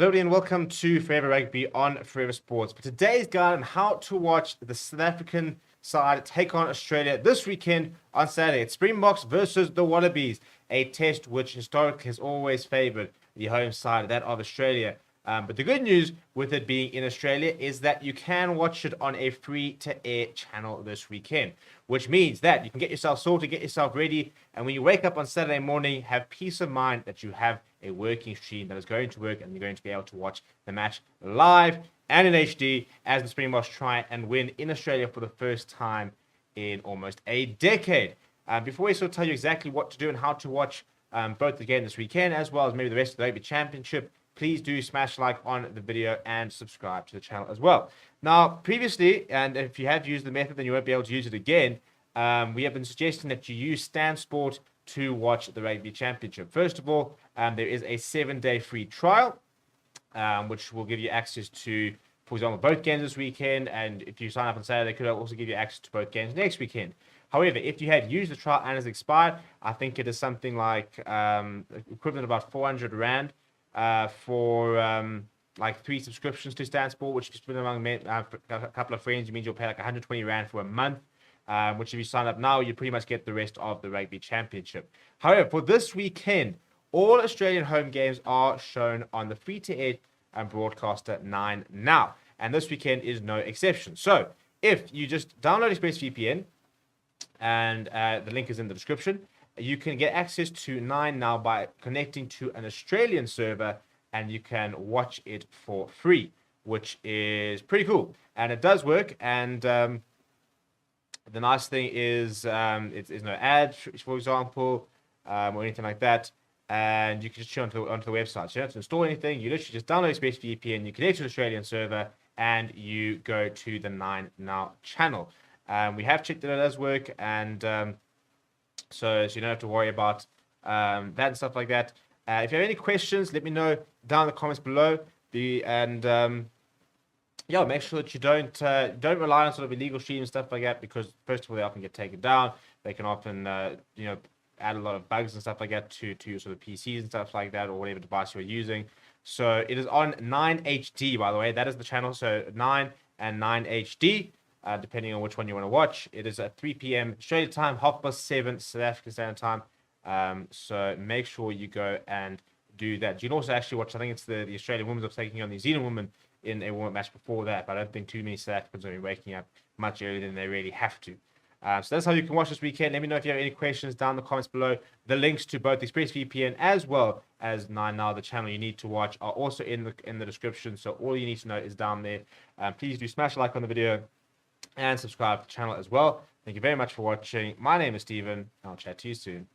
Hello and welcome to Forever Rugby on Forever Sports. For today's guide on how to watch the South African side take on Australia this weekend on Saturday. It's Springboks versus the Wallabies, a test which historically has always favoured the home side, that of Australia. But the good news with it being in Australia is that you can watch it on a free-to-air channel this weekend, which means that you can get yourself sorted, get yourself ready, and when you wake up on Saturday morning, have peace of mind that you have a working stream that is going to work and you're going to be able to watch the match live and in HD as the Springboks try and win in Australia for the first time in almost a decade. Before we sort of tell you exactly what to do and how to watch both the game this weekend as well as maybe the rest of the Rugby Championship, please do smash like on the video and subscribe to the channel as well. Now, previously, and if you have used the method, then you won't be able to use it again. We have been suggesting that you use Stan Sport to watch the Rugby Championship. First of all, there is a 7-day free trial, which will give you access to, for example, both games this weekend. And if you sign up on Saturday, they could also give you access to both games next weekend. However, if you have used the trial and has expired, I think it is something like equivalent of about 400 Rand. For like 3 subscriptions to Stan Sport, which if you split among a couple of friends, it means you'll pay like 120 Rand for a month, which if you sign up now, you pretty much get the rest of the Rugby Championship. However, for this weekend, all Australian home games are shown on the free-to-air broadcaster 9 Now, and this weekend is no exception. So, if you just download ExpressVPN, and the link is in the description, you can get access to 9 Now by connecting to an Australian server, and you can watch it for free, which is pretty cool. And it does work. And the nice thing is it's no ads, for example, or anything like that. And you can just chill onto the website. So you don't have to install anything. You literally just download ExpressVPN, you connect to an Australian server, and you go to the 9 Now channel. We have checked that it does work, and so you don't have to worry about that and stuff like that. If you have any questions, let me know down in the comments below. Yeah, make sure that you don't rely on sort of illegal streams and stuff like that, because first of all, they often get taken down. They can often add a lot of bugs and stuff like that to your sort of PCs and stuff like that, or whatever device you're using. So it is on 9HD, by the way. That is the channel. So 9 and 9HD. Depending on which one you want to watch. It is at 3 p.m. Australia time, 7:30 South African Standard Time. So make sure you go and do that. You can also actually watch, I think it's the Australian women are taking on the New Zealand women in a warm-up match before that, but I don't think too many South Africans will be waking up much earlier than they really have to. So that's how you can watch this weekend. Let me know if you have any questions down in the comments below. The links to both ExpressVPN as well as 9 Now, the channel you need to watch, are also in the description. So all you need to know is down there. Please do smash a like on the video and subscribe to the channel as well. Thank you very much for watching. My name is Steven. I'll chat to you soon.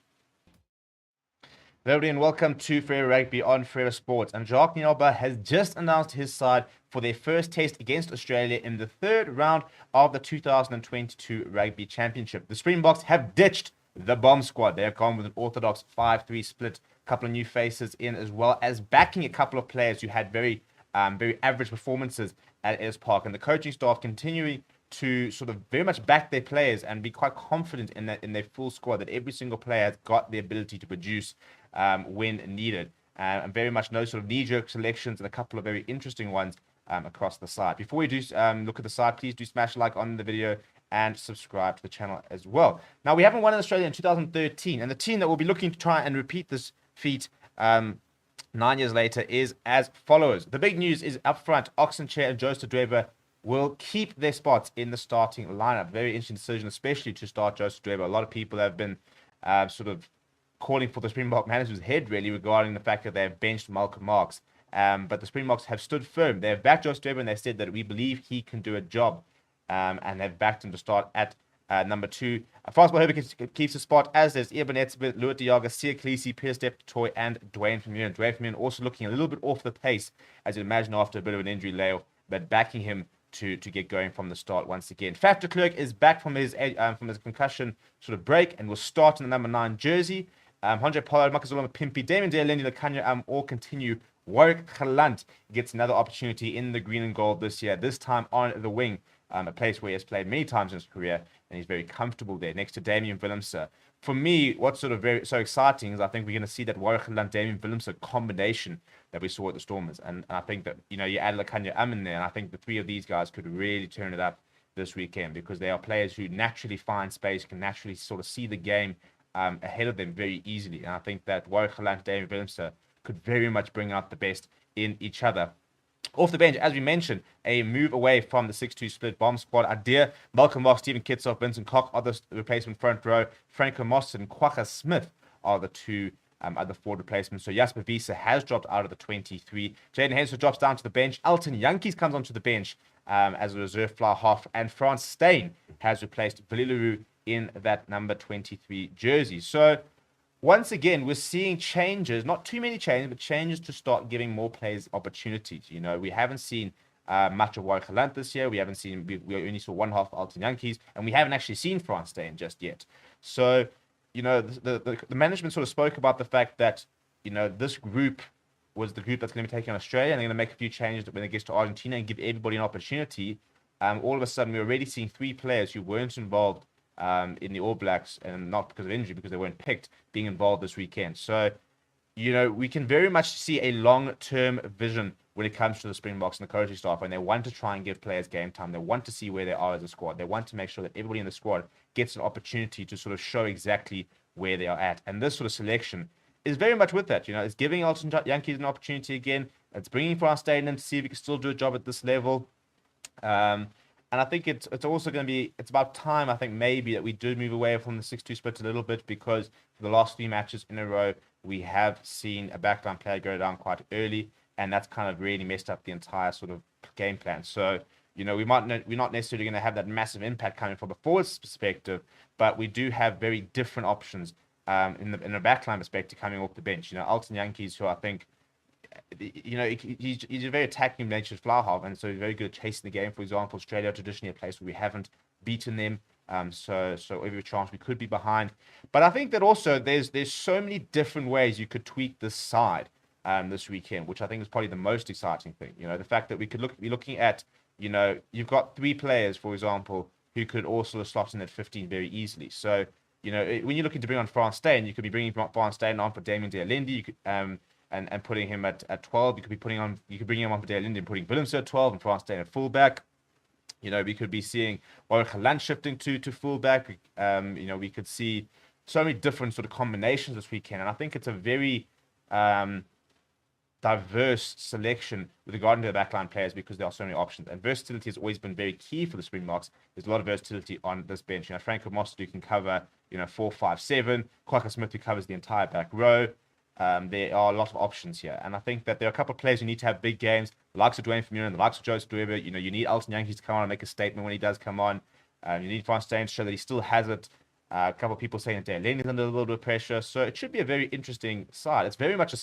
Hello and welcome to Forever Rugby on Forever Sports. And Jacques Nyalba has just announced his side for their first test against Australia in the 3rd round of the 2022 Rugby Championship. The Springboks have ditched the bomb squad. They have gone with an orthodox 5-3 split, a couple of new faces in, as well as backing a couple of players who had very average performances at Ellis Park. And the coaching staff continuing to sort of very much back their players and be quite confident in their full squad, that every single player has got the ability to produce when needed. And very much no sort of knee-jerk selections, and a couple of very interesting ones across the side. Before we do look at the side, please do smash a like on the video and subscribe to the channel as well. Now, we haven't won in Australia in 2013, and the team that will be looking to try and repeat this feat 9 years later is as follows. The big news is up front, Oxenchair and Joseph Dweber will keep their spots in the starting lineup. Very interesting decision, especially to start Joseph Dweber. A lot of people have been sort of calling for the Springbok manager's head, really, regarding the fact that they have benched Malcolm Marx. But the Springboks have stood firm. They have backed Joseph Dweber, and they said that we believe he can do a job. And they've backed him to start at number 2. Francois Herbert keeps the spot, as does Eben Etzebeth, Louis Diaga, Sia Khaleesi, Peter Step-Toy, and Dwayne Vermeulen. Dwayne Vermeulen also looking a little bit off the pace, as you'd imagine, after a bit of an injury layoff, but backing him to get going from the start once again. Faf de Klerk is back from his concussion sort of break and will start in the number 9 jersey. Andre Pollard, Makazulama Pimpy, Damien Dale, Lenny Lakanya all continue. Warwick Galant gets another opportunity in the green and gold this year, this time on the wing, a place where he has played many times in his career, and he's very comfortable there, next to Damian Willemse. for me, what's sort of so exciting is I think we're going to see that Watchalong, Damian Willemse combination that we saw at the Stormers. And I think that, you add Lakanya in there, and I think the three of these guys could really turn it up this weekend because they are players who naturally find space, can naturally sort of see the game ahead of them very easily. And I think that Watchalong, Damian Willemse could very much bring out the best in each other. Off the bench, as we mentioned, a move away from the 6-2 split bomb squad. Adair, Malcolm Moss, Stephen Kitsoff, Vincent Koch are the replacement front row. Franco Moss and Kwaka Smith are the two other forward replacements. So Jasper Wiese has dropped out of the 23. Jaden Hensel drops down to the bench. Elton Yankees comes onto the bench as a reserve fly half. And Frans Steyn has replaced Willie Leroux in that number 23 jersey. So once again, we're seeing changes, not too many changes, but changes to start giving more players opportunities. We haven't seen much of Watchalong this year. We only saw one half of Alton Yankees, and we haven't actually seen Frans Steyn just yet. So, the management sort of spoke about the fact that, this group was the group that's going to be taking on Australia, and they're going to make a few changes when it gets to Argentina and give everybody an opportunity. All of a sudden, we're already seeing 3 players who weren't involved in the All Blacks, and not because of injury, because they weren't picked, being involved this weekend. So, we can very much see a long-term vision when it comes to the Springboks and the coaching staff, and they want to try and give players game time. They want to see where they are as a squad. They want to make sure that everybody in the squad gets an opportunity to sort of show exactly where they are at. And this sort of selection is very much with that. It's giving Alton Yankees an opportunity again. It's bringing Frans Steyn in to see if he can still do a job at this level. And I think it's also going to be, it's about time, I think, maybe that we do move away from the 6-2 split a little bit, because for the last 3 matches in a row, we have seen a backline player go down quite early, and that's kind of really messed up the entire sort of game plan. So, we're not necessarily going to have that massive impact coming from a forwards perspective, but we do have very different options in a backline perspective coming off the bench. Alton Yankees, who I think, he's a very attacking natured fly half, and so he's very good at chasing the game. For example, Australia traditionally a place where we haven't beaten them, so every chance we could be behind. But I think that also there's so many different ways you could tweak this side this weekend, which I think is probably the most exciting thing. The fact that we could be looking at, you've got 3 players, for example, who could also slot in at 15 very easily. So, when you're looking to bring on Frans Steyn, you could be bringing Frans Steyn on for Damien de Allende. You could and putting him at 12. You could bring him on for de Allende and putting Willemse at 12 and Frans Steyn at fullback. We could be seeing Watchalong shifting to fullback. We could see so many different sort of combinations this weekend, and I think it's a very diverse selection with regard to the backline players, because there are so many options, and versatility has always been very key for the Springboks. There's a lot of versatility on this bench. Franco Moss, who can cover 4, 5, 7. Kwaka Smith, who covers the entire back row. There are a lot of options here, and I think that there are a couple of players who need to have big games, the likes of Dwayne Vermeulen, the likes of Joseph Dweber. You need Alton Yankees to come on and make a statement when he does come on. You need Frans Steyn to show that he still has it. A couple of people saying that Dale is under a little bit of pressure, so it should be a very interesting side. It's very much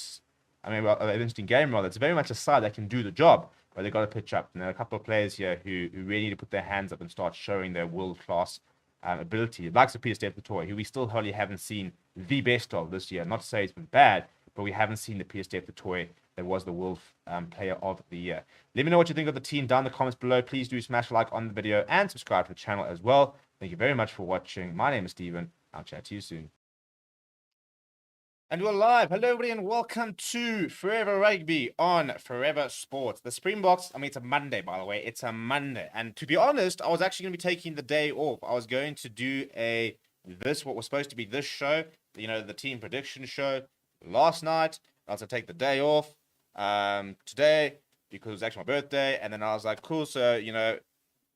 an interesting game, rather. It's very much a side that can do the job, but they've got to pitch up. And there are a couple of players here who really need to put their hands up and start showing their world-class ability. The likes of Peter Steph Toy, who we still hardly haven't seen the best of this year. Not to say it's been bad, but we haven't seen the Peter Steph Toy that was the world player of the year. Let me know what you think of the team down in the comments below. Please do smash a like on the video and subscribe to the channel as well. Thank you very much for watching. My name is Steven. I'll chat to you soon. And we're live. Hello, everybody, and welcome to Forever Rugby on Forever Sports. The Springboks, it's a Monday, by the way. It's a Monday. And to be honest, I was actually going to be taking the day off. I was going to do what was supposed to be this show, the team prediction show, last night. I was going to take the day off today because it was actually my birthday. And then I was like, cool, so,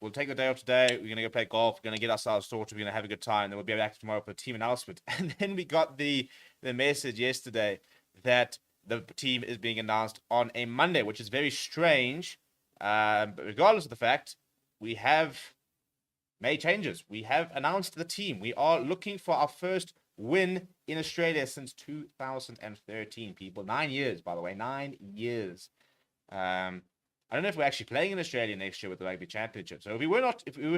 we'll take the day off today. We're going to go play golf. We're going to get ourselves sorted. We're going to have a good time. Then we'll be back tomorrow for the team announcement. And then we got the message yesterday that the team is being announced on a Monday, which is very strange. But regardless of the fact, we have made changes. We have announced the team. We are looking for our first win in Australia since 2013, people. 9 years, by the way. 9 years. I don't know if we're actually playing in Australia next year with the Rugby Championship. So if we were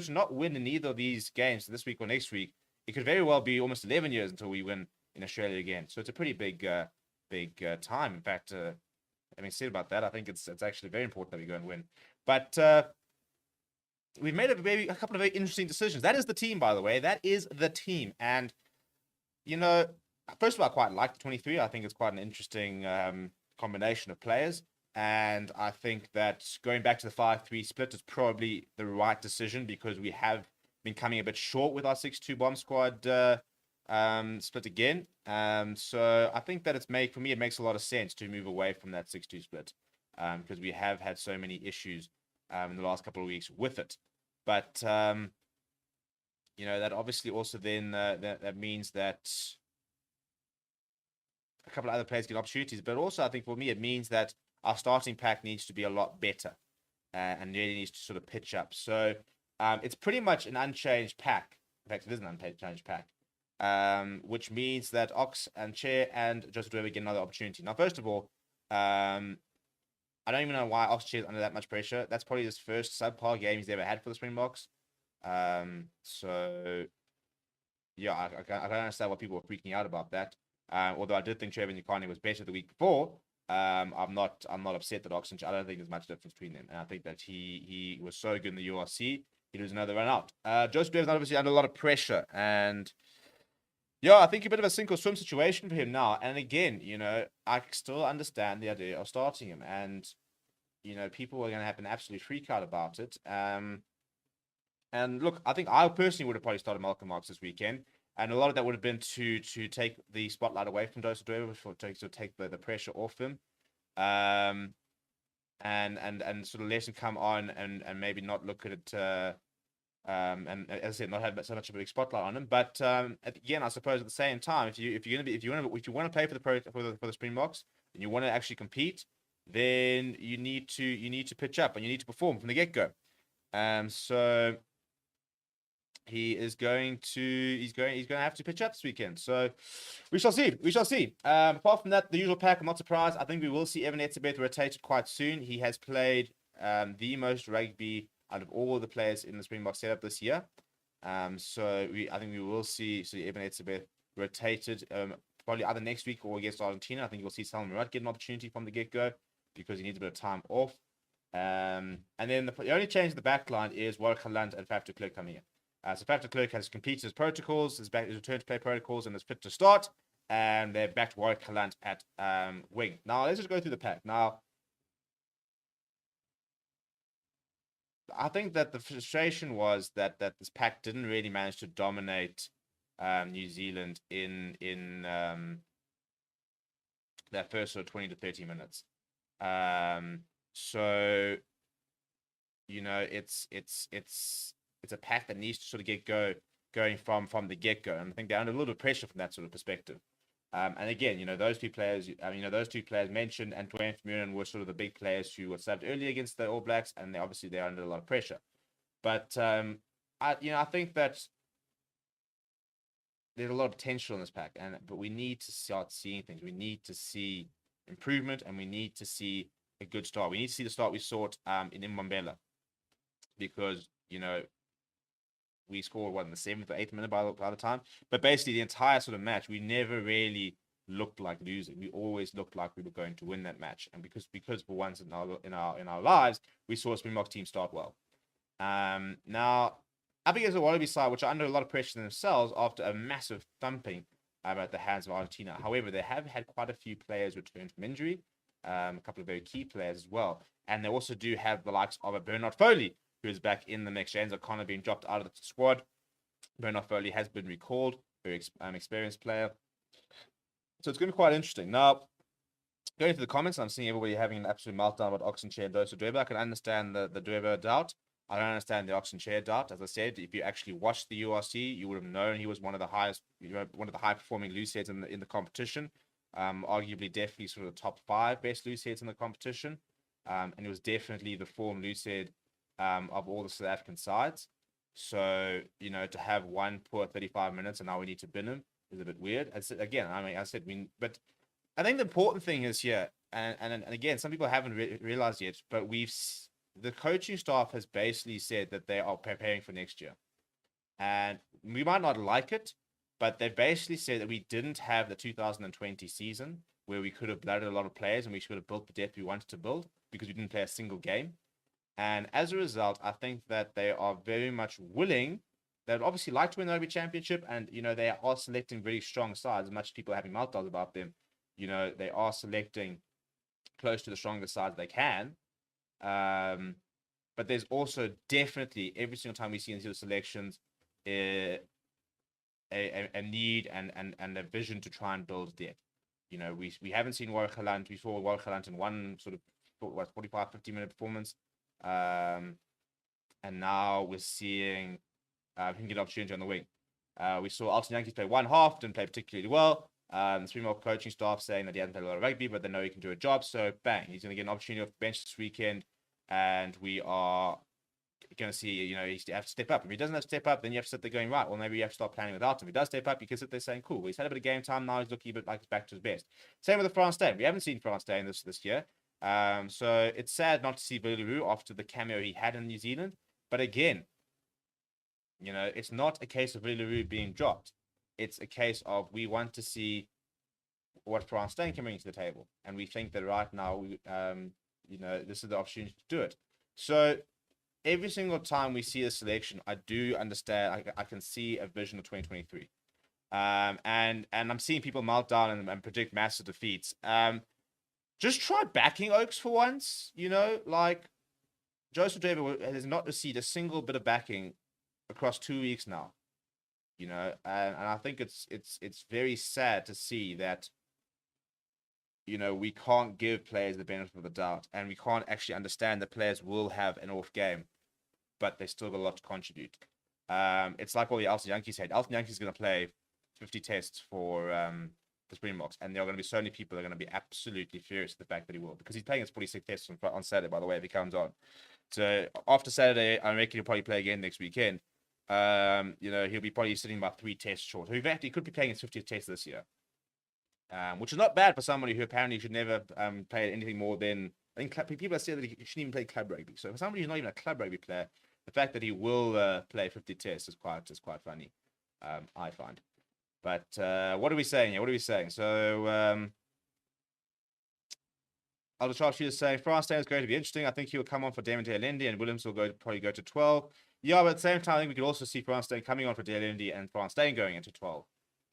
to not win in either of these games this week or next week, it could very well be almost 11 years until we win in Australia again. So it's a pretty big time. In fact, having said about that, I think it's actually very important that we go and win. But we've made a couple of very interesting decisions. That is the team, by the way. That is the team. And first of all, I quite like the 23. I think it's quite an interesting combination of players. And I think that going back to the 5-3 split is probably the right decision because we have been coming a bit short with our 6-2 bomb squad split again. So I think that for me, it makes a lot of sense to move away from that 6-2 split because we have had so many issues in the last couple of weeks with it. But, that obviously also then that means that a couple of other players get opportunities. But also, I think for me, it means that our starting pack needs to be a lot better and really needs to sort of pitch up. So it's pretty much an unchanged pack. In fact, it is an unchanged pack, which means that Ox and Chair and Joseph Dweber get another opportunity. Now, first of all, I don't even know why Ox Chair is under that much pressure. That's probably his first subpar game he's ever had for the Springboks. So, yeah, I don't understand why people were freaking out about that. Although I did think Trevor Nyakane was better the week before. I'm not upset that Ox and Chair. I don't think there's much difference between them. And I think that he was so good in the URC. He was another run out. Joseph Dweber's obviously under a lot of pressure. And yeah, I think a bit of a sink or swim situation for him now. And again, I still understand the idea of starting him. And, people are going to have an absolute freak out about it. And look, I think I personally would have probably started Malcolm Marx this weekend. And a lot of that would have been to take the spotlight away from Joseph Dweber, to take the pressure off him. And sort of let him come on and maybe not look at it and as I said, not have so much of a big spotlight on him. But again, I suppose at the same time, if you want to play for the Springboks and you want to actually compete, then you need to pitch up and you need to perform from the get-go. So he's going to have to pitch up this weekend. So we shall see. Apart from that, the usual pack, I'm not surprised. I think we will see Evan Etzebeth rotated quite soon. He has played the most rugby out of all the players in the Springbok setup this year. So I think we will see Evan Etzebeth rotated probably either next week or against Argentina. I think you'll see Salman Murat get an opportunity from the get-go because he needs a bit of time off. And then the only change in the back line is Watchalong and Faf de Klerk coming in. So Faf de Klerk has completed his protocols, his return to play protocols, and is fit to start. And they're back to Watchalong at wing. Now, let's just go through the pack. Now, I think that the frustration was that this pack didn't really manage to dominate New Zealand in that first sort of 20 to 30 minutes. So it's a pack that needs to sort of get going from the get-go, and I think they're under a little bit of pressure from that sort of perspective. And again, those two players, mentioned, and Dwayne Vermeulen were sort of the big players who were subbed early against the All Blacks, and they're under a lot of pressure. But I think that there's a lot of potential in this pack, but we need to start seeing things. We need to see improvement, and we need to see a good start. We need to see the start we saw in Mbombela, because we scored in the 7th or 8th minute by the time. But basically, the entire sort of match, we never really looked like losing. We always looked like we were going to win that match. And because for once in our lives, we saw a Springbok team start well. Now, up against the Wallabies side, which are under a lot of pressure themselves after a massive thumping at the hands of Argentina. However, they have had quite a few players return from injury, a couple of very key players as well. And they also do have the likes of a Bernard Foley, who is back in the mix. James O'Connor being dropped out of the squad. Bernard Foley has been recalled, very experienced player. So it's going to be quite interesting. Now, going to the comments, I'm seeing everybody having an absolute meltdown about Ox and Chair and Joseph Dweber. I can understand the Dweber doubt. I don't understand the Ox and Chair doubt. As I said, if you actually watched the URC, you would have known he was one of the high performing loose heads in the competition. Arguably, definitely sort of the top 5 best loose heads in the competition. And it was definitely the form loose head of all the South African sides. So, to have one poor 35 minutes and now we need to bin him is a bit weird. But I think the important thing is here, and again, some people haven't realized yet, but the coaching staff has basically said that they are preparing for next year. And we might not like it, but they basically said that we didn't have the 2020 season where we could have blooded a lot of players and we should have built the depth we wanted to build because we didn't play a single game. And as a result, I think that they are very much willing they'd obviously like to win the Rugby Championship, and they are selecting very strong sides. As much as people are having meltdowns about them, they are selecting close to the strongest sides they can. But there's also definitely every single time we see in these selections a need and a vision to try and build depth. We haven't seen Watchalong. We saw Watchalong in one sort of 45, 50-minute performance. And now we're seeing him get an opportunity on the wing. We saw Alton Yankees play one half, didn't play particularly well. The Springbok coaching staff saying that he hasn't played a lot of rugby, but they know he can do a job. So bang, he's going to get an opportunity off the bench this weekend, and we are going to see, he has to step up. If he doesn't have to step up, then you have to sit there going, right, well, maybe you have to start planning without him. If he does step up, you can sit there saying, cool, well, he's had a bit of game time now. He's looking a bit like he's back to his best. Same with the France Day. We haven't seen France Day this year. So it's sad not to see Villaroo after the cameo he had in New Zealand. But again, it's not a case of Villaroo being dropped. It's a case of we want to see what France Day can bring to the table. And we think that right now, this is the opportunity to do it. So every single time we see a selection, I do understand. I can see a vision of 2023. And I'm seeing people melt down and predict massive defeats. Just try backing Oaks for once. Like Joseph David has not received a single bit of backing across 2 weeks now. And I think it's very sad to see that we can't give players the benefit of the doubt, and we can't actually understand that players will have an off game, but they still got a lot to contribute. It's like all the Alton Yankees said. Alton Yankees is going to play 50 tests for the Springboks, and there are going to be so many people that are going to be absolutely furious at the fact that he will, because he's playing his 46 tests on Saturday, by the way, if he comes on. So after Saturday, I reckon he'll probably play again next weekend. He'll be probably sitting about 3 tests short. So he could be playing his 50th test this year. Which is not bad for somebody who apparently should never play anything more than, I think people have said that he shouldn't even play club rugby. So for somebody who's not even a club rugby player, the fact that he will play 50 tests is quite funny, I find. But what are we saying here? What are we saying? So Aldo Sharpshooter is saying France Day is going to be interesting. I think he will come on for Damon Delendi, and Williams will probably go to 12. Yeah, but at the same time, I think we could also see France Day coming on for Delendi and France Day going into 12.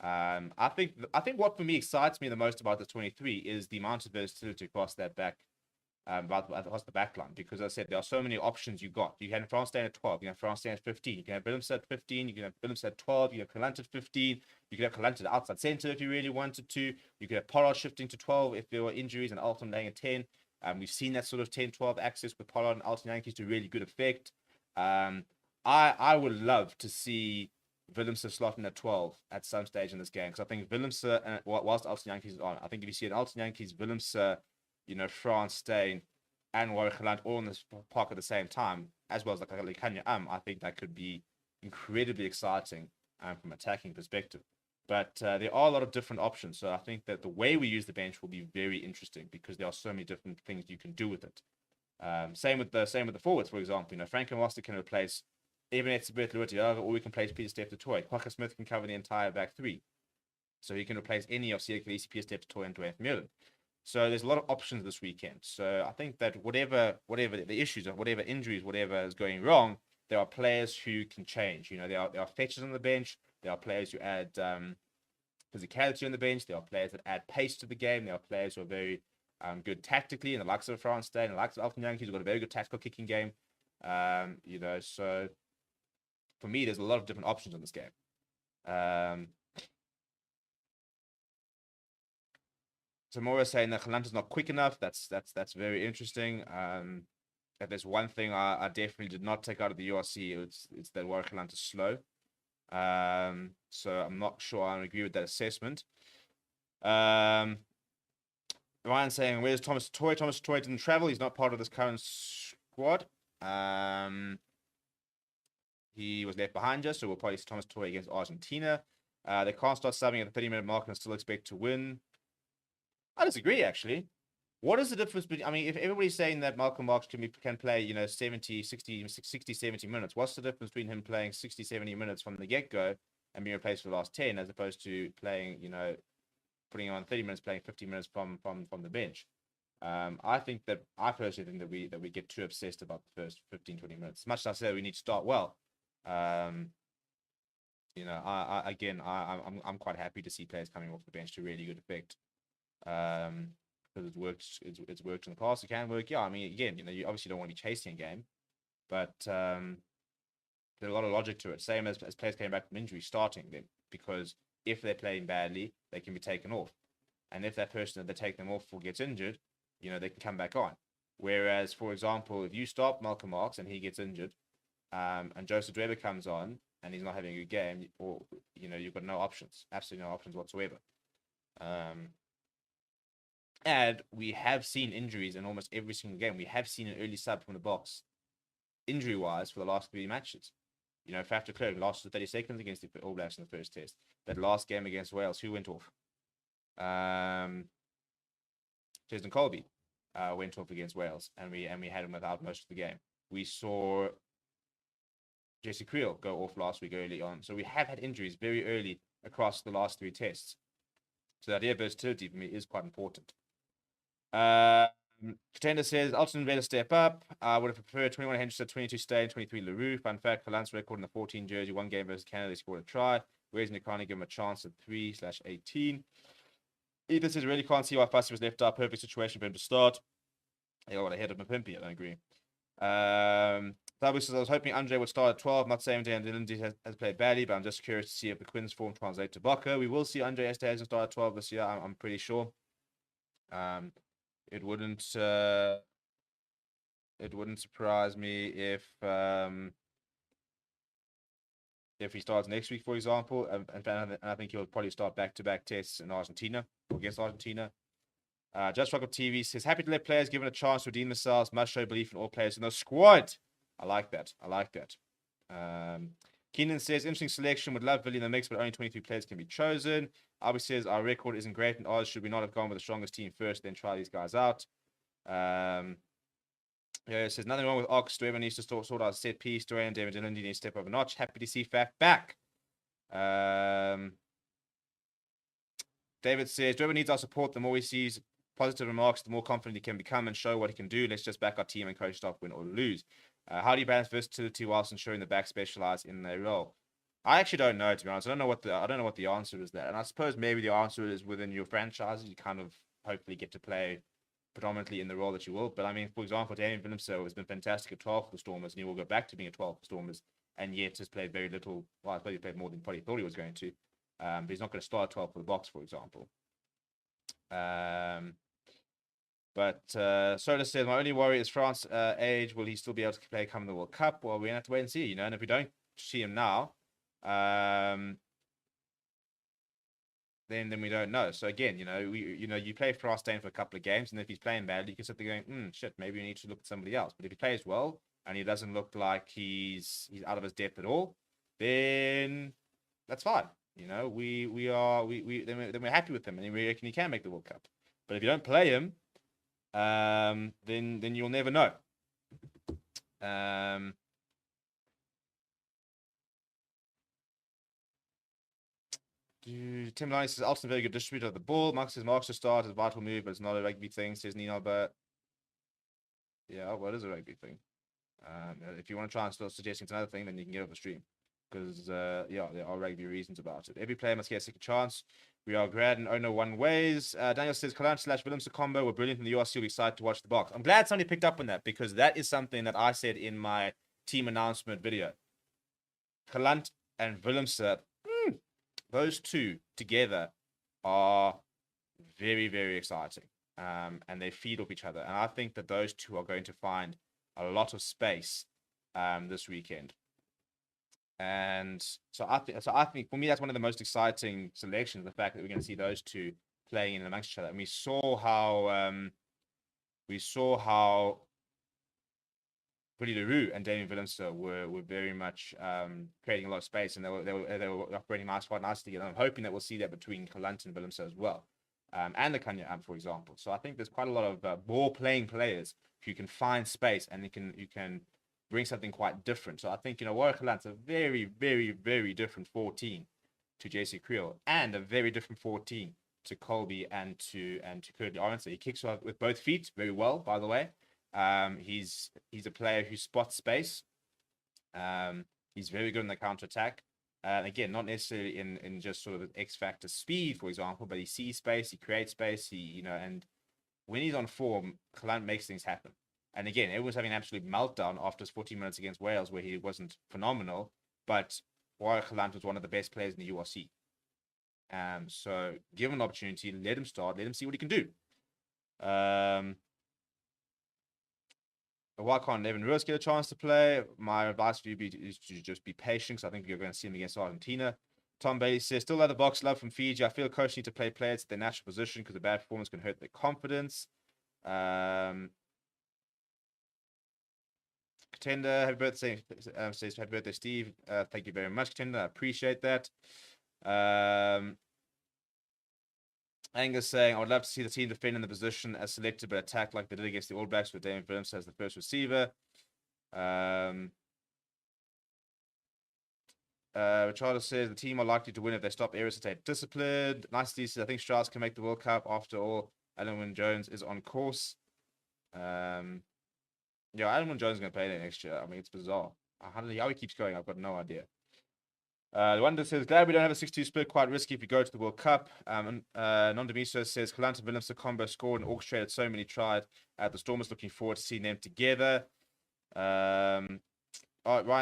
I think what for me excites me the most about the 23 is the amount of versatility across that back, across the back line, because as I said, there are so many options you got. You can have France Day at 12, you can have France Day at 15, you can have Williams at 15, you can have Williams at 12, you can have Kalant at 15, you can have Kalant at outside centre if you really wanted to, you could have Pollard shifting to 12 if there were injuries, and Alton laying at 10. We've seen that sort of 10-12 axis with Pollard and Alton Yankees to really good effect. I would love to see Willemse slotting at 12 at some stage in this game, because I think Willemse, whilst Alton Yankees is on, I think if you see an Alton Yankees, Willemse, France Steyn, and Warwick Geland all in this park at the same time, as well as like Kanya I think that could be incredibly exciting from an attacking perspective. But there are a lot of different options, so I think that the way we use the bench will be very interesting, because there are so many different things you can do with it. Same with the forwards, for example. Franklin Foster can replace even it's or we can place Peter Steph Toy. Quacker Smith can cover the entire back three. So he can replace any of CLKC, Peter Steph Toy, and Dwayne Mullen. So there's a lot of options this weekend. So I think that whatever the issues are, whatever injuries, whatever is going wrong, there are players who can change. There are fetchers on the bench. There are players who add physicality on the bench. There are players that add pace to the game. There are players who are very good tactically, and the likes of France Day and the likes of Alton Yankees who've got a very good tactical kicking game. So for me, there's a lot of different options in this game. So Maura saying that Galanta's not quick enough. That's very interesting. If there's one thing I definitely did not take out of the URC, it's that Warwick Galanta's slow. So I'm not sure I agree with that assessment. Ryan saying, where's Thomas Toy? Thomas Toy didn't travel. He's not part of this current squad. He was left behind us, so we'll probably see Thomas Toy against Argentina. They can't start subbing at the 30-minute mark and still expect to win. I disagree, actually. What is the difference between, if everybody's saying that Malcolm Marx can play, 60, 70 minutes, what's the difference between him playing 60, 70 minutes from the get-go and being replaced for the last 10, as opposed to playing, putting on 30 minutes, playing 50 minutes from the bench? I personally think that we get too obsessed about the first 15, 20 minutes. As much as I say we need to start well, I'm quite happy to see players coming off the bench to really good effect. Because it's worked in the past. It can work. Yeah, I mean, again, you obviously don't want to be chasing a game, but there's a lot of logic to it. Same as players came back from injury, starting them, because if they're playing badly, they can be taken off, and if that person that they take them off for gets injured, they can come back on. Whereas, for example, if you stop Malcolm Marx and he gets injured, and Joseph Dweber comes on and he's not having a good game, or you've got no options, absolutely no options whatsoever. And we have seen injuries in almost every single game. We have seen an early sub from the box, injury-wise, for the last 3 matches. Faf de Klerk lost for 30 seconds against the All Blacks in the first test. That last game against Wales, who went off? Jason Colby went off against Wales, and we had him without most of the game. We saw Jesse Creel go off last week early on. So we have had injuries very early across the last 3 tests. So the idea of versatility for me is quite important. Contender says, Alton better step up. I would have preferred 21 Henderson, 22 Steyn, 23 LaRue. Fun fact, Kalant's record in the 14 jersey, 1 game versus Canada, he scored a try. Whereas Nikani give him a chance at 3/18. Ethan says, really can't see why Fussy was left out. Perfect situation for him to start. He got ahead of Mapimpi, I don't agree. Tabu says, I was hoping Andre would start at 12. Not saying Dan Lindsay has played badly, but I'm just curious to see if the Quinn's form translates to Boca. We will see Andre Esterhuizen start at 12 this year, I'm pretty sure. It wouldn't surprise me if he starts next week, for example. And I think he'll probably start back-to-back tests in Argentina, or against Argentina. Just Rock TV says, happy to let players given a chance to redeem themselves. Must show belief in all players in the squad. I like that. Keenan says, interesting selection. Would love Billy in the mix, but only 23 players can be chosen. Albie says, our record isn't great in Oz. Should we not have gone with the strongest team first, then try these guys out? It says, nothing wrong with Ox. Whoever needs to sort out a set piece. Dorian and David Dillon need to step up a notch. Happy to see Faf back. David says, whoever needs our support, the more he sees positive remarks, the more confident he can become and show what he can do. Let's just back our team and coach staff, win or lose. How do you balance versatility whilst ensuring the back specialize in their role? I actually don't know, to be honest. I don't know what the answer is there. And I suppose maybe the answer is within your franchise. You kind of hopefully get to play predominantly in the role that you will. But I mean, for example, Damian Willemse has been fantastic at 12 for the Stormers, and he will go back to being a 12 for Stormers, and yet has played very little. Well, I suppose he played more than probably thought he was going to. But he's not going to start 12 for the Box, for example. But Soda says, my only worry is France age. Will he still be able to play come the World Cup? Well, we're going to have to wait and see, And if we don't see him now, then we don't know. So again, you play France Stain for a couple of games, and if he's playing badly, you can sit there going, shit, maybe we need to look at somebody else. But if he plays well and he doesn't look like he's out of his depth at all, then that's fine. Then we're happy with him, and we reckon he can make the World Cup. But if you don't play him, then you'll never know. Tim Lyon says, Alton very good distributor of the ball. Mark says, Mark's to start is a vital move, but it's not a rugby thing, says Nino. But yeah, what is a rugby thing? If you want to try and start suggesting it's another thing, then you can get off the stream. Because, there are rugby reasons about it. Every player must get a second chance. We are glad and no one ways. Daniel says, Kalant/Willemse combo were brilliant in the URC. We'll be excited to watch the Box. I'm glad somebody picked up on that, because that is something that I said in my team announcement video. Kalant and Willemse, those two together are very, very exciting. And they feed off each other. And I think that those two are going to find a lot of space this weekend. And so I think for me, that's one of the most exciting selections, the fact that we're going to see those two playing in amongst each other. And we saw how Willie LaRue and Damien Willemse were very much creating a lot of space, and they were operating quite nicely. And I'm hoping that we'll see that between Kalant and Willemse as well, and the Kanya Amp, for example. So I think there's quite a lot of ball playing players who can find space, and you can bring something quite different. So I think, Warwick Kalant's a very, very, very different 14 to JC Creel, and a very different 14 to Colby and to Curtly Orange. He kicks with both feet very well, by the way. He's a player who spots space. He's very good in the counter attack. And again, not necessarily in just sort of X factor speed, for example, but he sees space, he creates space, and when he's on form, Kalant makes things happen. And again, everyone's having an absolute meltdown after his 14 minutes against Wales, where he wasn't phenomenal, but Warwick Kalant was one of the best players in the URC. So give him an opportunity, let him start, let him see what he can do. Why can't Evan Ruiz get a chance to play? My advice for you is to just be patient, because I think you're going to see him against Argentina. Tom Bailey says, still let the box love from Fiji. I feel coach need to play players at their natural position because a bad performance can hurt their confidence. Contender, happy birthday, says happy birthday, Steve. Thank you very much, Contender. I appreciate that. Angus saying, I would love to see the team defend in the position as selected, but attack like they did against the All Blacks with Damien Williams as the first receiver. Richard says the team are likely to win if they stop errors and stay disciplined. Nicely says, I think Strauss can make the World Cup. After all, Alan Wynne-Jones is on course. Alan Wynne-Jones is going to play there next year. I mean, it's bizarre. How he keeps going, I've got no idea. Wanda says, glad we don't have a 6-2 split, quite risky if we go to the World Cup. Nondamiso says, Kalanta Williams combo scored and orchestrated so many tries. The Stormers looking forward to seeing them together. Ryan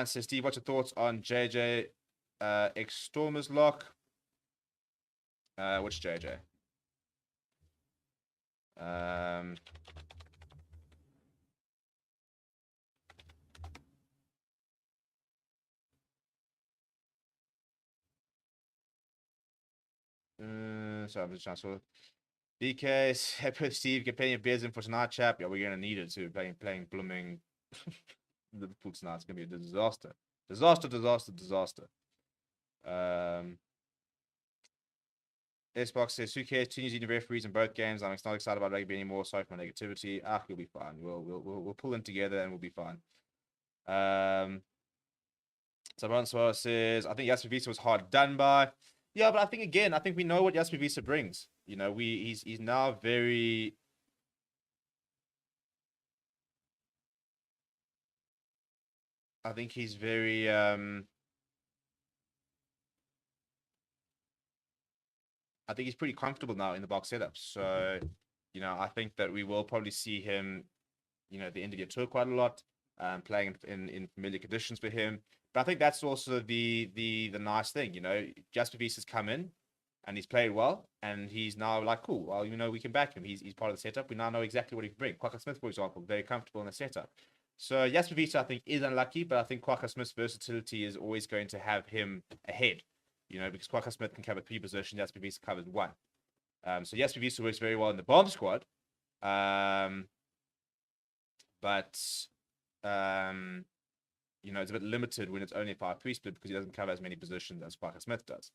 says, Steve, what's your thoughts on JJ ex-Stormers lock? Which JJ? So I'm just trying to BK, happy Steve, get plenty of beers in for tonight, chap. Yeah, we're gonna need it too. Playing blooming Liverpool tonight. It's gonna be a disaster. Disaster. Xbox says, who cares? Tunisian referees in both games. I'm not excited about rugby anymore. Sorry for my negativity. You'll be fine. We'll pull in together and we'll be fine. Sabran Suarez says, I think Jasper Visa was hard done by. Yeah, but I think we know what Jasper Visa brings. You know, he's now very. I think he's very. I think he's pretty comfortable now in the box setup. So, I think that we will probably see him, at the end of the tour quite a lot, playing in familiar conditions for him. But I think that's also the nice thing, Jasper Visa's come in and he's played well, and he's now like, cool, well, we can back him. He's part of the setup. We now know exactly what he can bring. Quagga Smith, for example, very comfortable in the setup. So Jasper Visa, I think, is unlucky, but I think Quagga Smith's versatility is always going to have him ahead, because Quagga Smith can cover 3 positions, Jasper Visa covers 1. So Jasper Visa works very well in the bomb squad. But it's a bit limited when it's only a 5-3 split because he doesn't cover as many positions as Quagga Smith does,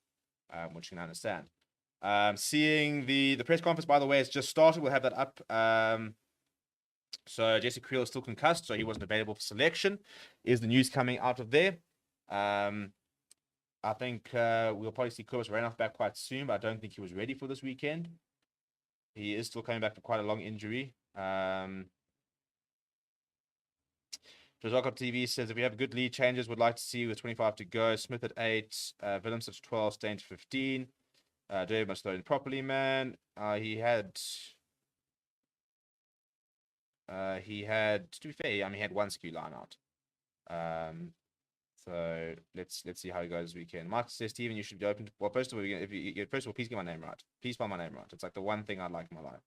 which you can understand. Seeing the press conference, by the way, it's just started. We'll have that up. So Jesse Creel is still concussed, so he wasn't available for selection. Is the news coming out of there? I think we'll probably see Kobus Renoff back quite soon, but I don't think he was ready for this weekend. He is still coming back from quite a long injury. Josaka TV says, if we have good lead changes, would like to see with 25 to go. Smith at 8, Willems at 12, Steyn to 15. David must throw in properly, man. He had, to be fair, he had 1 skew line out. So let's see how he goes this weekend. Mark says, Steven, you should be open to, well, first of all, please get my name right. Please spell my name right. It's like the one thing I'd like in my life.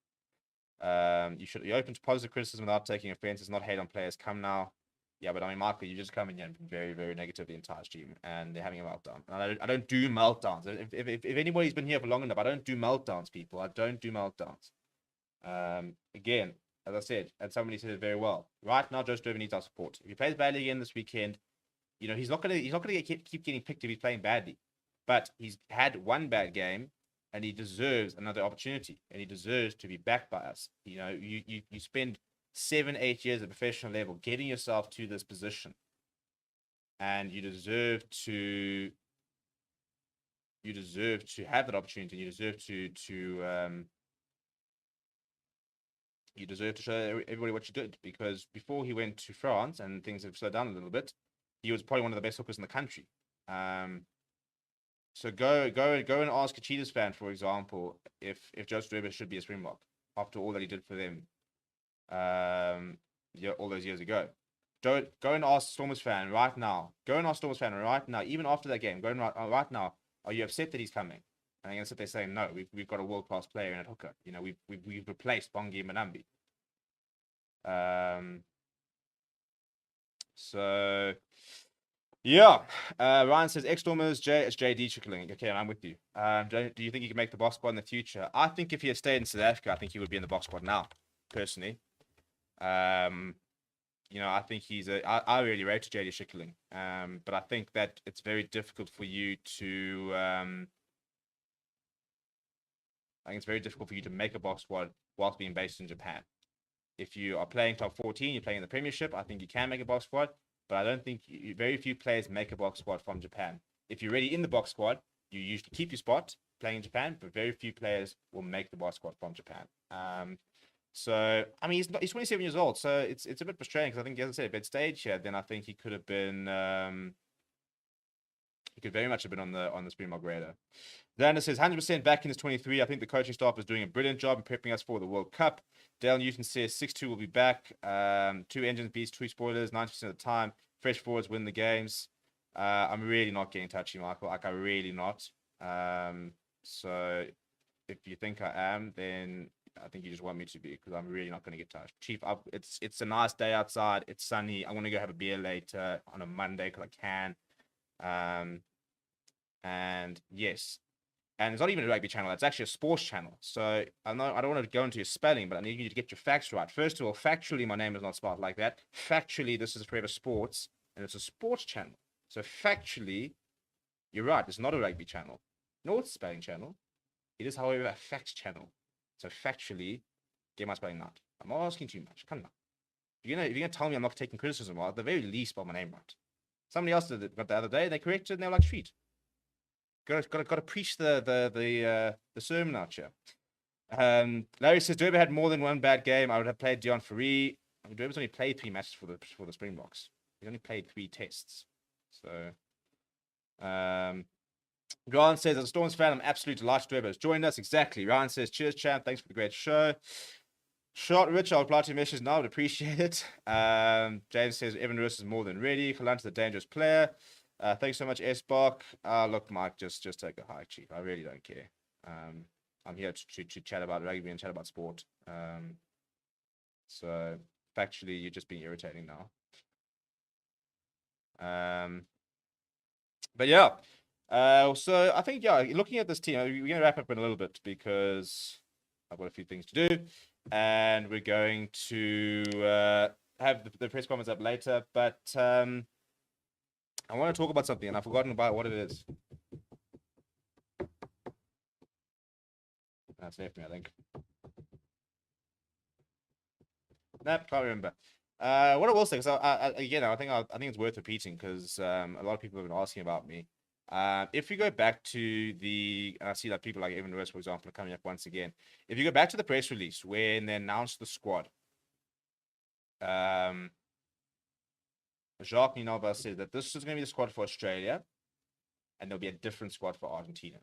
You should be open to positive criticism without taking offense. It's not hate on players. Come now. Yeah, but Michael, you just come in here and very, very negative the entire stream, and they're having a meltdown. And I don't do meltdowns. If anybody's been here for long enough, I don't do meltdowns, people. I don't do meltdowns. Again, as I said, and somebody said it very well. Right now, Joe Sturgeon needs our support. If he plays badly again this weekend, he's not gonna keep getting picked if he's playing badly. But he's had 1 bad game, and he deserves another opportunity, and he deserves to be backed by us. You spend 7-8 years at professional level getting yourself to this position, and you deserve to have that opportunity. You deserve to show everybody what you did, because before he went to France and things have slowed down a little bit, he was probably one of the best hookers in the country. So go and ask a Cheetahs fan, for example, if Joseph Dweba should be a Springbok after all that he did for them, yeah, all those years ago. Go and ask Stormers fan right now. Go and ask Stormers fan right now, even after that game. Go and right now. Are you upset that he's coming? And they're gonna sit there saying, no, we've got a world class player in at hooker. You know, we've replaced Bongi Manambi. So yeah, Ryan says ex-Stormers, it's JD trickling. Okay, I'm with you. Do you think he can make the box squad in the future? I think if he had stayed in South Africa, I think he would be in the box squad now, personally. You know, I think I really rate JD Schickling. But I think that it's very difficult for you to I think it's very difficult for you to make a box squad whilst being based in Japan. If you are playing top 14, you're playing in the Premiership, I think you can make a box squad, but I don't think very few players make a box squad from Japan. If you're already in the box squad, you usually keep your spot playing in Japan, but very few players will make the box squad from Japan. So I mean, he's 27 years old, so it's a bit frustrating because I think, as I said, if at stage here, then I think he could have been he could very much have been on the Springbok radar. Xander says 100% back in his 23. I think the coaching staff is doing a brilliant job in prepping us for the World Cup. Dale Newton says 6-2 will be back. 2 engines beats 2 spoilers 90% of the time. Fresh forwards win the games. I'm really not getting touchy, Michael. Like, I'm really not. So if you think I am, then I think you just want me to be, because I'm really not going to get touched. Chief, it's a nice day outside. It's sunny. I want to go have a beer later on a Monday because I can. And yes, and it's not even a rugby channel. It's actually a sports channel. So I know I don't want to go into your spelling, but I need you to get your facts right. First of all, factually, my name is not spelled like that. Factually, this is Forever Sports, and it's a sports channel. So factually, you're right. It's not a rugby channel, nor it's a spelling channel. It is, however, a facts channel. So factually, get my spelling right. I'm not asking too much. Come on. If you're gonna tell me I'm not taking criticism, well, at the very least, spell my name right. Somebody else did it the other day. They corrected, and they were like, "Sweet." Got to preach the sermon out here. Larry says Dweba had more than one bad game. I would have played Dion Fourie. I mean, Dweba's only played 3 matches for the Springboks. He's only played 3 tests. So, Ryan says, as a Storms fan, I'm absolutely delighted Dweba has joined us. Exactly. Ryan says, cheers, champ. Thanks for the great show. Shot Rich, I'll reply to your message now. I would appreciate it. James says, Evan Lewis is more than ready. Kalanta's a dangerous player. Thanks so much, S-Bok. Look, Mike, just take a hike, Chief. I really don't care. I'm here to chat about rugby and chat about sport. So factually, you're just being irritating now. But yeah. So I think, yeah, looking at this team, we're going to wrap up in a little bit because I've got a few things to do, and we're going to have the press conference up later. But I want to talk about something, and I've forgotten about what it is. That's left me, I think. Nope, can't remember. What I will say, because again, I think it's worth repeating because a lot of people have been asking about me. If you go back to I see that people like Evan Lewis, for example, are coming up once again. If you go back to the press release when they announced the squad, Jacques Ninalba said that this is going to be the squad for Australia, and there'll be a different squad for Argentina,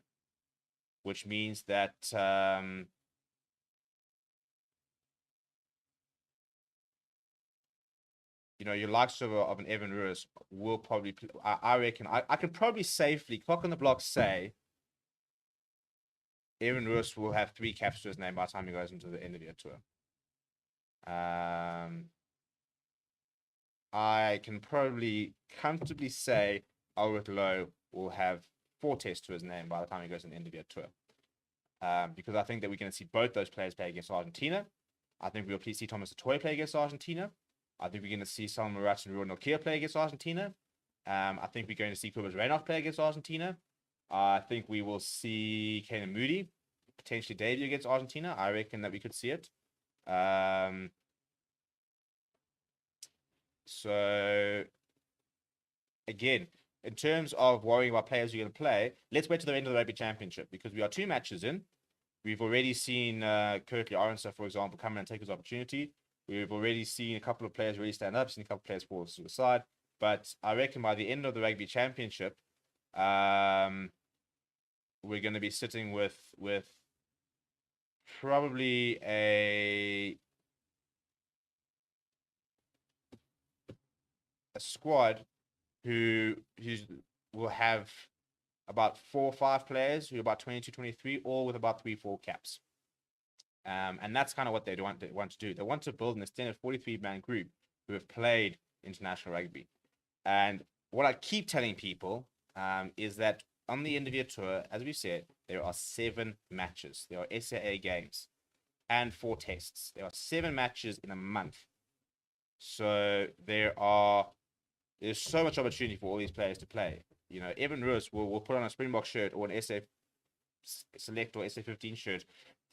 which means that your likes of an Evan Lewis will probably, I reckon, I could probably safely, clock on the block, say Evan Lewis will have 3 caps to his name by the time he goes into the end of the tour. I can probably comfortably say Ulrich Lowe will have 4 tests to his name by the time he goes in the end of the tour. Because I think that we're going to see both those players play against Argentina. I think we'll see Thomas Atoy play against Argentina. I think we're going to see Salman Marat and Ruud Nokia play against Argentina. I think we're going to see Kubas Reinoff play against Argentina. I think we will see Kanan Moody potentially debut against Argentina. I reckon that we could see it. So, again, in terms of worrying about players you're going to play, let's wait to the end of the Rugby Championship because we are 2 matches in. We've already seen Kirkley Orenser, for example, come in and take his opportunity. We've already seen a couple of players really stand up, seen a couple of players fall to the side. But I reckon by the end of the Rugby Championship, we're going to be sitting with probably a squad who will have about 4 or 5 players who are about 22, 23, all with about 3, 4 caps. And that's kind of what they want to do. They want to build an extended 43-man group who have played international rugby. And what I keep telling people is that on the end of your tour, as we said, there are 7 matches. There are SAA games and 4 tests. There are 7 matches in a month. So there's so much opportunity for all these players to play. You know, Evan Roos will put on a Springbok shirt or an SA Select or SA15 shirt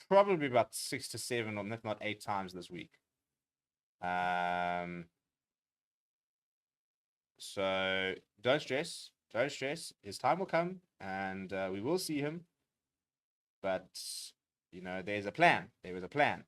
probably about 6 to 7 or if not 8 times this week. So don't stress. His time will come, and we will see him. But you know, there's a plan. There is a plan.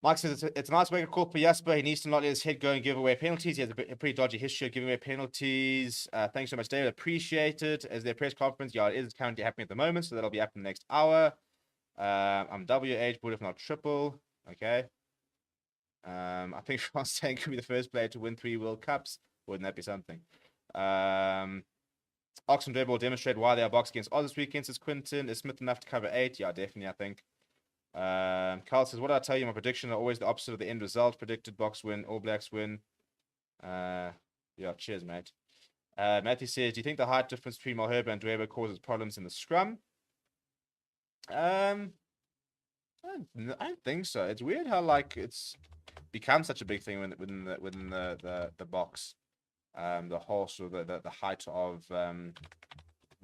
Mike says it's a nice wake-up call for Jasper. He needs to not let his head go and give away penalties. He has a pretty dodgy history of giving away penalties. Thanks so much, David. Appreciate it. As their press conference, yeah, it is currently happening at the moment, so that'll be up in the next hour. I'm WH, but if not triple. Okay. I think France saying could be the first player to win 3 World Cups. Wouldn't that be something? Oxen Derby will demonstrate why they are boxed against Oz this weekend, says Quinton. Is Smith enough to cover 8? Yeah, definitely, I think. Carl says, what did I tell you? My prediction are always the opposite of the end result. Predicted Box win, All Blacks win. Yeah, cheers, mate. Matthew says, do you think the height difference between Malherbe and Dweba causes problems in the scrum? I don't think so. It's weird how it's become such a big thing within the box. The whole sort of the height of the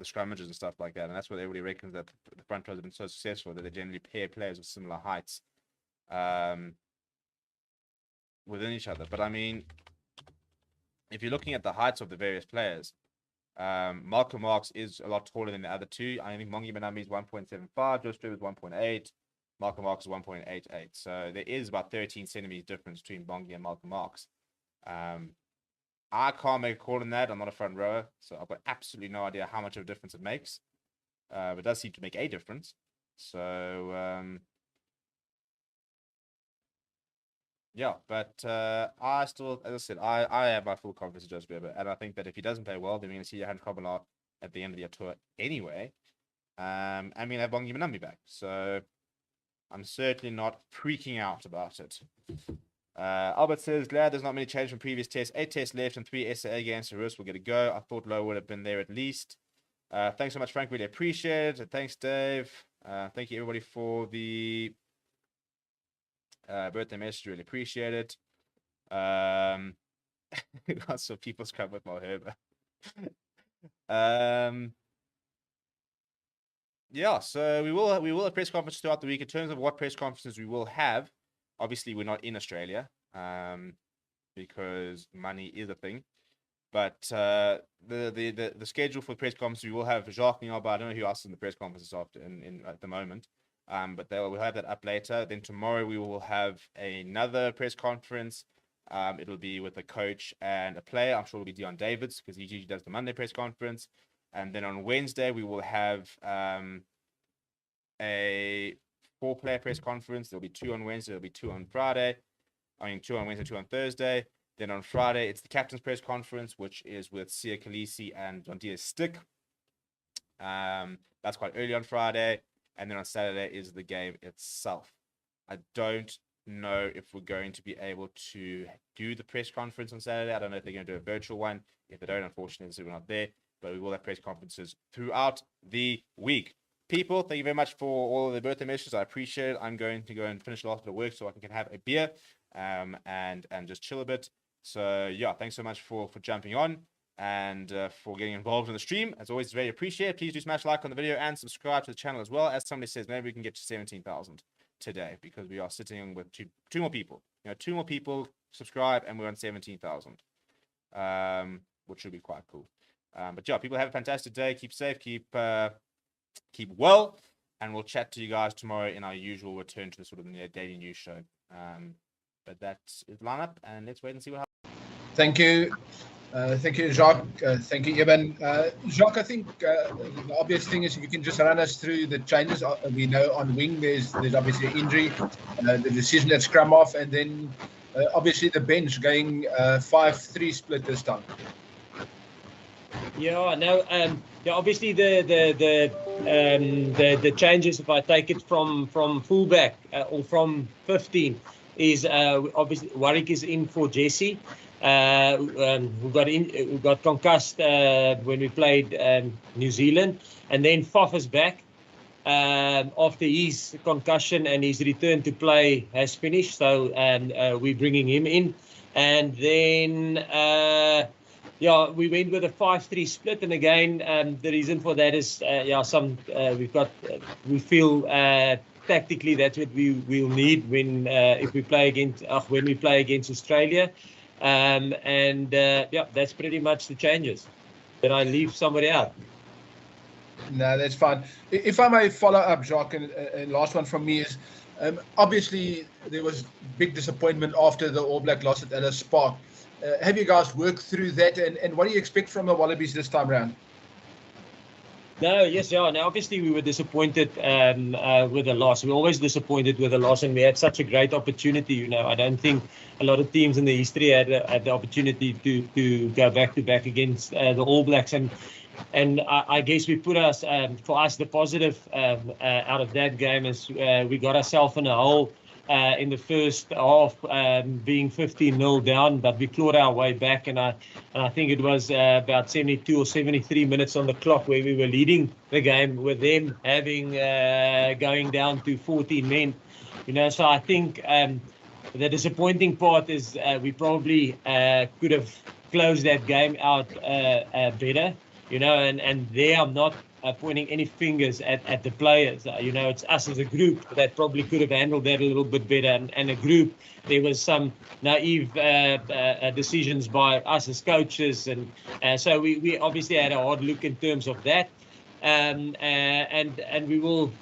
scrummages and stuff like that, and that's what everybody reckons that the front rows have been so successful, that they generally pair players with similar heights within each other. But I mean, if you're looking at the heights of the various players, Malcolm Marx is a lot taller than the other two. I think Mongi Manambi is 1.75, Joe Strib is 1.8, Malcolm Marx is 1.88. So there is about 13 centimeters difference between Bongi and Malcolm Marx. I can't make a call on that. I'm not a front rower, so I've got absolutely no idea how much of a difference it makes. But it does seem to make a difference. So, yeah, but I still, as I said, I have my full confidence in Joseph Weber, and I think that if he doesn't play well, then we're going to see Johan Kobbelaar at the end of the tour anyway. And we're going to have Bongi Manambi back. So I'm certainly not freaking out about it. Albert says, glad there's not many changes from previous tests. 8 tests left and 3 SAA games, so Russ will get a go. I thought Lowe would have been there at least. Thanks so much, Frank. Really appreciate it. Thanks, Dave. Thank you, everybody, for the birthday message. Really appreciate it. Got some people scrub with Malherbe. Yeah, so we will have press conferences throughout the week. In terms of what press conferences we will have, obviously we're not in Australia because money is a thing. But the schedule for the press conference, we will have Jacques Niaba. I don't know who else is in the press conference after at the moment. But we'll have that up later. Then tomorrow we will have another press conference. It'll be with a coach and a player. I'm sure it'll be Dion Davids because he usually does the Monday press conference. And then on Wednesday we will have a 4-player press conference. There'll be 2 on Wednesday. There'll be 2 on Friday. 2 on Wednesday, 2 on Thursday. Then on Friday, it's the captain's press conference, which is with Sia Khaleesi and John Diaz Stick. That's quite early on Friday. And then on Saturday is the game itself. I don't know if we're going to be able to do the press conference on Saturday. I don't know if they're going to do a virtual one. If they don't, unfortunately, we're not there. But we will have press conferences throughout the week. People, thank you very much for all of the birthday messages. I appreciate it. I'm going to go and finish the last bit of work so I can have a beer and just chill a bit. So, yeah, thanks so much for jumping on and for getting involved in the stream. As always, very appreciated. Please do smash like on the video and subscribe to the channel as well. As somebody says, maybe we can get to 17,000 today because we are sitting with two more people. 2 more people subscribe and we're on 17,000, which should be quite cool. But yeah, people have a fantastic day. Keep safe, keep well, and we'll chat to you guys tomorrow in our usual return to the sort of daily news show. But that's the lineup, and let's wait and see what happens. Thank you. Thank you, Jacques. Thank you, Evan. Jacques, I think the obvious thing is if you can just run us through the changes. We know on wing there's obviously an injury, the decision at scrum off, and then obviously the bench going 5-3 split this time. Yeah, no, yeah, obviously the changes, if I take it from fullback or from 15, is obviously Warwick is in for Jesse. We got concussed when we played New Zealand, and then Faf is back after his concussion, and his return to play has finished. So we're bringing him in, and then yeah, we went with a 5-3 split, and again the reason for that is yeah, we feel tactically that's what we'll need when if we play against Australia. Yeah, that's pretty much the changes. Did I leave somebody out? No, that's fine. If I may follow up, Jacques, and last one from me is, obviously there was big disappointment after the All Black loss at Ellis Park. Have you guys worked through that, and what do you expect from the Wallabies this time around? No, yes, yeah. Now, obviously, we were disappointed with the loss. We're always disappointed with the loss, and we had such a great opportunity. You know, I don't think a lot of teams in the history had the opportunity to go back to back against the All Blacks, and I guess we put us for us the positive out of that game is we got ourselves in a hole in the first half, being 15-0 down, but we clawed our way back, and I think it was about 72 or 73 minutes on the clock where we were leading the game with them having going down to 14 men. You know, so I think the disappointing part is we probably could have closed that game out better. You know, and there I'm not pointing any fingers at the players. You know, it's us as a group that probably could have handled that a little bit better. And a group, there was some naive decisions by us as coaches. And so we obviously had a hard look in terms of that. And we'll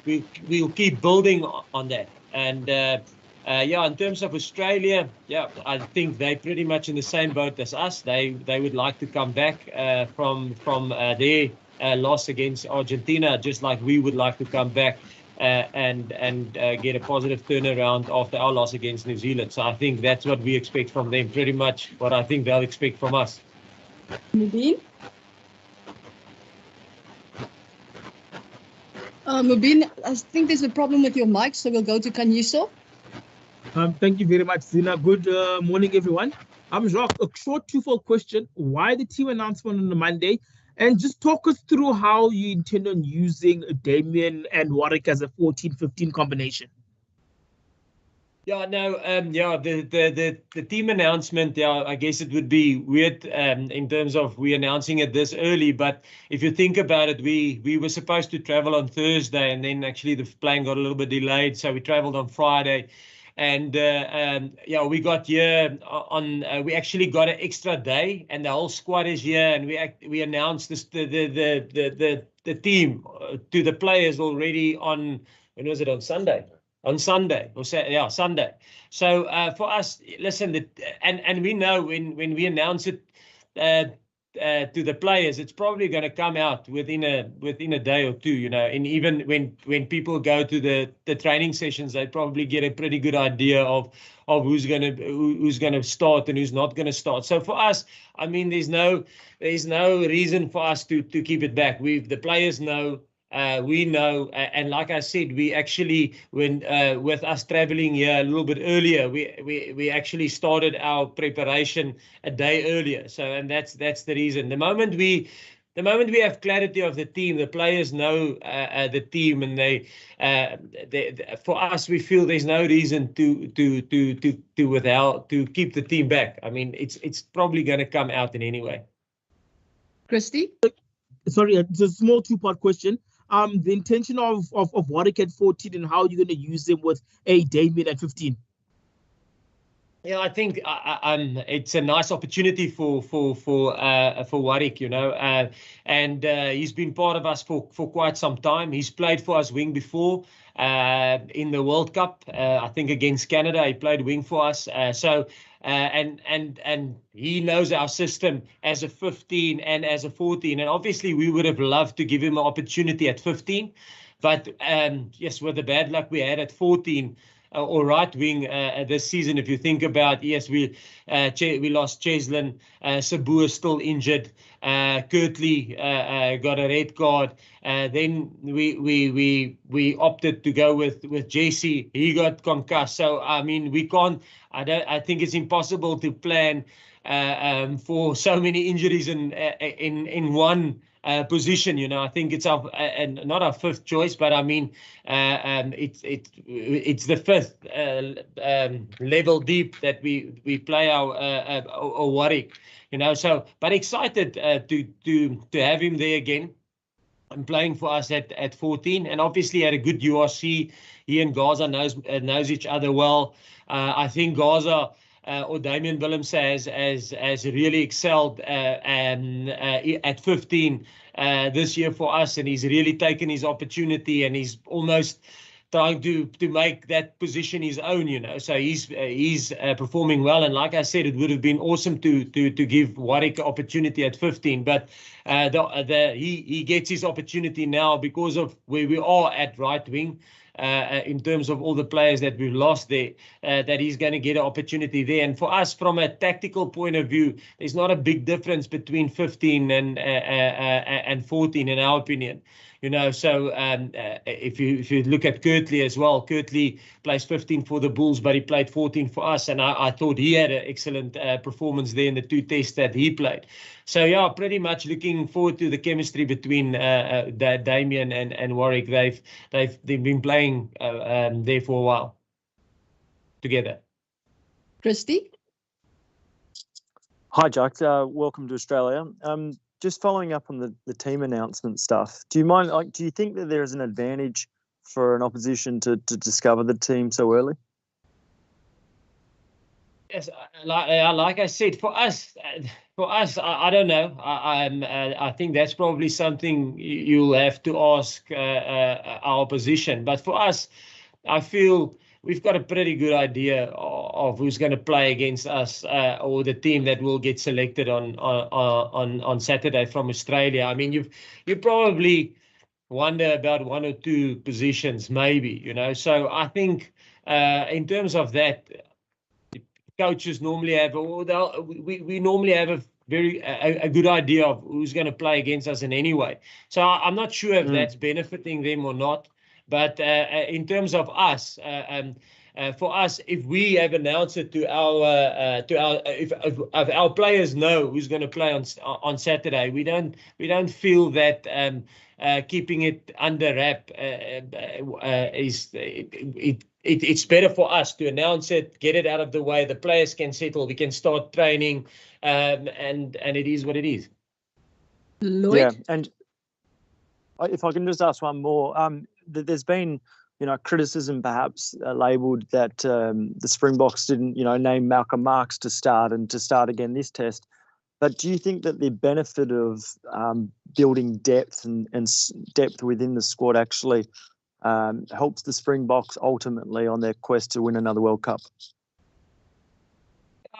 keep building on that. And yeah, in terms of Australia, yeah, I think they're pretty much in the same boat as us. They would like to come back from their loss against Argentina, just like we would like to come back and get a positive turnaround after our loss against New Zealand. So I think that's what we expect from them, pretty much what I think they'll expect from us. Mubin? Mubin, I think there's a problem with your mic, so we'll go to Kanyuso. Thank you very much, Zina. Good morning, everyone. I'm Jacques. A short twofold question. Why the team announcement on the Monday? And just talk us through how you intend on using Damien and Warwick as a 14-15 combination. Yeah, no, yeah, the team announcement, yeah, I guess it would be weird in terms of we announcing it this early, but if you think about it, we were supposed to travel on Thursday, and then actually the plane got a little bit delayed, so we traveled on Friday. And yeah, we got here on. We actually got an extra day, and the whole squad is here. And we announced this, the team to the players already on, when was it, on Sunday? On Sunday, or yeah, Sunday. So for us, listen, and we know when we announce it to the players, it's probably going to come out within a day or two, you know. And even when people go to the training sessions, they probably get a pretty good idea of who's gonna start and who's not gonna start. So for us, I mean, there's no reason for us to keep it back. The players know. We know, and like I said, we actually, when with us traveling here a little bit earlier, we actually started our preparation a day earlier. So, and that's the reason. The moment we have clarity of the team, the players know the team, and they for us, we feel there's no reason to keep the team back. I mean, it's probably going to come out in any way. Christy? Sorry, it's a small two-part question. The intention of Warwick at 14 and how you're going to use them with Damien at 15. Yeah, I think it's a nice opportunity for Warwick, you know, and he's been part of us for quite some time. He's played for us wing before in the World Cup. I think against Canada, he played wing for us. And he knows our system as a 15 and as a 14. And obviously, we would have loved to give him an opportunity at 15, but yes, with the bad luck we had at 14. Or right wing this season. If you think about, yes, we lost Cheslin, Sabu is still injured, Kirtley got a red card. Then we opted to go with JC. He got concussed. So I mean, we can't. I think it's impossible to plan for so many injuries in one position. You know, I think it's our and not our fifth choice, but I mean, it's the fifth level deep that we play our Warwick. You know, so but excited to have him there again. And playing for us at 14, and obviously had a good URC. He and Gaza knows each other well. I think Gaza or Damian Willems has really excelled at 15 this year for us, and he's really taken his opportunity, and he's almost trying to make that position his own, you know. So he's performing well, and like I said, it would have been awesome to give Warwick an opportunity at 15, but he gets his opportunity now because of where we are at right wing. In terms of all the players that we've lost there, that he's going to get an opportunity there. And for us, from a tactical point of view, there's not a big difference between 15 and 14, in our opinion. You know, so if you look at Kirtley as well, Kirtley plays 15 for the Bulls, but he played 14 for us, and I thought he had an excellent performance there in the 2 tests that he played. So yeah, pretty much looking forward to the chemistry between Damian and Warwick. They've been playing there for a while together. Christy? Hi, Jack. Welcome to Australia. Just following up on the team announcement stuff, do you think that there is an advantage for an opposition to discover the team so early? Yes, like I said, for us, I don't know. I think that's probably something you'll have to ask our opposition. But for us, I feel we've got a pretty good idea of who's going to play against us, or the team that will get selected on Saturday from Australia. I mean, you probably wonder about 1 or 2 positions, maybe, you know. So I think in terms of that, coaches normally have, we normally have a good idea of who's going to play against us in any way. So I'm not sure if that's benefiting them or not. But in terms of us, for us, if we have announced it if our players know who's going to play on Saturday, we don't feel that keeping it under wrap it's better for us to announce it, get it out of the way. The players can settle. We can start training, and it is what it is. Lloyd? Yeah, and if I can just ask one more, there's been, criticism perhaps labelled that the Springboks didn't, name Malcolm Marx to start again this test. But do you think that the benefit of building depth and depth within the squad actually helps the Springboks ultimately on their quest to win another World Cup?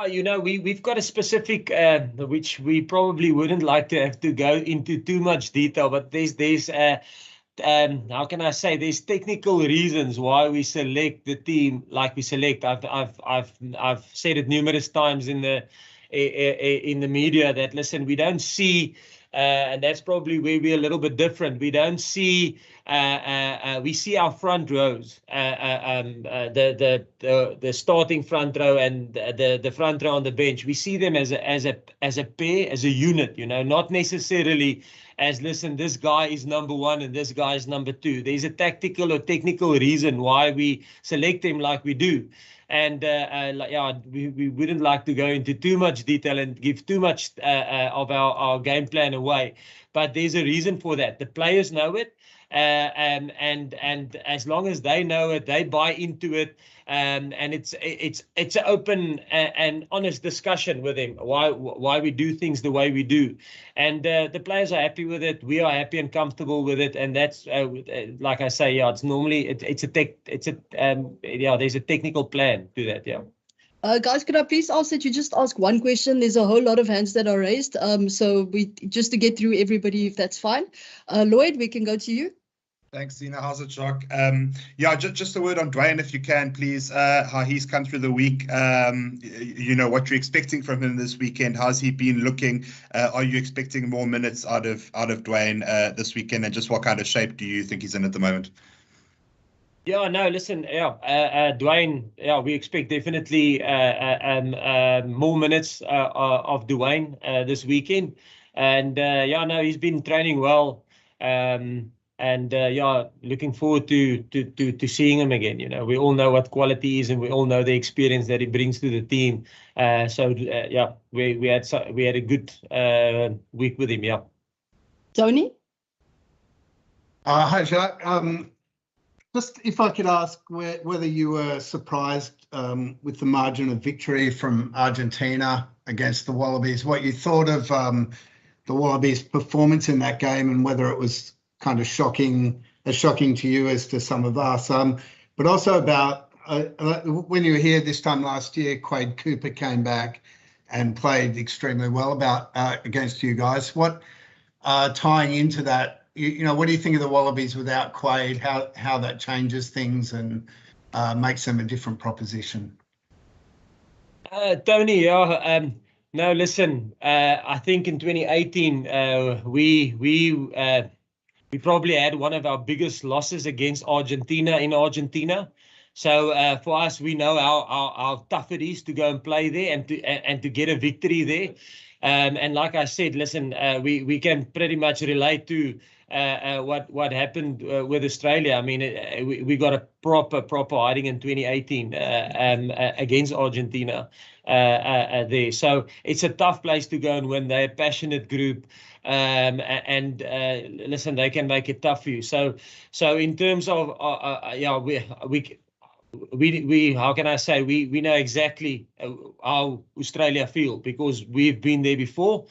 We've got a specific, which we probably wouldn't like to have to go into too much detail, but there's how can I say, there's technical reasons why we select the team like we select. I've said it numerous times in the media that, listen, we don't see, and that's probably where we're a little bit different. We don't see, we see our front rows, the starting front row and the front row on the bench. We see them as a pair, as a unit, not necessarily as, listen, this guy is number 1 and this guy is number 2. There's a tactical or technical reason why we select them like we do. And we wouldn't like to go into too much detail and give too much of our game plan away. But there's a reason for that. The players know it. and as long as they know it, they buy into it, and it's an open and honest discussion with them why we do things the way we do, and the players are happy with it. We are happy and comfortable with it, and that's like I say, yeah, it's normally there's a technical plan to that, yeah. Guys, could I please ask that you just ask one question? There's a whole lot of hands that are raised. So we just to get through everybody, if that's fine. Lloyd, we can go to you. Thanks, Zina. How's it, Jacques? Yeah, just a word on Dwayne, if you can, please. How he's come through the week. You know, what you're expecting from him this weekend. How's he been looking? Are you expecting more minutes out of Dwayne this weekend? And just what kind of shape do you think he's in at the moment? Yeah, no, listen, yeah, Dwayne, yeah, we expect definitely more minutes of Dwayne this weekend, and yeah, no, he's been training well, and yeah, looking forward to seeing him again. You know, we all know what quality is, and we all know the experience that he brings to the team. So yeah, we had a good week with him. Yeah. Tony. Hi, Jacques. Just if I could ask whether you were surprised with the margin of victory from Argentina against the Wallabies, what you thought of the Wallabies' performance in that game, and whether it was kind of shocking to you as to some of us. But also about when you were here this time last year, Quade Cooper came back and played extremely well against you guys. What tying into that? You know, what do you think of the Wallabies without Quade? How that changes things and makes them a different proposition? Tony, yeah, no, listen, I think in 2018 we probably had one of our biggest losses against Argentina in Argentina. So for us, we know how tough it is to go and play there and to get a victory there. And like I said, listen, we can pretty much relate to what happened with Australia. I mean, we got a proper hiding in 2018 against Argentina there. So it's a tough place to go and win. They're a passionate group, and listen, they can make it tough for you. So in terms of yeah, we how can I say, we know exactly how Australia feel because we've been there before.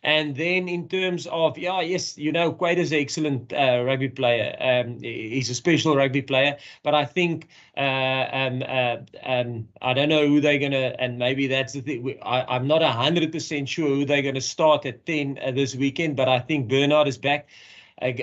And then in terms of, yeah, yes, you know, Quade is an excellent rugby player. He's a special rugby player, but I think I don't know who they're gonna, and maybe that's the thing. I'm not 100% sure who they're gonna start at 10 this weekend, but I think Bernard is back. If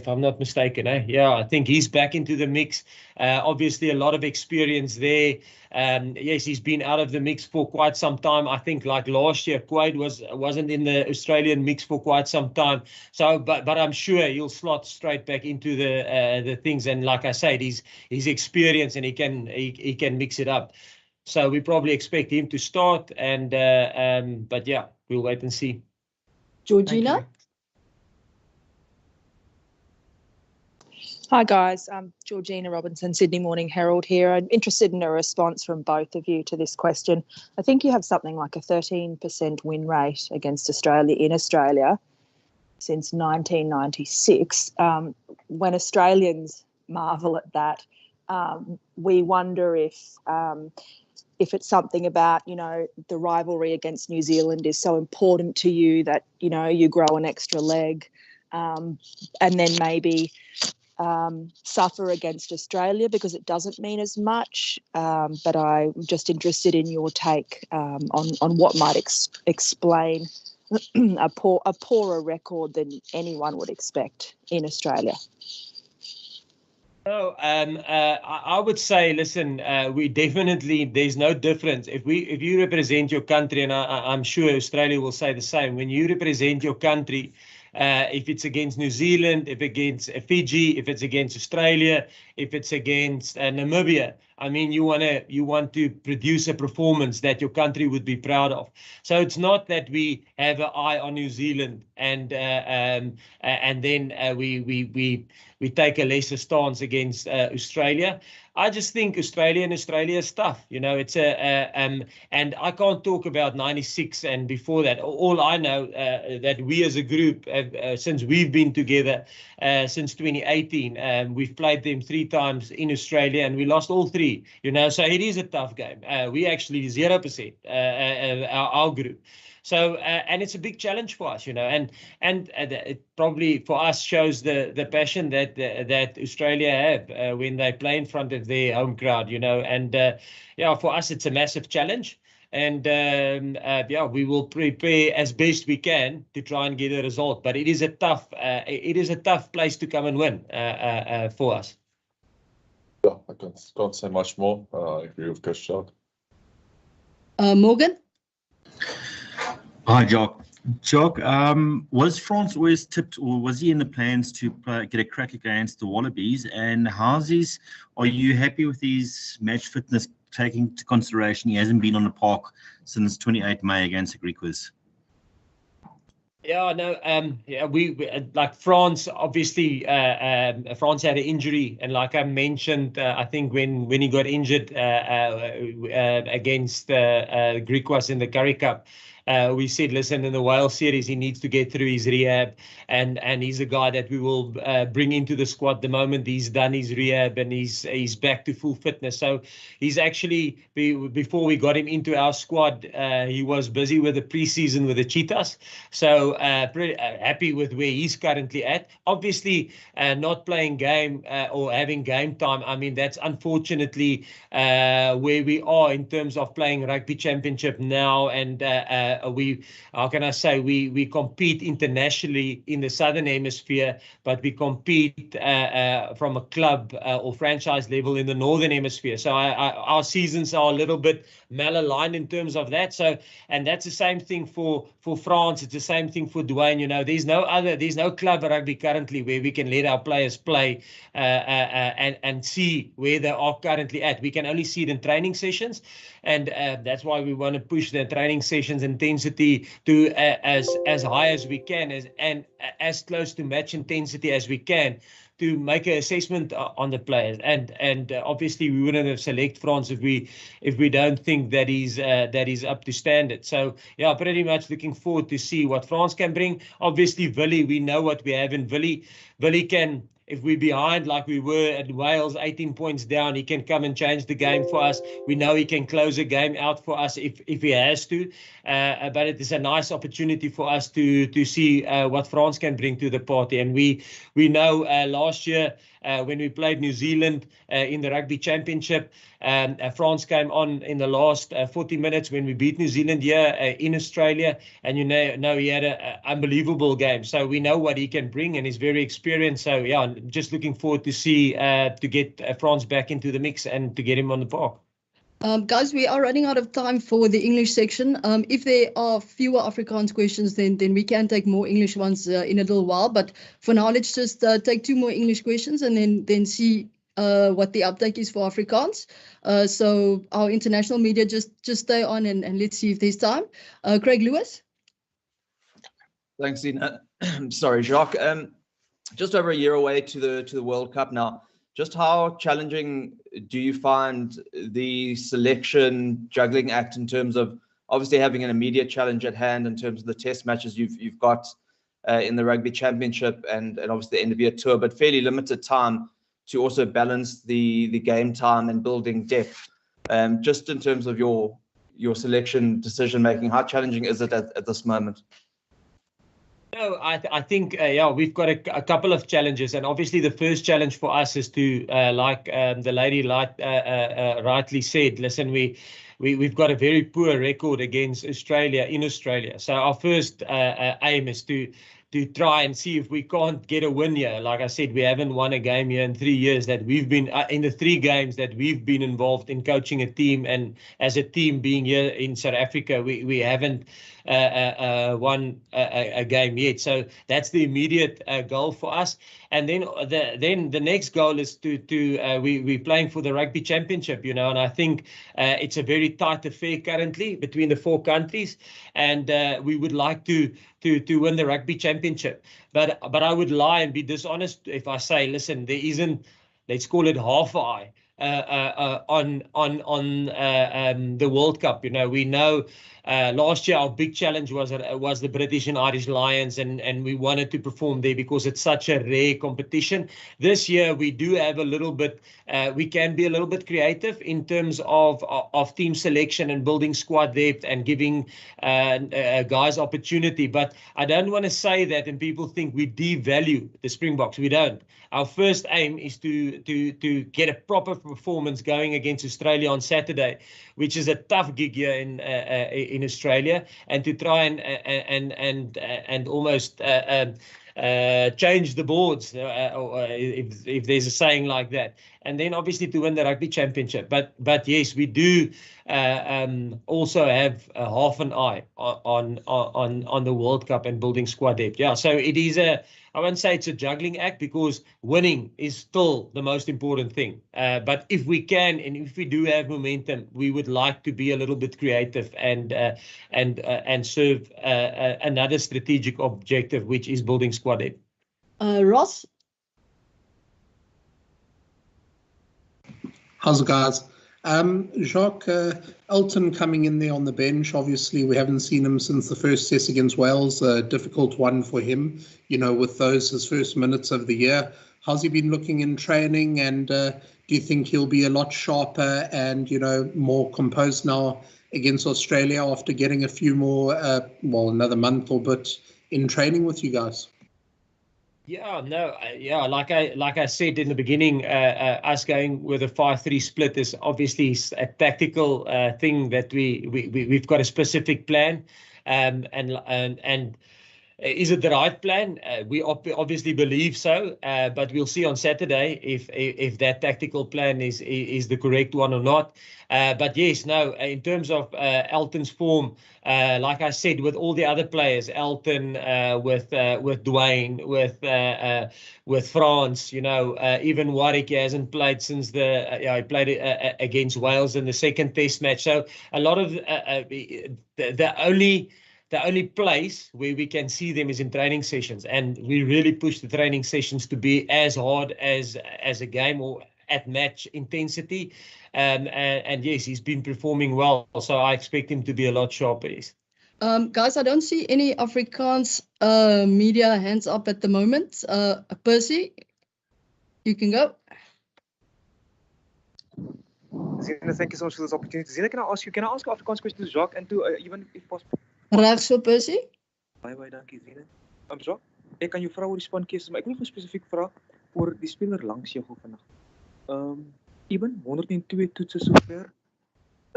I'm not mistaken, yeah, I think he's back into the mix. Obviously, a lot of experience there. Yes, he's been out of the mix for quite some time. I think, like last year, Quade wasn't in the Australian mix for quite some time. So, but I'm sure he'll slot straight back into the things. And like I said, he's experienced and he can mix it up. So we probably expect him to start. And but yeah, we'll wait and see. Georgina. Hi guys, I'm Georgina Robinson, Sydney Morning Herald here. I'm interested in a response from both of you to this question. I think you have something like a 13% win rate against Australia in Australia since 1996. When Australians marvel at that, we wonder if it's something about, you know, the rivalry against New Zealand is so important to you that, you know, you grow an extra leg, and then maybe suffer against Australia because it doesn't mean as much. But I'm just interested in your take on what might explain a poorer record than anyone would expect in Australia. No, I would say, listen, we definitely, there's no difference. If you represent your country, and I'm sure Australia will say the same, when you represent your country, if it's against New Zealand, if against Fiji, if it's against Australia, if it's against Namibia, I mean, you want to produce a performance that your country would be proud of. So it's not that we have an eye on New Zealand and then we take a lesser stance against Australia. I just think Australia is tough. You know, it's and I can't talk about '96 and before that. All I know that we as a group, since we've been together since 2018, we've played them 3 times in Australia and we lost all 3. You know, so it is a tough game. We actually 0% our group. So and it's a big challenge for us, you know, and it probably for us shows the passion that Australia have when they play in front of their home crowd, you know, and yeah, for us it's a massive challenge, and yeah, we will prepare as best we can to try and get a result, but it is a tough place to come and win for us. Yeah, I can't say much more. I agree with Coach Jock. Morgan? Hi, Jock. Jock, was France always tipped, or was he in the plans to get a crack against the Wallabies? And are you happy with his match fitness, taking into consideration he hasn't been on the park since 28 May against the Griquas? Yeah, no, yeah, we like France. Obviously, France had an injury, and like I mentioned, I think when he got injured against Griquas in the Currie Cup, we said, listen, in the Wales series, he needs to get through his rehab, and he's a guy that we will bring into the squad the moment he's done his rehab and he's back to full fitness. So he's actually, before we got him into our squad, he was busy with the preseason with the Cheetahs. So pretty happy with where he's currently at. Obviously, not playing game or having game time, I mean, that's unfortunately where we are in terms of playing rugby championship now, and how can I say, we compete internationally in the Southern Hemisphere, but we compete from a club or franchise level in the Northern Hemisphere. So our seasons are a little bit malaligned in terms of that. So, and that's the same thing for France. It's the same thing for Dwayne. You know, there's no club rugby currently where we can let our players play and see where they are currently at. We can only see it in training sessions, and that's why we want to push the training sessions intensity to as high as we can, and as close to match intensity as we can, to make an assessment on the players. And obviously we wouldn't have selected France if we don't think that he's up to standard. So yeah, pretty much looking forward to see what France can bring. Obviously Willie, we know what we have in Willie. Willie can, if we're behind like we were at Wales, 18 points down, he can come and change the game for us. We know he can close a game out for us if he has to. But it is a nice opportunity for us to see what France can bring to the party. And we know last year when we played New Zealand in the Rugby Championship, France came on in the last 40 minutes when we beat New Zealand here in Australia, and you know he had an unbelievable game. So we know what he can bring, and he's very experienced. So yeah, just looking forward to see to get France back into the mix and to get him on the park. Guys, we are running out of time for the English section. If there are fewer Afrikaans questions, then we can take more English ones in a little while. But for now, let's just take 2 more English questions and then see what the update is for Afrikaans. So our international media, just stay on and let's see if there's time. Craig Lewis. Thanks, Zina. Sorry, Jacques. Just over a year away to the World Cup now. Just how challenging do you find the selection juggling act in terms of obviously having an immediate challenge at hand in terms of the test matches you've got in the Rugby Championship and obviously the end of year tour, but fairly limited time to also balance the game time and building depth. Just in terms of your selection decision making, how challenging is it at this moment? No, I think, yeah, we've got a couple of challenges. And obviously the first challenge for us is to, like the lady rightly said, listen, we've got a very poor record against Australia in Australia. So our first aim is to try and see if we can't get a win here. Like I said, we haven't won a game here in 3 years that we've been in the 3 games that we've been involved in coaching a team, and as a team being here in South Africa, we haven't won a game yet. So that's the immediate goal for us. And then the next goal is we're playing for the Rugby Championship, you know, and I think it's a very tight affair currently between the 4 countries, and we would like to win the Rugby Championship. But I would lie and be dishonest if I say, listen, there isn't, let's call it half an eye on the World Cup. You know, we know last year our big challenge was the British and Irish Lions, and we wanted to perform there because it's such a rare competition. This year we do have a little bit, we can be a little bit creative in terms of team selection and building squad depth and giving guys opportunity. But I don't want to say that and people think we devalue the Springboks. We don't. Our first aim is to get a proper performance going against Australia on Saturday, which is a tough gig here in Australia, and to try and almost change the boards, if there's a saying like that, and then obviously to win the Rugby Championship. But yes, we do also have half an eye on the World Cup and building squad depth. Yeah, so it is I won't say it's a juggling act, because winning is still the most important thing. But if we can, and if we do have momentum, we would like to be a little bit creative and serve another strategic objective, which is building squad depth. Ross? How's it, guys? Jacques, Elton coming in there on the bench. Obviously, we haven't seen him since the first test against Wales, a difficult one for him, you know, with those his first minutes of the year. How's he been looking in training, and do you think he'll be a lot sharper and, you know, more composed now against Australia after getting a few more, another month or bit in training with you guys? Yeah, no, like I said in the beginning, us going with a 5-3 split is obviously a tactical thing that we've got a specific plan, and is it the right plan? We obviously believe so, but we'll see on Saturday if that tactical plan is the correct one or not. But yes, no, in terms of Elton's form, like I said, with all the other players, Elton, with Dwayne, with France, you know, even Warwick hasn't played since he played against Wales in the second Test match. So a lot of the only place where we can see them is in training sessions, and we really push the training sessions to be as hard as a game or at match intensity. And yes, he's been performing well, so I expect him to be a lot sharper. Guys, I don't see any Afrikaans media hands up at the moment. Percy, you can go. Zina, thank you so much for this opportunity. Zina, can I ask Afrikaans question to Jacques, and to even if possible? Reg so, Percy. Baie dankie, Zina. Jacques, ek kan jou vra oor die spankeuse, maar ek wil spesifiek vra oor die speler langs jou vandag. Eben 102 toetse sover.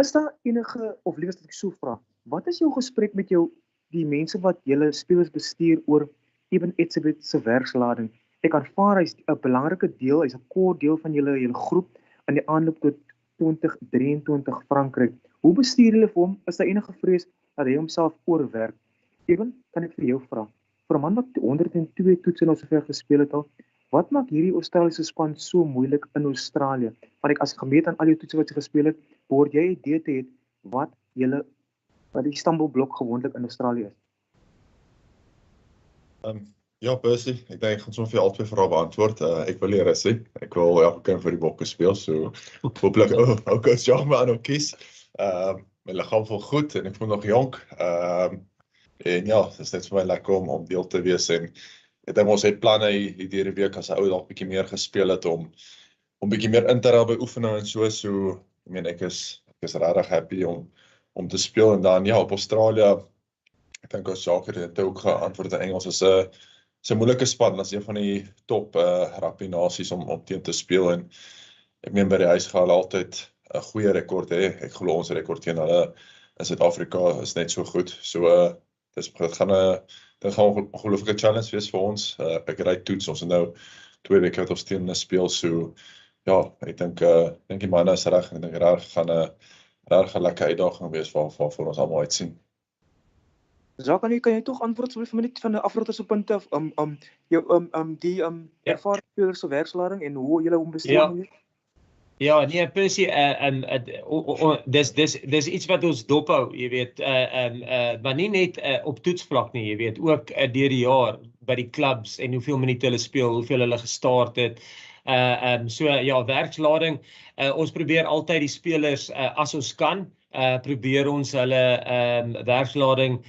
Is daar enige, of liewer as ek so vra, wat is jou gesprek met die mense wat julle spelers bestuur oor Eben Etzebeth se werkslading? Ek aanvaar hy's 'n belangrike deel, hy's 'n core deel van julle groep in die aanloop tot 2023 Frankryk. Hoe bestuur julle vir hom? Is daar enige vrees dat hy homself oorwerk? Even, kan ek vir jou vra, vir 'n man wat 102 toetse nou sover gespeel het al, wat maak hierdie Australiese span so moeilik in Australië? Want as gemeet aan al die toetse wat jy gespeel het, behoort jy 'n idee te hê wat die Istanbul-blok gewoonlik in Australië is? Ja, Percy, ek dink ek gaan sommer vir al twee vrae beantwoord. Ek wil nie rus nie. Ek wil elke keer vir die Bokke speel, so hooplik coach Jacques my aan kies. My liggaam voel goed en ek voel nog jonk. En ja, dit is net vir my lekker om deel te wees, en ek dink ons het planne hierdie week as 'n ou dalk bietjie meer gespeel het om bietjie meer in te raak by oefening en so. Ek meen ek is regtig happy om te speel, en dan ja, op Australië, ek dink as Jacques het ook geantwoord in Engels, is 'n moeilike span, dat is een van die top rugby nasies om teen te speel, en ek meen by die huis gaan hulle altyd 'n goeie rekord hê. Ek glo ons rekord teen hulle in Suid-Afrika is net so goed. So dit gaan 'n dit gaan 'n ongelooflike challenge wees vir ons. 'n Great toets. Ons het nou 2 weke wat ons teen hulle speel, so ja, ek dink die manne is reg. Ek dink regtig gaan 'n lekker uitdaging wees vir ons almal uitsien. Jacques, kan jy tog antwoord asseblief vir my net van 'n afrotter se punte af die ervare speler se werkslading en hoe julle hom bestuur? Ja, nee, Percy, dis iets wat ons dophou, jy weet, maar nie net op toetsvlak nie, jy weet, ook deur die jaar by die clubs en hoeveel minute hulle speel, hoeveel hulle gestart het. So ja, werkslading, ons probeer altyd die spelers as ons kan, probeer ons hulle werkslading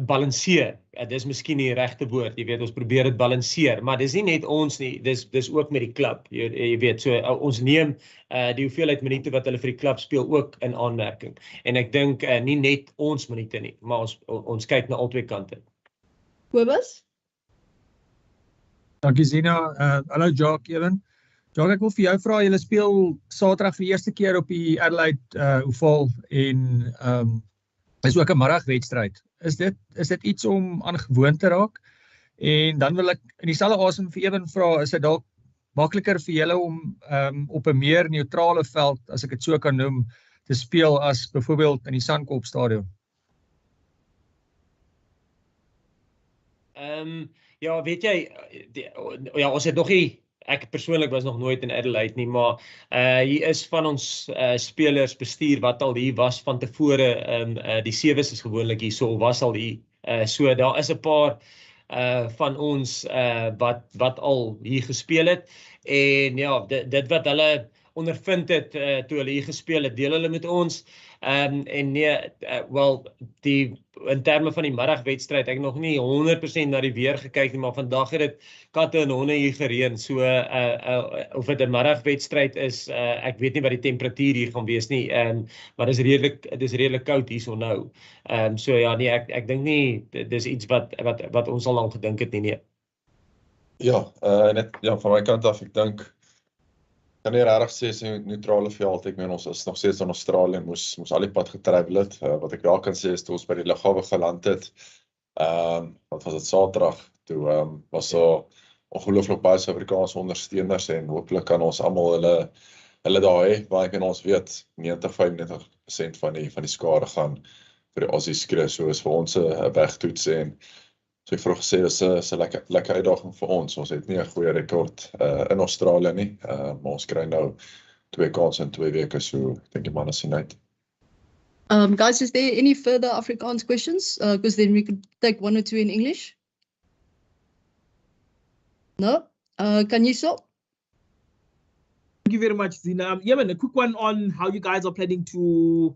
balanseer. Dis miskien nie die regte woord, jy weet, ons probeer dit balanseer, maar dis nie net ons nie, dis ook met die klub, jy weet, so ons neem die hoeveelheid minute wat hulle vir die klub speel ook in aanmerking, en ek dink nie net ons minute nie, maar ons kyk na albei kante. Kobus? Dankie Zina, hallo Jacques, Ewen. Jacques, ek wil vir jou vra, julle speel Saterdag vir die eerste keer op die Adelaide oval en is ook 'n middagwedstryd. Is dit iets om aan gewoon te raak? En dan wil ek in dieselfde asem vir Ewen vra, is dit dalk makliker vir julle om op 'n meer neutrale veld, as ek dit so kan noem, te speel as byvoorbeeld in die Sandkop stadion? Ja, weet jy, ja, ons het nog nie, ek persoonlik was nog nooit in Adelaide nie, maar hier is van ons spelers bestuur wat al hier was van tevore, die sewes is gewoonlik hier, so was al hier, so daar is 'n paar van ons wat al hier gespeel het, en ja, dit wat hulle ondervind het toe hulle hier gespeel het, deel hulle met ons, en nee, wel, in terme van die middagwedstryd, ek het nog nie 100% na die weer gekyk nie, maar vandag het dit katte en honde hier gereën, so of dit 'n middagwedstryd is, ek weet nie wat die temperatuur hier gaan wees nie, maar dis redelik koud hierso nou, so ja, nee, ek dink nie, dis iets wat ons al lang gedink het nie, nee. Ja, net van my kant af, ek dink kan nie regtig sê is 'n neutrale veld. Ek meen, ons is nog steeds in Australië, moes al die pad getravel het. Wat ek wel kan sê is toe ons by die lughawe geland het, wat was dit, Saterdag, toe was so ongelooflik baie Suid-Afrikaanse ondersteuners en hopelik kan ons almal hulle daar hê, want ek en ons weet 90-95% van die skare gaan vir die Aussies skree, so is vir ons 'n wegtoets en so ek vroeg gesê, dis 'n lekker uitdaging vir ons. Ons het nie 'n goeie rekord in Australië nie, maar ons kry nou 2 kansse in 2 weke, so ek dink die manne sien uit. Guys, is there any further Afrikaans questions? Because then we could take 1 or 2 in English. No? Can you stop? Thank you very much, Zina. Yeah, a quick one on how you guys are planning to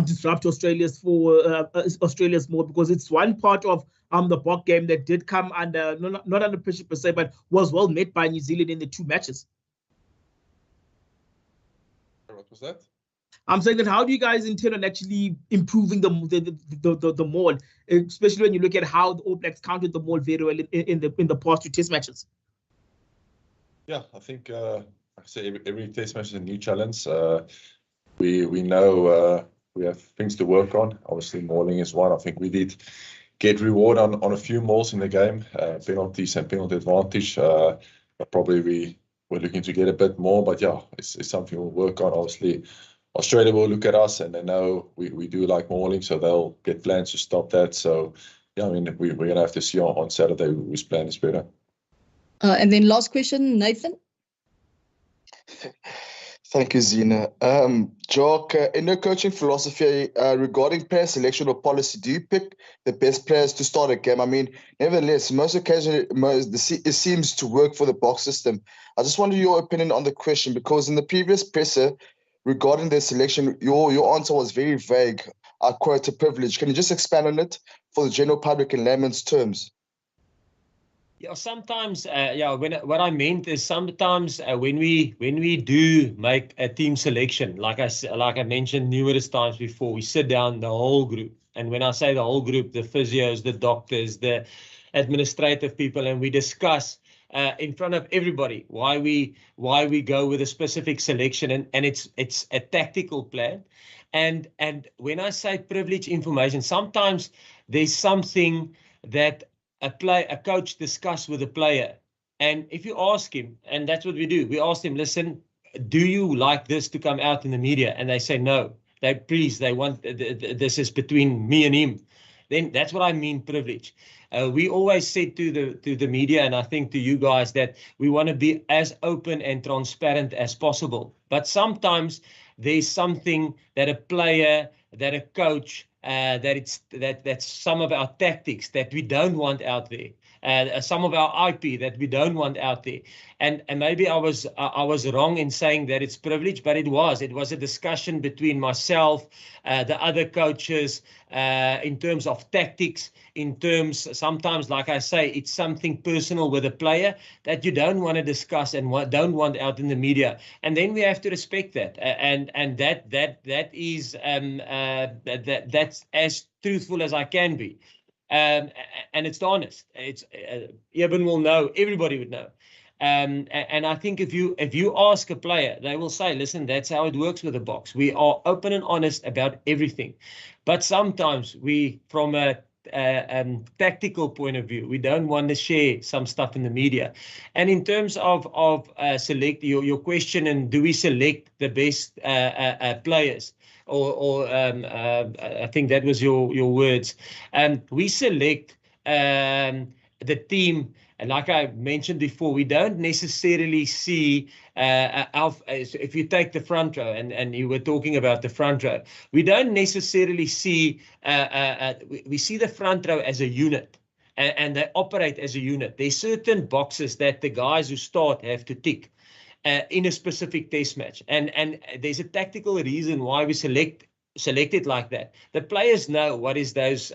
disrupt Australia's mode, because it's one part of the Bok game that did come under, not under pressure per se, but was well met by New Zealand in the 2 matches. What was that? I'm saying that how do you guys intend on actually improving the maul, especially when you look at how the All Blacks counted the maul very well in the past 2 test matches? Yeah, I think like I say, every test match is a new challenge. We know we have things to work on. Obviously, mauling is one. I think we did get reward on a few mauls in the game, penalties and penalty advantage. But probably we're looking to get a bit more. But yeah, it's something we'll work on. Obviously, Australia will look at us and they know we do like mauling, so they'll get plans to stop that. So yeah, I mean, we're going to have to see on Saturday whose plan is better. And then last question, Nathan. Thank you, Zina. Jock, in your coaching philosophy regarding player selection or policy, do you pick the best players to start a game? I mean, nevertheless, most occasionally it seems to work for the box system. I just wonder your opinion on the question, because in the previous presser regarding their selection, your answer was very vague. I quote, a privilege. Can you just expand on it for the general public in layman's terms? Yeah, sometimes, what I meant is sometimes when we do make a team selection, like I mentioned numerous times before, we sit down the whole group, and when I say the whole group, the physios, the doctors, the administrative people, and we discuss in front of everybody why we go with a specific selection, and it's a tactical plan. And when I say privileged information, sometimes there's something that a coach discuss with a player. And if you ask him, and that's what we do, we ask him, listen, do you like this to come out in the media? And they say no. They want this is between me and him. Then that's what I mean privilege. We always said to the media, and I think to you guys, that we want to be as open and transparent as possible. But sometimes there's something that a player, that a coach, that's some of our tactics that we don't want out there. Some of our IP that we don't want out there, and maybe I was wrong in saying that it's privilege, but it was a discussion between myself, the other coaches, in terms of tactics, in terms sometimes, like I say, it's something personal with a player that you don't want to discuss and don't want out in the media, and then we have to respect that, and that is that's as truthful as I can be. And it's honest. It's Eben will know. Everybody would know. And I think if you ask a player, they will say, "Listen, that's how it works with the box. We are open and honest about everything." But sometimes we, from a tactical point of view, we don't want to share some stuff in the media. And in terms of select your question, and do we select the best players? Or I think that was your words. We select the team, and like I mentioned before, we don't necessarily see if you take the front row, and you were talking about the front row, we don't necessarily see we see the front row as a unit, and they operate as a unit. There's certain boxes that the guys who start have to tick in a specific test match, and there's a tactical reason why we select it like that. The players know what is those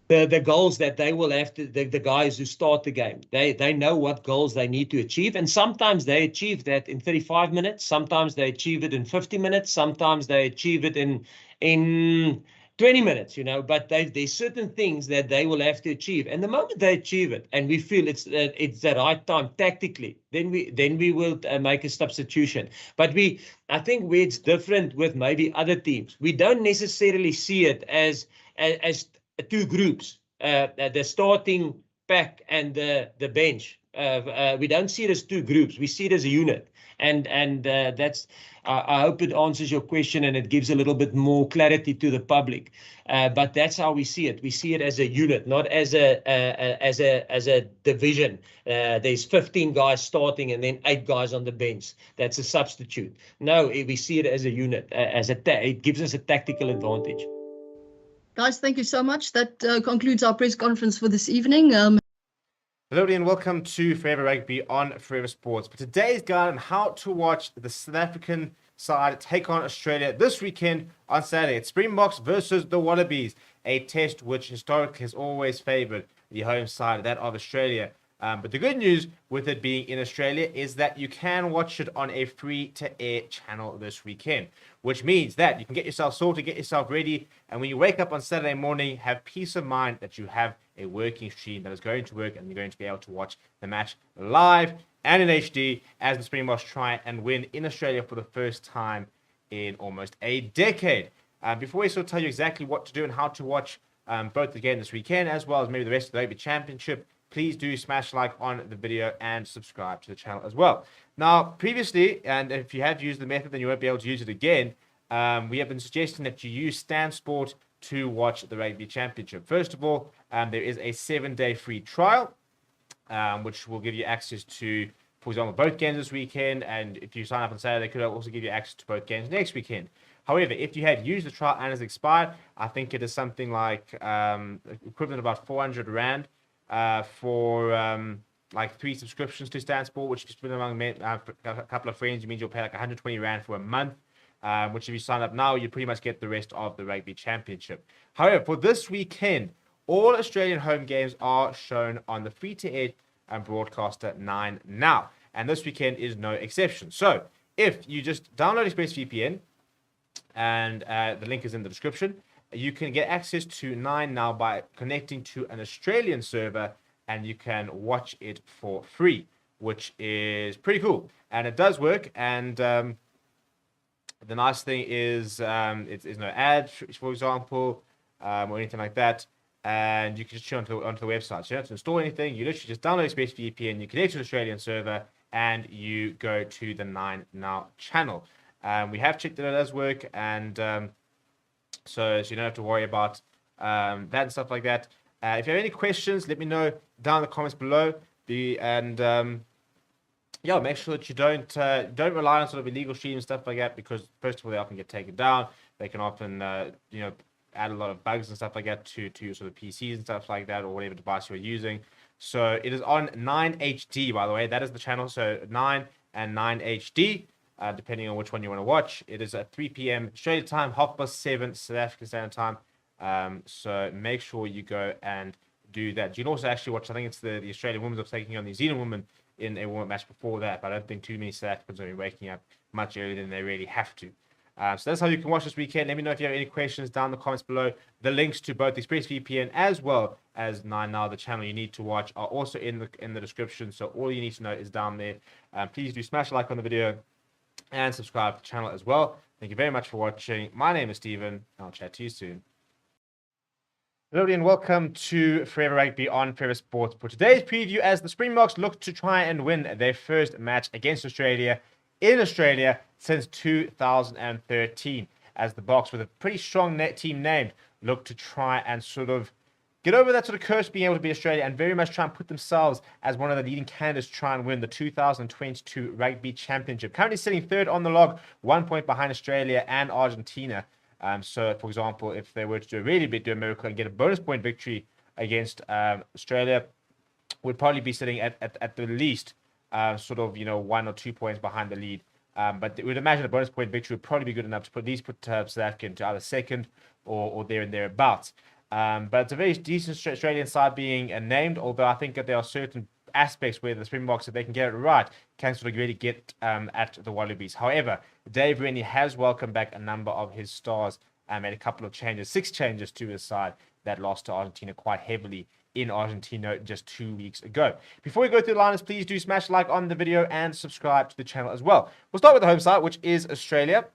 the goals that they will have to, the guys who start the game, they know what goals they need to achieve, and sometimes they achieve that in 35 minutes, sometimes they achieve it in 50 minutes, sometimes they achieve it in 20 minutes, but there's certain things that they will have to achieve. And the moment they achieve it, and we feel it's the right time tactically, then we will make a substitution. But I think where it's different with maybe other teams, we don't necessarily see it as two groups, the starting pack and the bench. We don't see it as two groups. We see it as a unit. And that's, I hope it answers your question and it gives a little bit more clarity to the public. But that's how we see it. We see it as a unit, not as a division. There's 15 guys starting and then 8 guys on the bench. That's a substitute. No, we see it as a unit. It gives us a tactical advantage. Guys, thank you so much. That concludes our press conference for this evening. Hello and welcome to Forever Rugby on Forever Sports. For today's guide on how to watch the South African side take on Australia this weekend on Saturday. It's Springboks versus the Wallabies, a test which historically has always favoured the home side, that of Australia. But the good news with it being in Australia is that you can watch it on a free-to-air channel this weekend, which means that you can get yourself sorted, get yourself ready, and when you wake up on Saturday morning, have peace of mind that you have a working stream that is going to work and you're going to be able to watch the match live and in HD as the Springboks try and win in Australia for the first time in almost a decade. Before we sort of tell you exactly what to do and how to watch both the game this weekend as well as maybe the rest of the Rugby Championship, please do smash like on the video and subscribe to the channel as well. Now, previously, and if you have used the method, then you won't be able to use it again. We have been suggesting that you use Stan Sport to watch the Rugby Championship. First of all, there is a 7-day free trial, which will give you access to, for example, both games this weekend. And if you sign up on Saturday, they could also give you access to both games next weekend. However, if you have used the trial and has expired, I think it is something like equivalent of about 400 Rand for like 3 subscriptions to Stan Sport, which is split among a couple of friends. It means you'll pay like 120 Rand for a month. Which if you sign up now, you pretty much get the rest of the Rugby Championship. However, for this weekend, all Australian home games are shown on the free-to-air broadcaster 9 Now. And this weekend is no exception. So if you just download ExpressVPN, and the link is in the description, you can get access to 9 Now by connecting to an Australian server, and you can watch it for free, which is pretty cool. And it does work, and The nice thing is it's no ad, for example, or anything like that. And you can just chill onto the website. So you don't have to install anything. You literally just download ExpressVPN, you connect to an Australian server, and you go to the 9 Now channel. We have checked that it does work, and so you don't have to worry about that and stuff like that. If you have any questions, let me know down in the comments below. Yeah, make sure that you don't rely on sort of illegal streams and stuff like that, because first of all, they often get taken down. They can often add a lot of bugs and stuff like that to your sort of PCs and stuff like that, or whatever device you're using. So it is on 9HD, by the way. That is the channel. So 9 and 9HD, depending on which one you want to watch. It is at 3 p.m. Australia time, 7:30 South African Standard Time. So make sure you go and do that. You can also actually watch, I think it's the Australian women are taking on New Zealand women in a warm match before that, but I don't think too many South Africans are waking up much earlier than they really have to. So that's how you can watch this weekend. Let me know if you have any questions down in the comments below. The links to both ExpressVPN as well as 9 Now, the channel you need to watch, are also in the description. So all you need to know is down there. Please do smash a like on the video and subscribe to the channel as well. Thank you very much for watching. My name is Steven, and I'll chat to you soon. Hello and welcome to Forever Rugby on Forever Sports. For today's preview, as the Springboks look to try and win their first match against Australia in Australia since 2013, as the Boks, with a pretty strong team named, look to try and sort of get over that sort of curse being able to beat Australia, and very much try and put themselves as one of the leading candidates to try and win the 2022 Rugby Championship. Currently sitting third on the log, 1 point behind Australia and Argentina. So, for example, if they were to do a miracle and get a bonus point victory against Australia, would probably be sitting at the least sort of 1 or 2 points behind the lead. But we would imagine a bonus point victory would probably be good enough to put South Africa into either second or there and thereabouts. But it's a very decent Australian side being named, although I think that there are certain aspects where the Springboks, if they can get it right, can sort of really get at the Wallabies. However, Dave Rennie has welcomed back a number of his stars and made a couple of changes, 6 changes to his side that lost to Argentina quite heavily in Argentina just 2 weeks ago. Before we go through the liners, please do smash like on the video and subscribe to the channel as well. We'll start with the home side, which is Australia.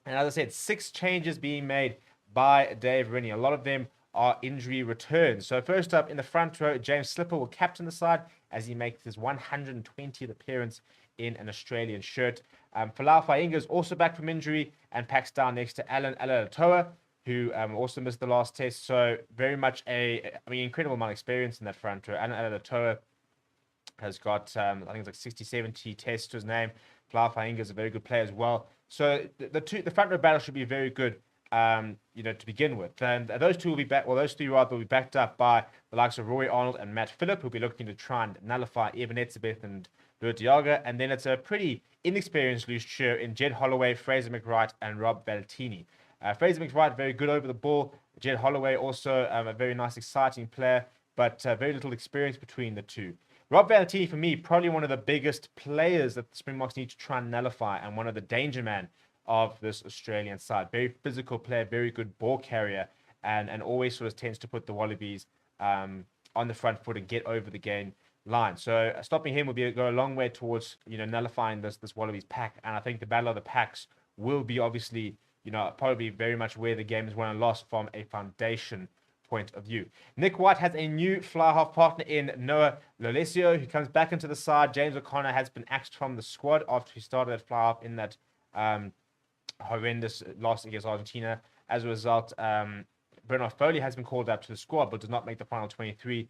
And as I said, 6 changes being made by Dave Rennie. A lot of them are injury returns. So first up in the front row, James Slipper will captain the side as he makes his 120th appearance in an Australian shirt. Folau Fainga is also back from injury and packs down next to Alan Alatoa, who also missed the last test. So very much incredible amount of experience in that front row. Alan Alatoa has got, I think it's like 60, 70 tests to his name. Folau Fainga is a very good player as well. So the front row battle should be very good. To begin with, and those two will be back. Well, those 3 rather will be backed up by the likes of Rory Arnold and Matt Phillip, who'll be looking to try and nullify Evan Etzebeth and Bert Diaga. And then it's a pretty inexperienced loose trio in Jed Holloway, Fraser McWright, and Rob Valentini. Fraser McWright very good over the ball. Jed Holloway also a very nice, exciting player, but very little experience between the two. Rob Valentini, for me, probably one of the biggest players that the Springboks need to try and nullify, and one of the danger man of this Australian side. Very physical player, very good ball carrier, and always sort of tends to put the Wallabies on the front foot and get over the game line. So stopping him will go a long way towards nullifying this Wallabies pack. And I think the battle of the packs will be obviously probably very much where the game is won and lost from a foundation point of view. Nick White has a new fly half partner in Noah Lolesio, who comes back into the side. James O'Connor has been axed from the squad after he started at fly half in that horrendous loss against Argentina. As a result, Bernard Foley has been called up to the squad but does not make the final 23.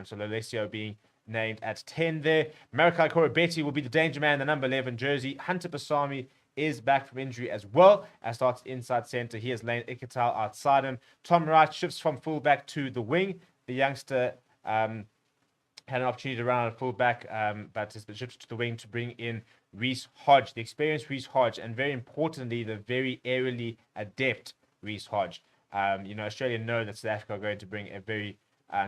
So Lolesio being named at 10 there. Marikai Korobeti will be the danger man, the number 11 jersey. Hunter Basami is back from injury as well, and starts inside centre. He has Lane Iketal outside him. Tom Wright shifts from fullback to the wing. The youngster had an opportunity to run on fullback, but has been shifted to the wing to bring in Reece Hodge, the experienced Reece Hodge, and very importantly, the very aerially adept Reece Hodge. Australia know that South Africa are going to bring a very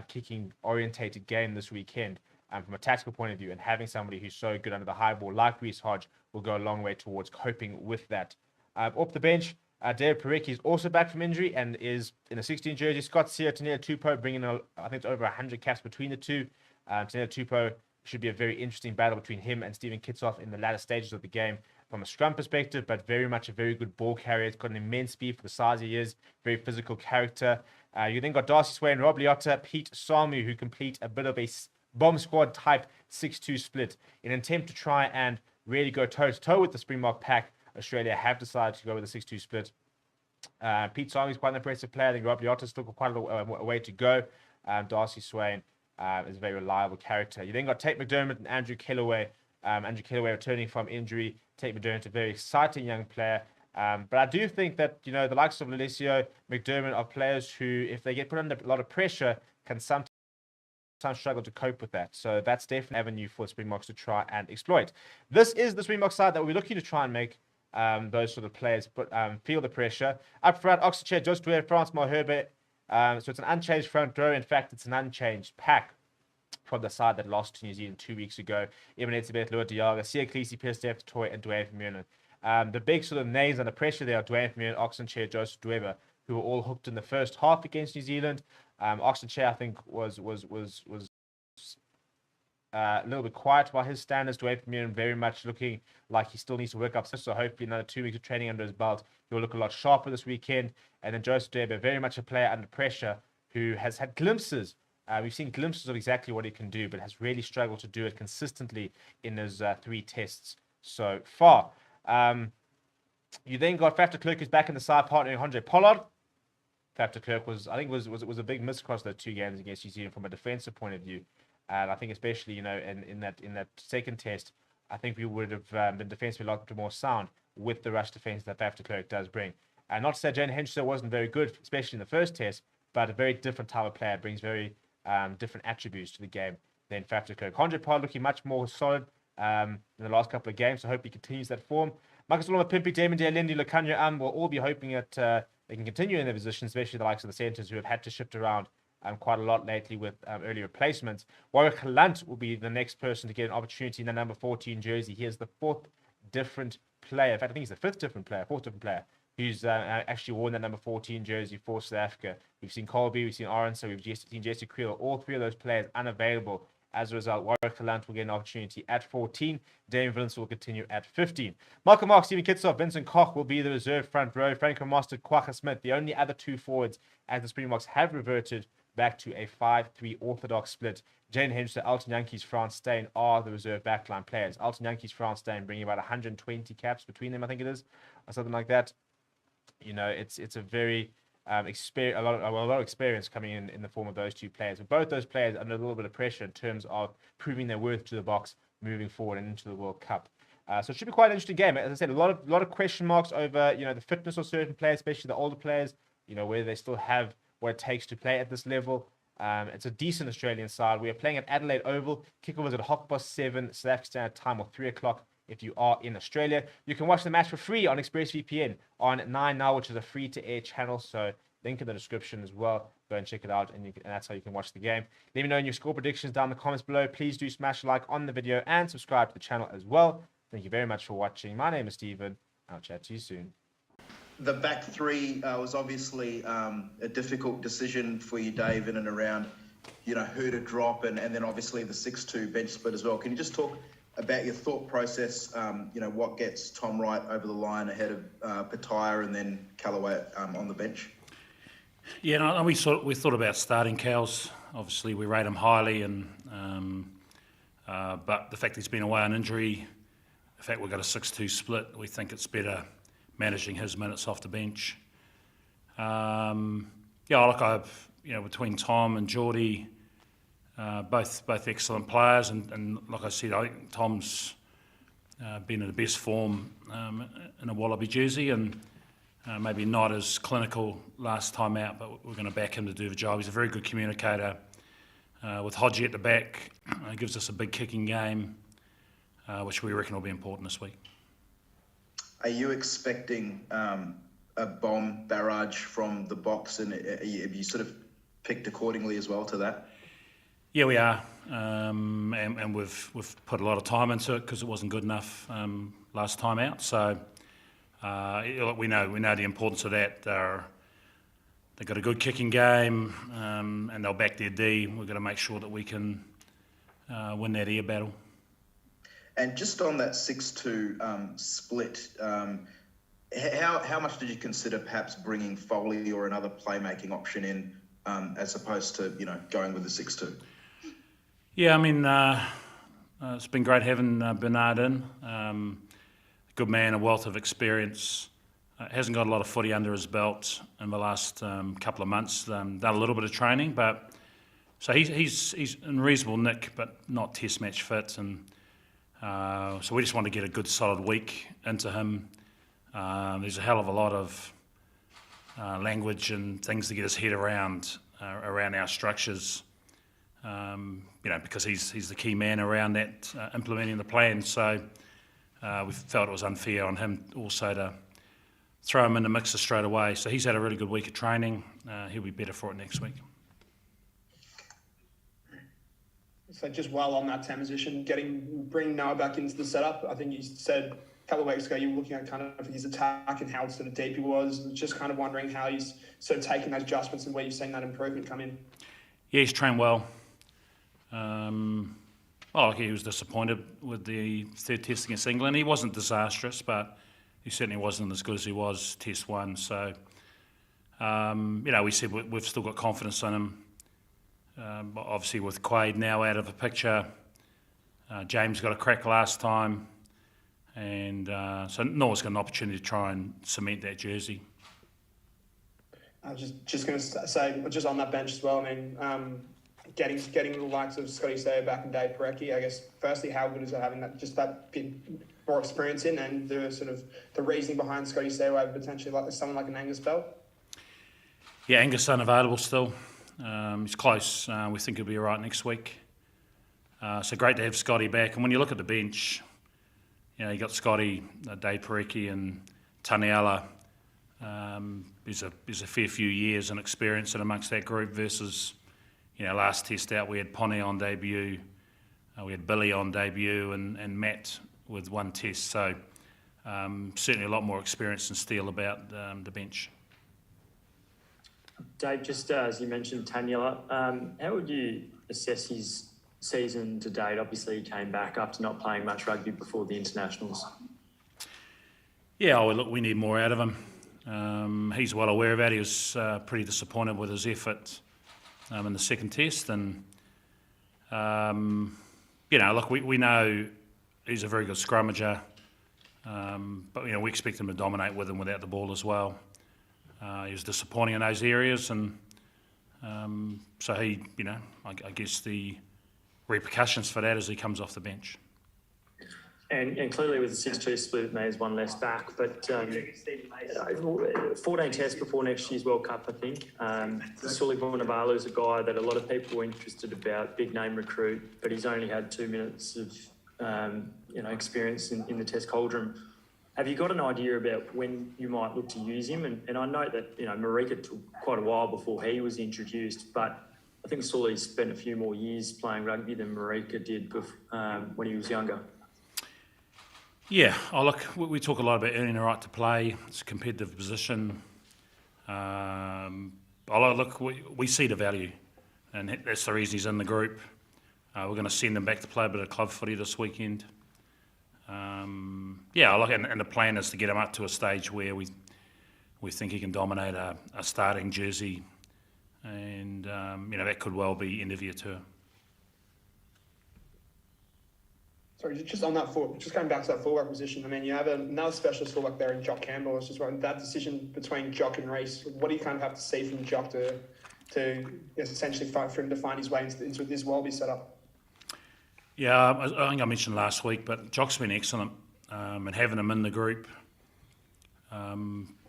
kicking-orientated game this weekend. From a tactical point of view, and having somebody who's so good under the high ball like Reece Hodge will go a long way towards coping with that. Off the bench, David Parecki is also back from injury and is in a 16 jersey. Scott Sear, Tanea Tupou bringing, I think it's over 100 caps between the two. Tanea Tupou should be a very interesting battle between him and Stephen Kitsoff in the latter stages of the game. from a scrum perspective, but very much a very good ball carrier. It's got an immense speed for the size he is, very physical character. You then got Darcy Swain, Rob Liotta, Pete Samu, who complete a bit of a bomb squad type 6-2 split in an attempt to try and really go toe-to-toe with the Springbok pack. Australia have decided to go with a 6-2 split. Pete Samu is quite an impressive player. I think Rob Liotta still got quite a way to go. Darcy Swain is a very reliable character. You then got Tate McDermott and Andrew Kellaway. Andrew Kellaway returning from injury. Tate McDermott, a very exciting young player. But I do think that, the likes of Lalisio, McDermott are players who, if they get put under a lot of pressure, can sometimes struggle to cope with that. So that's definitely an avenue for Springboks to try and exploit. This is the Springbok side that we're looking to try and make those sort of players feel the pressure. Up front, Oxenchair, Jos Dwyer, France Malherbe. So it's an unchanged front row. In fact, it's an unchanged pack from the side that lost to New Zealand 2 weeks ago. Eben Etzebeth, Lua Diaga, Sia Klesi, Pierce Steph, Toy, and Dwayne Vermeulen. The big sort of names under pressure there are Dwayne Vermeulen, Oxenchair, Joseph Dwyer, who were all hooked in the first half against New Zealand. Oxenchair, I think, was a little bit quiet by his standards. Dwayne Vermeulen very much looking like he still needs to work up. So hopefully another 2 weeks of training under his belt, he'll look a lot sharper this weekend. And then Joseph Dwyer, very much a player under pressure who has had glimpses. We've seen glimpses of exactly what he can do, but has really struggled to do it consistently in his 3 tests so far. You then got Faf de Klerk, who's back in the side, partnering Andre Pollard. Faf de Klerk was a big miss across those 2 games against New Zealand from a defensive point of view. And I think especially, in that second test, I think we would have been defensively a lot more sound with the rush defense that Faf de Klerk does bring. And not to say Jane Henderson wasn't very good, especially in the first test, but a very different type of player, brings very different attributes to the game than Faf de Klerk. Andre Pollard looking much more solid in the last couple of games, so I hope he continues that form. Marcus Loma, Pimpy, Damon Lendi, Lukanya, will all be hoping that they can continue in their position, especially the likes of the centres who have had to shift around quite a lot lately with early replacements. Warwick Lunt will be the next person to get an opportunity in the number 14 jersey. He is the 4th different player. In fact, I think he's the 4th different player who's actually worn that number 14 jersey for South Africa. We've seen Colby, we've seen Oren, so we've seen Jesse Creel. All 3 of those players unavailable. As a result, Warwick Lunt will get an opportunity at 14. Damian Villens will continue at 15. Malcolm Mark, Stephen Kitsoff, Vincent Koch will be the reserve front row. Franco Mostert, Kwaka Smith, the only other 2 forwards as the Springboks have reverted back to a 5-3 orthodox split. Jane Henderson, Alton Yankees, France Steyn are the reserve backline players. Alton Yankees, France Steyn bringing about 120 caps between them, I think it is, or something like that. It's a very a lot of experience coming in the form of those 2 players. But both those players under a little bit of pressure in terms of proving their worth to the box moving forward and into the World Cup. So it should be quite an interesting game. As I said, a lot of question marks over the fitness of certain players, especially the older players. Whether they still have what it takes to play at this level. It's a decent Australian side. We are playing at Adelaide Oval. Kickoff is at 7:30 South African Standard Time, or 3 o'clock if you are in Australia. You can watch the match for free on ExpressVPN on 9Now, which is a free-to-air channel. So link in the description as well. Go and check it out, and that's how you can watch the game. Let me know your score predictions down in the comments below. Please do smash a like on the video and subscribe to the channel as well. Thank you very much for watching. My name is Stephen. I'll chat to you soon. The back 3 was obviously a difficult decision for you, Dave, in and around, who to drop, and then obviously the 6-2 bench split as well. Can you just talk about your thought process, what gets Tom Wright over the line ahead of Pataya and then Callaway on the bench? Yeah, no, we thought about starting Cows. Obviously, we rate him highly, and but the fact he's been away on injury, the fact we've got a 6-2 split, we think it's better managing his minutes off the bench. Between Tom and Geordie, both excellent players, and like I said, I think Tom's been in the best form in a Wallaby jersey, and maybe not as clinical last time out, but we're going to back him to do the job. He's a very good communicator. With Hodgie at the back, it gives us a big kicking game, which we reckon will be important this week. Are you expecting a bomb barrage from the box, and have you sort of picked accordingly as well to that? Yeah, we are, and we've put a lot of time into it because it wasn't good enough last time out. So we know the importance of that. They've got a good kicking game, and they'll back their D. We've got to make sure that we can win that air battle. And just on that 6-2 split, how much did you consider perhaps bringing Foley or another playmaking option in as opposed to, going with the 6-2? Yeah, I mean, it's been great having Bernard in. Good man, a wealth of experience. Hasn't got a lot of footy under his belt in the last couple of months. Done a little bit of training, but so he's in reasonable nick, but not test match fit. And so we just want to get a good solid week into him. There's a hell of a lot of language and things to get his head around our structures. Because he's the key man around that, implementing the plan. So we felt it was unfair on him also to throw him in the mixer straight away. So he's had a really good week of training. He'll be better for it next week. So just while on that transition, bringing Noah back into the setup, I think you said a couple of weeks ago you were looking at kind of his attack and how sort of deep he was. Just kind of wondering how he's sort of taking those adjustments and where you've seen that improvement come in. Yeah, he's trained well. He was disappointed with the third test against England. He wasn't disastrous, but he certainly wasn't as good as he was test one. So, we said we've still got confidence in him. But obviously with Quaid now out of the picture, James got a crack last time, and so Noah's got an opportunity to try and cement that jersey. I was just going to say, just on that bench as well, I mean, getting the likes of Scotty Sayer back and Dave Parecki, I guess, firstly, how good is it having that bit more experience in, and the reasoning behind Scotty Sayer over potentially like someone like an Angus Bell? Yeah, Angus unavailable still. He's close. We think he'll be all right next week. So great to have Scotty back. And when you look at the bench, you got Scotty, Dave Parecki and Taniela. There's a fair few years and experience in amongst that group versus, last test out we had Pone on debut, we had Billy on debut and Matt with one test. So certainly a lot more experience and steel about the bench. Dave, just as you mentioned Taniela, how would you assess his season to date? Obviously he came back after not playing much rugby before the internationals. Yeah, look, we need more out of him. He's well aware of that. He was pretty disappointed with his effort in the second test. And, look, we know he's a very good scrummager. But, we expect him to dominate with and without the ball as well. He was disappointing in those areas. And so he, I guess the repercussions for that as he comes off the bench. And clearly with the 6-2 split, it means one less back. But 14 tests before next year's World Cup, I think. Suli Vunivalu is a guy that a lot of people were interested about, big name recruit, but he's only had 2 minutes of experience in the test cauldron. Have you got an idea about when you might look to use him? And I note that Marika took quite a while before he was introduced, but I think Sully spent a few more years playing rugby than Marika did when he was younger. Yeah, look, we talk a lot about earning the right to play. It's a competitive position. Look, we see the value, and that's the reason he's in the group. We're going to send him back to play a bit of club footy this weekend. Look, and the plan is to get him up to a stage where we think he can dominate a starting jersey, and that could well be end of year tour. Sorry, just on that just going back to that fullback position. I mean, you have another specialist fullback there in Jock Campbell. I was just wondering that decision between Jock and Reece. What do you kind of have to see from Jock to essentially fight for him to find his way into this Wallaby setup? Yeah, I think I mentioned last week, but Jock's been excellent, and having him in the group,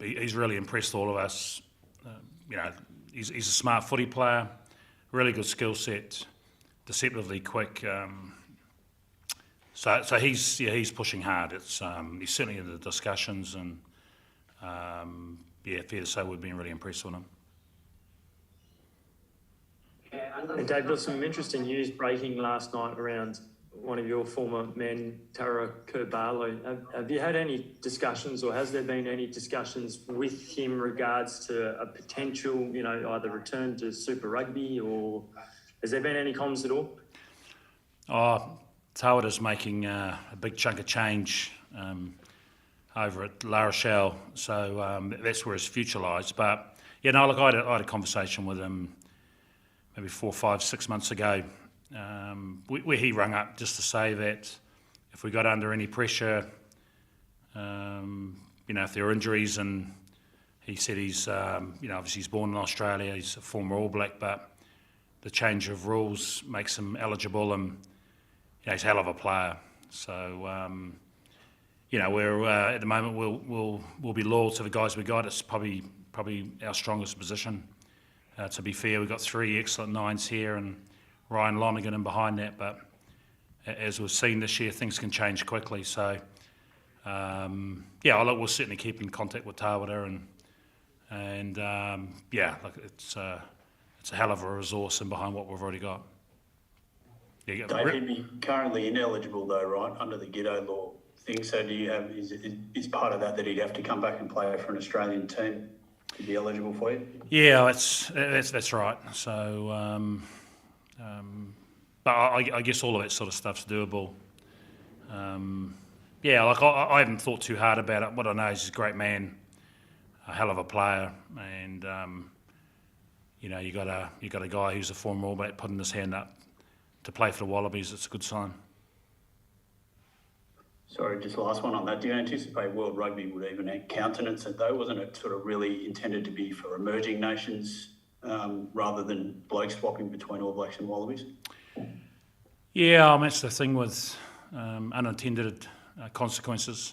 he's really impressed all of us. He's a smart footy player, really good skill set, deceptively quick. So he's pushing hard. It's he's certainly in the discussions, and fair to say we've been really impressed with him. And Dave, there was some interesting news breaking last night around one of your former men, Tara Kerr-Barlow. Have you had any discussions, or has there been any discussions with him regards to a potential, either return to Super Rugby, or has there been any comms at all? Tawada's making a big chunk of change over at La Rochelle, so that's where his future lies. But yeah, no, look, I had a conversation with him maybe 4, 5, 6 months ago, where he rung up just to say that if we got under any pressure, if there are injuries, and he said he's, obviously he's born in Australia, he's a former All Black, but the change of rules makes him eligible, and he's a hell of a player. So, we're at the moment we'll be loyal to the guys we got. It's probably our strongest position. To be fair, we've got 3 excellent 9s here, and Ryan Lonergan in behind that. But as we've seen this year, things can change quickly. So, we'll certainly keep in contact with Tawada, and it's a hell of a resource in behind what we've already got. Dave, he'd be currently ineligible though, right, under the Giddo law thing. So do you have, is part of that he'd have to come back and play for an Australian team to be eligible for you? Yeah, that's right. So, but I guess all of that sort of stuff's doable. I haven't thought too hard about it. What I know is he's a great man, a hell of a player, and you got a guy who's a former All Black putting his hand up to play for the Wallabies. It's a good sign. Sorry, just last one on that. Do you anticipate World Rugby would even countenance it though? Wasn't it sort of really intended to be for emerging nations rather than bloke swapping between All Blacks and Wallabies? Yeah, that's the thing with unintended consequences.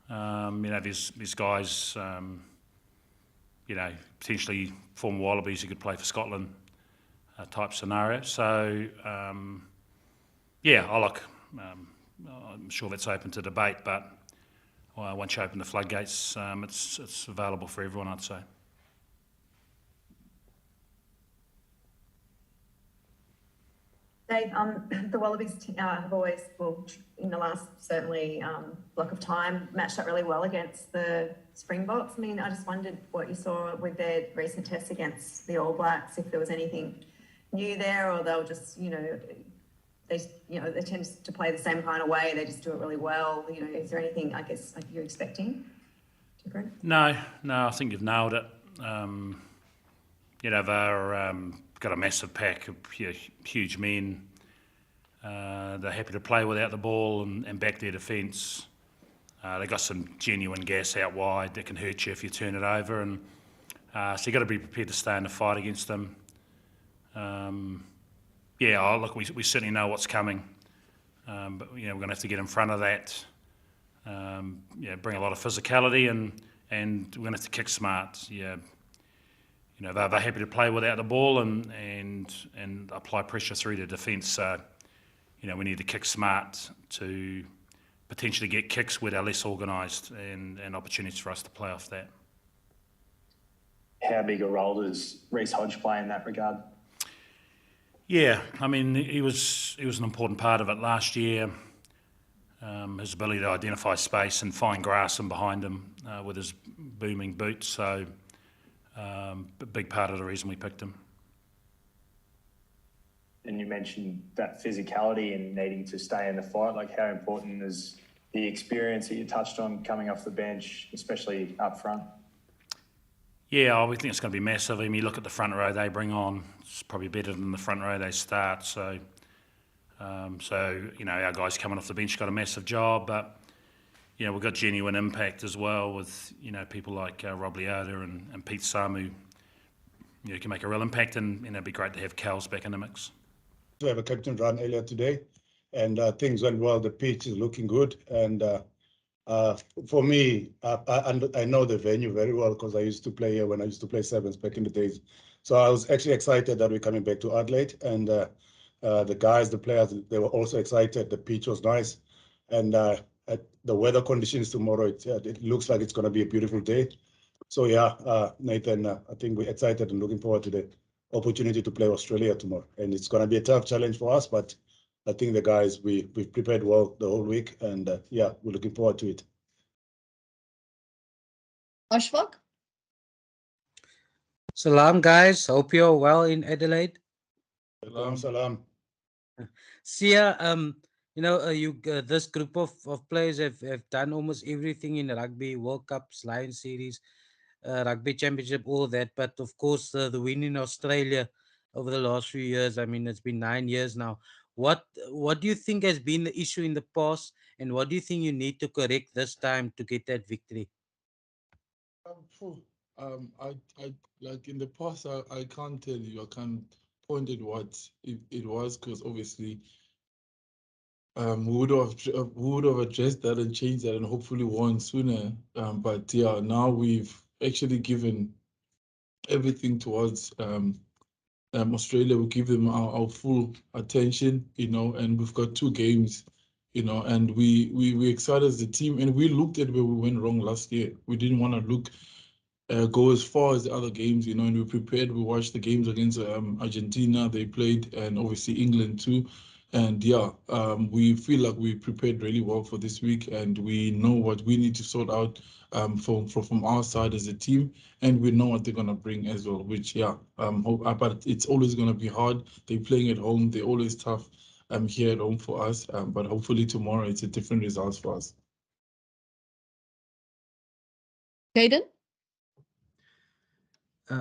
These guys, potentially former Wallabies who could play for Scotland type scenario. So, I'm sure that's open to debate, but once you open the floodgates, it's available for everyone, I'd say. Dave, the Wallabies have always, in the last certainly block of time, matched up really well against the Springboks. I mean, I just wondered what you saw with their recent tests against the All Blacks, if there was anything new there, or they'll just, they tend to play the same kind of way. They just do it really well. Is there anything, I guess, like you're expecting different? No, I think you've nailed it. They're got a massive pack of huge men. They're happy to play without the ball and back their defence. They've got some genuine gas out wide that can hurt you if you turn it over, and so you've got to be prepared to stay in the fight against them. We certainly know what's coming, but we're going to have to get in front of that. Bring a lot of physicality, and we're going to have to kick smart. They're happy to play without the ball and apply pressure through the defence. So, we need to kick smart to potentially get kicks where they're less organised and opportunities for us to play off that. How big a role does Reece Hodge play in that regard? Yeah, I mean, he was an important part of it last year. His ability to identify space and find grass in behind him with his booming boots. So, a big part of the reason we picked him. And you mentioned that physicality and needing to stay in the fight. Like, how important is the experience that you touched on coming off the bench, especially up front? Yeah, we think it's going to be massive. I mean, you look at the front row they bring on; it's probably better than the front row they start. So, our guys coming off the bench got a massive job, but we've got genuine impact as well with people like Rob Leota and Pete Samu. Can make a real impact, and it'd be great to have Cals back in the mix. We have a captain run earlier today, and things went well. The pitch is looking good, and for me, I know the venue very well because I used to play here when I used to play sevens back in the days. So I was actually excited that we're coming back to Adelaide, and the guys, the players, they were also excited. The pitch was nice, and the weather conditions tomorrow, it looks like it's going to be a beautiful day. So Nathan, I think we're excited and looking forward to the opportunity to play Australia tomorrow. And it's going to be a tough challenge for us, but I think the guys, we've prepared well the whole week, and we're looking forward to it. Ashfaq? Salam, guys. Hope you're well in Adelaide. Salam. Sia, this group of players have done almost everything in rugby, World Cups, Lions Series, Rugby Championship, all that. But of course, the win in Australia over the last few years, I mean, it's been 9 years now. What do you think has been the issue in the past, and what do you think you need to correct this time to get that victory? I like in the past, I can't tell you, I can't point at what it was, because obviously we would have addressed that and changed that and hopefully won sooner. But yeah, now we've actually given everything towards Australia. We give them our full attention, and we've got 2 games, and we're excited as a team, and we looked at where we went wrong last year. We didn't want to go as far as the other games, and we prepared. We watched the games against Argentina, they played, and obviously England too. And yeah, we feel like we prepared really well for this week, and we know what we need to sort out from our side as a team, and we know what they're gonna bring as well. Which but it's always gonna be hard. They're playing at home. They're always tough here at home for us. But hopefully tomorrow it's a different result for us. Caden?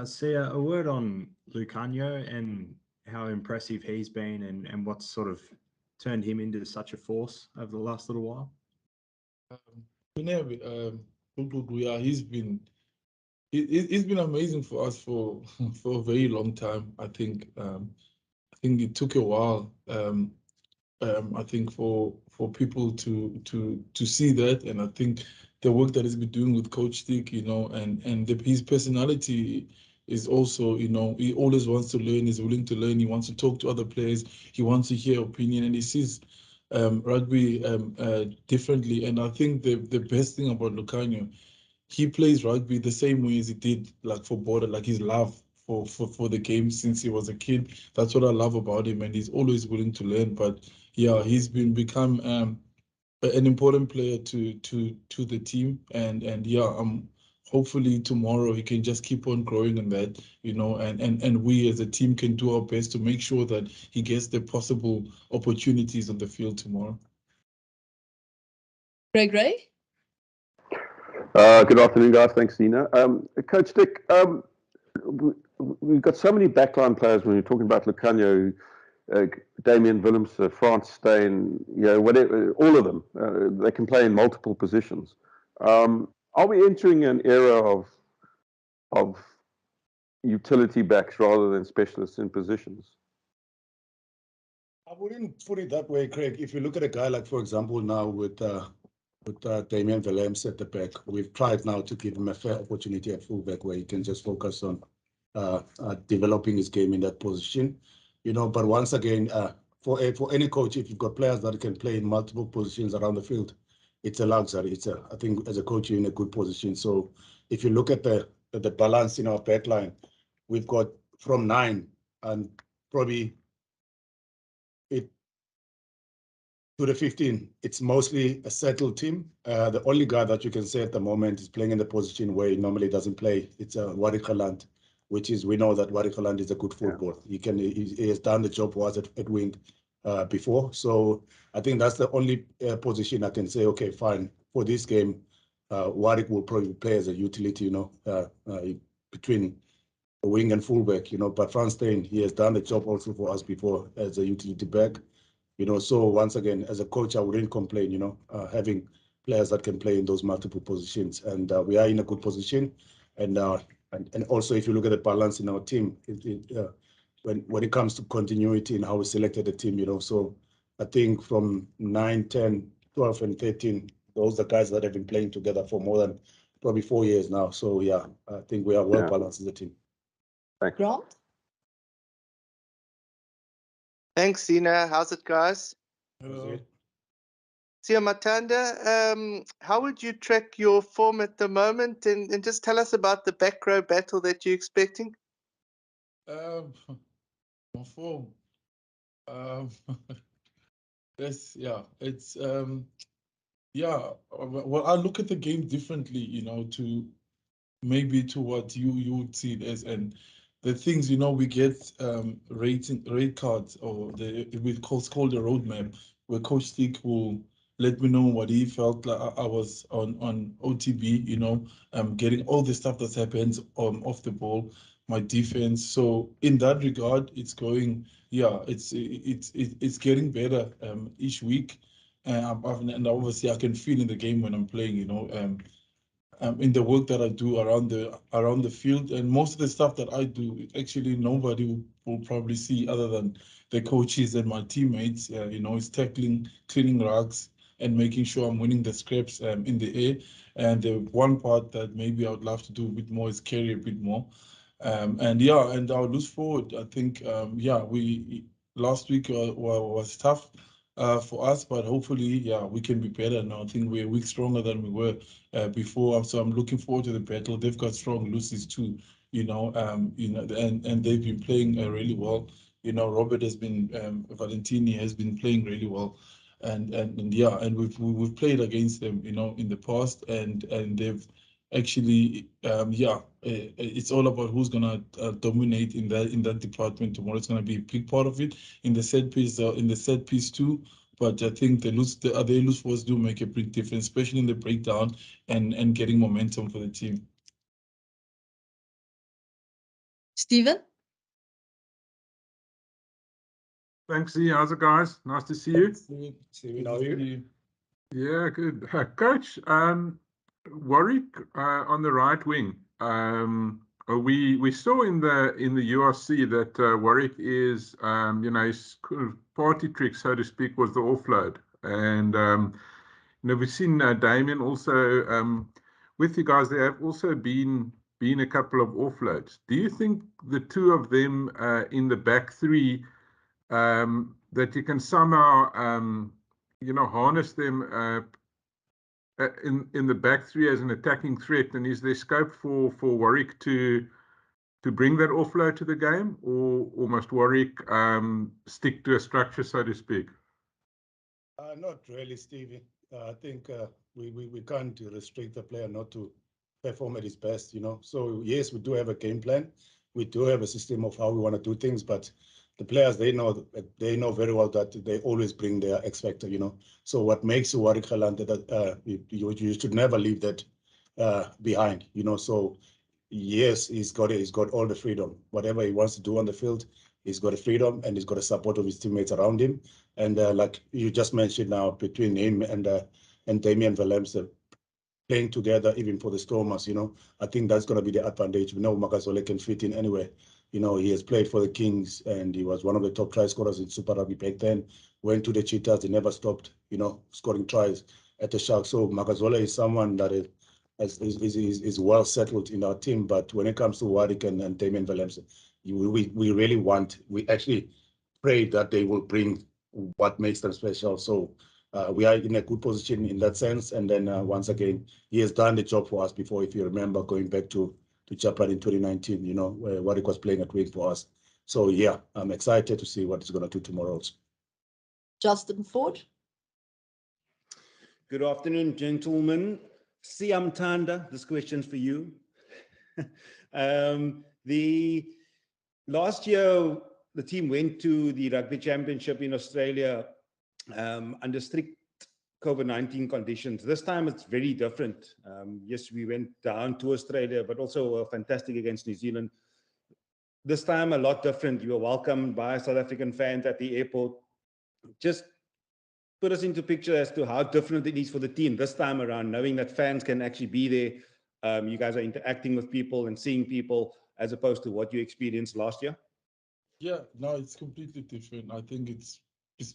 Sia, a word on Lukhanyo and how impressive he's been, and what's sort of turned him into such a force over the last little while. He's been amazing for us for a very long time. I think it took a while. I think for people to see that, and I think the work that he's been doing with Coach Stick, and his personality is also, he always wants to learn, he's willing to learn, he wants to talk to other players, he wants to hear opinion, and he sees rugby differently. And I think the best thing about Lukhanyo, he plays rugby the same way as he did for border, his love for the game since he was a kid. That's what I love about him, and he's always willing to learn. But yeah, he's become an important player to the team, and yeah, hopefully tomorrow he can just keep on growing in that, and we as a team can do our best to make sure that he gets the possible opportunities on the field tomorrow. Greg Ray? Good afternoon, guys. Thanks, Zina. Coach Dick, we've got so many backline players when you're talking about Lukhanyo, Damien Willems, Frans Steyn, whatever, all of them. They can play in multiple positions. Are we entering an era of utility backs rather than specialists in positions? I wouldn't put it that way, Craig. If you look at a guy like, for example, now with Damien Willems at the back, we've tried now to give him a fair opportunity at fullback where he can just focus on developing his game in that position. But once again, for any coach, if you've got players that can play in multiple positions around the field, it's a luxury. I think as a coach, you're in a good position. So if you look at the balance in our back line, we've got from 9 and probably to the 15, it's mostly a settled team. The only guy that you can say at the moment is playing in the position where he normally doesn't play. It's Watchalong, which is, we know that Watchalong is a good footballer. He has done the job for us at wing before. So I think that's the only position I can say, okay, fine. For this game, Warwick will probably play as a utility, between wing and fullback, But Frans Steyn, he has done the job also for us before as a utility back. So once again, as a coach, I wouldn't complain, having players that can play in those multiple positions. And we are in a good position. And also, if you look at the balance in our team, when it comes to continuity and how we selected the team, so I think from 9, 10, 12, and 13, those are guys that have been playing together for more than probably 4 years now. So yeah, I think we are well balanced as a team. Thanks. Grant? Thanks, Zina. How's it, guys? Hello. Sia Matanda, how would you track your form at the moment, and just tell us about the back row battle that you're expecting? My form. It's well, I look at the game differently, to maybe to what you would see it as, and the things, we get red cards, or it's called a roadmap, where Coach Stick will let me know what he felt like. I was on OTB, you know, getting all the stuff that happens off the ball, my defense. So in that regard, it's going, yeah, it's getting better each week. And obviously I can feel in the game when I'm playing, you know, in the work that I do around the field, and most of the stuff that I do, actually nobody will probably see other than the coaches and my teammates. You know, it's tackling, cleaning rugs, and making sure I'm winning the scraps in the air. And the one part that maybe I would love to do a bit more is carry a bit more. And yeah, and our loose forward, I think, yeah, we last week was tough for us, but hopefully, yeah, we can be better now. I think we're a week stronger than we were before. So I'm looking forward to the battle. They've got strong loosies too, you know, and they've been playing really well. You know, Robert has been, Valentini has been playing really well. And yeah, and we've played against them, you know, in the past, and they've actually, yeah, it's all about who's gonna dominate in that department tomorrow. It's gonna be a big part of it in the set piece too. But I think the loose forwards do make a big difference, especially in the breakdown and getting momentum for the team. Stephen? Thanks, Z. How's it, guys? Nice to see you. Stephen, how are you? Yeah, good. Coach, Warwick on the right wing. We saw in the URC that Warwick is, you know, his party trick, so to speak, was the offload, and you know, we've seen Damien also with you guys. There have also been a couple of offloads. Do you think the two of them in the back three, that you can somehow you know, harness them in the back three as an attacking threat? And is there scope for Warwick to bring that offload to the game, or must Warwick stick to a structure, so to speak? Not really, Stevie. I think we can't restrict the player not to perform at his best, you know. So yes, we do have a game plan. We do have a system of how we want to do things, but the players, they know very well that they always bring their X factor, you know. So what makes Warwick Galante, that you should never leave that behind, you know. So yes, he's got all the freedom. Whatever he wants to do on the field, he's got the freedom, and he's got the support of his teammates around him. And like you just mentioned now, between him and Damian Willemse playing together, even for the Stormers, you know, I think that's going to be the advantage. We know Makazole can fit in anywhere. You know, he has played for the Kings, and he was one of the top try scorers in Super Rugby back then. Went to the Cheetahs, he never stopped, you know, scoring tries at the Sharks. So Makazole is someone that is well settled in our team. But when it comes to Warwick and Damian Willemse, we actually pray that they will bring what makes them special. So we are in a good position in that sense. And then once again, he has done the job for us before. If you remember, going back to Chapman in 2019, you know, where Warwick was playing at wing for us. So yeah, I'm excited to see what he's going to do tomorrow. Justin Ford. Good afternoon, gentlemen. Siam Tanda, this question's for you. The last year, the team went to the Rugby Championship in Australia under strict COVID-19 conditions. This time it's very different. Yes, we went down to Australia, but also fantastic against New Zealand. This time a lot different. You were welcomed by South African fans at the airport. Just put us into picture as to how different it is for the team this time around, knowing that fans can actually be there. You guys are interacting with people and seeing people as opposed to what you experienced last year. Yeah, no, it's completely different. I think it's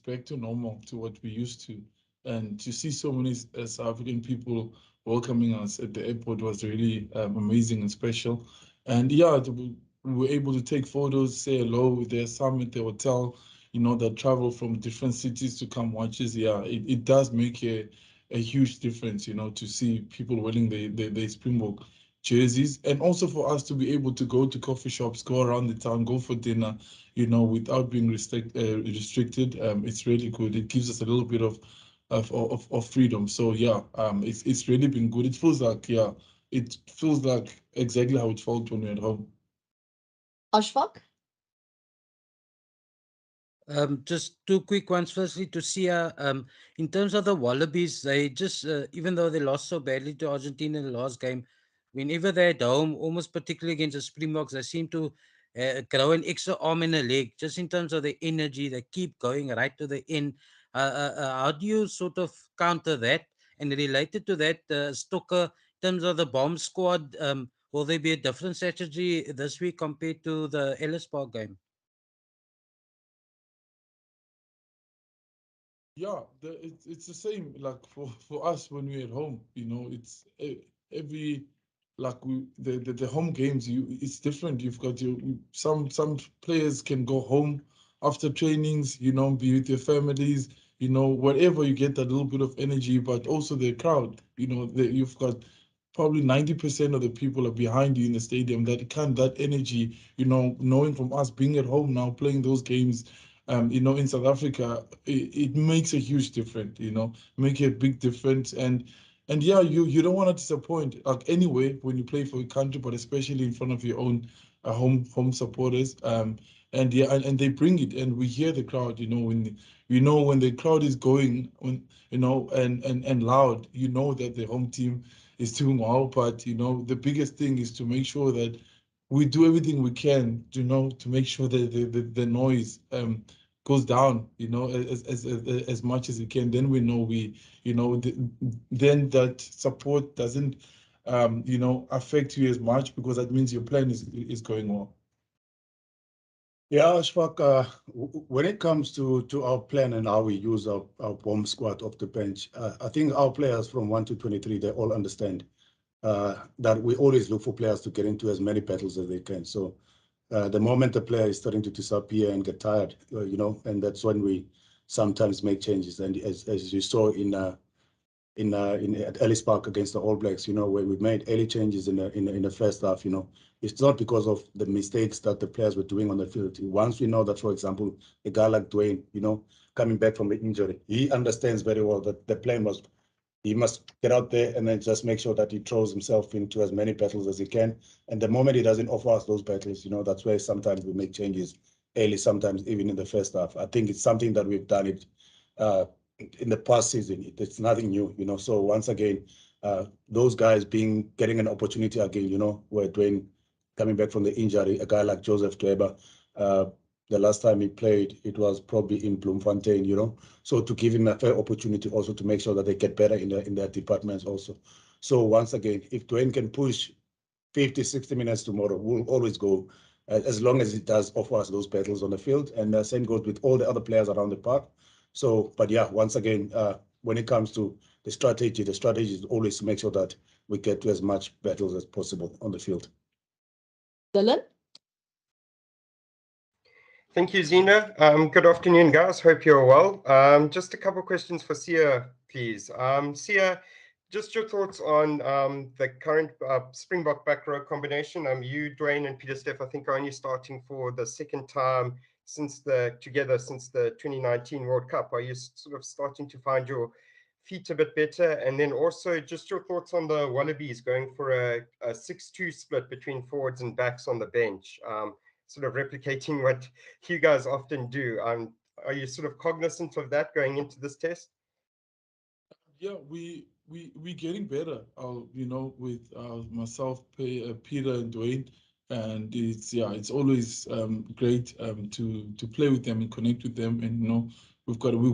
back to normal, to what we used to. And to see so many South African people welcoming us at the airport was really amazing and special. And yeah, we were able to take photos, say hello. There's some at the hotel, you know, that travel from different cities to come watch us. Yeah, it does make a huge difference, you know, to see people wearing the Springbok jerseys, and also for us to be able to go to coffee shops, go around the town, go for dinner, you know, without being restricted. It's really good. It gives us a little bit of freedom. So yeah, it's really been good. It feels like, yeah, it feels like exactly how it felt when we were at home. Ashfaq? Just two quick ones. Firstly, to Sia, in terms of the Wallabies, they just, even though they lost so badly to Argentina in the last game, whenever they're at home, almost particularly against the Springboks, they seem to grow an extra arm and a leg, just in terms of the energy. They keep going right to the end. How do you sort of counter that? And related to that, Stocker, in terms of the bomb squad, will there be a different strategy this week compared to the Ellis Park game? Yeah, it's the same. Like for us when we're at home, it's every like the home games. It's different. You've got some players can go home after trainings. Be with your families. Wherever you get that little bit of energy, but also the crowd. You've got probably 90% of the people are behind you in the stadium. That energy. Knowing from us being at home now, playing those games. In South Africa, it makes a huge difference, make a big difference. And yeah, you don't want to disappoint, like anyway, when you play for your country, but especially in front of your own home supporters. And yeah, and they bring it, and we hear the crowd, when the crowd is going, and loud, that the home team is doing well. But the biggest thing is to make sure that we do everything we can, to make sure that the noise goes down, as much as it can. Then we know then that support doesn't, affect you as much, because that means your plan is going well. Yeah, Ashfaq, when it comes to our plan and how we use our bomb squad off the bench, I think our players from 1 to 23, they all understand that we always look for players to get into as many battles as they can. So the moment the player is starting to disappear and get tired, and that's when we sometimes make changes. And as you saw at Ellis Park against the All Blacks, where we made early changes in the first half, it's not because of the mistakes that the players were doing on the field. Once we know that, for example, a guy like Dwayne, coming back from the injury, he understands very well that the plan was he must get out there and then just make sure that he throws himself into as many battles as he can. And the moment he doesn't offer us those battles, that's where sometimes we make changes early, sometimes even in the first half. I think it's something that we've done it in the past season. It's nothing new, So once again, those guys getting an opportunity again, where Dwayne coming back from the injury, a guy like Joseph Dweba, the last time he played, it was probably in Bloemfontein, So to give him a fair opportunity also to make sure that they get better in their departments also. So once again, if Dwayne can push 50, 60 minutes tomorrow, we'll always go, as long as it does offer us those battles on the field. And the same goes with all the other players around the park. So, but yeah, once again, when it comes to the strategy is always to make sure that we get to as much battles as possible on the field. Dylan? Thank you, Zina. Good afternoon, guys. Hope you're well. Just a couple of questions for Sia, please. Sia, just your thoughts on the current Springbok back row combination. You, Dwayne, and Peter Steff, I think, are only starting for the second time since the 2019 World Cup. Are you sort of starting to find your feet a bit better? And then also just your thoughts on the Wallabies going for a 6-2 split between forwards and backs on the bench, sort of replicating what you guys often do. Are you sort of cognizant of that going into this test? Yeah, we're getting better, with myself, Peter, and Dwayne, and it's always great to play with them and connect with them, and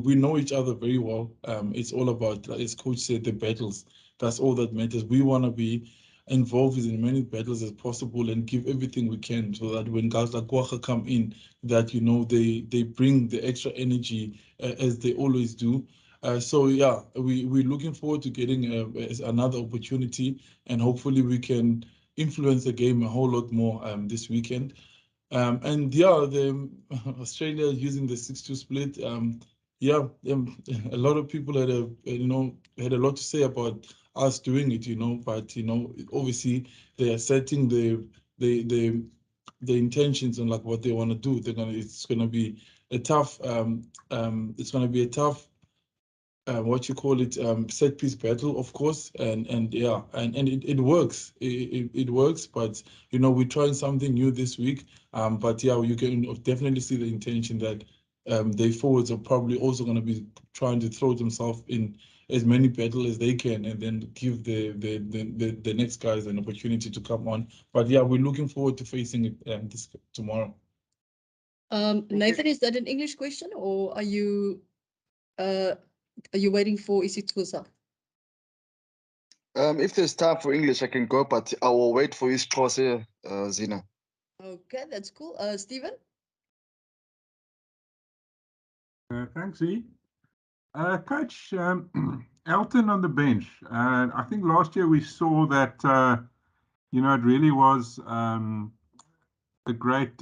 we know each other very well. It's all about, as Coach said, the battles. That's all that matters. We want to be involved in as many battles as possible and give everything we can, so that when guys like Kwagga come in, that they bring the extra energy as they always do. So yeah, we're looking forward to getting another opportunity, and hopefully we can influence the game a whole lot more this weekend. And yeah, Australia using the 6-2 split. A lot of people had a lot to say about us doing it, but obviously they are setting the intentions on like what they want to do. It's gonna be a tough set piece battle, of course, and it works. It works, but we're trying something new this week. But yeah, you can definitely see the intention that their forwards are probably also going to be trying to throw themselves in as many battles as they can, and then give the next guys an opportunity to come on. But yeah, we're looking forward to facing it this tomorrow. Nathan, is that an English question, or are you waiting for Isithusa? If there's time for English, I can go, but I will wait for his course here, Zina. Okay, that's cool. Stephen? Thanks, E. Coach, Elton on the bench. I think last year we saw that, it really was a great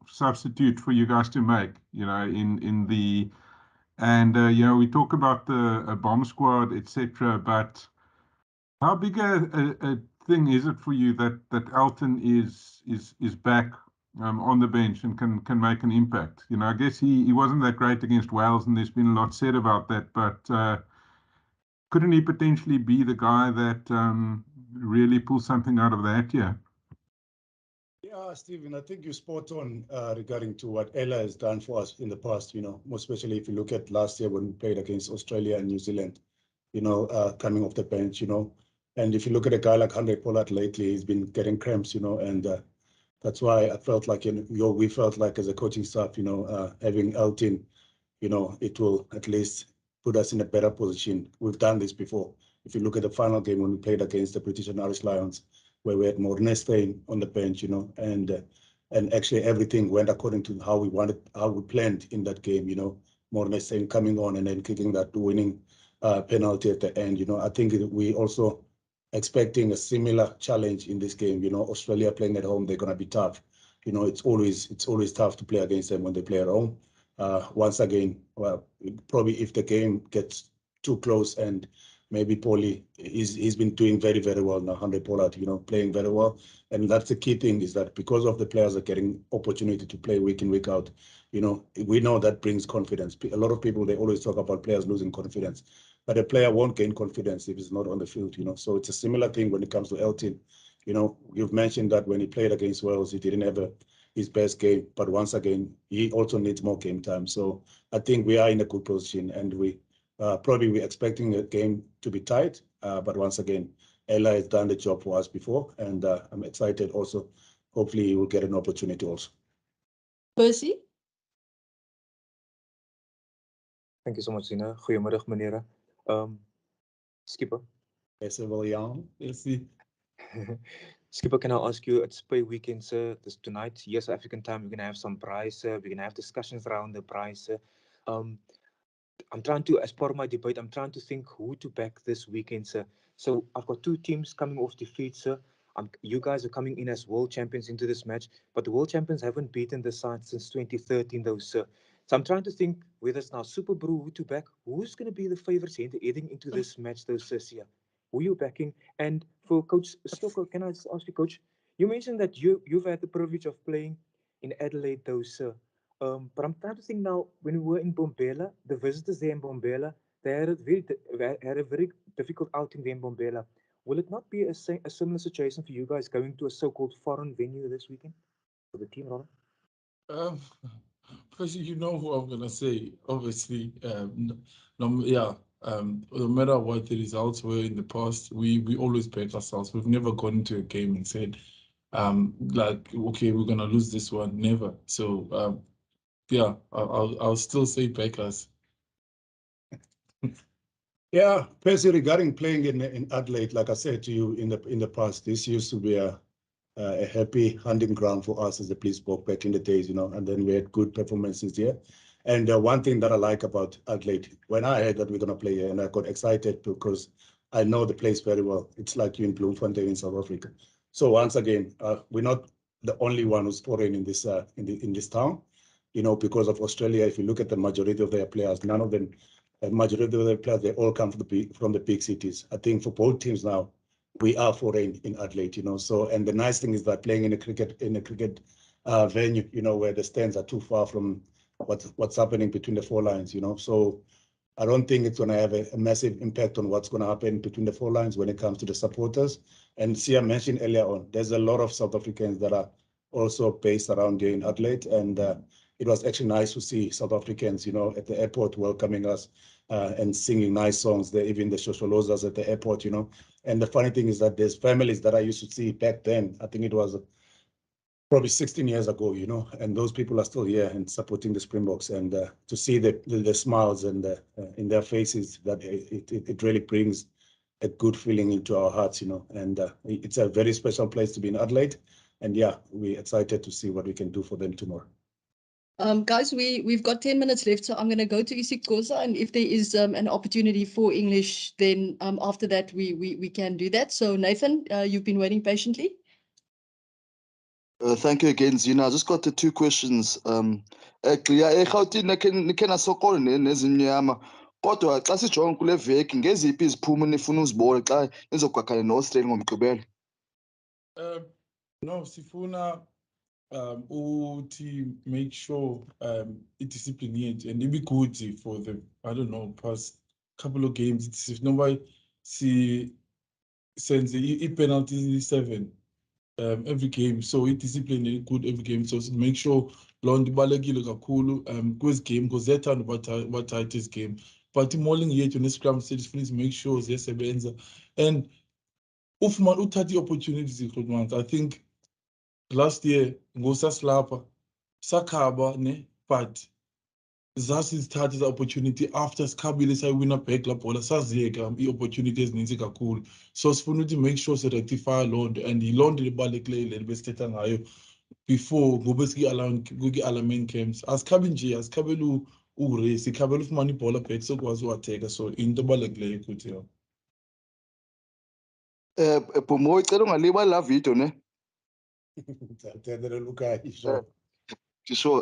substitute for you guys to make, in the... And, we talk about the bomb squad, etc. But how big a thing is it for you that Elton is back on the bench and can make an impact? I guess he wasn't that great against Wales, and there's been a lot said about that. But couldn't he potentially be the guy that really pulls something out of that? Yeah. Yeah, Stephen, I think you're spot on regarding to what Ella has done for us in the past, more especially if you look at last year when we played against Australia and New Zealand, coming off the bench, And if you look at a guy like Andre Pollard lately, he's been getting cramps, and that's why I felt like, we felt like as a coaching staff, having Elton, it will at least put us in a better position. We've done this before. If you look at the final game when we played against the British and Irish Lions, where we had Mornestein on the bench, and actually everything went according to how we planned in that game, Mornestein coming on and then kicking that winning penalty at the end, I think we also expecting a similar challenge in this game, Australia playing at home, they're going to be tough. It's always tough to play against them when they play at home. Once again, well, probably if the game gets too close and maybe Paulie, he's been doing very, very well now, Andre Pollard, playing very well. And that's the key thing, is that because of the players are getting opportunity to play week in, week out, we know that brings confidence. A lot of people, they always talk about players losing confidence, but a player won't gain confidence if he's not on the field, So it's a similar thing when it comes to Elton. You've mentioned that when he played against Wales, he didn't have his best game, but once again, he also needs more game time. So I think we are in a good position, and we're expecting a game to be tight, but once again, Ella has done the job for us before, and I'm excited also. Hopefully, he will get an opportunity also. Percy? Thank you so much, Zina. Goedemiddag, meneer. Skipper. Yes, William. Skipper, can I ask you, it's pay weekend, sir, tonight, yes, African time, we're going to have some prize, we're going to have discussions around the prize. I'm trying to, as part of my debate, I'm trying to think who to back this weekend, sir. So I've got two teams coming off defeat, sir. You guys are coming in as world champions into this match, but the world champions haven't beaten the side since 2013, though, sir. So I'm trying to think whether it's now Super Brew, who to back, who's going to be the favorites heading into this match, though, sir, Sia? Who are you backing? And for Coach Stocker, can I just ask you, Coach, you mentioned that you've had the privilege of playing in Adelaide, though, sir. But I'm trying to think now, when we were in Bombela, the visitors there in Bombela, they had a very difficult outing there in Bombela. Will it not be a similar situation for you guys going to a so-called foreign venue this weekend? For the team, rather? Because you know who I'm going to say, obviously. No matter what the results were in the past, we always back ourselves. We've never gone into a game and said, okay, we're going to lose this one. Never. So, yeah, I'll still say back us. Yeah, Percy, regarding playing in Adelaide, like I said to you in the past, this used to be a happy hunting ground for us as a Springbok back in the days, and then we had good performances there. And one thing that I like about Adelaide, when I heard that we're going to play here, and I got excited because I know the place very well. It's like you in Bloemfontein in South Africa. So once again, we're not the only one who's foreign in this in this town, because of Australia. If you look at the majority of their players, none of them. The majority of the players, they all come from the big cities. I think for both teams now, we are foreign in Adelaide, So, and the nice thing is that playing in a cricket venue, where the stands are too far from what's happening between the four lines, So I don't think it's going to have a massive impact on what's going to happen between the four lines when it comes to the supporters. And Sia mentioned earlier on, there's a lot of South Africans that are also based around here in Adelaide, and it was actually nice to see South Africans, you know, at the airport welcoming us and singing nice songs there, even the Shosholozas at the airport, you know. And the funny thing is that there's families that I used to see back then. I think it was probably 16 years ago, you know, and those people are still here and supporting the Springboks. And to see the smiles and in their faces, that it really brings a good feeling into our hearts, you know. And it's a very special place to be in Adelaide. And yeah, we're excited to see what we can do for them tomorrow. Guys, we've got 10 minutes left, so I'm going to go to isiXhosa, and if there is an opportunity for English, then after that we can do that. So Nathan, you've been waiting patiently. Thank you again, Zina. I just got the two questions. eGauteng nikhe nasokole nezimnyama, kodwa xa sijonga kule veki ngeziphi iziphumo nifuna uzibone xa nizogwakana no-Australia ngomgqibelo? No, sifuna to make sure discipline yethu, and it be good for the, I don't know, past couple of games. It's if nobody sends the penalties 7 every game, so it discipline is good every game. So make sure London balekile kakhulu quiz game, because they're trying to tight this game. But mauling yethu ne scrum set is make sure ziyasebenza, and ufumana uthatha opportunities. I think last year ngosasilapha sakhaba ne, but zasizithatha opportunity after sikhabile sayewina back la bhola saziyeka i-opportunity ezininzi kakhulu. So sifuna ukuthi make sure rectify loo nto, and yiloo nto libalulekileyo le besithetha ngayo before ngoba kwi-alarming camps. Asikhabi nje, asikhabeli urace, sikhabela ufumana ibhola back sokwazi uwatheka. So into ebalulekileyo kuthi yo. Bhumo, icela ungalibali la video ne. Sure.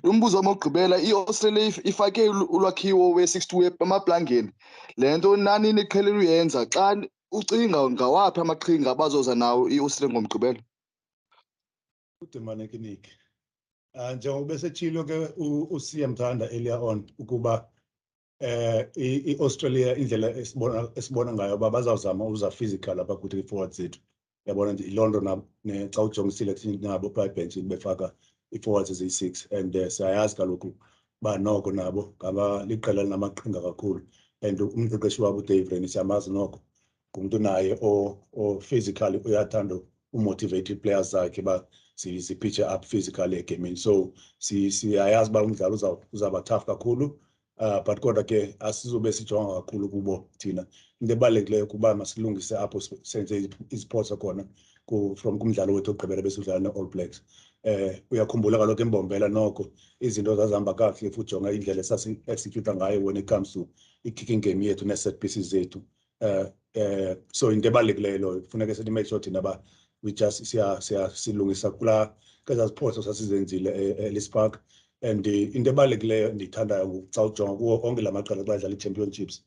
Umbuzo wami wokugqibela, i-Australia ifake ulwakhiwo we-6-2 emaplangeni. Le nto nani niqhelile uyenza xa ucinga ngawaphi amaqhinga abazoza nawo i-Australia ngomgqibelo? Kude manekiniki. Njengoba esetshilo ke uSiya Mthanda earlier on ukuba i-Australia indlela esibona ngayo ba bazawuzama uza physical apha kuthi forward zethu. Yabona nje iLondo nabo xa ujongisile nabo pha bench befaka i-forwards eziyi-6, and siyayazi kaloku ba noko nabo ngaba liqela linamaqhinga kakhulu, and umqeqeshi wabo uDave Rennie siyamazi noko ngumuntu naye o physically uyathanda umotivate players zakhe ba sipitche up physically egamini. So siyayazi ba umdlalo uzaba tough kakhulu, but kodwa ke asizobe sijonga kakhulu kubo thina. Into ebalulekileyo kuba masilungise apho senze iziphoso khona from kumdlalo wethu ogqibela besidlala ne-All Blacks. Uyakhumbula kaloku embombela noko izinto zazihamba kakuhle if ujonga indlela esasi-execute ngayo when it comes to i-kicking game yethu ne-set pieces zethu. So into ebalulekileyo loyo kufuneka sithi make sure thina ba we just silungisa kwezaa ziphoso sasizenzile eLees Park. And into ebalulekileyo ndiyithandayo xa ujonga kuwo onke la maqela xa idlala ii-championships,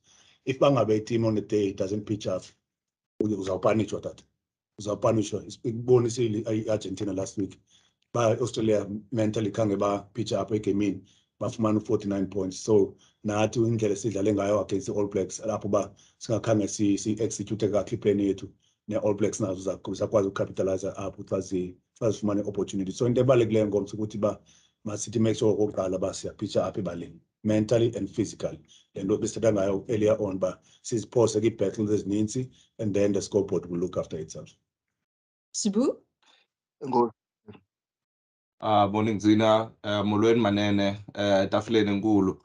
if bangabe team on the day doesn't pitch up, uzawupanishwa tata, uzawupanishwa. Ibonisile i-Argentina last week ba Australia mentally khange ba pitch up egamini bafumana 49 points. So nathi indlela esidlale ngayo against the All Blacks lapho ba singakhange si-execute kakuhle plan yethu ne-All Blacks nazo zakwazi ucapitalize apho xa zifumane opportunity. So into ebalulekileyo ngomso ukuthi ba masithi make sure okokuqala ba siyapitcha up ebaleni mentally and physically. Le nto besithetha ngayo earlier on ba siziphose kwi-battles ezininzi, and then the scoreboard will look after itself. Sibu? Morning Zina, molweni manene, tafuleni enkulu.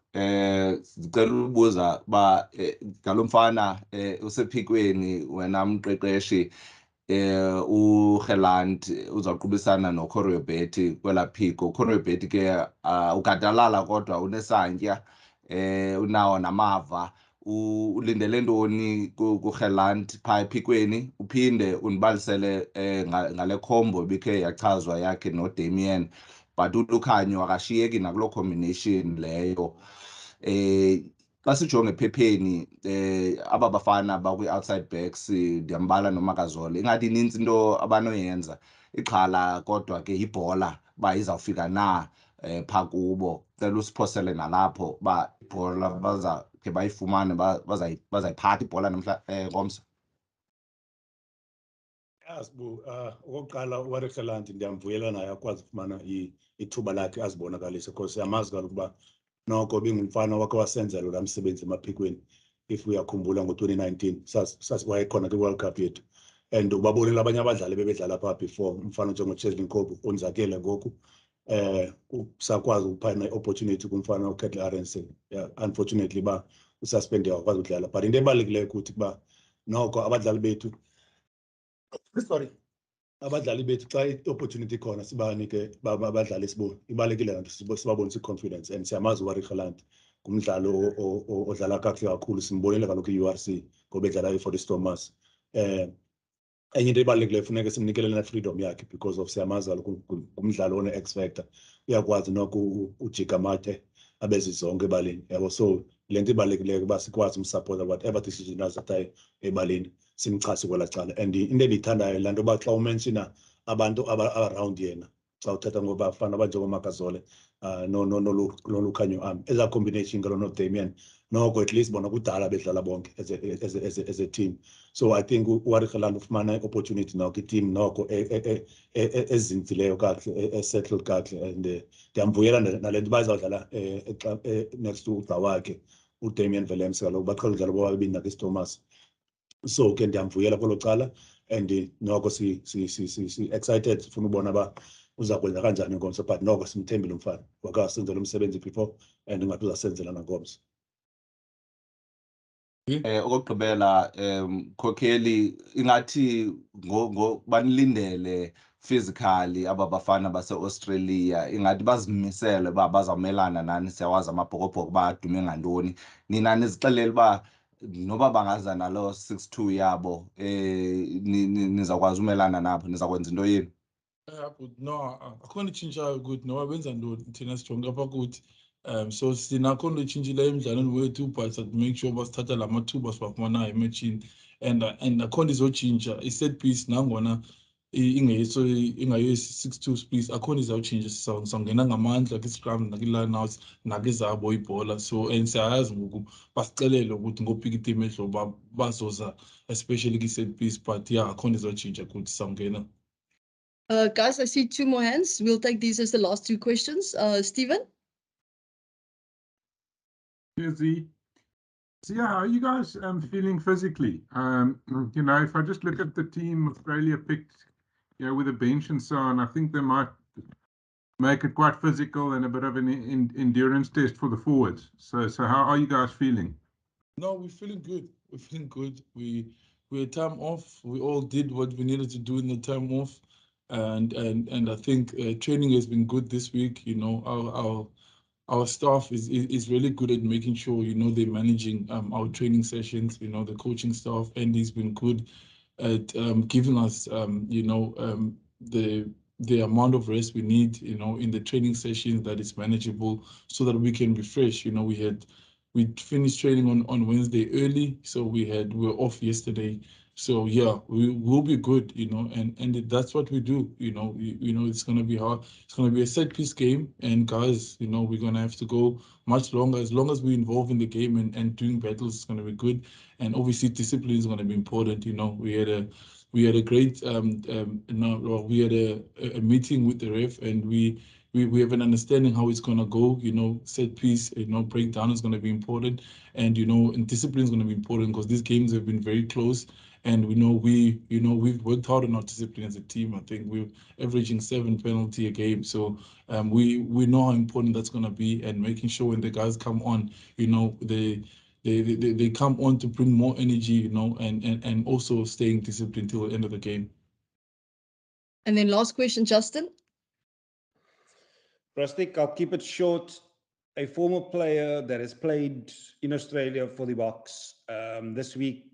Sicela ukubuza ba ngalomfana usephikweni wena mqeqeshi uGeland uzaqhubisana noCorriobeti kwela phiko. Corriobeti ke ukadalala kodwa unesantya, unawo namava. Ulindele ntoni kuGeland pha ephikweni? Uphinde unibalisele ngale combo ibikhe yachazwa yakhe noDamien, but uLukhanyo akashiyeki nakulo combination leyo. Xa sijonge ephepheni aba bafana bakwi-outside backs ndiyambala noMakazole, ingathi inintsi into abanoyenza. Ixhala kodwa ke ibhola ba izawufika na pha kubo. Cela usiphosele nalapho ba ibhola bazakhe bayifumane bazayiphatha ibhola namhla ngomso. Asibu, okokuqala uWarikhalandi ndiyamvuyela naye akwazi ukufumana ithuba lakhe azibonakalise because siyamazi kaloku uba noko bingumfana wakhe wasenzela laa msebenzi emaphikweni. If uyakhumbula ngo-2019 wayekhona kwi-World Cup yethu and ubabonile abanye abadlali bebedlala phaa before umfana njengoCheslin Kobe onzakele ngoku. Sakwazi ukuphana i-opportunity kumfana uKetlin Arendse. Unfortunately uba ususpended akwazi ukudlala, but into ebalulekileyo ukuthi kuba noko abadlali bethu abadlali bethu xa i-opportunity khona sibanike abadlali ibalekile laa nto sibabonise i-confidence and siyamazi uWarikhalandi ngumdlalo odlala kakuhle kakhulu, simbonile kaloku i-URC ngoba edlala i-For the Stormers. Enye into ebalulekileyo funeka simnikelele na-freedom yakhe because of siyamazi kaloku ngumdlalo one-X factor, uyakwazi noko ujika amathe abezi zonke ebaleni yabo. So le nto ibalulekileyo uba sikwazi umsapota whatever decision azathayo ebaleni simchase kwelaa cala. And into endiyithandayo laa nto uba xa umenshina abantu around yena xa uthetha ngobafana abanjengoMakazole noLukhanyo ezaa combination kalo noDamian noko at least bona kudala bedlala bonke as a team. So I think uWarikhalandi ufumana i-opportunity noko i-team noko ezinzileyo kakuhle esettled kakuhle and ndiyamvuyela nale nto bazawudlala next to ugxa wakhe uDamian Willemse kaloku baqhela udlala bobabini nakwi-Stormers. So ke ndiyamvuyela kwelo cala and noko si-excited sifuna ubona uba uza kwenza kanjani ingomso, but noko simthembile umfana wakasenzela umsebenzi before and ngathi uzasenzela nangomso. Okugqibela Khokheli ingathi banilindele physically aba bafana base-Australia, ingathi bazimisele uba bazawumelana nani, siyawazi amabhokobhoko badume ngantoni. Nina nizixelele uba noba bangaza nalo 6-2 yabo nizawukwazi umelana nabo, nizakwenza into yenu? No, akho nto itshintshayo ukuthi noba benza ntoni thina sijonge apha kuthi. So sinakho nto itshintshileyo emdlalweni wethu, but make sure uba sithatha la mathuba siwafumanayo emetshini and akho nto izotshintsha. I-set piece nangona ingayo i-6-2 space akho nto izawutshintsha. Sizawungena ngamandla kwi-scrum nakwi-line-outs nakwizabo ibhola. So and siyayazi ngoku basixelele ukuthi ngopika iteam edloba bazoza especially kwi-set piece, but yeah akho nto izotshintsha kuthi sizawungena. Guys, I see two more hands. We'll take these as the last two questions. Stephen? See, how are you guys feeling physically? You know, if I just look at the team Australia picked, you know, with a bench and so on, I think they might make it quite physical and a bit of an endurance test for the forwards. So how are you guys feeling? No, we're feeling good. We're feeling good. We had time off. We all did what we needed to do in the time off. And I think training has been good this week. You know, our staff is really good at making sure, you know, they're managing our training sessions. You know, the coaching staff, and he's been good at giving us, you know, the amount of rest we need, you know, in the training sessions that is manageable so that we can refresh. You know, we finished training on Wednesday early, so we were off yesterday. So yeah, we will be good, you know, and that's what we do, you know. You know, it's gonna be hard. It's gonna be a set piece game, and guys, you know, we're gonna have to go much longer. As long as we're involved in the game and doing battles, it's gonna be good. And obviously, discipline is gonna be important. You know, we had a great we had a meeting with the ref, and we have an understanding how it's gonna go. You know, set piece, you know, breakdown is gonna be important, and you know, and discipline is gonna be important because these games have been very close. And we know we've worked hard on our discipline as a team. I think we're averaging 7 penalties a game. So we know how important that's gonna be, and making sure when the guys come on, you know, they come on to bring more energy, you know, and also staying disciplined till the end of the game. And then last question, Justin. Rustic, I'll keep it short. A former player that has played in Australia for the Boks this week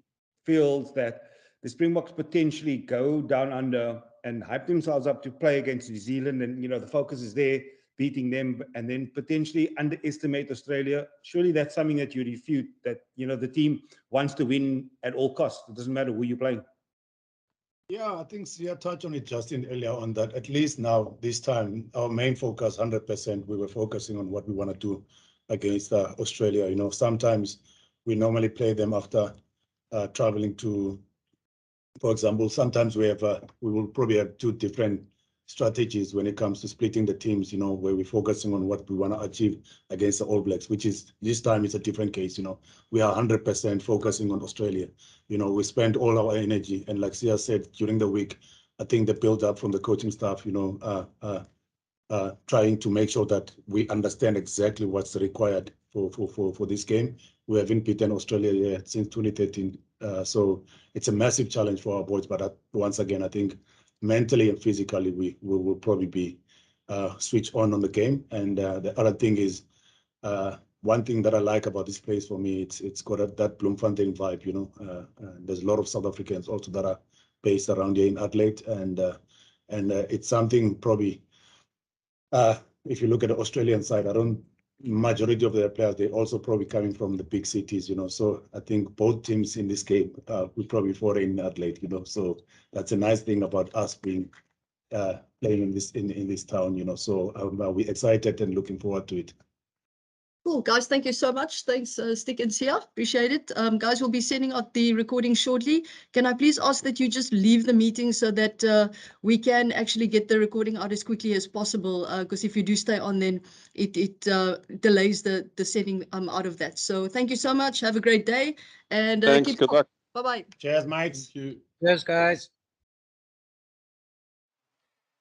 feels that the Springboks potentially go down under and hype themselves up to play against New Zealand, and you know the focus is there, beating them, and then potentially underestimate Australia. Surely that's something that you refute, that you know the team wants to win at all costs. It doesn't matter who you're playing. Yeah, I think Sia touched on it, Justin, earlier on that at least now, this time, our main focus, 100%, we were focusing on what we want to do against Australia. You know, sometimes we normally play them after traveling to For example, sometimes we will probably have two different strategies when it comes to splitting the teams, where we're focusing on what we want to achieve against the All Blacks, which is this time it's a different case. We are 100% focusing on Australia. We spend all our energy, and like Sia said during the week, I think the build up from the coaching staff, trying to make sure that we understand exactly what's required for this game. We haven't beaten Australia yet since 2013, so it's a massive challenge for our boys. But once again, I think mentally and physically, we will probably be switched on the game. And the other thing is, one thing that I like about this place for me, it's got that Bloemfontein vibe. There's a lot of South Africans also that are based around here in Adelaide, and it's something probably. If you look at the Australian side, majority of their players, they're also probably coming from the big cities, So I think both teams in this game will probably fall in Adelaide, So that's a nice thing about us being playing in this town, So we're excited and looking forward to it. Cool, guys. Thank you so much. Thanks, Stick and Sia. Appreciate it. Guys, we'll be sending out the recording shortly. Can I please ask that you just leave the meeting so that we can actually get the recording out as quickly as possible? Because if you do stay on, then it delays the setting out of that. So thank you so much. Have a great day. And Thanks. Good luck. Bye-bye. Cheers, mates. Cheers, guys.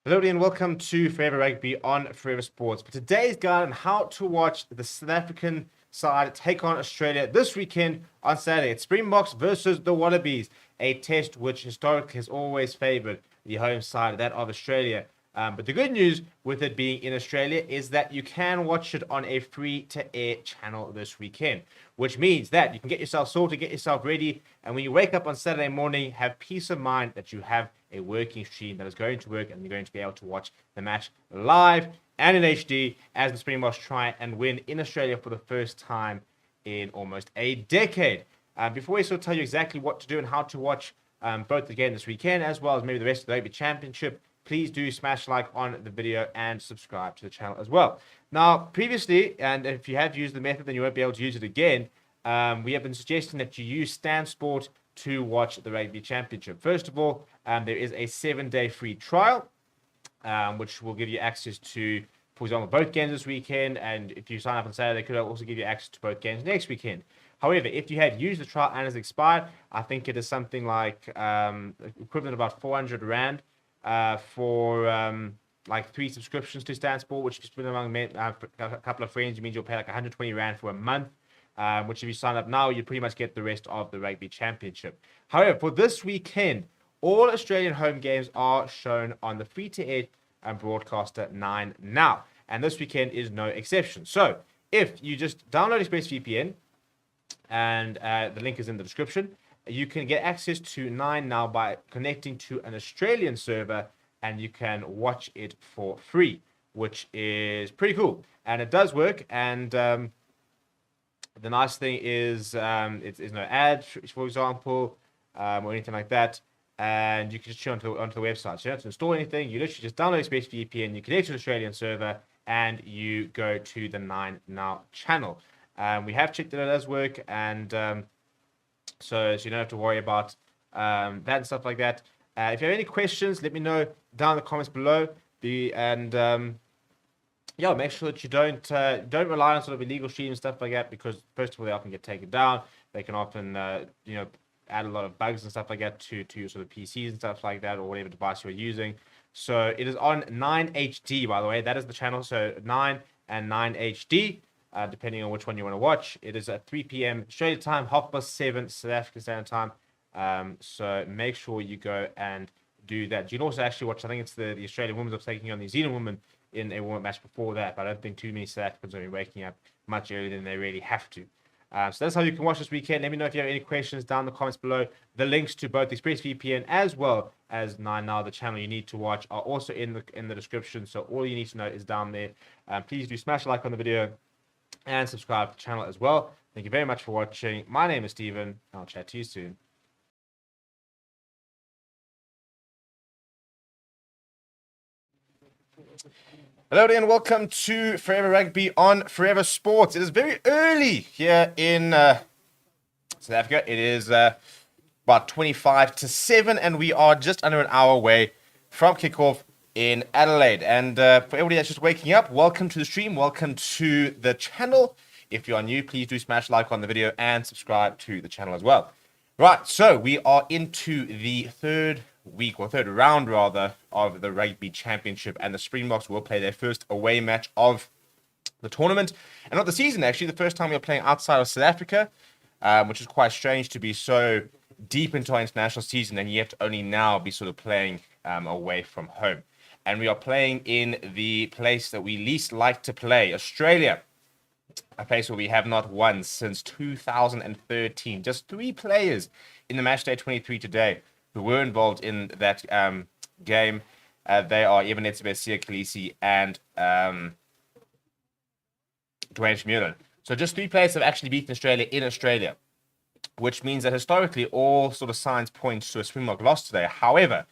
Hello and welcome to Forever Rugby on Forever Sports. But today's guide on how to watch the South African side take on Australia this weekend on Saturday. It's Springboks versus the Wallabies, a test which historically has always favoured the home side, that of Australia. But the good news with it being in Australia is that you can watch it on a free-to-air channel this weekend, which means that you can get yourself sorted, get yourself ready, and when you wake up on Saturday morning, have peace of mind that you have a working stream that is going to work and you're going to be able to watch the match live and in HD as the Springboks try and win in Australia for the first time in almost a decade. Before we sort of tell you exactly what to do and how to watch both the game this weekend as well as maybe the rest of the Rugby Championship, please do smash like on the video and subscribe to the channel as well. Now, previously, and if you have used the method, then you won't be able to use it again. We have been suggesting that you use Stan Sport to watch the Rugby Championship. First of all, there is a 7-day free trial, which will give you access to, for example, both games this weekend. And if you sign up on Saturday, they could also give you access to both games next weekend. However, if you had used the trial and it's expired, I think it is something like equivalent about 400 Rand for like 3 subscriptions to Stan Sport, which if you split among a couple of friends, it means you'll pay like 120 Rand for a month. Which if you sign up now, you pretty much get the rest of the Rugby Championship. However, for this weekend, all Australian home games are shown on the free-to-air broadcaster 9 Now. And this weekend is no exception. So if you just download ExpressVPN, and the link is in the description, you can get access to 9 Now by connecting to an Australian server, and you can watch it for free, which is pretty cool. And it does work, and the nice thing is it's no ads, for example, or anything like that. And you can just chill onto the website. So you don't have to install anything. You literally just download ExpressVPN, you connect to an Australian server, and you go to the 9 Now channel. We have checked that it does work, and so you don't have to worry about that and stuff like that. If you have any questions, let me know down in the comments below. Yeah, make sure that you don't rely on sort of illegal streams and stuff like that, because first of all, they often get taken down. They can often add a lot of bugs and stuff like that to your sort of PCs and stuff like that, or whatever device you're using. So it is on 9HD, by the way. That is the channel. So 9 and 9HD, depending on which one you want to watch. It is at 3 p.m. Australian time, 7:30 South African Standard Time. So make sure you go and do that. You can also actually watch, I think it's the Australian women's are taking on the New Zealand women in a warm-up match before that, but I don't think too many South Africans will be waking up much earlier than they really have to. So that's how you can watch this weekend. Let me know if you have any questions down in the comments below. The links to both ExpressVPN as well as 9 Now, the channel you need to watch, are also in the description. So all you need to know is down there. Please do smash a like on the video and subscribe to the channel as well. Thank you very much for watching. My name is Steven, and I'll chat to you soon. Hello and welcome to Forever Rugby on Forever Sports. It is very early here in South Africa. It is about 25-7, and we are just under an hour away from kickoff in Adelaide. And for everybody that's just waking up, welcome to the stream, welcome to the channel. If you are new, please do smash like on the video and subscribe to the channel as well. Right, so we are into the third round rather, of the Rugby Championship, and the Springboks will play their first away match of the tournament, and not the season actually, the first time we are playing outside of South Africa, which is quite strange to be so deep into our international season and yet only now be sort of playing away from home. And we are playing in the place that we least like to play, Australia, a place where we have not won since 2013. Just 3 players in the matchday 23 today who were involved in that game. They are Ebenezer Sia Khaleesi and Dwayne Schmuren. So just 3 players have actually beaten Australia in Australia, which means that historically all sort of signs point to a Springbok loss today. However,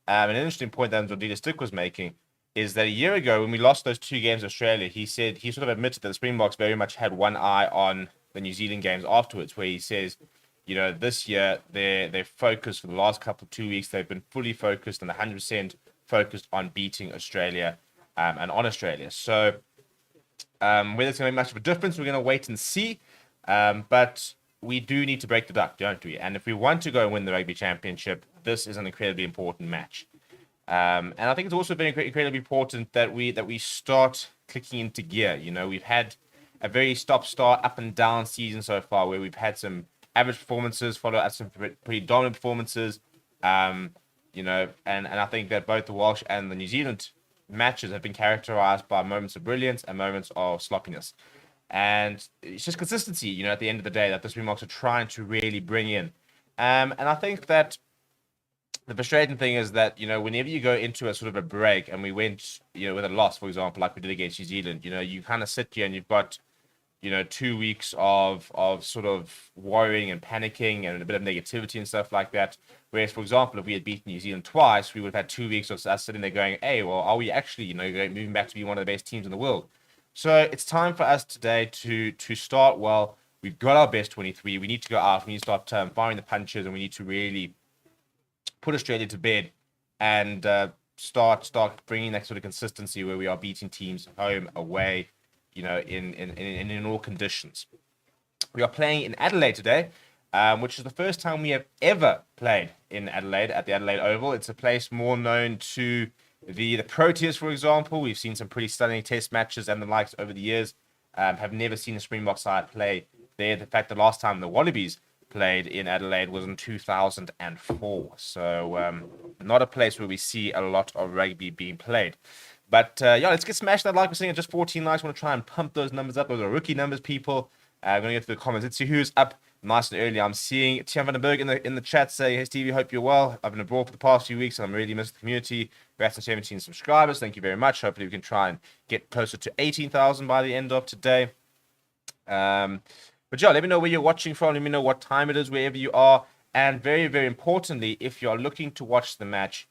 an interesting point that Zondila Stick was making is that a year ago when we lost those 2 games in Australia, he said, he sort of admitted that the Springboks very much had one eye on the New Zealand games afterwards, where he says, you know, this year they're focused for the last couple 2 weeks, they've been fully focused and 100% focused on beating Australia and on Australia. So whether it's going to make much of a difference, we're going to wait and see. But we do need to break the duck, don't we? And if we want to go and win the Rugby Championship, this is an incredibly important match. And I think it's also very incredibly important that we start clicking into gear. You know, we've had a very stop-start, up and down season so far, where we've had some average performances, followed up some pretty dominant performances. You know, and I think that both the Welsh and the New Zealand matches have been characterized by moments of brilliance and moments of sloppiness. And it's just consistency, you know, at the end of the day, that the Springboks are trying to really bring in. And I think that the frustrating thing is that, you know, whenever you go into a sort of a break, and we went, you know, with a loss, for example, like we did against New Zealand, you know, you kind of sit here and you've got, you know, 2 weeks of sort of worrying and panicking and a bit of negativity and stuff like that. Whereas, for example, if we had beaten New Zealand twice, we would have had 2 weeks of us sitting there going, hey, well, are we actually, you know, moving back to be one of the best teams in the world? So it's time for us today to start well. We've got our best 23. We need to go out. We need to start firing the punches, and we need to really put Australia to bed and start bringing that sort of consistency where we are beating teams home, away, you know, in all conditions. We are playing in Adelaide today, which is the first time we have ever played in Adelaide at the Adelaide Oval. It's a place more known to the Proteas, for example. We've seen some pretty stunning test matches and the likes over the years. Have never seen a Springbok side play there. In fact, the last time the Wallabies played in Adelaide was in 2004. So not a place where we see a lot of rugby being played. But yeah, let's get smashed that like. We're sitting at just 14 likes. I want to try and pump those numbers up. Those are rookie numbers, people. I'm going to get to the comments. Let's see who's up nice and early. I'm seeing Tian van den Berg in the chat say, hey, Stevie, hope you're well. I've been abroad for the past few weeks, and I'm really missing the community. We're at 17 subscribers. Thank you very much. Hopefully we can try and get closer to 18,000 by the end of today. But yeah, let me know where you're watching from. Let me know what time it is, wherever you are. And very, very importantly, if you're looking to watch the match,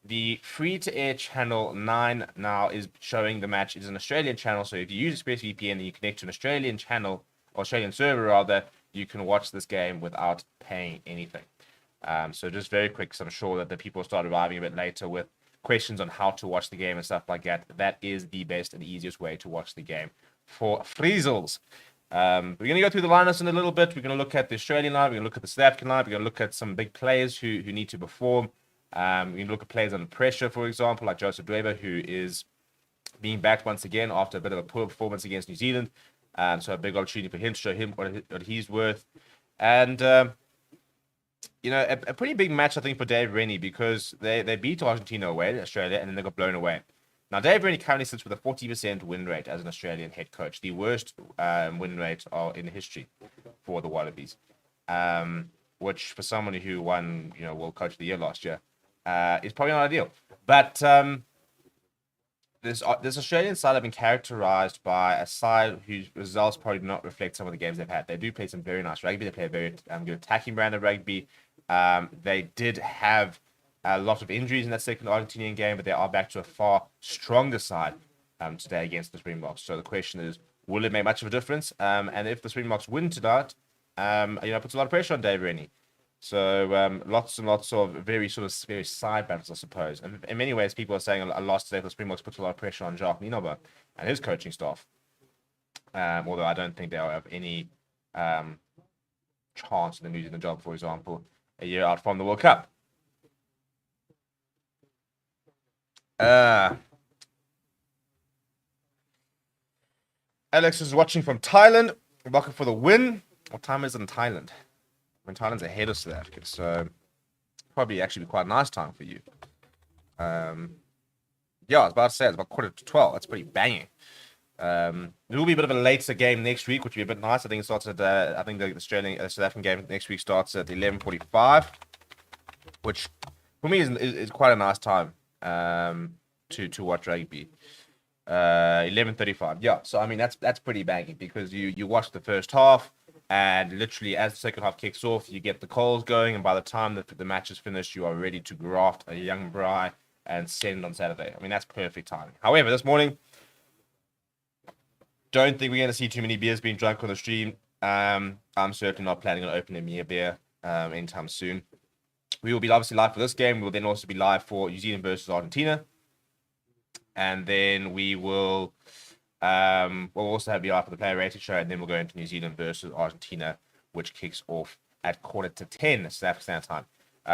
the free-to-air channel 9 now is showing the match. It's an Australian channel, so if you use ExpressVPN and you connect to an Australian channel, or Australian server rather, you can watch this game without paying anything. So just very quick, because I'm sure that the people start arriving a bit later with questions on how to watch the game and stuff like that. That is the best and easiest way to watch the game for Friesels. We're going to go through the lineups in a little bit. We're going to look at the Australian line. We're going to look at the South African line. We're going to look at some big players who need to perform. We're going to look at players under pressure, for example, like Joseph Dweba, who is being backed once again after a bit of a poor performance against New Zealand. So a big opportunity for him to show him what he's worth. And, you know, a pretty big match, I think, for Dave Rennie, because they beat Argentina away, Australia, and then they got blown away. Now, Dave Rennie currently sits with a 40% win rate as an Australian head coach, the worst win rate in history for the Wallabies, which for someone who won, you know, World Coach of the Year last year, is probably not ideal. But this Australian side have been characterized by a side whose results probably do not reflect some of the games they've had. They do play some very nice rugby. They play a very good attacking brand of rugby. They did have a lot of injuries in that second Argentinian game, but they are back to a far stronger side today against the Springboks. So the question is, will it make much of a difference? And if the Springboks win tonight, you know, it puts a lot of pressure on Dave Rennie. So lots and lots of very side battles, I suppose. And in many ways, people are saying a loss today for Springboks puts a lot of pressure on Jacques Nienaber and his coaching staff. Although I don't think they have any chance of them losing the job, for example, a year out from the World Cup. Alex is watching from Thailand. Welcome for the win. What time is it in Thailand? When Thailand's ahead of South Africa, so probably actually be quite a nice time for you. Yeah, I was about to say it's about 11:45. That's pretty banging. There will be a bit of a later game next week, which will be a bit nice. I think it starts at I think the South African game next week starts at 11:45, which for me is quite a nice time to watch rugby. 11:35. Yeah, so I mean that's pretty banging because you watch the first half. And literally, as the second half kicks off, you get the calls going, and by the time the match is finished, you are ready to graft a young braai and send on Saturday. I mean, that's perfect timing. However, this morning, don't think we're going to see too many beers being drunk on the stream. I'm certainly not planning on opening me a beer anytime soon. We will be obviously live for this game. We will then also be live for New Zealand versus Argentina. And then we will... we'll also have BR for the player rating show, and then we'll go into New Zealand versus Argentina, which kicks off at 10:45 South African Standard Time.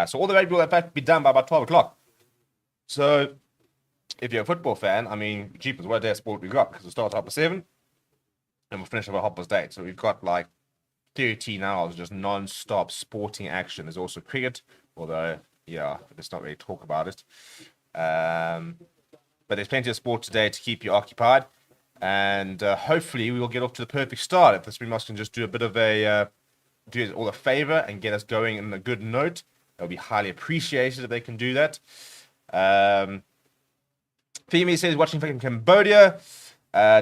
So all the rugby will in fact be done by about 12 o'clock. So if you're a football fan, I mean, jeepers, what a day of sport we've got, because we'll start at 7:30 and we'll finish about 8:30. So we've got like 13 hours just non-stop sporting action. There's also cricket, although, yeah, let's not really talk about it. But there's plenty of sport today to keep you occupied. And hopefully we will get off to the perfect start. If the Springboks can just do a bit of do us all a favor and get us going in a good note, it'll be highly appreciated if they can do that. Femi says watching from Cambodia.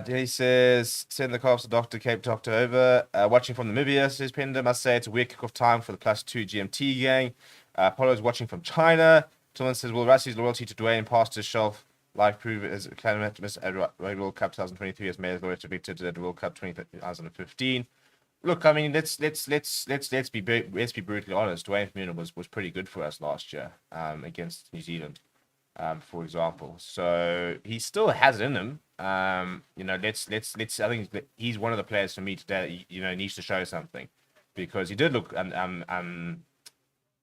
He says send the calves to Dr. Cape Doctor over. Watching from Namibia, says Pender. Must say it's a weird kickoff time for the +2 GMT gang. Apollo is watching from China. Tillman says will Rassie's loyalty to Dwayne pass his shelf? Live prove as climate at World Cup 2023 as Mayor's lawyer predicted at World Cup 2015. Look, I mean, let's be brutally honest. Dwayne Vermeulen was pretty good for us last year against New Zealand, for example. So he still has it in him. You know, let's. I think he's one of the players for me today that needs to show something, because he did look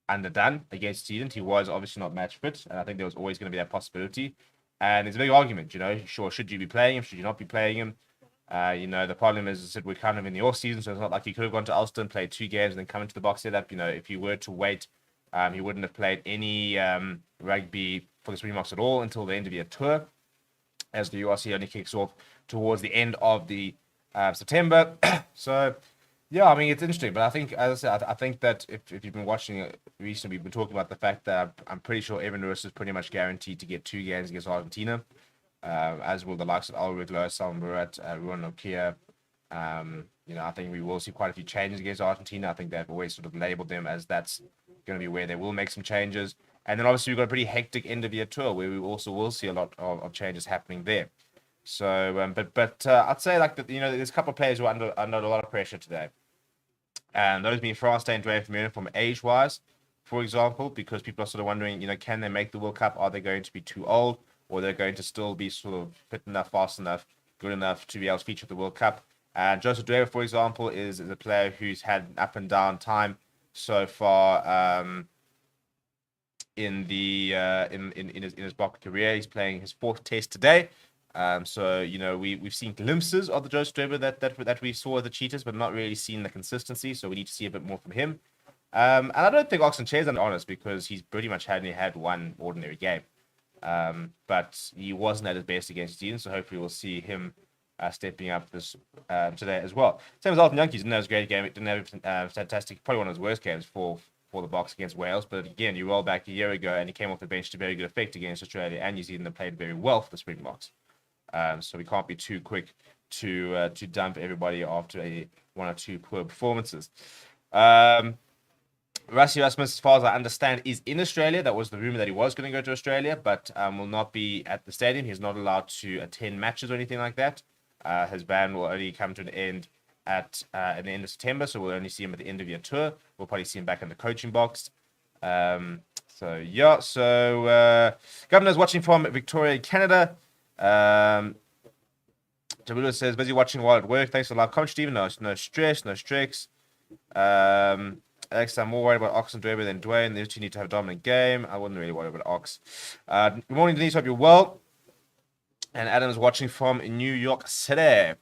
underdone against New Zealand. He was obviously not match fit, and I think there was always going to be that possibility. And it's a big argument, sure, should you be playing him? Should you not be playing him? The problem is, I said, we're kind of in the off season, so it's not like he could have gone to Ulster and played 2 games and then come into the box setup. If he were to wait, he wouldn't have played any rugby for the Springboks at all until the end of the tour, as the URC only kicks off towards the end of the September. So, yeah, I mean, it's interesting, but I think, as I said, I think that if you've been watching it recently, we've been talking about the fact that I'm pretty sure Evan Lewis is pretty much guaranteed to get 2 games against Argentina, as will the likes of Ulrich Lowe, Salman Murat, Ruan Nokia. I think we will see quite a few changes against Argentina. I think they've always sort of labeled them as that's going to be where they will make some changes. And then obviously we've got a pretty hectic end of year tour where we also will see a lot of changes happening there. So, but I'd say there's a couple of players who are under a lot of pressure today. And those being France and Dwayne Vermeulen from age-wise, for example, because people are sort of wondering, can they make the World Cup? Are they going to be too old? Or they're going to still be sort of fit enough, fast enough, good enough to be able to feature at the World Cup? And Joseph Dwyer, for example, is a player who's had an up and down time so far in his Bok career. He's playing his 4th test today. So we've seen glimpses of the Joseph Dwyer that we saw at the Cheetahs, but not really seen the consistency. So we need to see a bit more from him. And I don't think Oxen Chair's honest, because he's pretty much only had 1 ordinary game. But he wasn't at his best against New Zealand, so hopefully we'll see him stepping up this today as well. Same as Alton Yankees, didn't have a great game. It didn't have fantastic, probably one of his worst games for the Boks against Wales. But again, you roll back a year ago and he came off the bench to very good effect against Australia and New Zealand and played very well for the Springboks. So we can't be too quick to dump everybody after 1 or 2 poor performances. Rassie Erasmus, as far as I understand, is in Australia. That was the rumor that he was going to go to Australia, but will not be at the stadium. He's not allowed to attend matches or anything like that. His ban will only come to an end at the end of September, so we'll only see him at the end of your tour. We'll probably see him back in the coaching box. So Governor's watching from Victoria, Canada. Jabulo says, busy watching while at work. Thanks for the live comment, Stephen. No stress, no stress. Alex, I'm more worried about Ox and Dweber than Dwayne. They two need to have a dominant game. I wouldn't really worry about Ox. Good morning, Denise. Hope you're well. And Adam's watching from New York City.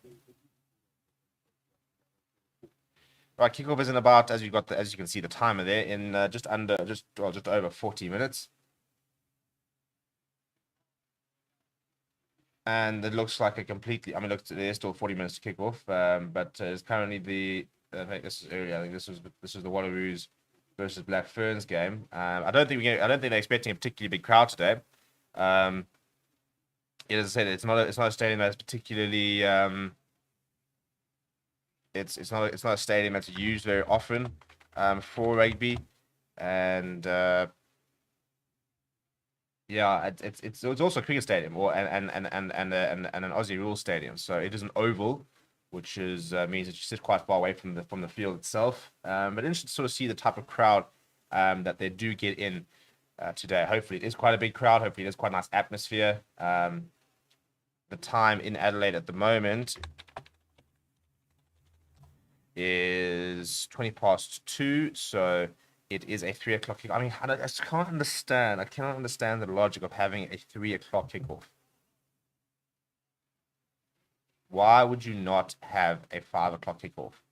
Right, kickoff is in about, as you can see the timer there, in just over 40 minutes. And it looks like there's still 40 minutes to kick off, but it's currently I think this is early. I think this is the Wallabies versus Black Ferns game. I don't think they're expecting a particularly big crowd today. As I said, it's not a stadium that's particularly it's not a stadium that's used very often for rugby, and it's also a cricket stadium and an Aussie rules stadium. So it is an oval, which means that you sit quite far away from the field itself. But interesting to sort of see the type of crowd that they do get in today. Hopefully, it is quite a big crowd. Hopefully, it is quite a nice atmosphere. The time in Adelaide at the moment is 2:20, so it is a 3 o'clock kick. I mean, I just can't understand. I cannot understand the logic of having a 3 o'clock kickoff. Why would you not have a 5 o'clock kickoff,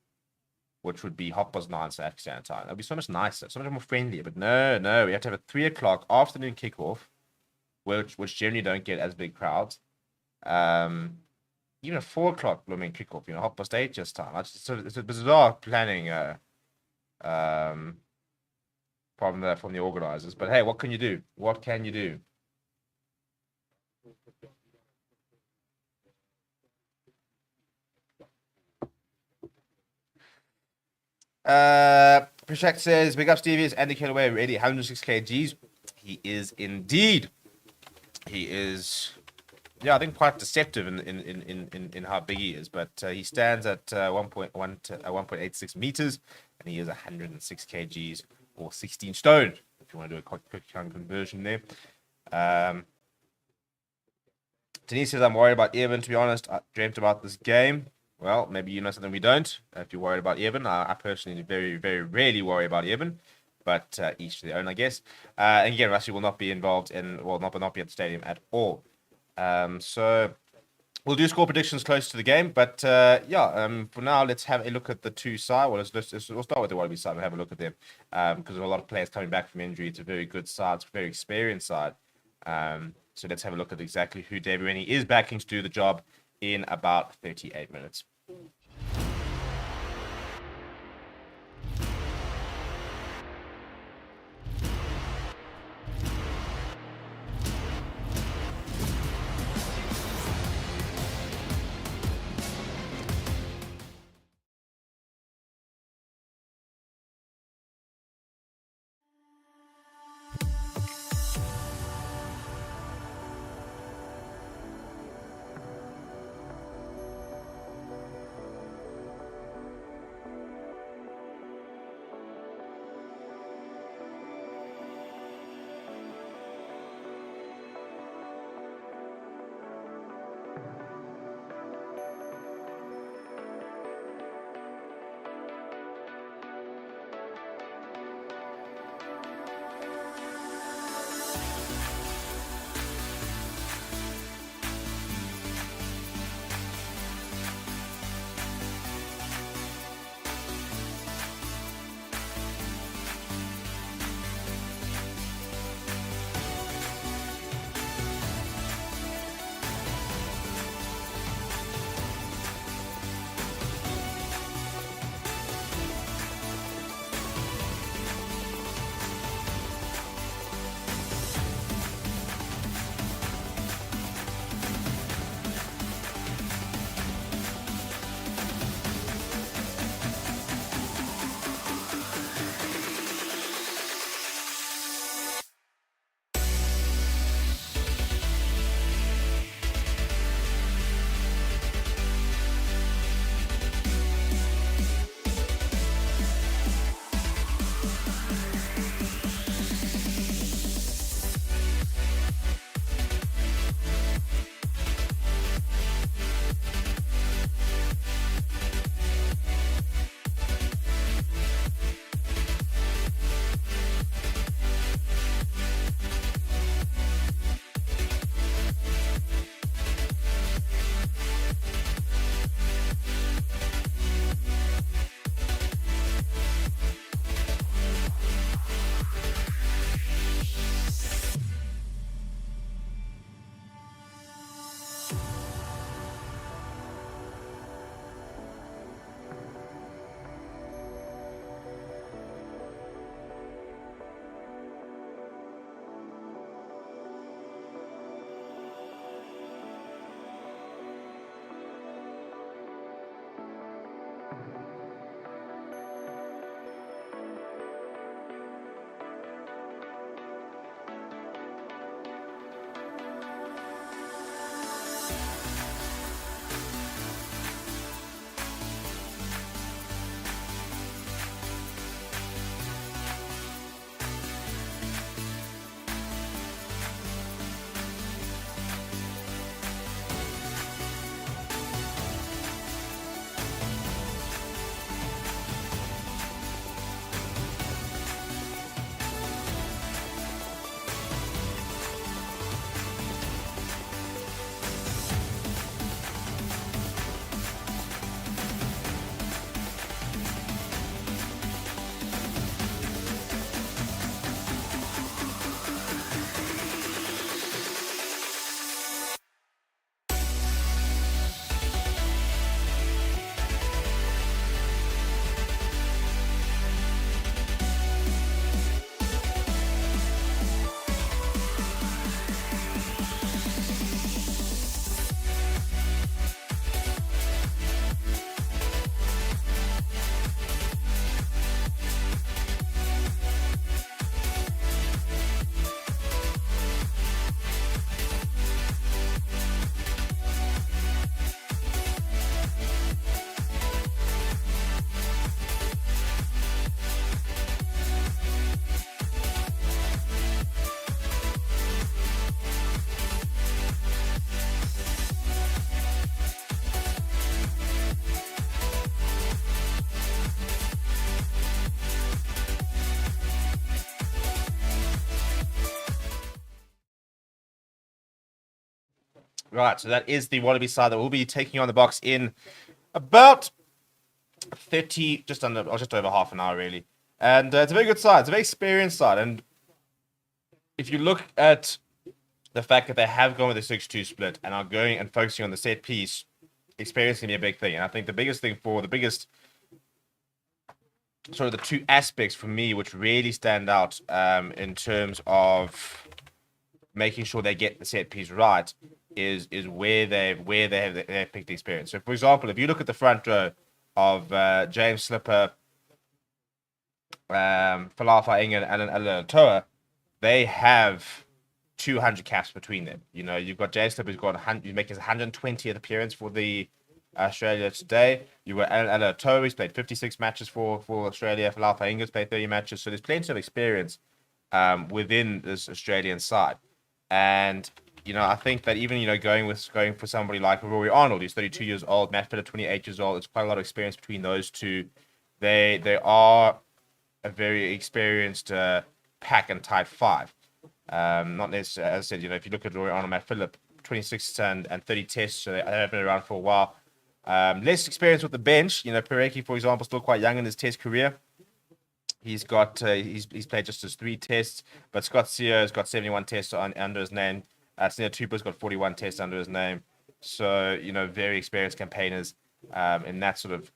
which would be 9:30 South African Standard Time? That would be so much nicer, so much more friendly. But no, we have to have a 3 o'clock afternoon kickoff, which generally don't get as big crowds. Even a 4 o'clock blooming kickoff, 8:30 just time. It's a bizarre planning from the organizers. But hey, what can you do? What can you do? Prashak says, big up Stevie, is Andy Kellaway ready? 106 kgs. He is indeed. He is, I think quite deceptive in how big he is, but he stands at 1.86 meters, and he is 106 kgs or 16 stone. If you want to do a quick conversion there. Denise says, I'm worried about Evan. To be honest, I dreamt about this game. Well, maybe you know something we don't. If you're worried about Evan, I personally very, very rarely worry about Evan, but each to their own, I guess. And again, Rusty will not be involved not be at the stadium at all. So we'll do score predictions close to the game, but for now, let's have a look at the two sides. Well, we'll start with the Wallabies side and have a look at them because there are a lot of players coming back from injury. It's a very good side, it's a very experienced side. So let's have a look at exactly who David Rennie is backing to do the job in about 38 minutes. Right, so that is the Wallaby side that will be taking on the Boks in about 30, just over half an hour, really. And it's a very good side. It's a very experienced side. And if you look at the fact that they have gone with a 6-2 split and are going and focusing on the set piece, experience can be a big thing. And I think the biggest sort of the two aspects for me which really stand out in terms of making sure they get the set piece right is where they have picked the experience. So, for example, if you look at the front row of James Slipper, Falafa Inga, and Alan Alatoa, they have 200 caps between them. You know, you've got James Slipper who's making his 120th appearance for the Australia today. You've got Alan Alatoa, who's played 56 matches for Australia. Falafa Inga's played 30 matches. So there's plenty of experience within this Australian side. And you know, I think that even, you know, going for somebody like Rory Arnold, who's 32 years old, Matt Fitter, 28 years old, it's quite a lot of experience between those two. They are a very experienced pack and tight five. Not necessarily, as I said, you know, if you look at Rory Arnold, Matt Phillip, 26 and 30 tests, so they have been around for a while. Less experience with the bench. You know, Pereki, for example, still quite young in his test career. He's got he's played just his 3 tests, but Scott Sear has got 71 tests under his name. Snea Tupa's got 41 tests under his name. So, you know, very experienced campaigners in that sort of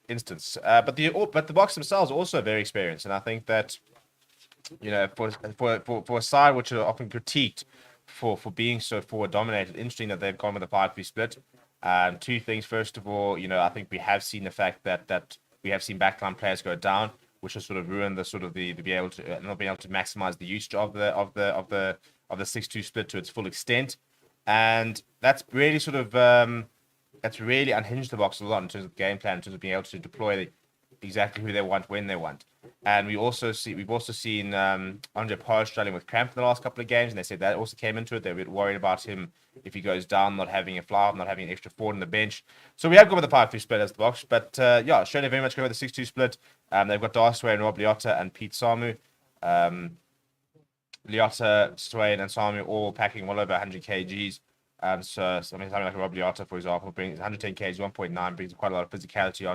instance. But the Boks themselves are also very experienced. And I think that, you know, for a side which are often critiqued for being so forward dominated, interesting that they've gone with a 5-3 split. 2 things. First of all, you know, I think we have seen the fact that we have seen backline players go down, which has sort of ruined the not being able to maximize the use of the 6-2 split to its full extent. And that's really sort of that's really unhinged the Boks a lot in terms of game plan, in terms of being able to deploy exactly who they want when they want. And we've also seen Andre Parr struggling with cramp in the last couple of games, and they said that also came into it. They were worried about him if he goes down, not having a fly, not having an extra forward on the bench. So we have gone with the 5-3 split as the Boks, but yeah, Australia very much go with the 6-2 split. They've got Darcy and Rob Liotta and Pete Samu. Liotta, Swain, and Samu all packing well over 100 kgs. So I mean, something like Rob Liotta, for example, brings 110 kgs, 1.9, brings quite a lot of physicality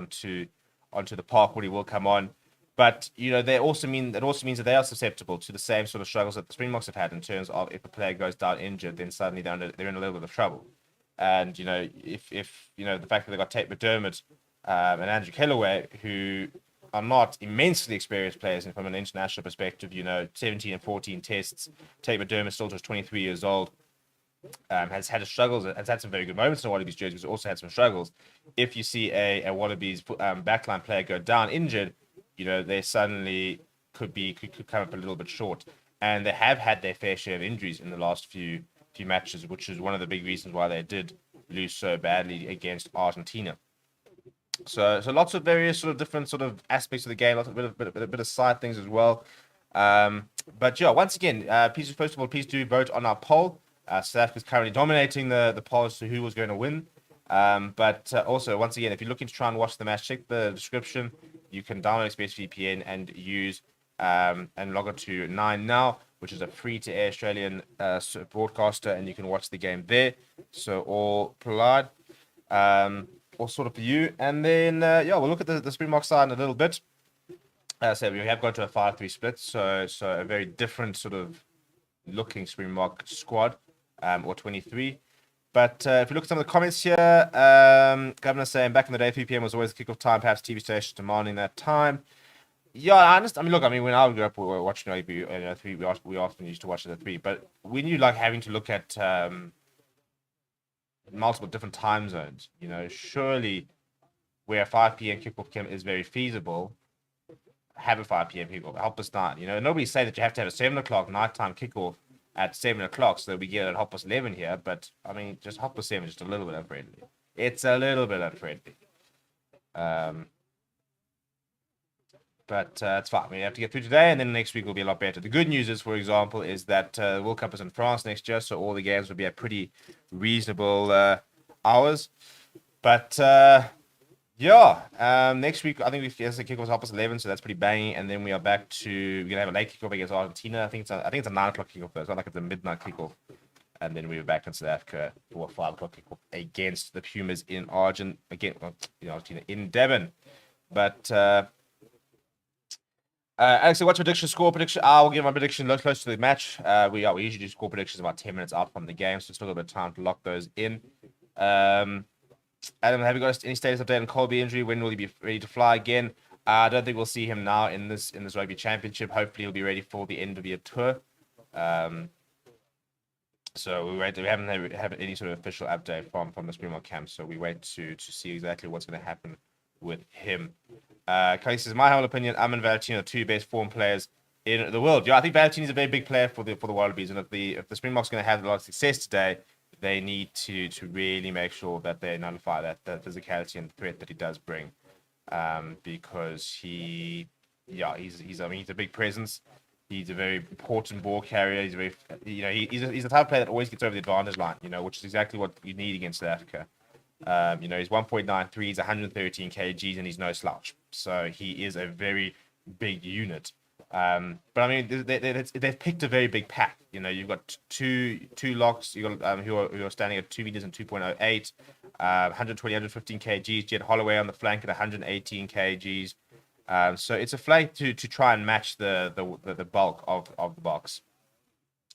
onto the park when he will come on. But you know, that also means that they are susceptible to the same sort of struggles that the Springboks have had in terms of if a player goes down injured, then suddenly they're in a little bit of trouble. And you know, if you know the fact that they've got Tate McDermott and Andrew Kellaway, who are not immensely experienced players, and from an international perspective, you know, 17 and 14 tests. Tate McDermott still just 23 years old. Has had struggles, has had some very good moments in Wallabies jerseys, but also had some struggles. If you see a Wallabies backline player go down injured, you know, they suddenly could come up a little bit short. And they have had their fair share of injuries in the last few matches, which is one of the big reasons why they did lose so badly against Argentina. So lots of various sort of different sort of aspects of the game, lots of a bit of side things as well. But yeah, once again, first of all, please do vote on our poll. South Africa is currently dominating the poll as to who was going to win. But also, once again, if you're looking to try and watch the match, check the description. You can download ExpressVPN and use and log on to 9Now, which is a free-to-air Australian broadcaster, and you can watch the game there. So all applied, all sort of for you. And then yeah, we'll look at the Springbok side in a little bit. As I said, we have gone to a 5-3 split, so a very different sort of looking Springbok squad, or 23. But if you look at some of the comments here, Governor saying back in the day, 3 p.m. was always the kickoff time, perhaps TV stations demanding that time. Yeah, I understand. I mean, look, I mean, when I grew up, we were watching Rugby, 3. We often used to watch it at 3. But when you like having to look at multiple different time zones, you know, surely where a 5 p.m. kickoff is very feasible, have a 5 p.m. kickoff. Help us not. You know, nobody's saying that you have to have a 7 o'clock nighttime kickoff at 7 o'clock so that we get it at 11 here, but I mean, just 7 just a little bit unfriendly. It's a little bit unfriendly. But it's fine. We have to get through today, and then next week will be a lot better. The good news is, for example, is that the World Cup is in France next year, so all the games will be at pretty reasonable hours. But yeah, next week I think we have the kickoff at 11, so that's pretty banging, and then we are back to we're gonna have a late kickoff against Argentina. I think it's a 9 o'clock kickoff though. It's not like it's a midnight kickoff. and then we were back in South Africa for 5 o'clock kickoff against the Pumas in Argentina, in Devon. But Alex, what's prediction? Score prediction? I will give my prediction close to the match. We usually do score predictions about 10 minutes out from the game, so it's still a bit of time to lock those in. Adam, have you got any status update on Colby injury? When will he be ready to fly again? I don't think we'll see him now in this rugby championship. Hopefully, he'll be ready for the end of the tour. So we haven't had any sort of official update from the Springbok camp. So we wait to see exactly what's going to happen with him. Kelly says, my humble opinion, Amin Valentino are 2 best form players in the world. Yeah, I think Valentino is a very big player for the Wallabies, and if the Springboks are going to have a lot of success today, they need to really make sure that they nullify that physicality and threat that he does bring, because he's a big presence. He's a very important ball carrier. He's he's the type of player that always gets over the advantage line, which is exactly what you need against South Africa. He's 1.93, he's 113 kgs, and he's no slouch. So he is a very big unit. But I mean, they've picked a very big pack. You've got two locks. You got who are standing at 2 meters and 2.08, 120, 115 kgs. Jet Holloway on the flank at 118 kgs. So it's a flank to try and match the bulk of the box.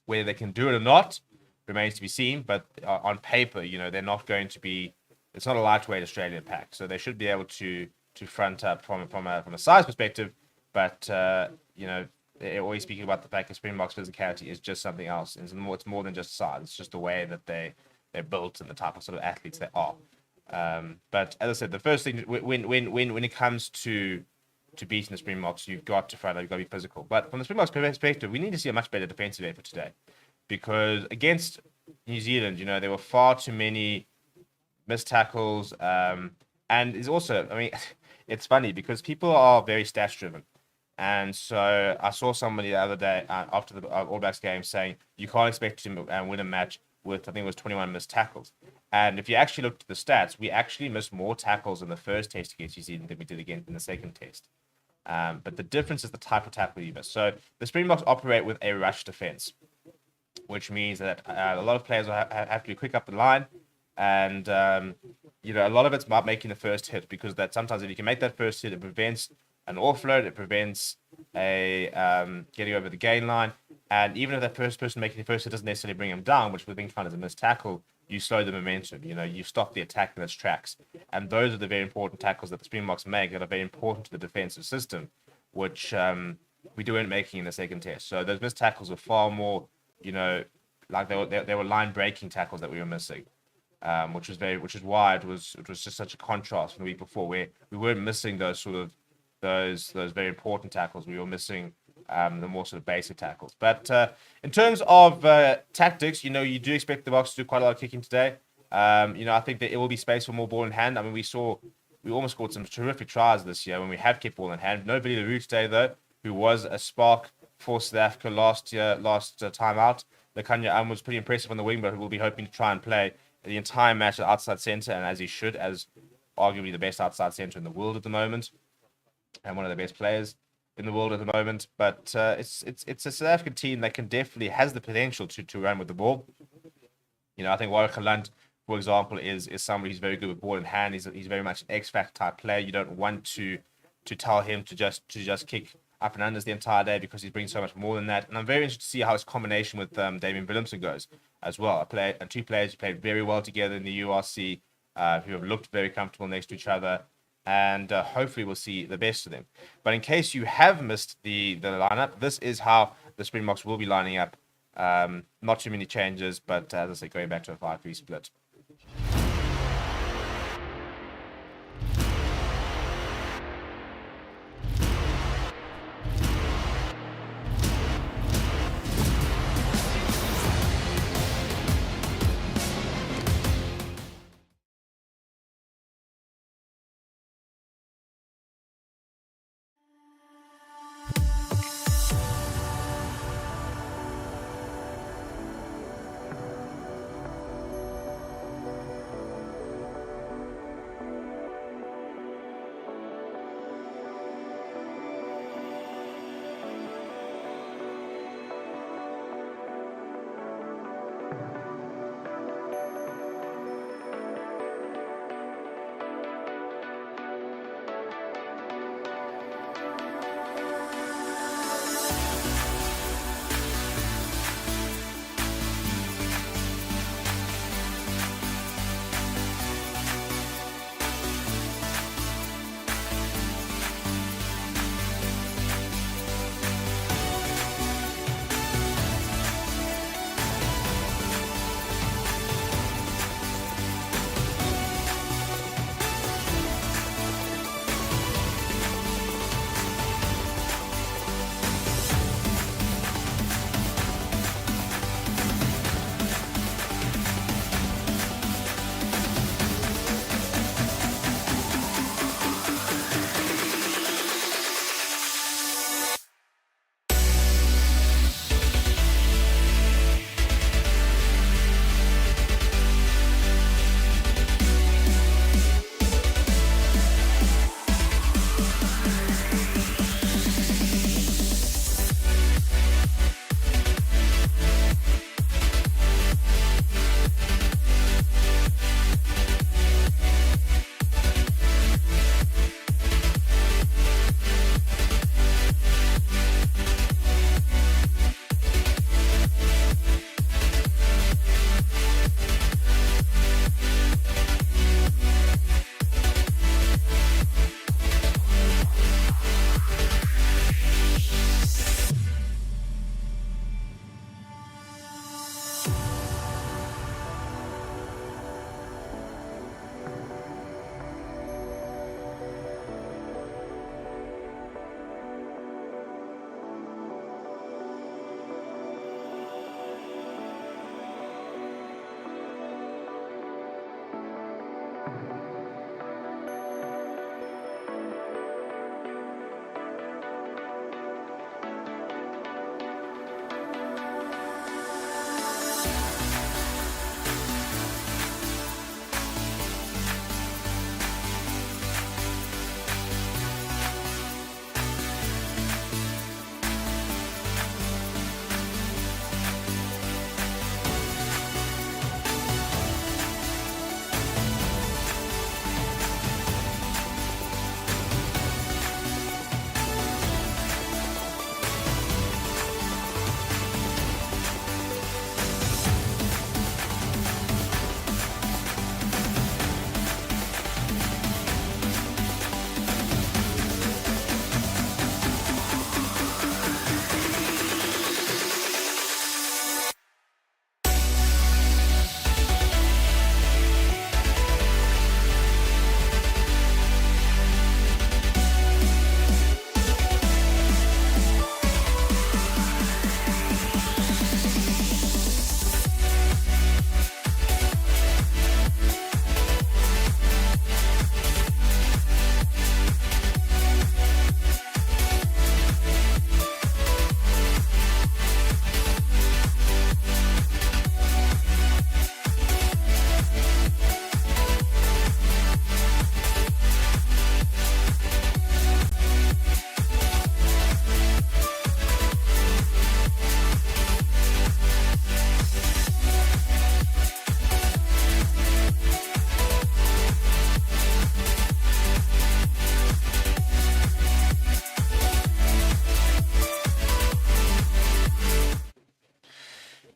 Whether they can do it or not remains to be seen. But on paper, they're not going to be. It's not a lightweight Australian pack, so they should be able to front up from a size perspective. But they're always speaking about the fact that Springboks physicality is just something else. It's more than just size. It's just the way that they're built and the type of sort of athletes they are. But as I said, the first thing when it comes to beating the Springboks, you've got to front up, you've got to be physical. But from the Springboks perspective, we need to see a much better defensive effort today, because against New Zealand, there were far too many missed tackles, and it's also, I mean, it's funny because people are very stats driven. And so I saw somebody the other day after the All Blacks game saying you can't expect to win a match with, I think it was 21 missed tackles. And if you actually look at the stats, we actually missed more tackles in the first test against New Zealand than we did again in the second test. But the difference is the type of tackle you miss. So the Springboks operate with a rush defense, which means that a lot of players will have to be quick up the line. And, a lot of it's about making the first hit, because that sometimes if you can make that first hit, it prevents an offload, it prevents a getting over the gain line. And even if that first person making the first hit doesn't necessarily bring him down, which we've been found as a missed tackle, you slow the momentum. You stop the attack in its tracks. And those are the very important tackles that the Springboks make that are very important to the defensive system, which we weren't making in the second test. So those missed tackles were far more, like they were line breaking tackles that we were missing. Which is why it was just such a contrast from the week before, where we weren't missing those very important tackles. We were missing the more sort of basic tackles. But in terms of tactics, you do expect the Boks to do quite a lot of kicking today. I think that it will be space for more ball in hand. I mean, we almost scored some terrific tries this year when we have kept ball in hand. No Billy LaRue today though, who was a spark for South Africa last time out. Lekanya was pretty impressive on the wing, but we'll be hoping to try and play the entire match at outside centre, and as he should, as arguably the best outside centre in the world at the moment, and one of the best players in the world at the moment. But it's a South African team that has the potential to run with the ball. I think Watchalong, for example, is somebody who's very good with ball in hand. He's very much an X-Factor type player. You don't want to tell him to just kick up and unders the entire day, because he brings so much more than that. And I'm very interested to see how his combination with Damian Willemse goes as well. Two players who played very well together in the URC, who have looked very comfortable next to each other, and hopefully we'll see the best of them. But in case you have missed the lineup, this is how the Springboks will be lining up. Not too many changes, but as I say, going back to a 5-3 split.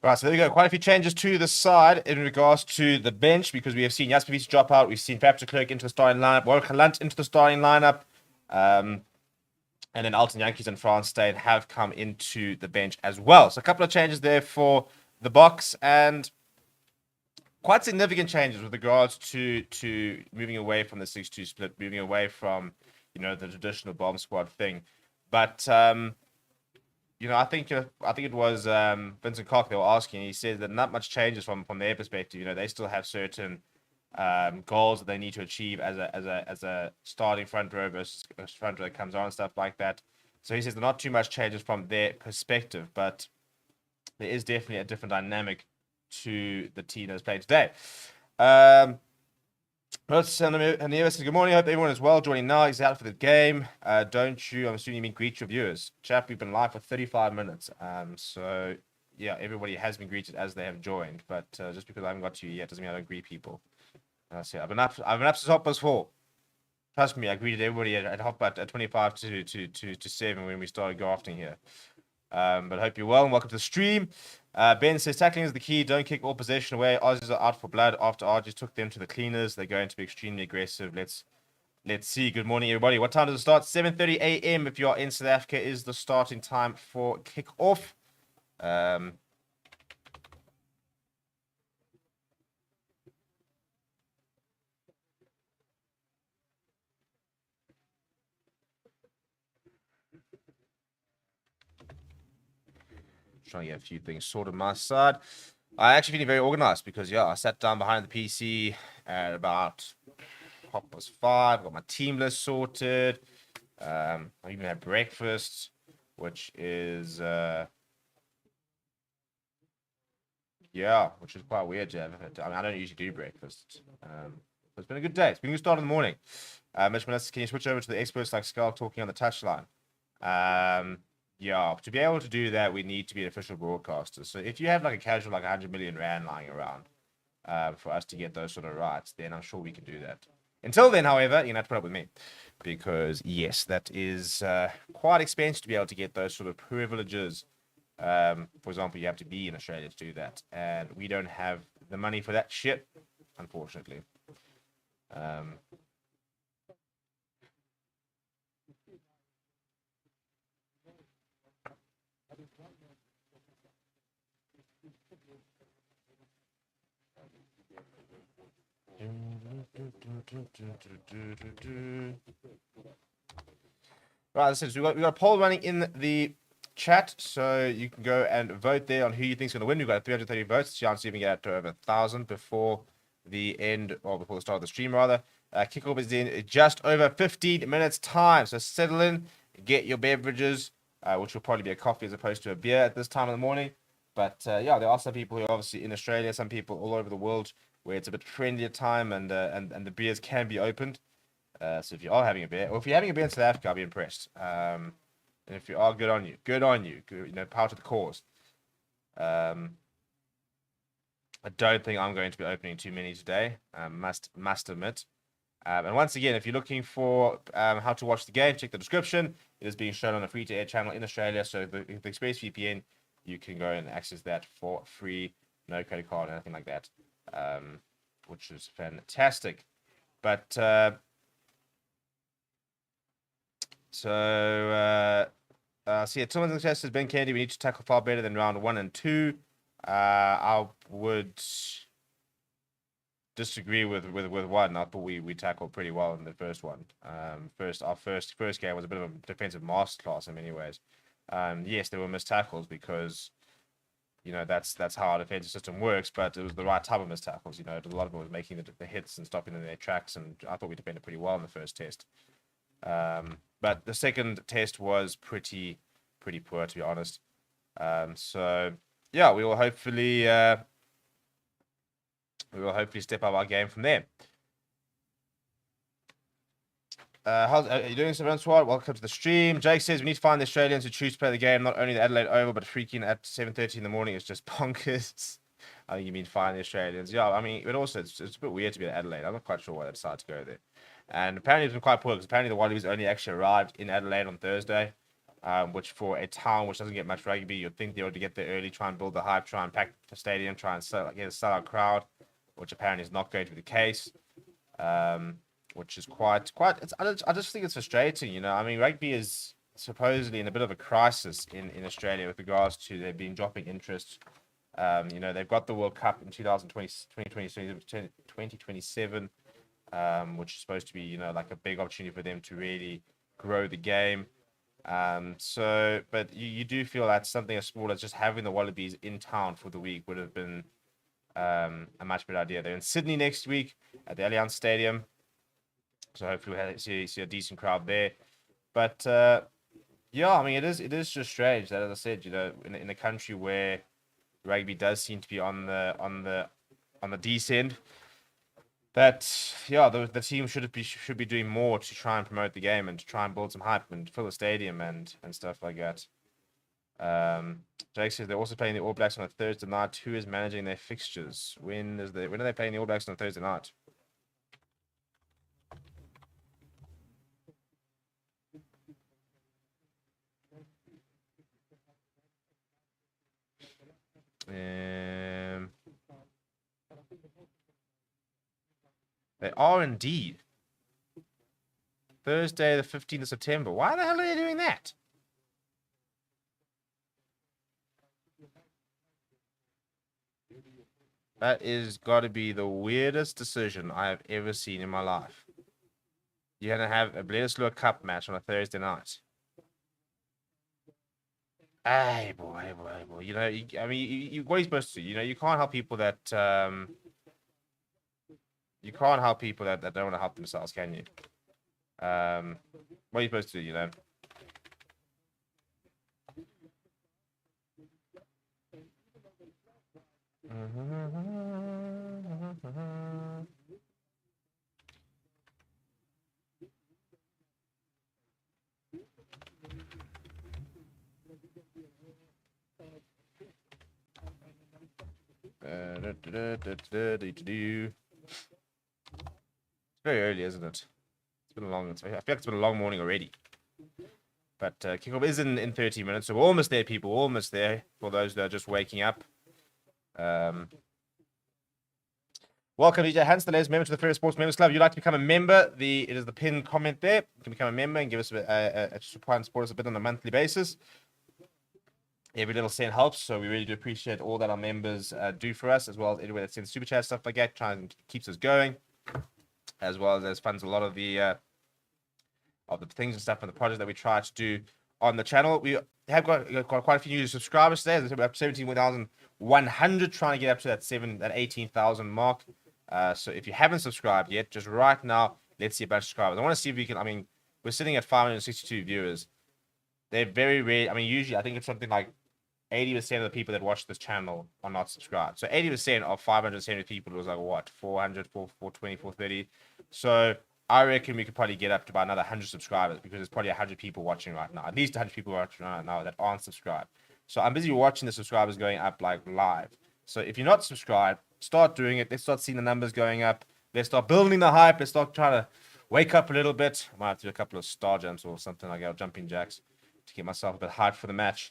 Right, so there we go. Quite a few changes to the side in regards to the bench because we have seen Jasper Wiese drop out. We've seen Patrick Clerk into the starting lineup, Warwick Lunt into the starting lineup. And then Alton Yankees and France Steyn have come into the bench as well. So a couple of changes there for the box and quite significant changes with regards to moving away from the 6-2 split, moving away from, the traditional bomb squad thing. But I think it was Vincent Koch they were asking. He said that not much changes from their perspective. They still have certain goals that they need to achieve as a starting front row versus a front row that comes on and stuff like that. So he says there are not too much changes from their perspective, but there is definitely a different dynamic to the team that's playing today. Anira says, good morning. Hope everyone is well. Joining now. He's out for the game. Don't you? I'm assuming you mean greet your viewers. Chap, we've been live for 35 minutes. So, yeah, everybody has been greeted as they have joined. But just because I haven't got to you yet doesn't mean I don't greet people. So I've been up since 4:30. Trust me, I greeted everybody at 25 to 7 when we started grafting here. But hope you're well and welcome to the stream. Ben says tackling is the key. Don't kick all possession away. Aussies are out for blood after Argies took them to the cleaners. They're going to be extremely aggressive. Let's see. Good morning, everybody. What time does it start? 7:30 a.m. if you are in South Africa is the starting time for kick-off. Trying to get a few things sorted on my side. I actually feeling very organized because I sat down behind the PC at about 5:30. Got my team list sorted. I even had breakfast, which is which is quite weird to have. I don't usually do breakfast. It's been a good day. It's been a good start in the morning. Mitch Melissa, can you switch over to the experts like Skull talking on the touchline? To be able to do that, we need to be an official broadcaster. So if you have like a casual, like 100 million rand lying around for us to get those sort of rights, then I'm sure we can do that. Until then, however, you have to put up with me because, yes, that is quite expensive to be able to get those sort of privileges. For example, you have to be in Australia to do that. And we don't have the money for that shit, unfortunately. Right, so we got a poll running in the chat, so you can go and vote there on who you think is going to win. We've got 330 votes. Chance to even get to over 1,000 before the end, or before the start of the stream, rather. Kickoff is in just over 15 minutes time, so settle in, get your beverages, which will probably be a coffee as opposed to a beer at this time of the morning. But there are some people who are obviously in Australia, some people all over the world where it's a bit friendlier time and the beers can be opened. So if you are having a beer, or if you're having a beer in South Africa, I'll be impressed. And if you are, good on you. Good on you. Good, power to the cause. I don't think I'm going to be opening too many today. Must admit. And once again, if you're looking for how to watch the game, check the description. It is being shown on a free-to-air channel in Australia. So the ExpressVPN, you can go and access that for free, no credit card, anything like that, which is fantastic. But see, Tillman's says Ben Kennedy, we need to tackle far better than round 1 and 2. I would disagree with one. I thought we tackled pretty well in the first one. Our first game was a bit of a defensive masterclass in many ways. Yes, there were missed tackles because that's how our defensive system works, but it was the right type of missed tackles. A lot of them was making the hits and stopping in their tracks, and I thought we defended pretty well in the first test. But the second test was pretty poor, to be honest. So yeah, we will hopefully step up our game from there. How are you doing, Francois? Welcome to the stream. Jake says we need to find the Australians who choose to play the game, not only the Adelaide Oval, but freaking at 7:30 in the morning is just bonkers. I think you mean find the Australians. Yeah, I mean, but also it's a bit weird to be at Adelaide. I'm not quite sure why they decided to go there. And apparently it's been quite poor because apparently the Wallabies only actually arrived in Adelaide on Thursday. which for a town which doesn't get much rugby, you'd think they ought to get there early, try and build the hype, try and pack the stadium, try and get a sellout crowd, which apparently is not going to be the case. Which is quite. I just think it's frustrating. You know, I mean, rugby is supposedly in a bit of a crisis in Australia with regards to there being dropping interest. You know, they've got the World Cup in 2027, which is supposed to be, you know, like a big opportunity for them to really grow the game. But you do feel that something as small as just having the Wallabies in town for the week would have been a much better idea. They're in Sydney next week at the Allianz Stadium, so hopefully we'll see a decent crowd there. But yeah, I mean, it is just strange that, as I said, you know, in a country where rugby does seem to be on the descent, that the team should be doing more to try and promote the game and to try and build some hype and fill the stadium and stuff like that. Jake says they're also playing the All Blacks on a Thursday night. Who is managing their fixtures? When are they playing the All Blacks on a Thursday night? They are indeed. Thursday, the 15th of September. Why the hell are they doing that? That is got to be the weirdest decision I have ever seen in my life. You're going to have a Bledisloe Cup match on a Thursday night. Hey, boy. You know, I mean, what are you supposed to do? You know, you can't help people that... you can't help people that don't want to help themselves, can you? What are you supposed to do, you know? It's very early, isn't it? It's been a long. I feel like it's been a long morning already. But kickoff is in 30 minutes, so we're almost there, people. We're almost there for those that are just waking up. Welcome, DJ Hans, ladies member to the Fair Sports Members Club. If you'd like to become a member, it is the pinned comment there. You can become a member and give us support and support us a bit on a monthly basis. Every little cent helps, so we really do appreciate all that our members do for us, as well as anywhere that sends super chat, stuff like that, trying to keeps us going, as well as funds a lot of the things and stuff and the projects that we try to do on the channel. We have got quite a few new subscribers today. We're up to 17,100, trying to get up to that 18,000 mark. So if you haven't subscribed yet, just right now, let's see a bunch of subscribers. I want to see if we can. I mean, we're sitting at 562 viewers. They're very rare. I mean, usually I think it's something like 80% of the people that watch this channel are not subscribed. So 80% of 570 people was like what, 400, 420, 430. So I reckon we could probably get up to about another 100 subscribers, because there's probably 100 people watching right now, at least 100 people watching right now that aren't subscribed. So I'm busy watching the subscribers going up like live. So if you're not subscribed, start doing it. Let's start seeing the numbers going up. Let's start building the hype. Let's start trying to wake up a little bit. I might have to do a couple of star jumps or something like that, jumping jacks, to get myself a bit hyped for the match.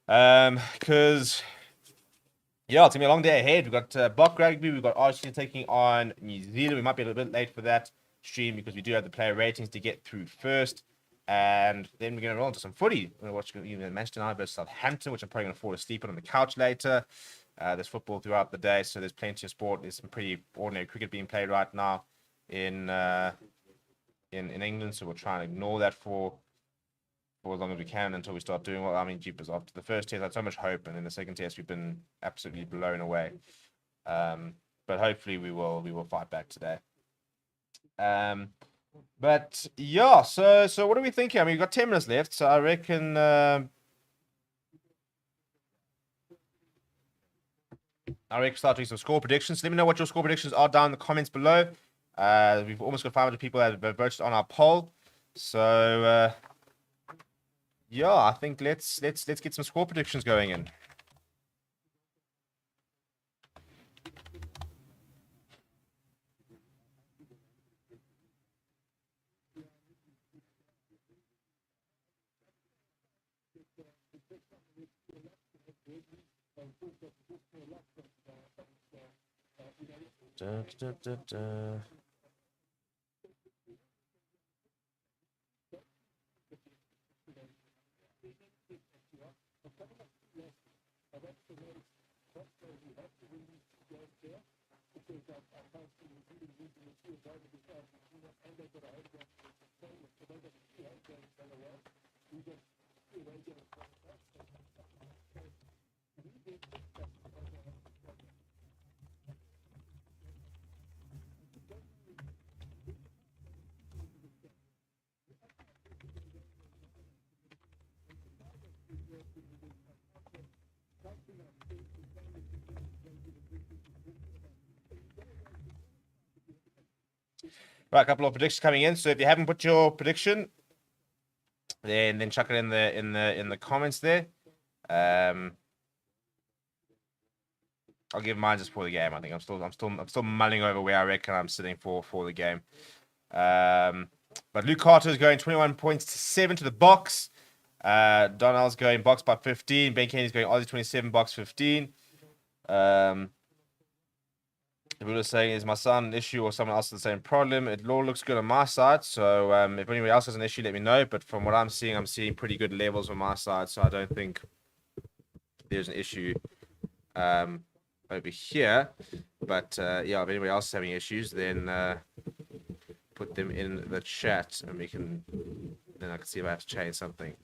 Because yeah, it's gonna be a long day ahead. We've got Block Rugby, we've got Argentina taking on New Zealand. We might be a little bit late for that stream because we do have the player ratings to get through first, and then we're gonna roll into some footy. We're gonna watch Manchester United versus Southampton, which I'm probably gonna fall asleep on the couch later. There's football throughout the day, so there's plenty of sport. There's some pretty ordinary cricket being played right now in England, so we'll try and ignore that for as long as we can until we start doing well. I mean, jeepers, after the first test I had so much hope, and then the second test we've been absolutely blown away. But hopefully we will fight back today. But yeah, so what are we thinking? I mean, we've got 10 minutes left, so I reckon start doing some score predictions. Let me know what your score predictions are down in the comments below. We've almost got 500 people that have voted on our poll. So yeah, I think let's get some score predictions going in. Right, a couple of predictions coming in. So if you haven't put your prediction, then chuck it in the comments there. I'll give mine just for the game. I think I'm still mulling over where I reckon I'm sitting for the game. But Luke Carter is going 21 points to 7 to the box. Donnell's going box by 15. Ben Kenny's going Aussie 27, box 15. People are saying, is my son an issue or someone else has the same problem? It all looks good on my side. So if anybody else has an issue, let me know. But from what I'm seeing pretty good levels on my side. So I don't think there's an issue over here. But yeah, if anybody else is having issues, then put them in the chat and then I can see if I have to change something.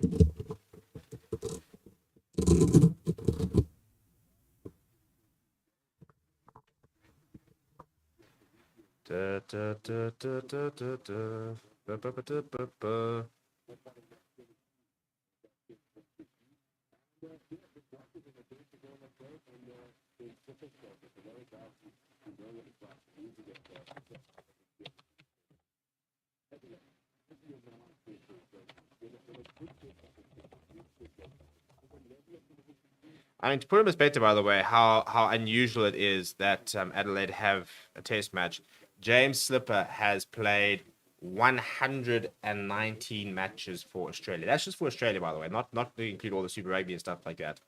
I mean, to put in perspective, by the way, how unusual it is that Adelaide have a test match. James Slipper has played 119 matches for Australia. That's just for Australia, by the way, not to include all the Super Rugby and stuff like that.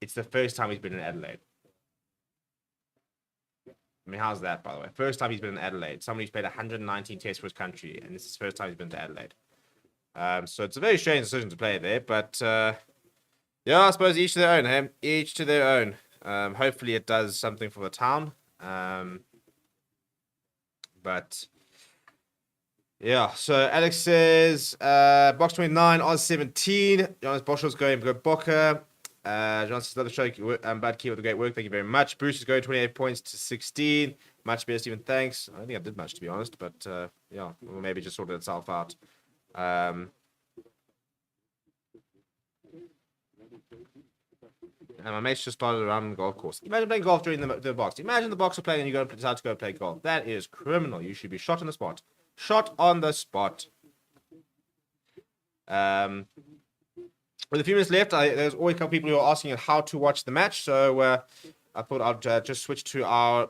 It's the first time he's been in Adelaide. I mean, how's that, by the way? First time he's been in Adelaide. Somebody who's played 119 tests for his country, and this is the first time he's been to Adelaide. So it's a very strange decision to play there, but yeah, I suppose each to their own, hey? Each to their own. Hopefully it does something for the town. But yeah, so Alex says box 29, Oz 17. Jonas Boschel's going go Bocker. John says another show, Bad Key with the great work. Thank you very much. Bruce is going 28 points to 16. Much better, Stephen. Thanks. I don't think I did much, to be honest, but yeah, well, maybe just sorted itself out. And my mates just started around the golf course. Imagine playing golf during the box. Imagine the box are playing and you decide to go play golf. That is criminal. You should be shot on the spot. Shot on the spot. With a few minutes left, there's always a couple people who are asking how to watch the match. So I thought I'd just switch to our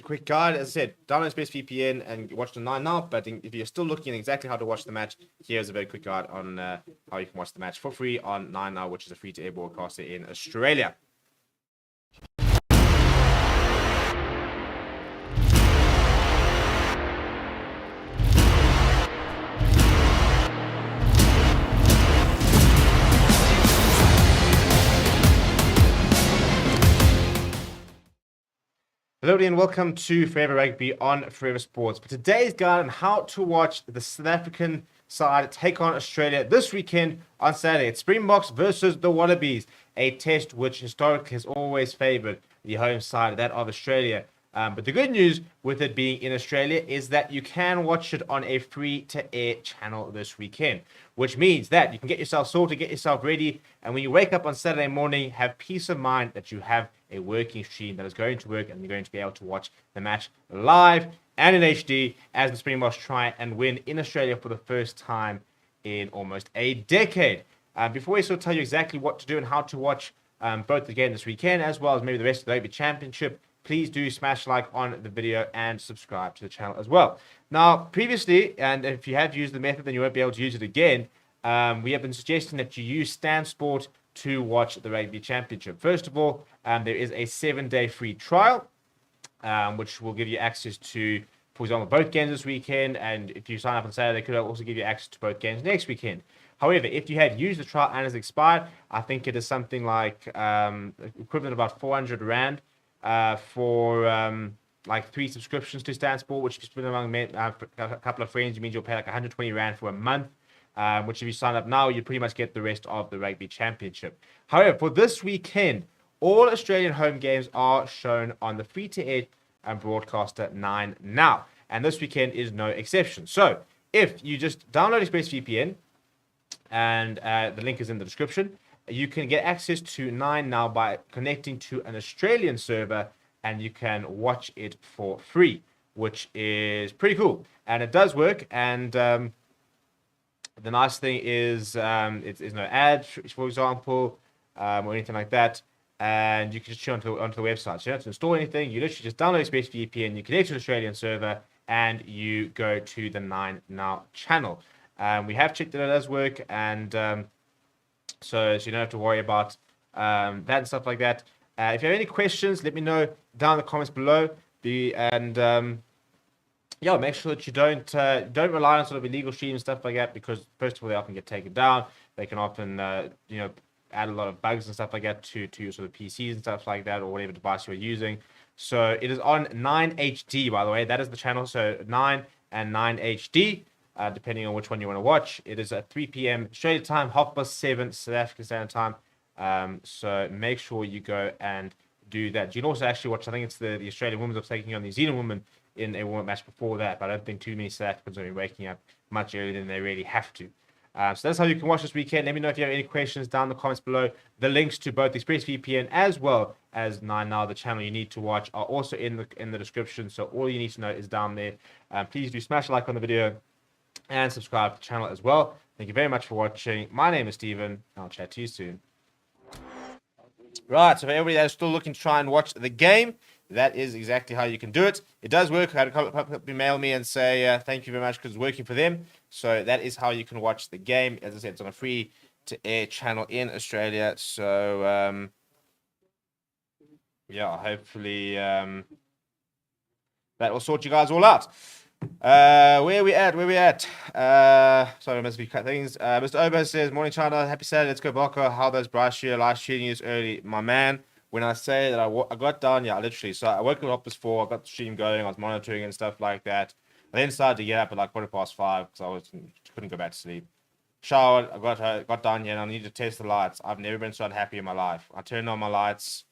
quick guide. As I said, download ExpressVPN and watch the 9 now. But if you're still looking at exactly how to watch the match, here's a very quick guide on how you can watch the match for free on 9 now, which is a free-to-air broadcaster in Australia. Hello and welcome to Forever Rugby on Forever Sports. For today's guide on how to watch the South African side take on Australia this weekend on Saturday. It's Springboks versus the Wallabies, a test which historically has always favoured the home side, that of Australia. But the good news with it being in Australia is that you can watch it on a free-to-air channel this weekend, which means that you can get yourself sorted, get yourself ready, and when you wake up on Saturday morning, have peace of mind that you have a working stream that is going to work and you're going to be able to watch the match live and in HD as the Springboks try and win in Australia for the first time in almost a decade. Before we sort of tell you exactly what to do and how to watch both the game this weekend as well as maybe the rest of the Rugby Championship, please do smash like on the video and subscribe to the channel as well. Now, previously, and if you have used the method, then you won't be able to use it again. we have been suggesting that you use Stan Sport to watch the Rugby Championship. First of all, there is a 7-day free trial, which will give you access to, for example, both games this weekend. And if you sign up on Saturday, they could also give you access to both games next weekend. However, if you had used the trial and it's expired, I think it is something like equivalent of about 400 Rand for like 3 subscriptions to Stan Sport, which if you split among a couple of friends, it means you'll pay like 120 Rand for a month. Which if you sign up now, you pretty much get the rest of the Rugby Championship. However, for this weekend, all Australian home games are shown on the free-to-air broadcaster 9 Now. And this weekend is no exception. So if you just download ExpressVPN, and the link is in the description, you can get access to 9 Now by connecting to an Australian server, and you can watch it for free, which is pretty cool. And it does work, and the nice thing is it's no ads, for example, or anything like that. And you can just chill onto the website. So you don't have to install anything. You literally just download ExpressVPN, you connect to an Australian server, and you go to the 9 Now channel. We have checked that it does work, and so you don't have to worry about that and stuff like that. If you have any questions, let me know down in the comments below. Yeah, make sure that you don't rely on sort of illegal streams and stuff like that, because first of all, they often get taken down. They can often add a lot of bugs and stuff like that to your sort of PCs and stuff like that, or whatever device you're using. So it is on 9HD, by the way. That is the channel. So 9 and 9HD, depending on which one you want to watch. It is at 3 p.m. Australian time, 7:30 South African Standard Time. So make sure you go and do that. You can also actually watch, I think it's the Australian women are taking on New Zealand women in a warm-up match before that, but I don't think too many South Africans are waking up much earlier than they really have to. So that's how you can watch this weekend. Let me know if you have any questions down in the comments below. The links to both ExpressVPN as well as 9 Now, the channel you need to watch, are also in the description. So all you need to know is down there. Please do smash a like on the video and subscribe to the channel as well. Thank you very much for watching. My name is Steven, and I'll chat to you soon. Right, so for everybody that's still looking to try and watch the game, that is exactly how you can do it. It does work. I had a couple of people email me and say thank you very much because it's working for them. So that is how you can watch the game. As I said, it's on a free-to-air channel in Australia. So, yeah, hopefully that will sort you guys all out. Where are we at? Sorry, I must be cut things. Mr. Obo says, morning China, happy Saturday, let's go Baka. How those Bryce live streaming is early, my man. When I say that I got down, yeah, literally. So I woke up this 4, I got the stream going, I was monitoring and stuff like that. I then started to get up at like 5:15 because I couldn't go back to sleep. Showered, I got down here and I needed to test the lights. I've never been so unhappy in my life. I turned on my lights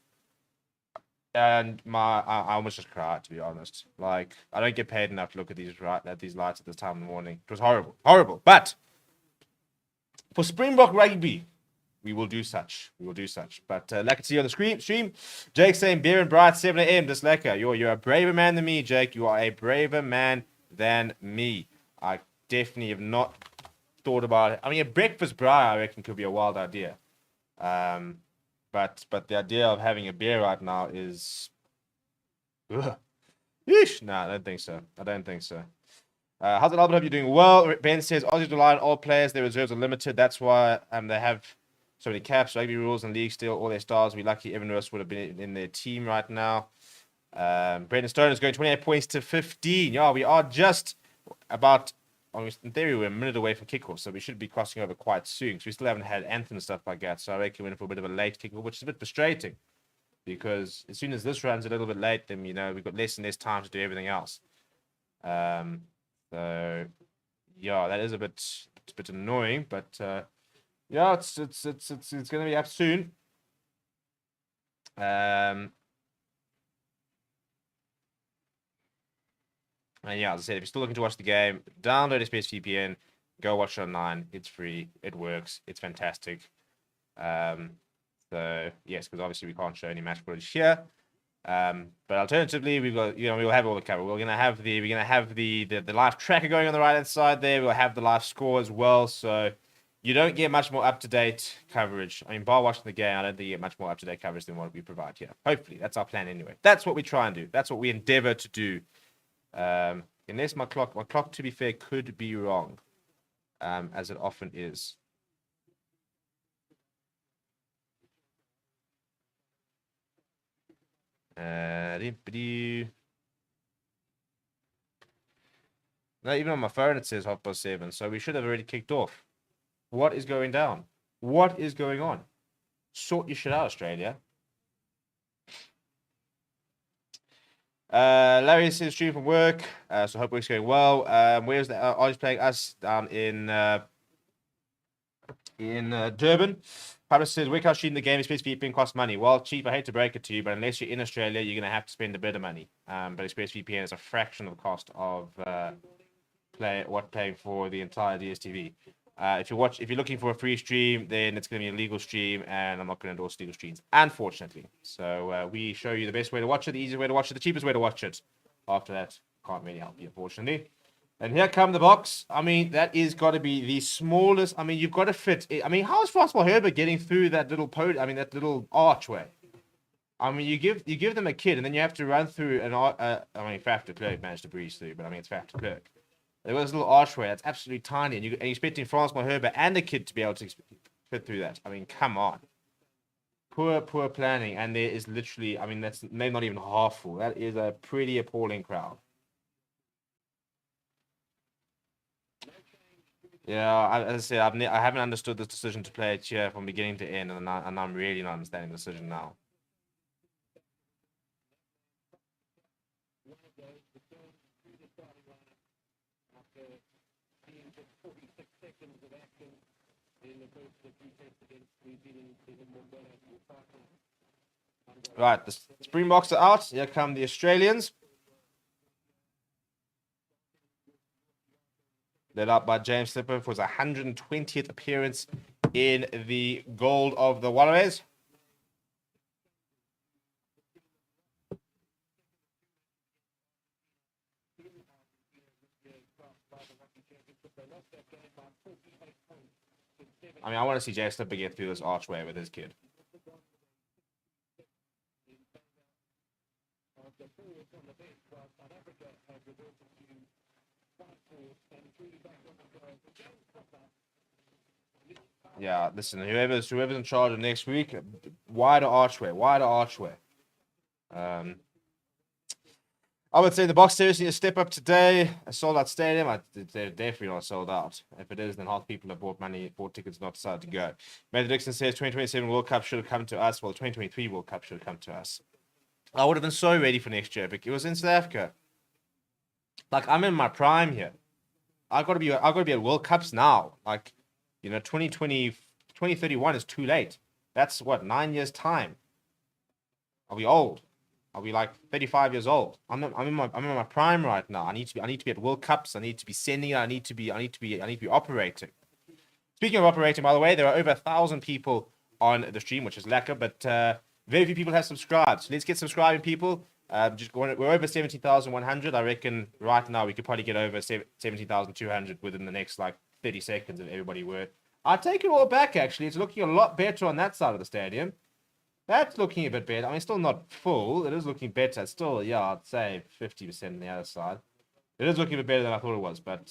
and I almost just cried, to be honest. Like, I don't get paid enough to look at these lights at this time in the morning. It was horrible. But for Springbok Rugby, we will do such. But like I see on the stream, Jake saying beer and bright 7 a.m. Just lekker. You're a braver man than me, Jake. You are a braver man than me. I definitely have not thought about it. I mean, a breakfast braai, I reckon, could be a wild idea. But the idea of having a beer right now is, yeesh. No, I don't think so. How's it, Albert? Hope you're doing well. Ben says Aussies rely on all players. Their reserves are limited. That's why they have so many caps. Rugby rules and league still all their stars. We're lucky Evan Ross would have been in their team right now. Brendan Stone is going 28 points to 15. Yeah, we are just about, in theory, we're a minute away from kickoff, so we should be crossing over quite soon. So we still haven't had anthem and stuff like that. So I reckon we're in for a bit of a late kickoff, which is a bit frustrating because as soon as this runs a little bit late, then we've got less and less time to do everything else. So yeah, that is a bit annoying, but yeah, it's gonna be up soon. And yeah, as I said, if you're still looking to watch the game, download ExpressVPN, go watch it online. It's free, it works, it's fantastic. So yes, because obviously we can't show any match footage here. But alternatively, we'll have all the cover. We're gonna have the live tracker going on the right hand side there. We'll have the live score as well. So you don't get much more up-to-date coverage. I mean, bar watching the game, I don't think you get much more up-to-date coverage than what we provide here. Hopefully, that's our plan anyway. That's what we try and do. That's what we endeavor to do. Unless my clock, to be fair, could be wrong. as it often is. No, even on my phone it says 7:30, so we should have already kicked off. What is going down? What is going on? Sort your shit out, Australia. Larry says stream from work, so hope work's going well. Where's the Ollie's playing us down in Durban? Pablo says, where can I stream the game? Express VPN costs money. Well, Chief, I hate to break it to you, but unless you're in Australia, you're going to have to spend a bit of money. But Express VPN is a fraction of the cost of paying for the entire DSTV. If you're looking for a free stream, then it's going to be a legal stream, and I'm not going to endorse legal streams, unfortunately. So we show you the best way to watch it, the easiest way to watch it, the cheapest way to watch it. After that, can't really help you, unfortunately. And here come the box. I mean, that is got to be the smallest. I mean, you've got to fit. I mean, how is Francois Herbert getting through that little that little archway? I mean, you give them a kid, and then you have to run through an I mean, Faf de Klerk managed to breeze through, but I mean, it's Faf de Klerk. There was a little archway that's absolutely tiny, and you're expecting Francois Herbert and the kid to be able to fit through that. I mean, come on. Poor planning, and there is literally, I mean, that's maybe not even half full. That is a pretty appalling crowd. Yeah, as I said, I haven't understood this decision to play it here from beginning to end, and I'm really not understanding the decision now. Right, the Springboks are out. Here come the Australians. Led up by James Slipper for his 120th appearance in the gold of the Wallabies. I mean, I want to see James Slipper get through this archway with his kid. Yeah, listen, whoever's in charge of next week, wider archway. I would say the Box Series need to step up today. A sold-out stadium, they're definitely not sold out. If it is, then half the people have bought tickets, not decided to go. Matthew Dixon says 2027 World Cup should have come to us. Well, 2023 World Cup should have come to us. I would have been so ready for next year, but it was in South Africa. Like, I'm in my prime here. I've got to be at World Cups now. Like, 2031 is too late. That's what, 9 years time. I'll be old. I'll be like 35 years old. I'm in my prime right now. I need to be at World Cups. I need to be sending it. I need to be operating. Speaking of operating, by the way, there are over 1,000 people on the stream, which is lekker, but very few people have subscribed. So let's get subscribing, people. We're over 17,100. I reckon right now we could probably get over 17,200 within the next 30 seconds if everybody were. I take it all back, actually. It's looking a lot better on that side of the stadium. That's looking a bit better. I mean, still not full. It is looking better. It's still, I'd say 50% on the other side. It is looking a bit better than I thought it was, but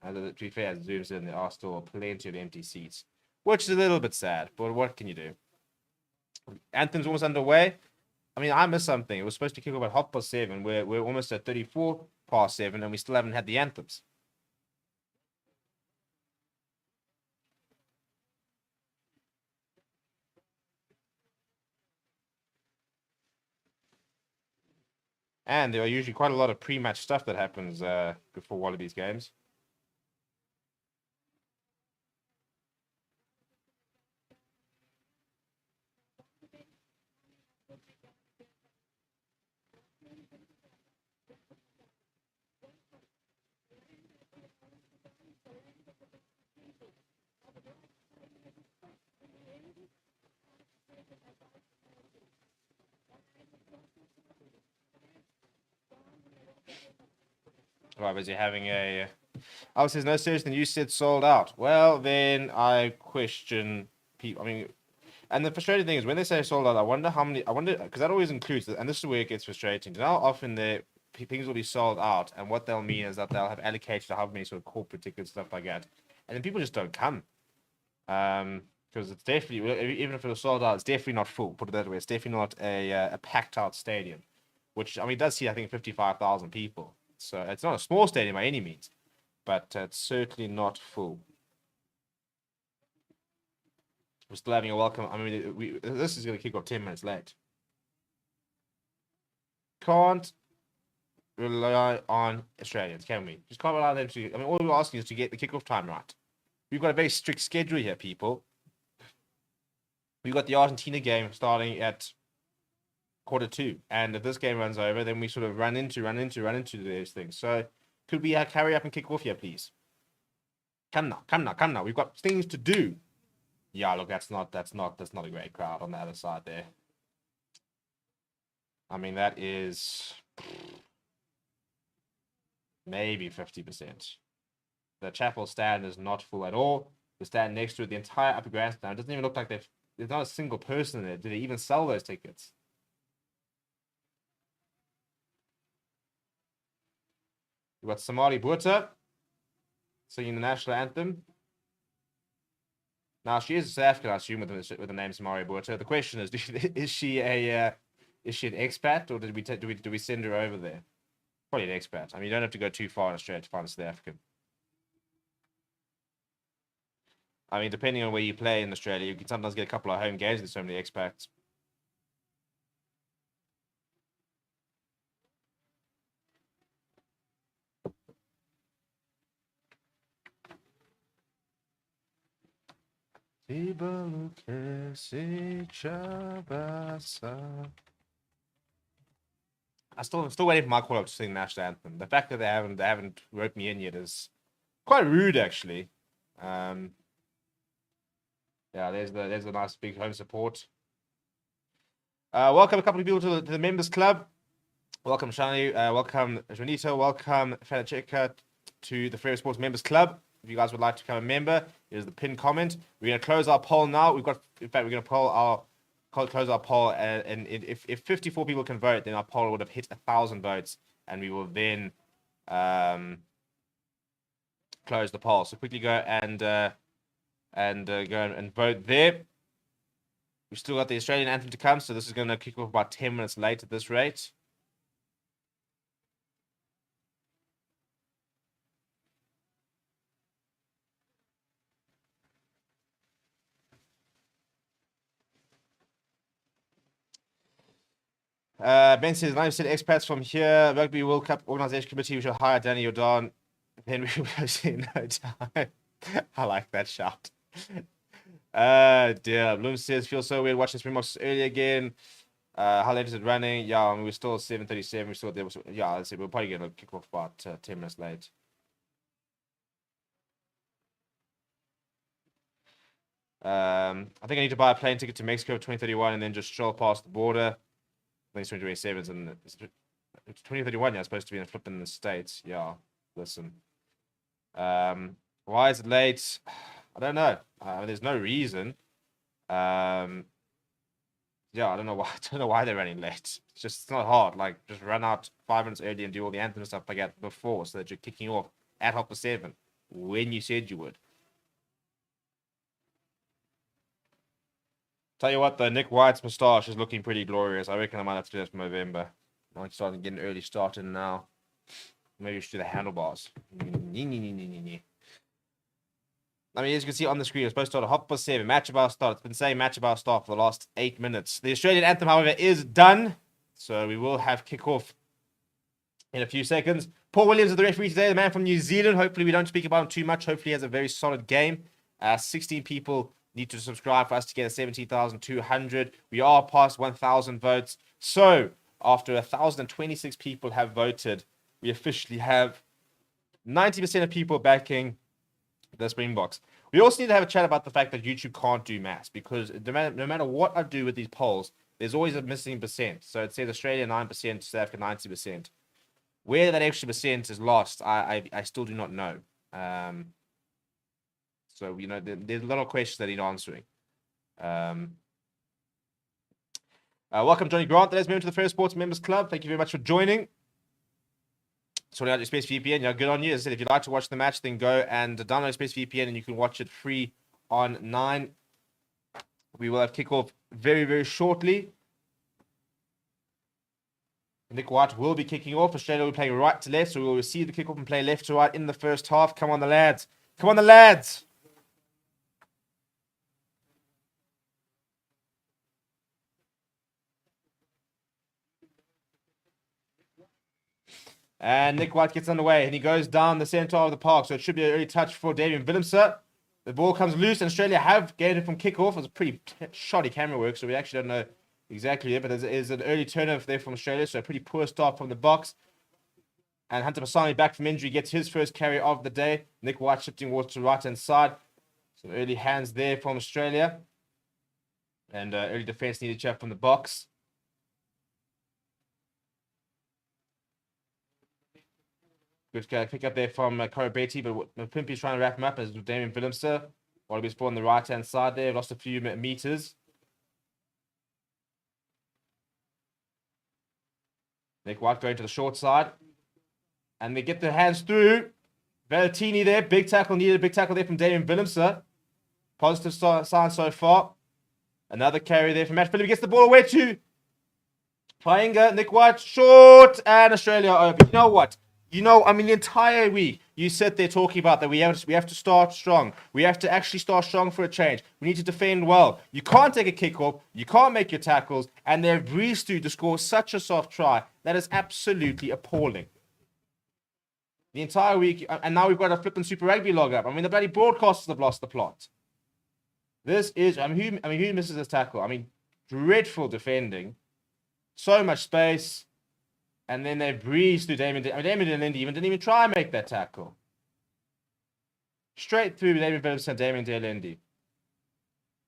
to be fair, as it zooms in, there are still plenty of empty seats, which is a little bit sad, but what can you do? Anthem's almost underway. I mean, I missed something. It was supposed to kick off at 7:30. We're almost at 7:34, and we still haven't had the anthems. And there are usually quite a lot of pre-match stuff that happens before Wallabies games. Right, was he having a... Oh, it says, no, seriously, you said sold out. Well, then I question people. I mean, and the frustrating thing is when they say sold out, I wonder, because that always includes, and this is where it gets frustrating. How often things will be sold out, and what they'll mean is that they'll have allocated to how many sort of corporate tickets, stuff like that. and then people just don't come. Because it's definitely, even if it was sold out, it's definitely not full. Put it that way, it's definitely not a packed out stadium, which I mean does see I think 55,000 people. So it's not a small stadium by any means, but it's certainly not full. We're still having a welcome. I mean, this is going to kick off 10 minutes late. Can't rely on Australians, can we? Just can't rely on them to. I mean, all we're asking is to get the kickoff time right. We've got a very strict schedule here, people. We've got the Argentina game starting at 2:45, and if this game runs over, then we sort of run into those things. So, could we carry up and kick off here, please? Come now. We've got things to do. Yeah, look, that's not a great crowd on the other side there. I mean, that is maybe 50%. The chapel stand is not full at all. The stand next to it, the entire upper grandstand, it doesn't even look like there's not a single person in there. Did they even sell those tickets? We've got Samari Botha singing the national anthem. Now, she is a South African, I assume, with the name Samari Botha. The question is, is she an expat, or do we send her over there? Probably an expat. I mean, you don't have to go too far in Australia to find a South African. I mean, depending on where you play in Australia, you can sometimes get a couple of home games with so many expats. I'm still waiting for my call up to sing the national anthem. The fact that they haven't wrote me in yet is quite rude, actually. Yeah, there's the nice big home support. Welcome a couple of people to the members club. Welcome Shani, welcome Juanito, welcome Fanacheka to the Free Sports Members Club. If you guys would like to become a member, here's the pinned comment. We're going to close our poll now. We're going to close our poll, and if 54 people can vote, then our poll would have hit 1,000 votes, and we will then close the poll. So quickly go and go and vote there. We've still got the Australian anthem to come, so this is going to kick off about 10 minutes late at this rate. Ben says 90% expats from here. Rugby World Cup Organisation Committee. We should hire Danny Jordan. Then we will see in no time. I like that shout. Dear. Bloom says feels so weird watching Springboks early again. How late is it running? Yeah, I mean, we're still 7:37. We're still there. Yeah, let's see. We'll probably get a kick off about 10 minutes late. I think I need to buy a plane ticket to Mexico for 2031 and then just stroll past the border. I think it's 2027 and it's 2031. Yeah, it's supposed to be in flipping the States. Yeah, listen. Why is it late? I don't know. There's no reason. Yeah, I don't know why. I don't know why they're running late. It's not hard. Like, just run out 5 minutes early and do all the anthem stuff like that before, so that you're kicking off at 7:30 when you said you would. Tell you what, though, Nick White's moustache is looking pretty glorious. I reckon I might have to do that for November. I'm starting to get an early start in now. Maybe we should do the handlebars. I mean, as you can see on the screen, it's supposed to start at 7:30. Match about start. It's been saying match about start for the last 8 minutes. The Australian anthem, however, is done. So we will have kickoff in a few seconds. Paul Williams is the referee today, the man from New Zealand. Hopefully we don't speak about him too much. Hopefully he has a very solid game. 16 people need to subscribe for us to get 17,200. We are past 1,000 votes. So after 1,026 people have voted, we officially have 90% of people backing the Springboks. We also need to have a chat about the fact that YouTube can't do maths, because no matter what I do with these polls, there's always a missing percent. So it says Australia 9%, South Africa 90%. Where that extra percent is lost, I still do not know. So, you know, there's a lot of questions that need answering. Welcome, Johnny Grant. That is member to the Fair Sports Members Club. Thank you very much for joining. sorting out your Space VPN. Yeah, good on you. As I said, if you'd like to watch the match, then go and download Space VPN and you can watch it free on 9. We will have kickoff very, very shortly. Nick White will be kicking off. Australia will be playing right to left, so we will receive the kickoff and play left to right in the first half. Come on, the lads. Come on, the lads. And Nick White gets underway, and he goes down the centre of the park, so it should be an early touch for Damien Willemse. The ball comes loose, and Australia have gained it from kickoff. It was a pretty shoddy camera work, so we actually don't know exactly it, but there's an early turnover there from Australia, so a pretty poor start from the box. And Hunter Pasami, back from injury, gets his first carry of the day. Nick White shifting towards the right-hand side. Some early hands there from Australia. And early defense needed to have from the box. Good pick up there from Korobeti, but Pimpy's trying to wrap him up as Damien Willemse. Wallabies ball on the right-hand side there. Lost a few meters. Nick White going to the short side. And they get their hands through. Valentini there. Big tackle needed. Big tackle there from Damien Willemse. Positive sign so far. Another carry there from Matt Phillips. Gets the ball away to Painga. Nick White short. And Australia open. You know what? The entire week, you sit there talking about that we have to start strong. We have to actually start strong for a change. We need to defend well. You can't take a kick off. You can't make your tackles. And they've breezed through to score such a soft try. That is absolutely appalling. The entire week, and now we've got a flipping Super Rugby log up. The bloody broadcasters have lost the plot. This is, who misses this tackle? Dreadful defending. So much space. And then they breezed through Damien Delindi didn't even try and make that tackle. Straight through Damien Phillips and Damien Delindi.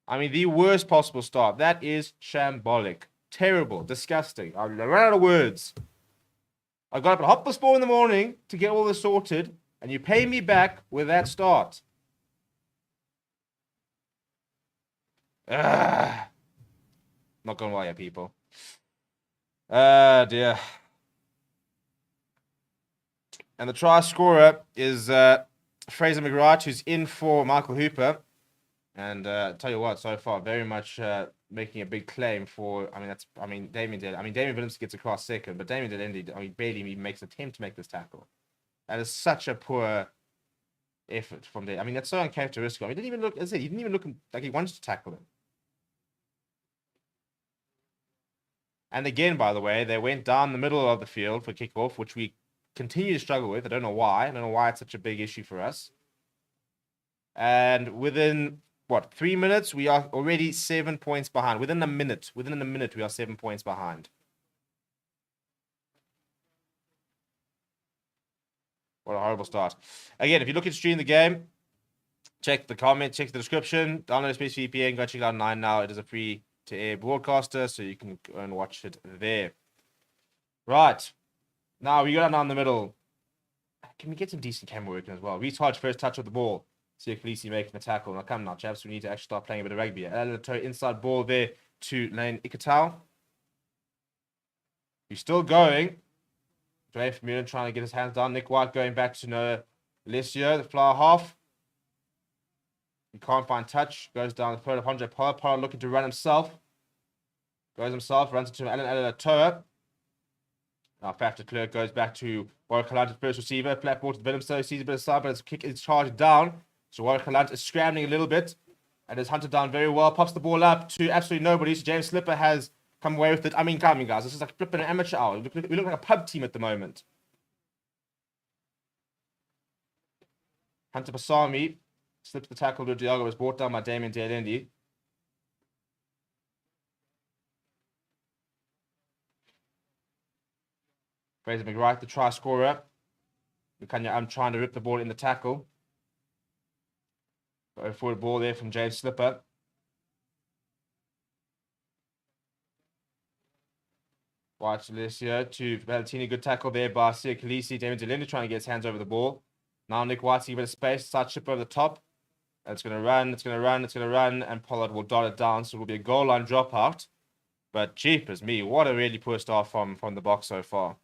The worst possible start. That is shambolic. Terrible. Disgusting. I ran out of words. I got up at 4:30 in the morning to get all this sorted, and you pay me back with that start. Not gonna lie, people. Dear. And the try scorer is Fraser McWright, who's in for Michael Hooper. And tell you what, so far, very much making a big claim for. Damien Delindi. Damien Willemse gets across second, but Damien Delindi, barely even makes an attempt to make this tackle. That is such a poor effort from there. That's so uncharacteristic. He didn't even look. As I said, he didn't even look like he wanted to tackle him. And again, by the way, they went down the middle of the field for kickoff, which we continue to struggle with. I don't know why. I don't know why it's such a big issue for us. And within 3 minutes, we are already 7 points behind. Within a minute, we are 7 points behind. What a horrible start. Again, if you're looking to stream the game, check the comment, check the description, download Space VPN, go check out 9 now. It is a free-to-air broadcaster, so you can go and watch it there. Right. Now, we go down the middle. Can we get some decent camera working as well? Recharge first touch of the ball. See if Khaleesi making the tackle. Now, come now, chaps. We need to actually start playing a bit of rugby. Inside ball there to Lane Ikatau. He's still going. Dwayne Vermeulen trying to get his hands down. Nick White going back to Noah Alessio, the flower half. He can't find touch. Goes down the third of Andre Pollard. Pollard looking to run himself. Goes himself. Runs into Alan Alatoa. Now Faf de Klerk goes back to Warwick Halant, first receiver. Flat ball to Willemse. Sees a bit of side, but his kick is charged down. So Warwick Halant is scrambling a little bit. And is hunted down very well. Pops the ball up to absolutely nobody. So James Slipper has come away with it. Come on, guys. This is like flipping an amateur hour. We look like a pub team at the moment. Hunter Pasami slips the tackle to Diogo. Was brought down by Damien Delindi. Fraser McWright, the try scorer. I'm trying to rip the ball in the tackle. Go forward ball there from James Slipper. White Alessio to Valentini. Good tackle there by Sia Khaleesi. Damien Delindi trying to get his hands over the ball. Now Nick White seeing a bit of space. Side chip over the top. And it's going to run. And Pollard will dot it down. So it will be a goal line dropout. But jeepers me, what a really poor start from the box so far.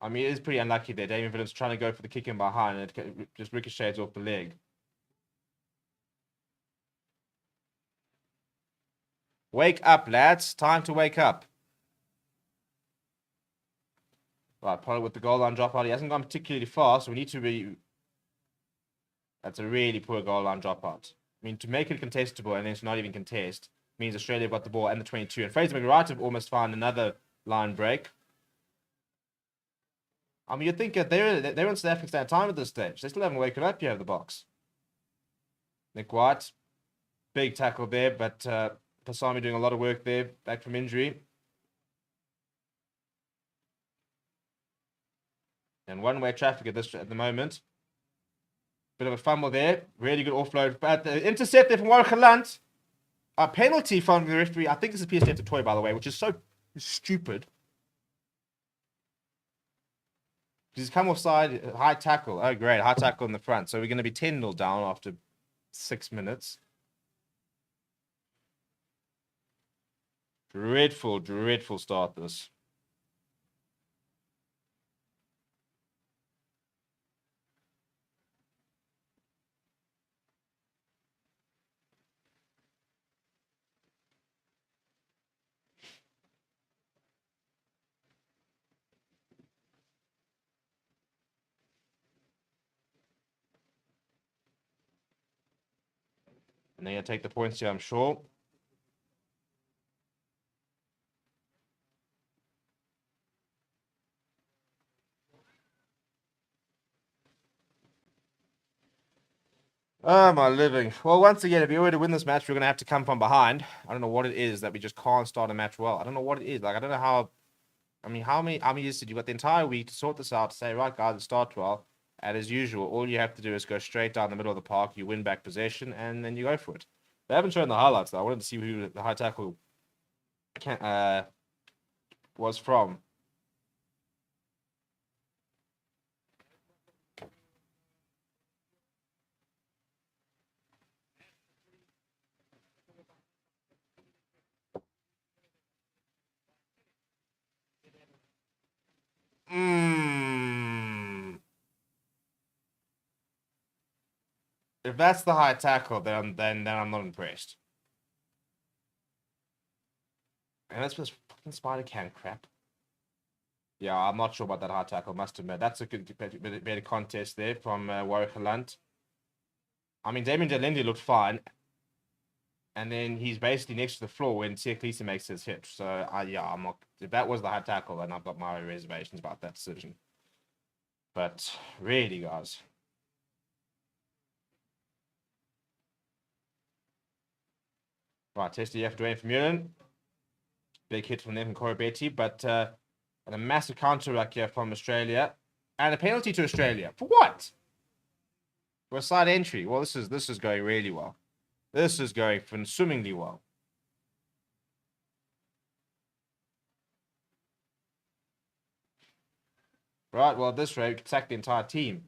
I mean, it is pretty unlucky there. Damien Willemse trying to go for the kick in behind, and it just ricochets off the leg. Wake up, lads. Time to wake up. Right, Pollard with the goal line dropout. He hasn't gone particularly far, so we need to be... That's a really poor goal line dropout. I mean, to make it contestable and then to not even contest means Australia have got the ball and the 22. And Fraser McWright have almost found another line break. I mean, you'd think that they're in South African Standard Time at this stage. They still haven't woken up yet at the box. Nick White, big tackle there, but Pasami doing a lot of work there, back from injury. And one-way traffic at the moment. Bit of a fumble there. Really good offload. But the intercept there from Watchalong. A penalty from the referee. I think this is PSF to Toy, by the way, which is so stupid. He's come offside. High tackle. Oh, great. High tackle in the front. So we're going to be 10-0 down after 6 minutes. Dreadful, dreadful start this. And they're going to take the points here, I'm sure. Oh, my living. Well, once again, if we were to win this match, we're going to have to come from behind. I don't know what it is that we just can't start a match well. I don't know what it is. Like, I don't know how... I mean, how many years did you got the entire week to sort this out, to say, right, guys, start well. And as usual, all you have to do is go straight down the middle of the park, you win back possession, and then you go for it. They haven't shown the highlights, though. I wanted to see who the high tackle was from. If that's the high tackle, then I'm not impressed. And that's just fucking spider can crap. Yeah, I'm not sure about that high tackle, must admit. That's a good better contest there from Watchalong. I mean, Damien Delende looked fine. And then he's basically next to the floor when Siaklisa makes his hit. So, yeah, I'm not... If that was the high tackle, then I've got my reservations about that decision. But, really, guys... Right, TSDF Dwayne from Murin. Big hit from them from Korobeti, but and a massive counter rack here from Australia. And a penalty to Australia. For what? For a side entry. Well, this is going really well. This is going swimmingly well. Right, well, at this rate, we can sack the entire team.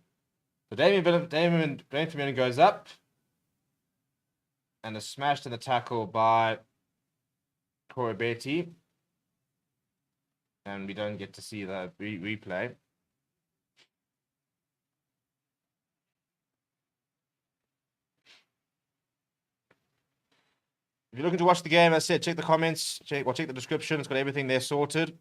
So Dwayne from Murin goes up. And a smash to the tackle by Korobeti. And we don't get to see the replay. If you're looking to watch the game, as I said, check the comments, check the description. It's got everything there sorted.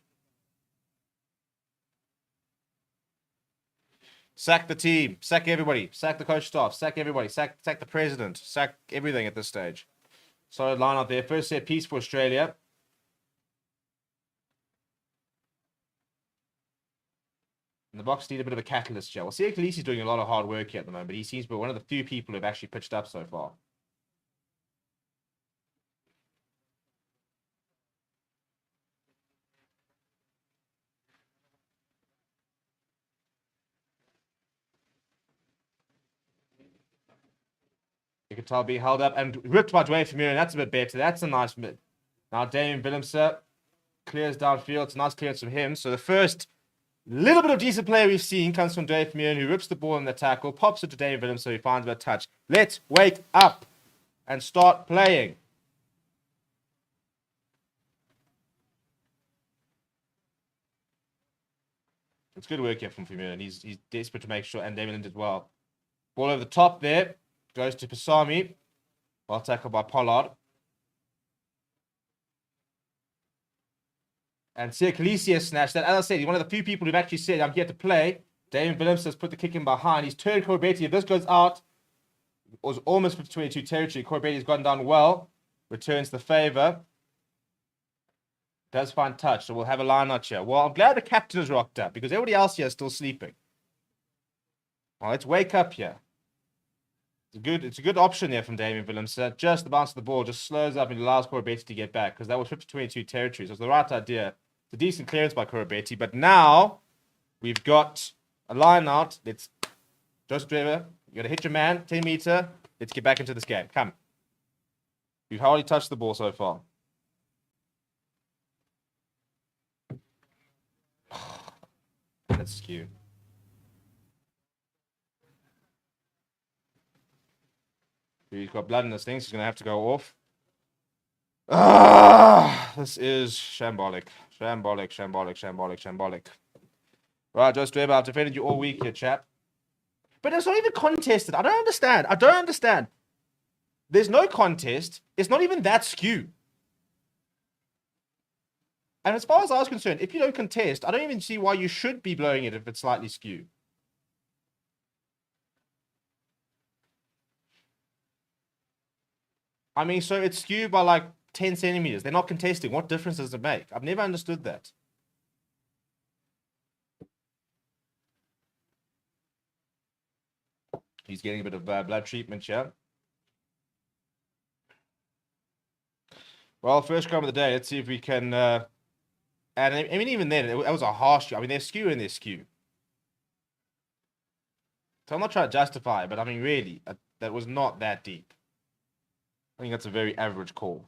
Sack the team, sack everybody, sack the coach staff, sack everybody, sack the president, sack everything at this stage. Solid line out there. First set piece for Australia. And the Boks need a bit of a catalyst, Joe. Well, Siaklisi's doing a lot of hard work here at the moment, but he seems to be one of the few people who've actually pitched up so far. You can tell being held up and ripped by Dwayne from Murin. That's a bit better. That's a nice bit. Now Damien Willemse clears downfield. It's a nice clearance from him. So the first little bit of decent play we've seen comes from Dwayne from Murin, who rips the ball in the tackle, pops it to Damien Willemse, so he finds a bit of touch. Let's wake up and start playing. It's good work here from Firmino, and he's desperate to make sure, and Damien did well. Ball over the top there, goes to Pasami. Well tackled by Pollard. And Sia Khaleesi has snatched that. As I said, he's one of the few people who've actually said, I'm here to play. Damien Williams has put the kick in behind. He's turned Corbett. If this goes out, it was almost 22 territory. Corbett has gone down well. Returns the favour. Does find touch, so we'll have a line out here. Well, I'm glad the captain has rocked up because everybody else here is still sleeping. Well, let's wake up here. It's a good option there from Damien Williams. Just the bounce of the ball just slows up and allows Corbett to get back because that was 50-22 territory. So it's the right idea. It's a decent clearance by Corbett. But now we've got a line out. Let's Joseph Driver, you got to hit your man, 10 meter. Let's get back into this game. Come. We've hardly touched the ball so far. That's skew. He's got blood in this thing, so he's going to have to go off. This is shambolic. Shambolic. Right, Joseph Driver, I've defended you all week here, chap. But it's not even contested. I don't understand. There's no contest. It's not even that skew. And as far as I was concerned, if you don't contest, I don't even see why you should be blowing it if it's slightly skew. I mean, so it's skewed by like 10 centimeters. They're not contesting. What difference does it make? I've never understood that. He's getting a bit of blood treatment here. Well, first scrum of the day. Let's see if we can... and I mean, even then, it was a harsh... I mean, they're skew and they're skew. So I'm not trying to justify it, but I mean, really, that was not that deep. I think that's a very average call.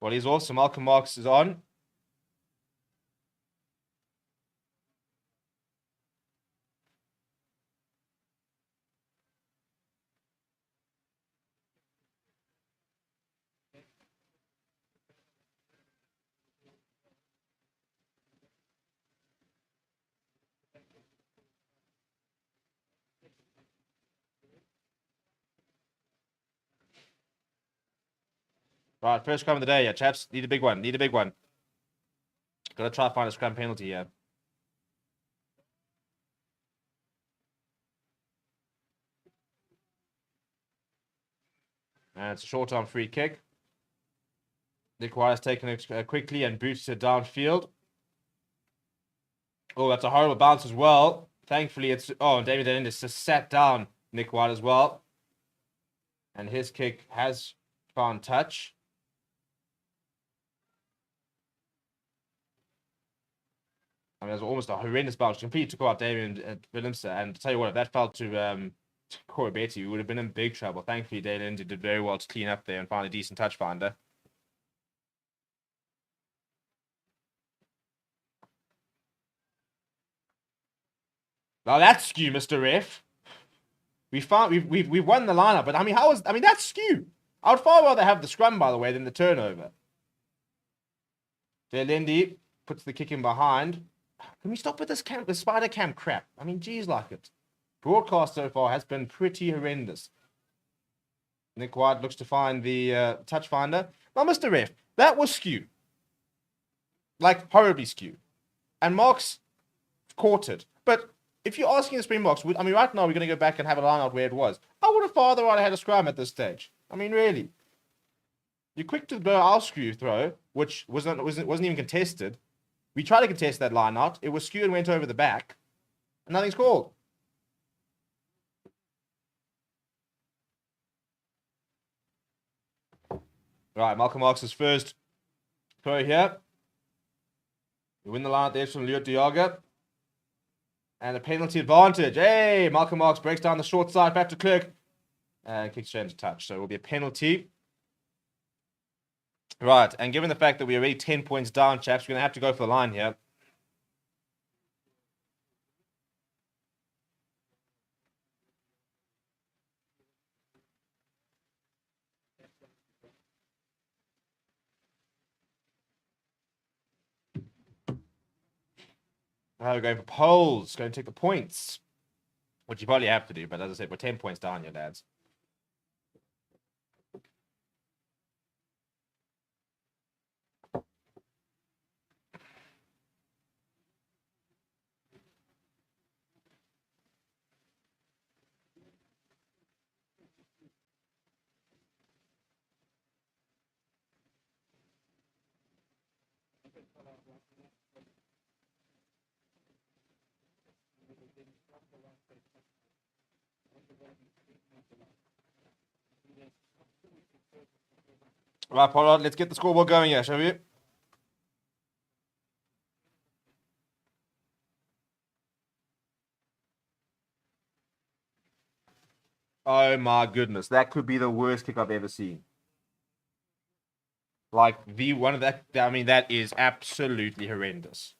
Well, he's off, so Malcolm Marx is on. Right, first scrum of the day, yeah, chaps. Need a big one. Gotta try to find a scrum penalty here. And it's a short-arm free kick. Nick White has taken it quickly and boots it downfield. Oh, that's a horrible bounce as well. Thankfully, it's... Oh, and David Dennis just sat down Nick White as well. And his kick has found touch. I mean, it was almost a horrendous bounce. Completely took out Damien Williams. And to tell you what, if that fell to Corey Beatty, we would have been in big trouble. Thankfully, Dalen did very well to clean up there and find a decent touch finder. Now that's skew, Mr. Ref. We've won the lineup, but I mean, that's skew. I would far rather have the scrum, by the way, than the turnover. Lindy puts the kick in behind. Can we stop with this spider cam crap? I mean, geez, like it. Broadcast so far has been pretty horrendous. Nick White looks to find the touch finder. Now, Mr. Ref, that was skew. Like, horribly skew. And Marks caught it. But if you're asking the Springboks, I mean, right now we're going to go back and have a line out where it was. I would have far rather had a scrum at this stage. I mean, really. You're quick to blow our skew throw, which wasn't even contested. We tried to contest that line out. It was skewed and went over the back. And nothing's called. Right, Malcolm Marks' first throw here. We win the line out there from Leo Diaga. And a penalty advantage. Hey, Malcolm Marks breaks down the short side back to Clerk. And kicks straight into touch. So it will be a penalty. Right, and given the fact that we're already 10 points down, chaps, we're going to have to go for the line here. We're going for polls. Going to take the points. Which you probably have to do, but as I said, we're 10 points down here, lads. Right, Pollard, let's get the scoreboard going here, shall we? Oh my goodness, that could be the worst kick I've ever seen. Like one of that. I mean, that is absolutely horrendous.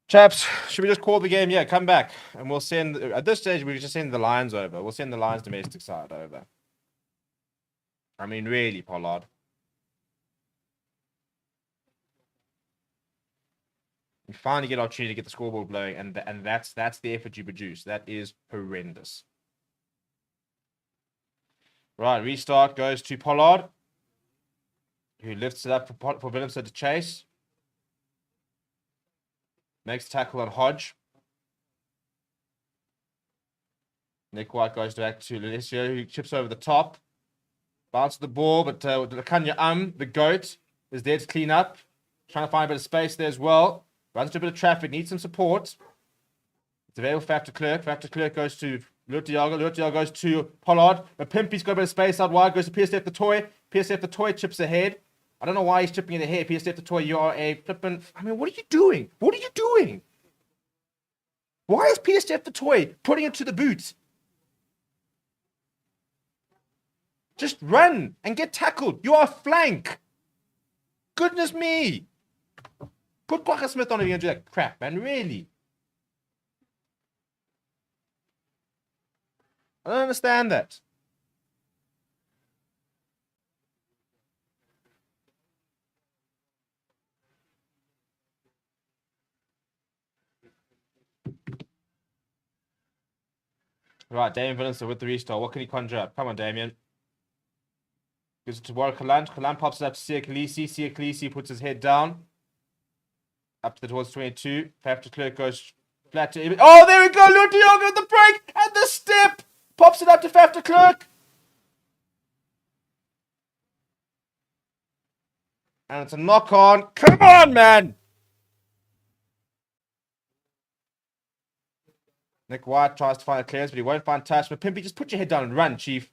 Chaps, should we just call the game? Yeah, come back, and we'll send. At this stage, we just send the Lions over. We'll send the Lions domestic side over. I mean, really, Pollard. You finally get an opportunity to get the scoreboard blowing, and that's the effort you produce. That is horrendous. Right, restart goes to Pollard, who lifts it up for Willemse to chase. Makes the tackle on Hodge. Nick White goes back to Alessio, who chips over the top. Bounces the ball, but Lukanya the GOAT, is there to clean up. Trying to find a bit of space there as well. Runs into a bit of traffic, needs some support. It's available for Faf de Klerk. Faf de Klerk goes to Lutiaga. Lutiaga goes to Pollard. But Pimpy's got a bit of space out wide. Goes to PSF the Toy. PSF the Toy chips ahead. I don't know why he's chipping it ahead. PSF the Toy, you are a flippin'... I mean, what are you doing? What are you doing? Why is PSF the Toy putting it to the boot? Just run and get tackled. You are flank. Goodness me. Put Kwaka Smith on if you're going to do that crap, man. Really. I don't understand that. Right, Damien Willemse with the restart. What can he conjure up? Come on, Damien. Gives it to Warwick Kalant. Kalant pops it up to Sia Khaleesi. Sia Khaleesi puts his head down. Up to towards 22. Faf de Klerk goes flat to... Oh, there we go! Lutiaga with the break and the step! Pops it up to Faf de Klerk. And it's a knock on. Come on, man! Nick White tries to find a clearance, but he won't find touch. But Pimpy, just put your head down and run, Chief.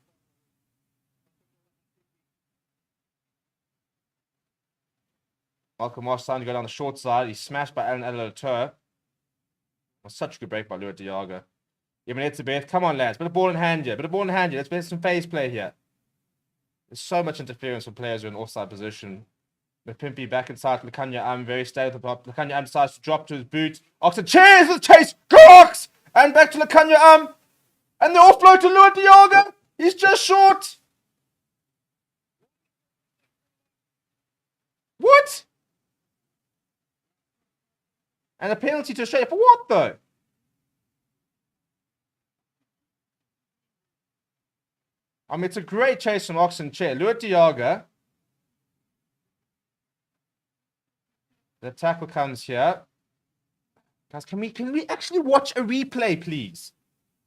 Malcolm Moss trying to go down the short side. He's smashed by Alan Adelator. Was such a good break by Lua Diaga. Even Etzebeth. Come on, lads. Bit of ball in hand here. Let's get some phase play here. There's so much interference from players who are in offside position. But Pimpy back inside Lukanya very stable at the top. Lukanya decides to drop to his boot. Oxen cheers the chase. Go Ox! And back to Lukanya And the offload to Lua Diaga. He's just short. What? And a penalty to Australia. For what, though? I mean, it's a great chase from Oxen Chair. Lua Diaga. The tackle comes here. Guys, can we actually watch a replay, please?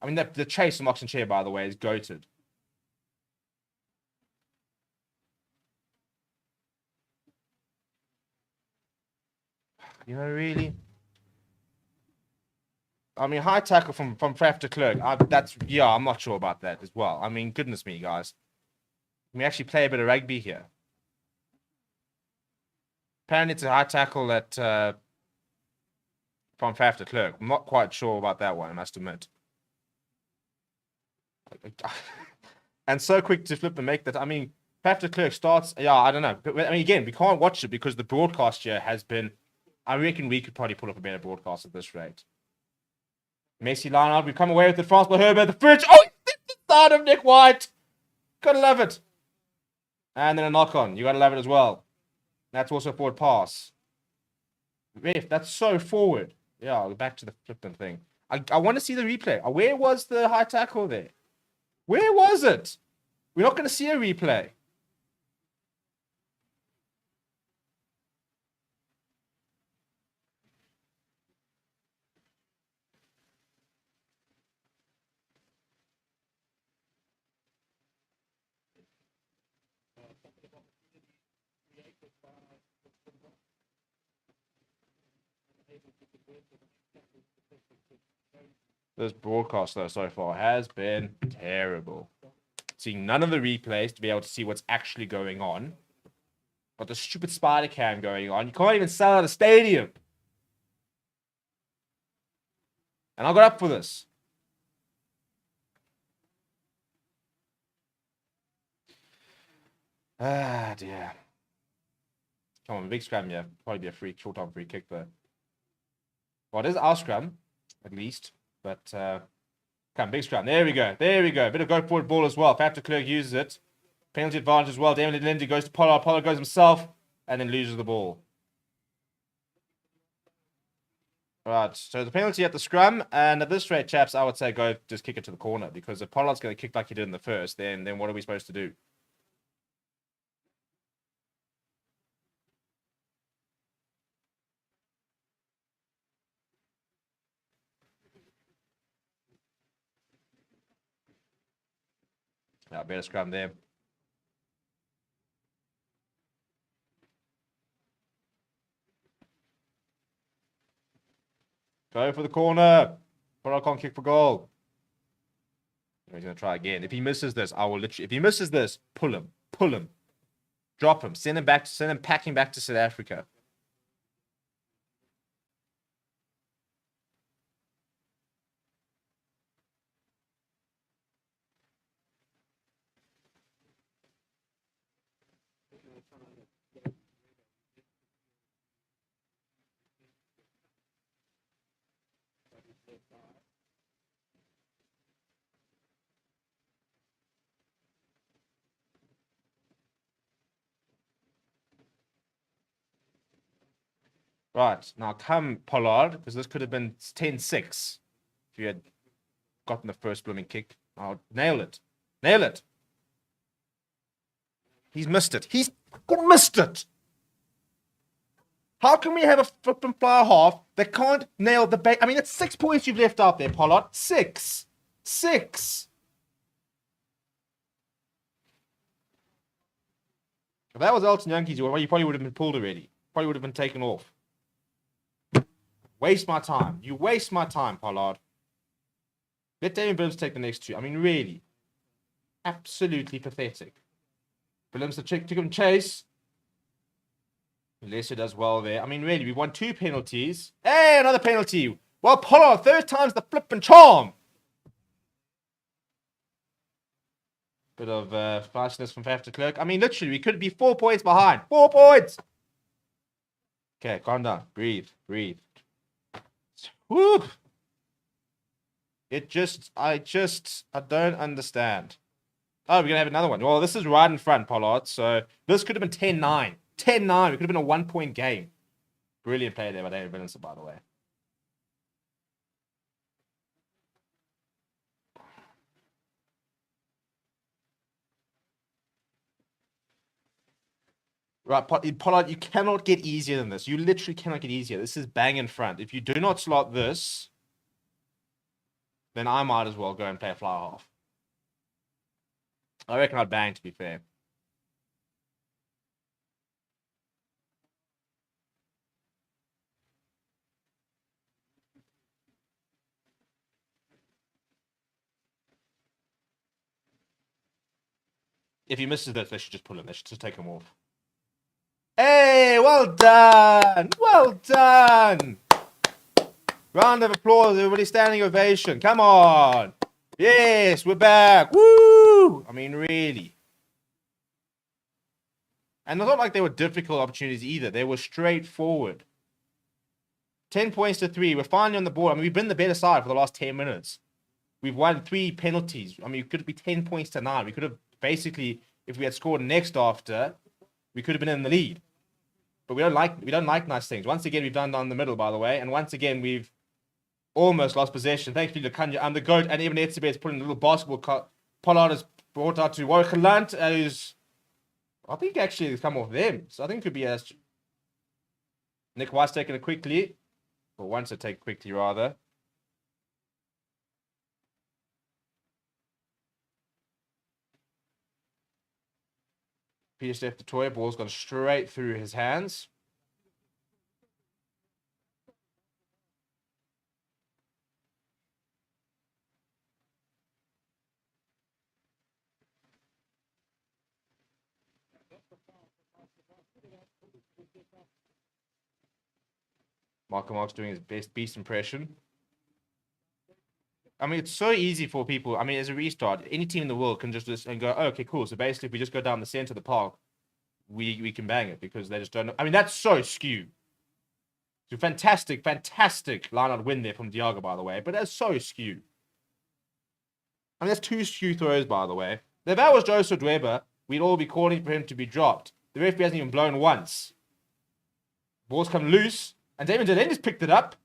I mean, the chase from Oxen Chair, by the way, is goated. You know, really? I mean, high tackle from Faf de Klerk. I'm not sure about that as well. I mean, goodness me, guys. Can we actually play a bit of rugby here? Apparently, it's a high tackle that from Faf de Klerk. I'm not quite sure about that one, I must admit. And so quick to flip and make that. I mean, Faf de Klerk starts. Yeah, I don't know. But, I mean, again, we can't watch it because the broadcast here has been. I reckon we could probably pull up a better broadcast at this rate. Messi line out. We've come away with the France by Herbert. The fridge. Oh, he tipped the side of Nick White. Gotta love it. And then a knock on. You gotta love it as well. That's also a forward pass. Ref, that's so forward. Yeah, back to the flipping thing. I want to see the replay. Where was the high tackle there? Where was it? We're not going to see a replay. This broadcast, though, so far has been terrible. Seeing none of the replays to be able to see what's actually going on. Got the stupid spider cam going on. You can't even sell out a stadium. And I got up for this. Ah, dear. Come on, big scrum, yeah. Probably be a free, short-term free kick, though. Well, it is our scrum, at least. But, come, big scrum. There we go. There we go. Bit of go-forward ball as well. Faf de Klerk uses it. Penalty advantage as well. Damien Lindsay goes to Pollard. Pollard goes himself and then loses the ball. Right, so the penalty at the scrum. And at this rate, chaps, I would say go just kick it to the corner. Because if Pollard's going to kick like he did in the first, then what are we supposed to do? Yeah, better scrum there. Go for the corner. Pollard can't kick for goal. He's going to try again. If he misses this, I will literally... If he misses this, pull him. Pull him. Drop him. Send him back. Send him packing back to South Africa. Right, now come Pollard, because this could have been 10-6 if you had gotten the first blooming kick. Oh, nail it. Nail it. He's missed it. He's missed it. How can we have a flipping fly half that can't nail the bait? I mean, it's 6 points you've left out there, Pollard. 6. 6. If that was Elton Yankees, you probably would have been pulled already. Probably would have been taken off. Waste my time. You waste my time, Pollard. Let Damien Williams take the next two. I mean, really. Absolutely pathetic. Williams to took him chase. Lesser does well there. I mean, really, we won 2 penalties. Hey, another penalty. Well, Pollard, third time's the flippin' charm. Bit of fastness from Faf de Klerk. I mean, literally, we could be 4 points behind. 4 points. Okay, calm down. Breathe. Breathe. Woo! I don't understand. Oh, we're going to have another one. Well, this is right in front, Pollard. So this could have been 10-9. 10-9. It could have been a 1-point game. Brilliant play there by David Williamson, by the way. Right, Pollard, you cannot get easier than this. You literally cannot get easier. This is bang in front. If you do not slot this, then I might as well go and play a fly half. I reckon I'd bang, to be fair. If he misses this, they should just pull him. They should just take him off. Hey, well done. Well done. Round of applause, everybody. Standing ovation. Come on. Yes, we're back. Woo! I mean, really. And it's not like they were difficult opportunities either. They were straightforward. 10 points to 3. We're finally on the board. I mean, we've been the better side for the last 10 minutes. We've won 3 penalties. I mean, it could be 10 points to 9. We could have basically, if we had scored next after, we could have been in the lead. but we don't like nice things. Once again, we've done down the middle, by the way, and once again we've almost lost possession. Thankfully, Lukhanyo, I'm the GOAT, and even Etzebeth is putting a little basketball. Pollard is brought out to Watchalong, who's, I think, actually has come off them. So I think it could be a Nick White's taking it quickly, or wants to take quickly, rather. Peter Steph the toy, ball's gone straight through his hands. Mark's doing his best beast impression. I mean, it's so easy for people. I mean, as a restart, any team in the world can just and go, oh, okay, cool. So basically, if we just go down the center of the park, we can bang it because they just don't know. I mean, that's so skewed. So fantastic line-out win there from Diago, by the way. But that's so skewed. I mean, that's 2 skew throws, by the way. If that was Joseph Dweber, we'd all be calling for him to be dropped. The referee hasn't even blown once. Ball's come loose. And Damon Delaney's picked it up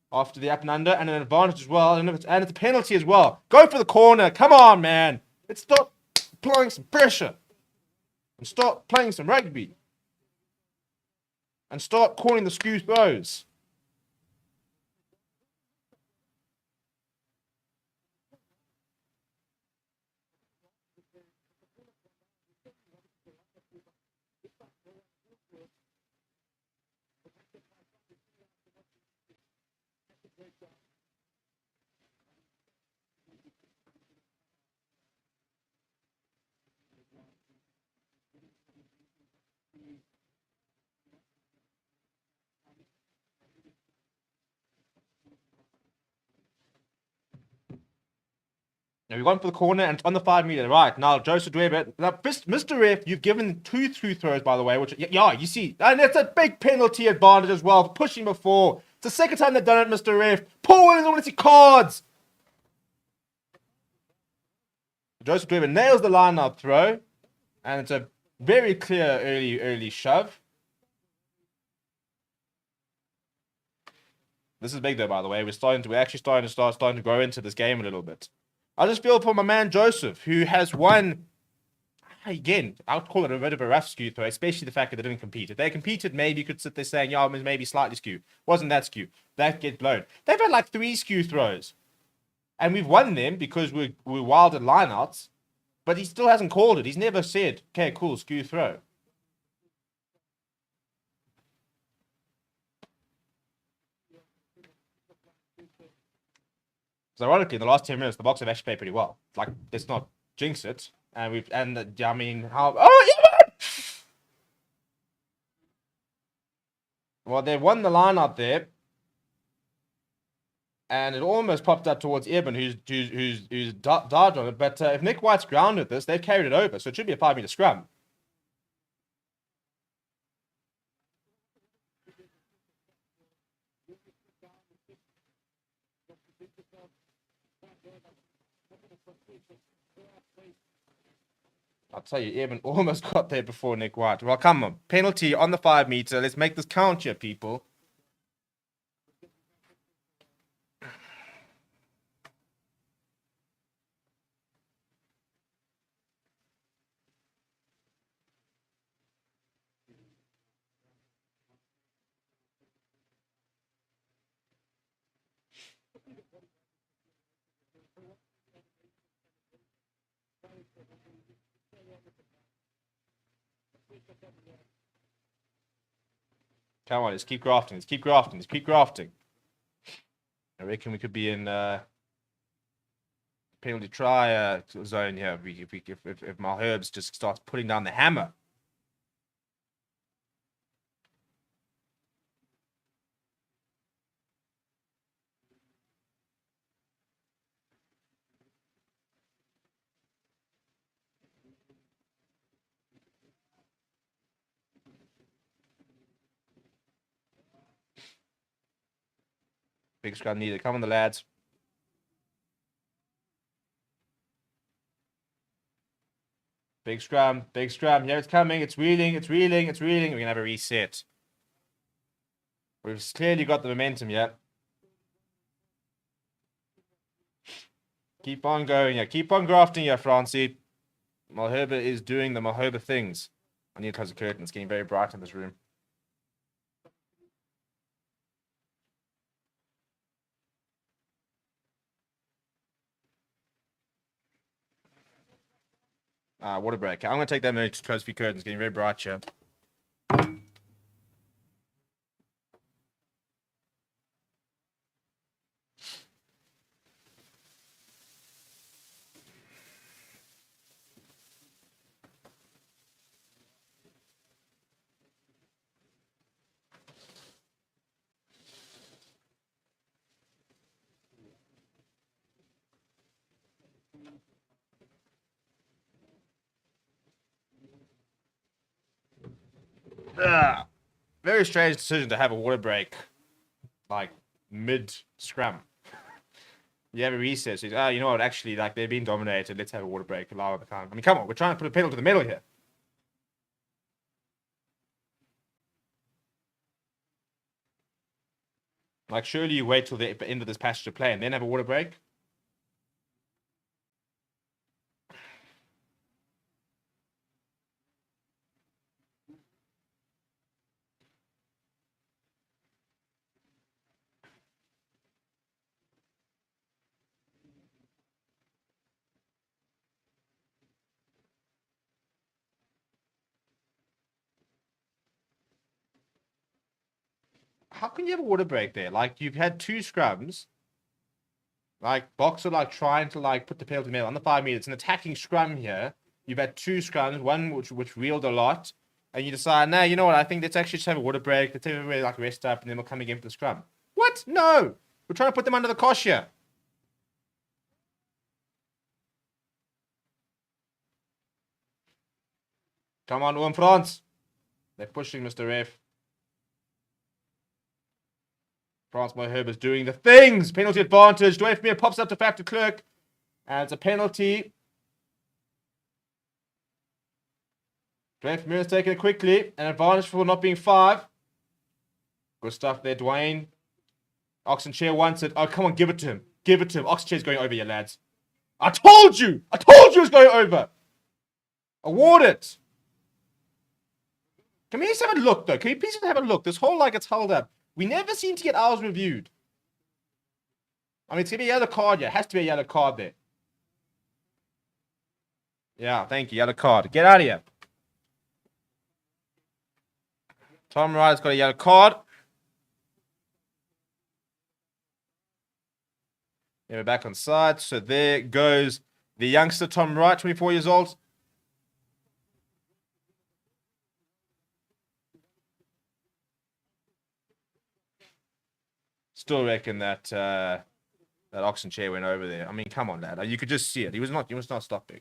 after the up and under, and an advantage as well, and it's a penalty as well. Go for the corner. Come on, man. Let's start applying some pressure. And start playing some rugby. And start calling the skew throws. Now we've gone for the corner and it's on the 5 meter. Right, now Joseph Dweber. Now, Mr. Ref, you've given 2 through throws, by the way, which, yeah, you see. And it's a big penalty advantage as well for pushing before. It's the second time they've done it, Mr. Ref. Paul Williams want to see cards. Joseph Dweber nails the line-out throw. And it's a very clear early shove. This is big though, by the way. We're actually starting to grow into this game a little bit. I just feel for my man Joseph, who has won, again, I would call it a bit of a rough skew throw, especially the fact that they didn't compete. If they competed, maybe you could sit there saying, yeah, it was maybe slightly skew. Wasn't that skew. That get blown. They've had like 3 skew throws. And we've won them because we're wild at lineouts, but he still hasn't called it. He's never said, okay, cool, skew throw. So ironically, in the last 10 minutes, the Boks have actually played pretty well. Like, let's not jinx it. And I mean, how? Oh, yeah! Well, they won the line out there, and it almost popped up towards Eben, who's dived on it. But if Nick White's grounded this, they've carried it over, so it should be a 5 meter scrum. I'll tell you, Evan almost got there before Nick White. Well, come on. Penalty on the 5 meter. Let's make this count here, people. Come on, let's keep grafting. Let's keep grafting. Let's keep grafting. I reckon we could be in penalty try zone here if Malherbs just starts putting down the hammer. Big scrum needed. Come on, the lads. Big scrum, big scrum. Here it's coming. It's reeling, it's reeling, it's reeling. We're going to have a reset. We've clearly got the momentum yet. Keep on going here. Keep on grafting here, Francie. Malherbe is doing the Malherbe things. I need to close the curtain. It's getting very bright in this room. Water break. I'm going to take that minute to close a few curtains. It's getting very bright here. Very strange decision to have a water break, like mid-scrum. You have a recess. You know what? Actually, like they're being dominated. Let's have a water break. Allow the time. I mean, come on. We're trying to put a pedal to the metal here. Like, surely you wait till the end of this passage to play and then have a water break. How can you have a water break there? Like, you've had 2 scrums. Like, Boks are like trying to like put the pedal to the metal on the 5 meters. It's an attacking scrum here. You've had 2 scrums, one which reeled a lot, and you decide, nah, you know what? I think let's actually just have a water break. Let's have everybody like rest up, and then we'll come again for the scrum. What? No, we're trying to put them under the cosh here. Come on, France. They're pushing Mr. Ref. France Malherbe is doing the things. Penalty advantage. Dwayne pops up to Factor Clerk. And it's a penalty. Dwayne is taking it quickly. An advantage for not being 5. Good stuff there, Dwayne. Oxenchair wants it. Oh, come on, give it to him. Give it to him. Oxenchair's going over here, lads. I told you! I told you it was going over! Award it! Can we just have a look, though? Can we please just have a look? This whole, like, it's held up. We never seem to get ours reviewed. I mean, it's going to be a yellow card here. It has to be a yellow card there. Yeah, thank you. Yellow card. Get out of here. Tom Wright's got a yellow card. Yeah, we're back on side. So there goes the youngster, Tom Wright, 24 years old. Still reckon that that Oxenchair went over there. I mean, come on, lad. You could just see it. He was not stopping.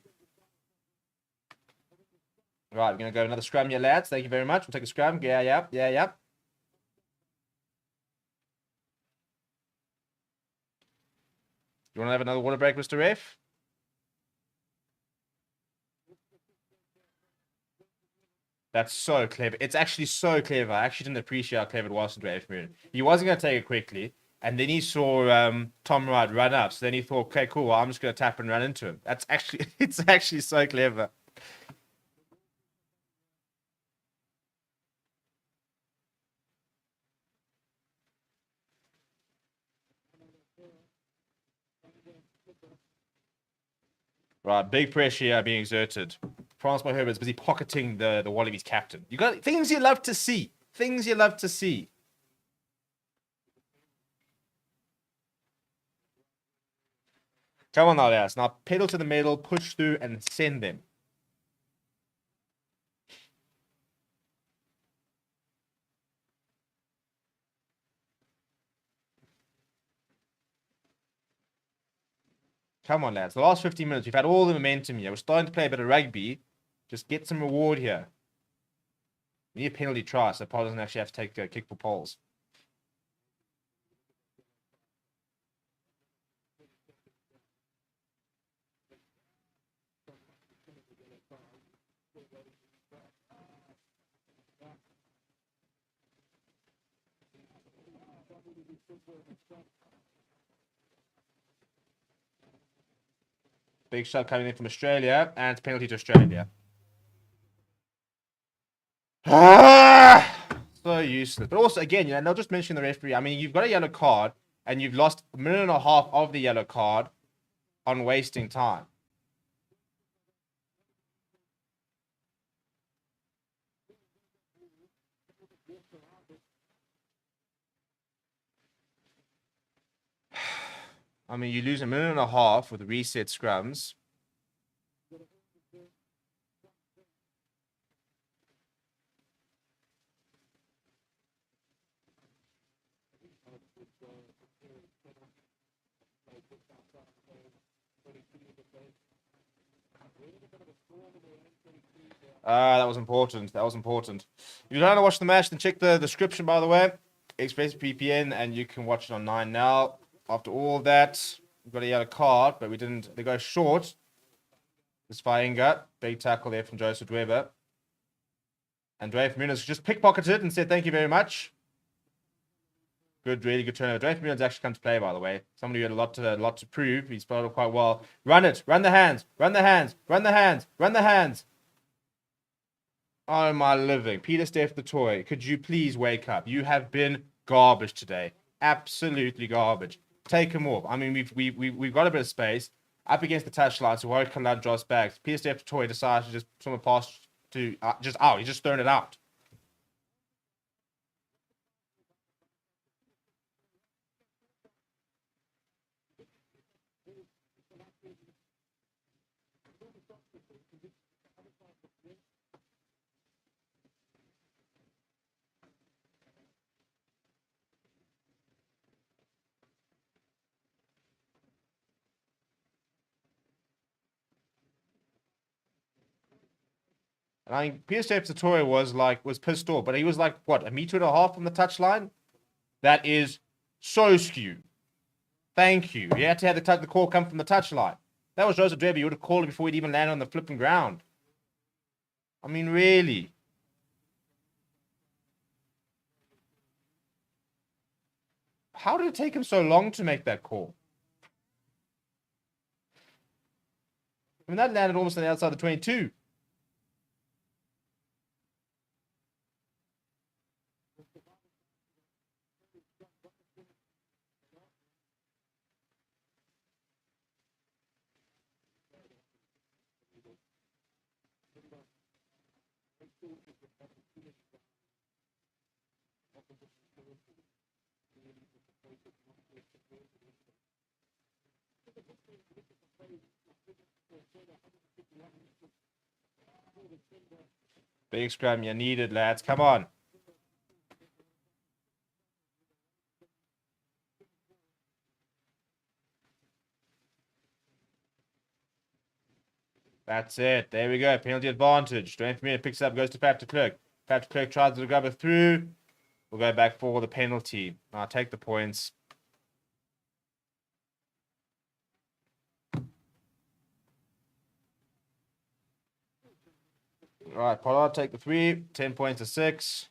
Right, we're going to go another scrum here, lads. Thank you very much. We'll take a scrum. Yeah. You want to have another water break, Mr. Ref? That's so clever. It's actually so clever. I actually didn't appreciate how clever it was from Ref Moon. He wasn't going to take it quickly, and then he saw Tom Wright run up. So then he thought, okay, cool, well, I'm just going to tap and run into him. That's actually, it's actually so clever. Right, big pressure here being exerted. France Malherbe is busy pocketing the Wallabies captain. You got things you love to see. Things you love to see. Come on now, lads. Now pedal to the metal, push through, and send them. Come on, lads. The last 15 minutes, we've had all the momentum here. We're starting to play a bit of rugby. Just get some reward here. We need a penalty try, so Paul doesn't actually have to take a kick for poles. Big shot coming in from Australia, and it's penalty to Australia. So useless. But also, again, and they'll just mention the referee. I mean, you've got a yellow card, and you've lost a minute and a half of the yellow card on wasting time. I mean, you lose a minute and a half with reset scrums. That was important. That was important. If you don't want to watch the match, then check the description, by the way. ExpressVPN, and you can watch it on 9 now. After all that, we've got a yellow card, but we didn't. They go short. This Fainga, big tackle there from Joseph Weber. And Dwayne Muniz just pickpocketed and said, thank you very much. Good, really good turnover. Dwayne Muniz actually come to play, by the way. Somebody who had a lot to prove. He's played quite well. Run it. Run the hands. Run the hands. Run the hands. Run the hands. Oh, my living. Peter Steph the toy. Could you please wake up? You have been garbage today. Absolutely garbage. Take him off. I mean, we've got a bit of space up against the touchline, so Warwick can draw us back. Peter Steph the toy decides to just swim a pass to just out. He's just thrown it out. And I think Peter Steph was pissed off, but he was like, what, a meter and a half from the touchline? That is so skewed. Thank you. You had to have the call come from the touchline. That was Joseph Weber. You would have called it before he'd even landed on the flipping ground. I mean, really. How did it take him so long to make that call? I mean, that landed almost on the outside of the 22. Big scrum, you need it, lads. Come on. That's it. There we go. Penalty advantage. Dwayne Vermeer picks it up, goes to Pat de Klerk. Pat de Klerk tries to grab it through. We'll go back for the penalty. I'll take the points. All right, Pollard, take the 3. 10 points to 6.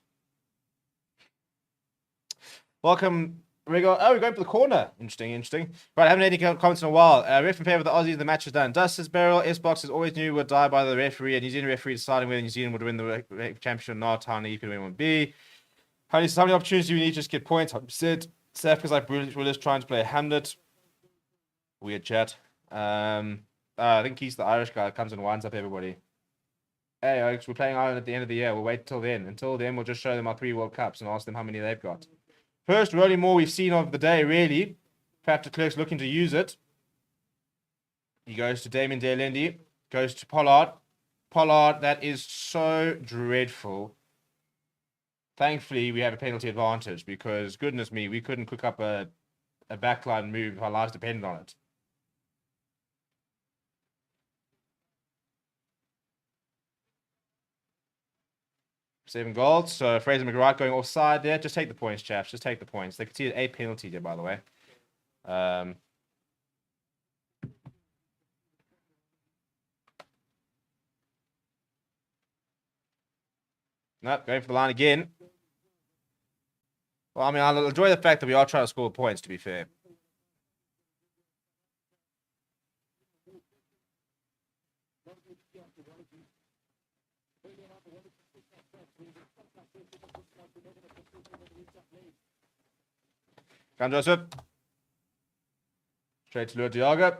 Welcome, Rigo. Oh, we're going for the corner. Interesting. Right, I haven't had any comments in a while. Ref in favour of the Aussies, the match is done. Dust barrel. S-Box always knew would die by the referee. A New Zealand referee deciding whether New Zealand would win the championship or not. How many could win one B? How many opportunities do we need to just get points? 100%. South Africa's like Willis trying to play a Hamlet. Weird chat. I think he's the Irish guy that comes and winds up everybody. Hey, Oaks, we're playing Ireland at the end of the year. We'll wait till then. Until then, we'll just show them our 3 World Cups and ask them how many they've got. First Rolling Moore we've seen of the day, really. Pat de Klerk's looking to use it. He goes to Damien Delendi. Goes to Pollard. Pollard, that is so dreadful. Thankfully, we have a penalty advantage because, goodness me, we couldn't cook up a backline move if our lives depended on it. Seven goals. So Fraser McGrath going offside there. Just take the points, chaps. Just take the points. They conceded 8 penalties there, by the way. Nope, going for the line again. Well, I mean, I'll enjoy the fact that we are trying to score points, to be fair. Come, Joseph. Straight to Lua Diago.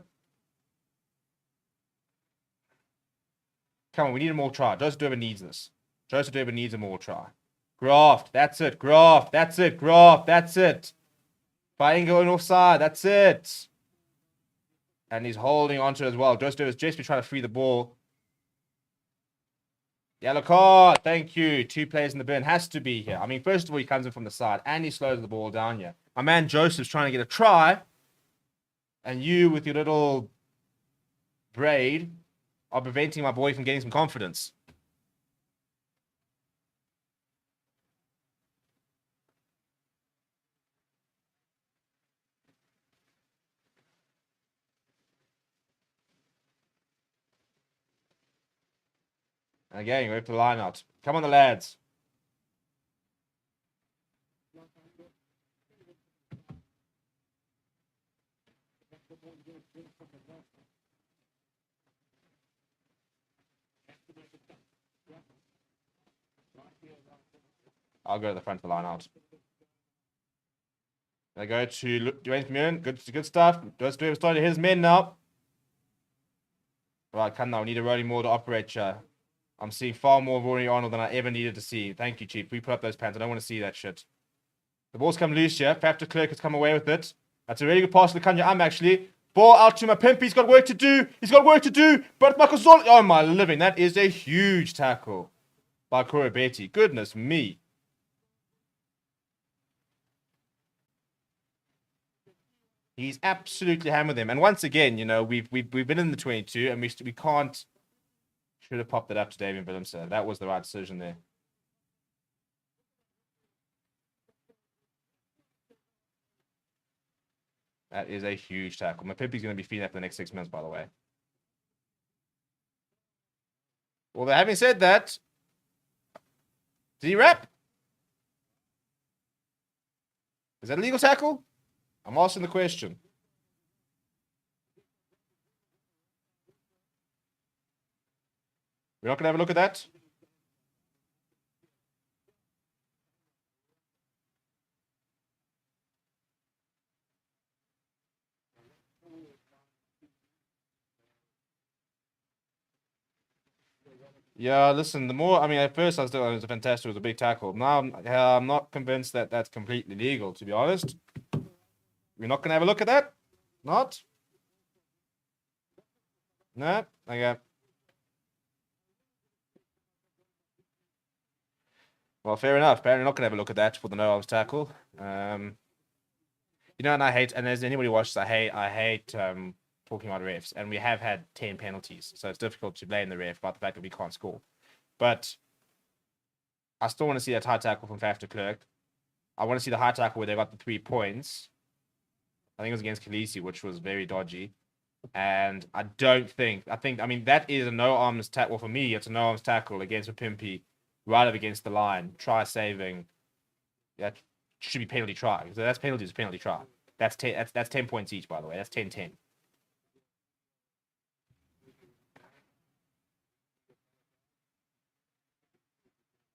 Come on, we need a more try. Joseph Durban needs this. Joseph Durban needs a more try. Graft, that's it. Graft, that's it. Graft, that's it. Fighting going offside, that's it. And he's holding onto it as well. Joseph Durban's just been trying to free the ball. Yellow card, thank you. 2 players in the bin, has to be here. I mean, first of all, he comes in from the side and he slows the ball down here. My man Joseph's trying to get a try. And you, with your little braid, are preventing my boy from getting some confidence. And again, you rip the line out. Come on, the lads. I'll go to the front of the line out. They go to Dwayne Vermeulen. Good stuff. Does do starting his men now. Right, come now. We need a rolling more to operate. I'm seeing far more Rory Arnold than I ever needed to see. Thank you, Chief. We put up those pants. I don't want to see that shit. The ball's come loose here. Faf de Klerk has come away with it. That's a really good pass to the Kanya actually. Ball out to my pimp. He's got work to do. He's got work to do. But Michael Zoll. Oh, my living. That is a huge tackle by Korobeti. Goodness me. He's absolutely hammered them. And once again, you know, we've been in the 22 and we can't. Should have popped it up to David Willemse. That was the right decision there. That is a huge tackle. Mapimpi's going to be feeding that for the next 6 months, by the way. Well, having said that, did he wrap? Is that a legal tackle? I'm asking the question. We're not going to have a look at that? Yeah, listen, the more, I mean, at first I thought it was a fantastic, it was a big tackle. Now I'm not convinced that that's completely legal, to be honest. We're not going to have a look at that? Not? No? Okay. Well, fair enough. Apparently not going to have a look at that for the no-arms tackle. You know, and I hate, and as anybody watches, I hate talking about refs, and we have had 10 penalties, so it's difficult to blame the ref about the fact that we can't score. But I still want to see that high tackle from Faf de Klerk. I want to see the high tackle where they got the 3 points. I think it was against Khaleesi, which was very dodgy. And I mean, that is a no-arms tackle. Well, for me, it's a no-arms tackle against Mapimpi, right up against the line, try saving. That should be penalty try. So that's penalty to penalty try. That's 10 points each, by the way. That's 10-10.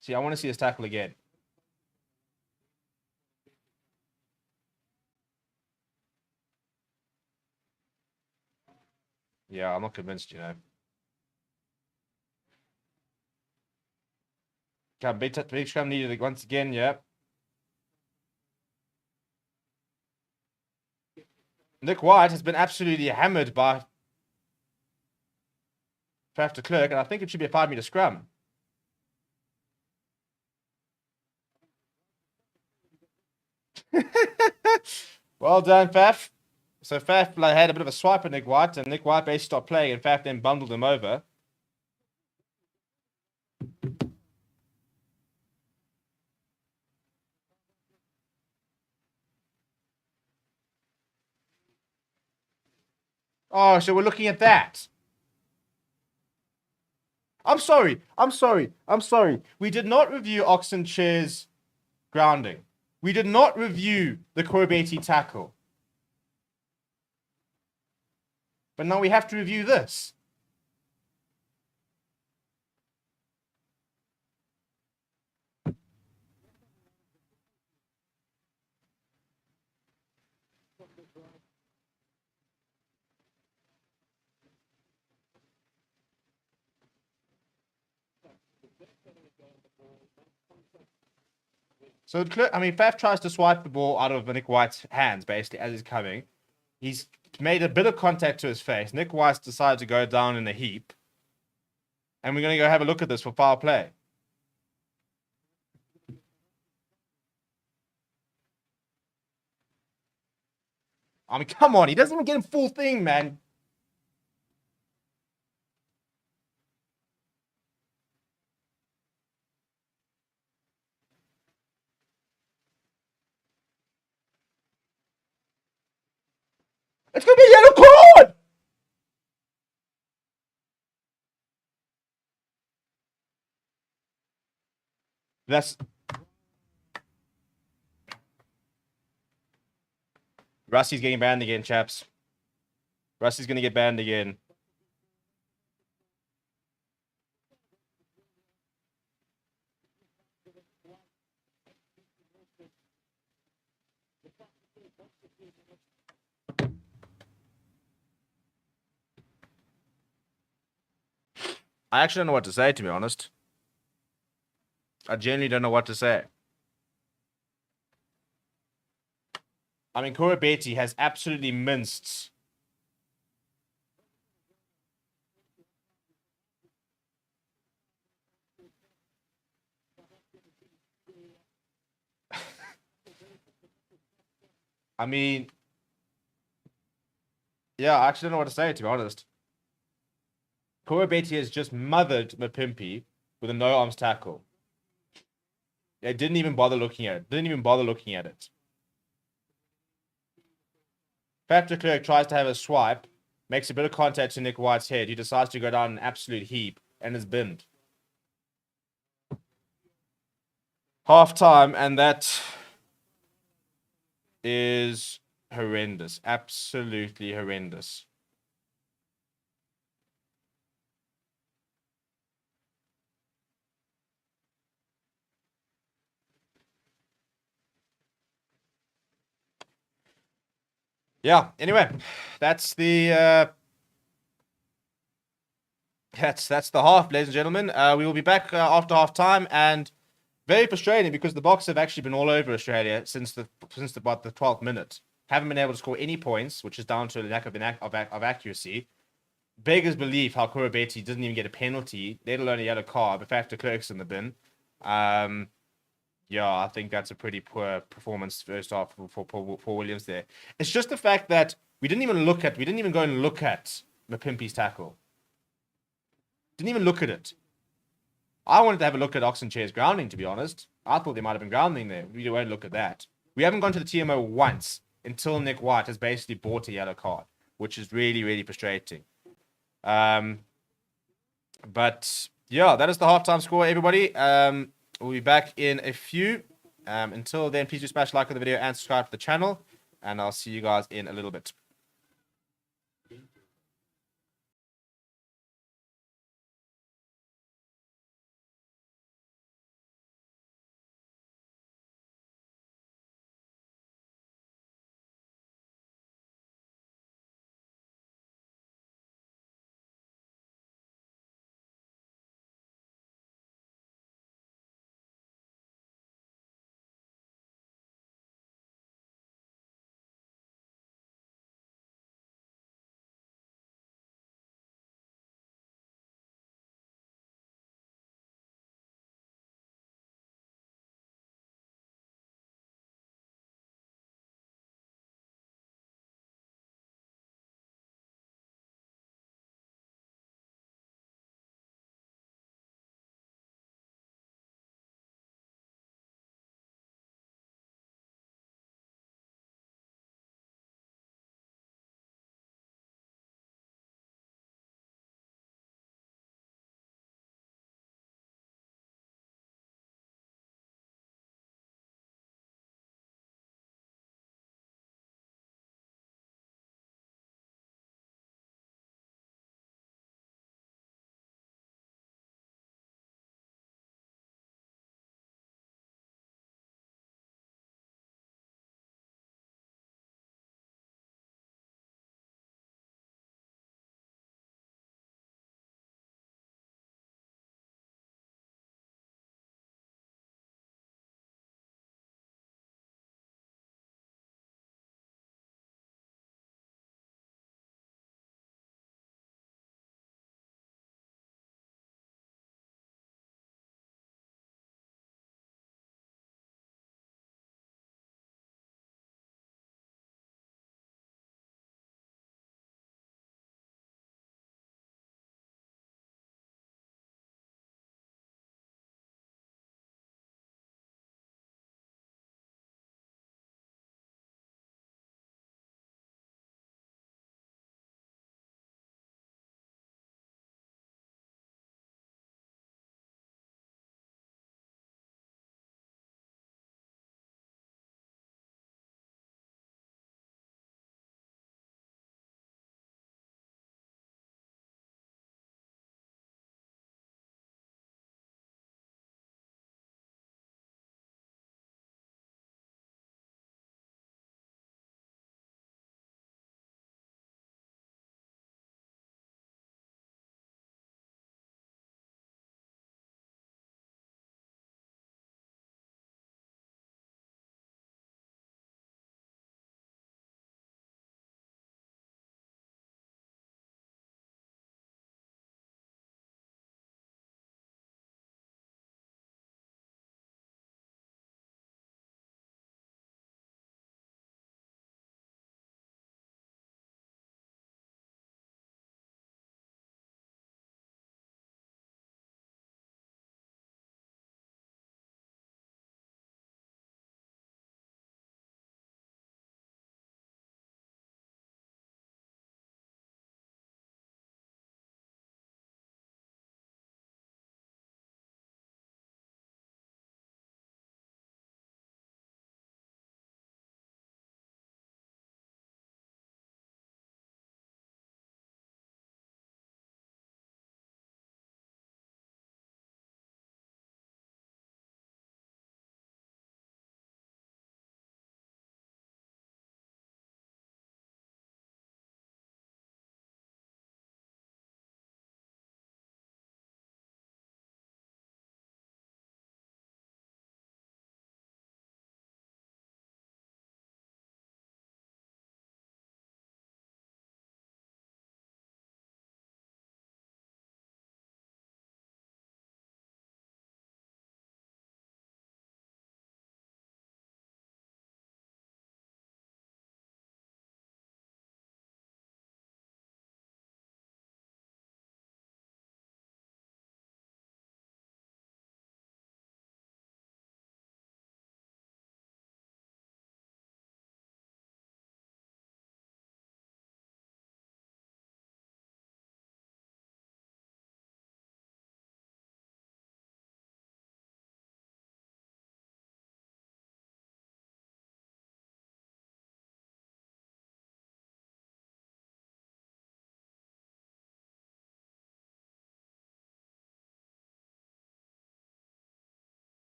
See, I want to see this tackle again. Yeah, I'm not convinced, you know. Big Scrum needed it once again, yeah. Nick White has been absolutely hammered by Faf de Klerk, and I think it should be a 5-meter scrum. Well done, Faf. So Faf had a bit of a swipe at Nick White, and Nick White basically stopped playing, and Faf then bundled him over. Oh, so we're looking at that. I'm sorry. We did not review Oxenchair's grounding. We did not review the Korobeti tackle. But now we have to review this. So, I mean, Faf tries to swipe the ball out of Nick White's hands, basically, as he's coming. He's made a bit of contact to his face. Nick White decided to go down in a heap. And we're going to go have a look at this for foul play. I mean, come on. He doesn't even get a full thing, man. It's going to be a yellow card! That's... Rusty's getting banned again, chaps. Rusty's going to get banned again. I actually don't know what to say, to be honest. I genuinely don't know what to say. I mean, Korobeti has absolutely minced. I mean, yeah, I actually don't know what to say, to be honest. Korobeti has just mothered Mapimpi with a no-arms tackle. They didn't even bother looking at it. Faf de Klerk tries to have a swipe, makes a bit of contact to Nick White's head. He decides to go down an absolute heap and is binned. Half time, and that is horrendous. Absolutely horrendous. Yeah, anyway, that's the that's the half, ladies and gentlemen. We will be back after half time, and very frustrating because the Boks have actually been all over Australia since about the 12th minute. Haven't been able to score any points, which is down to a lack of accuracy. Beggars belief how Korobeti doesn't even get a penalty, let alone a yellow card. But Faf de Klerk's in the bin. Yeah, I think that's a pretty poor performance first half for Williams there. It's just the fact that we didn't even go and look at Mapimpi's tackle. Didn't even look at it. I wanted to have a look at Oxenchair's grounding, to be honest. I thought there might have been grounding there. We won't look at that. We haven't gone to the TMO once until Nick White has basically bought a yellow card, which is really, really frustrating. But yeah, that is the halftime score, everybody. We'll be back in a few. Until then, please do smash like on the video and subscribe to the channel. And I'll see you guys in a little bit.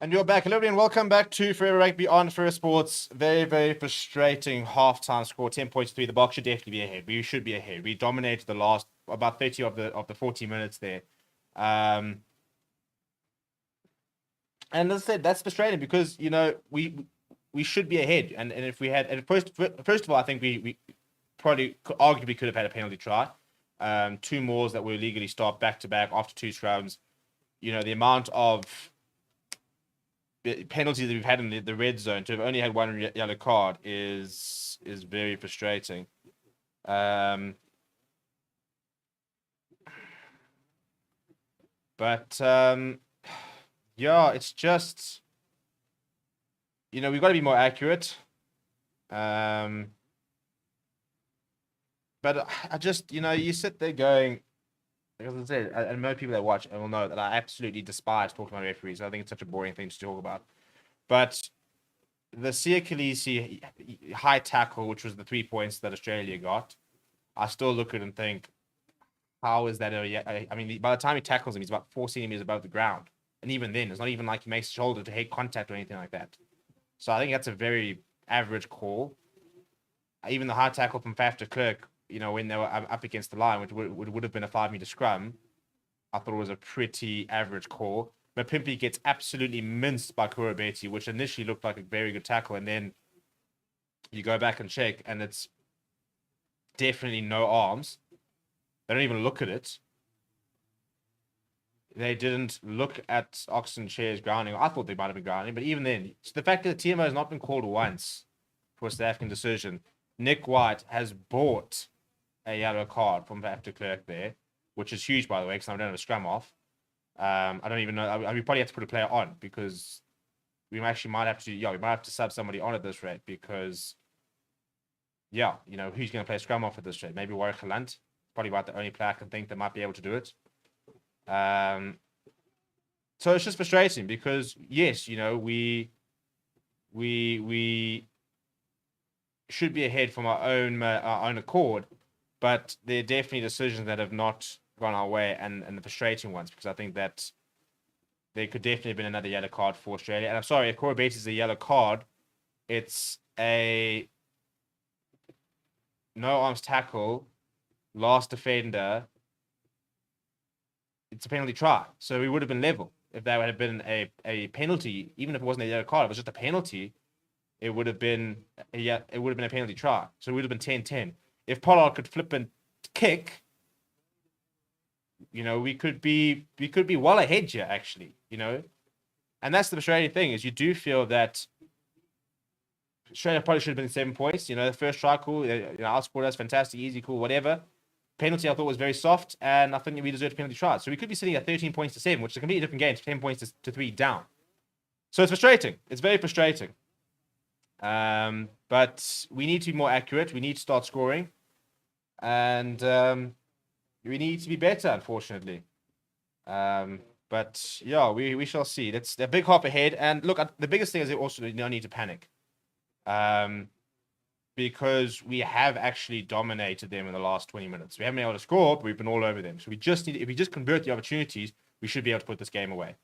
And you're back. Hello, everyone. Welcome back to Forever Rugby on First Sports. Very, very frustrating halftime score. 10 points to 3. The Boks should definitely be ahead. We should be ahead. We dominated the last about 30 of the 40 minutes there. And as I said, that's frustrating because, you know, we should be ahead. And if we had, and first of all, I think we probably arguably could have had a penalty try. 2 mauls that were illegally stopped back to back after 2 scrums. You know, the amount of penalties that we've had in the red zone to have only had 1 yellow card is very frustrating. But yeah, it's just, you know, we've got to be more accurate. But I just, you know, you sit there going, as I said, and most people that watch will know that I absolutely despise talking about referees. I think it's such a boring thing to talk about. But the Sia Khaleesi high tackle, which was the 3 points that Australia got, I still look at it and think, how is that? I mean, by the time he tackles him, he's about 4 centimeters above the ground. And even then, it's not even like he makes shoulder to head contact or anything like that. So I think that's a very average call. Even the high tackle from Faf de Klerk, you know, when they were up against the line, which would have been a 5-meter scrum, I thought it was a pretty average call. Mapimpi gets absolutely minced by Kurobeti, which initially looked like a very good tackle, and then you go back and check, and it's definitely no arms. They don't even look at it. They didn't look at Oxen Chair's grounding. I thought they might have been grounding, but even then, the fact that the TMO has not been called once for a South African decision, Nick White has bought a yellow card from Faf de Klerk there, which is huge, by the way, because I don't have a scrum off. I don't even know. We probably have to put a player on because we actually might have to. Yeah, we might have to sub somebody on at this rate because, yeah, you know, who's going to play scrum off at this rate? Maybe Warwick Galant. Probably about the only player I can think that might be able to do it. So it's just frustrating because yes, you know, we should be ahead from our own accord, but there are definitely decisions that have not gone our way and the frustrating ones, because I think that there could definitely have been another yellow card for Australia. And I'm sorry, if Kurobeti is a yellow card, it's a no arms tackle, last defender. It's a penalty try. So we would have been level. If that had been a penalty, even if it wasn't a yellow card, it was just a penalty, it would have been a penalty try. So it would have been 10-10. If Pollard could flip and kick, you know, we could be well ahead here, actually, you know. And that's the frustrating thing, is you do feel that Australia probably should have been 7 points. You know, the first try, cool, you know, outscored us, fantastic, easy, cool, whatever. Penalty I thought was very soft, and I think we deserved a penalty try. So we could be sitting at 13 points to 7, which is a completely different game, 10 points to 3 down. So it's frustrating. It's very frustrating. But we need to be more accurate. We need to start scoring. And we need to be better, unfortunately. But yeah, we shall see. That's a big hop ahead. And look, the biggest thing is also no need to panic. Because we have actually dominated them in the last 20 minutes. We haven't been able to score, but we've been all over them. So we just need, if we just convert the opportunities, we should be able to put this game away.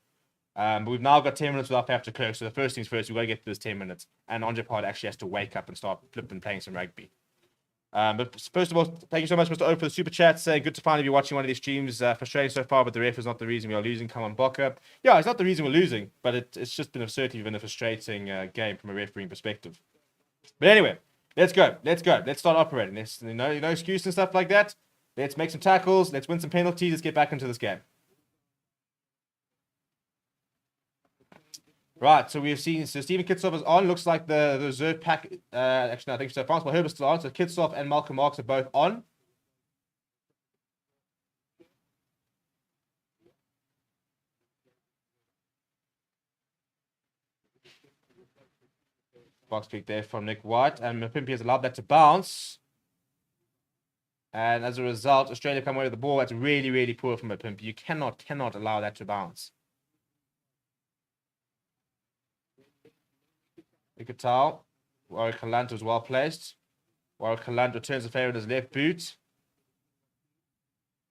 But we've now got 10 minutes without Faf de Klerk. So the first things first, we've got to get to this 10 minutes. And Andre Pard actually has to wake up and start flipping playing some rugby. But first of all, thank you so much, Mr. O, for the super chat. Good to finally be watching one of these streams. Frustrating so far, but the ref is not the reason we are losing. Come on, Bokke. Yeah, it's not the reason we're losing, but it's just been certainly been a frustrating game from a refereeing perspective. But anyway, let's go. Let's start operating. There's no excuse and stuff like that. Let's make some tackles. Let's win some penalties. Let's get back into this game. Right, so we've seen, so Stephen Kitsov is on. Looks like the reserve pack, actually, no, I think so. Francois Herbert's still on. So Kitsov and Malcolm Marks are both on. Box kick there from Nick White. And Mapimpi has allowed that to bounce. And as a result, Australia come away with the ball. That's really, really poor from Mapimpi. You cannot allow that to bounce. Ikatal. Warwick Galant was well placed. Warwick Galant returns the favour with his left boot.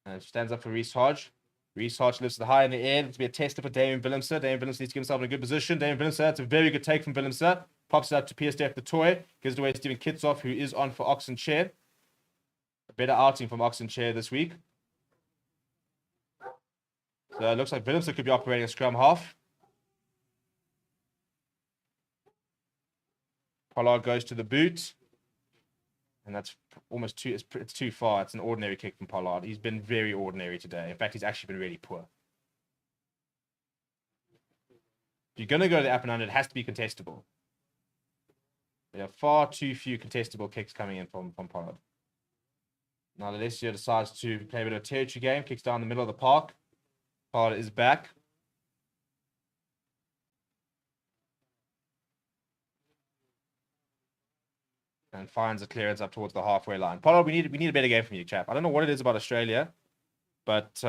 And stands up for Reece Hodge. Reece Hodge lifts the high in the air. It's to be a tester for Damian Willemse. Damian Willemse needs to get himself in a good position. Damian Willemse, that's a very good take from Willemse. Pops it up to Peter Steph the toy. Gives it away to Stephen Kitsoff, who is on for Oxen Chair. A better outing from Oxen Chair this week. So it looks like Willemse could be operating a scrum half. Pollard goes to the boot. And that's almost too, it's too far. It's an ordinary kick from Pollard. He's been very ordinary today. In fact, he's actually been really poor. If you're going to go to the up and under, it has to be contestable. There are far too few contestable kicks coming in from Pollard. Now, Alessio decides to play a bit of a territory game. Kicks down the middle of the park. Pollard is back. And finds a clearance up towards the halfway line. Pollard, we need a better game from you, chap. I don't know what it is about Australia, but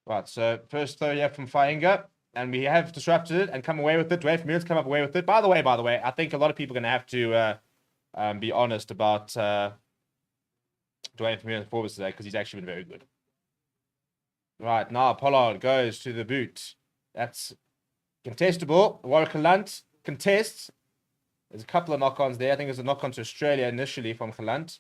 right, so first throw here from Fainga, and we have disrupted it and come away with it. Dwayne Vermeulen's come up away with it. By the way, I think a lot of people are going to have to be honest about Dwayne Vermeulen's performance today because he's actually been very good. Right, now Pollard goes to the boot. That's contestable. Warwick Gelant contests. There's a couple of knock-ons there. I think there's a knock-on to Australia initially from Gelant.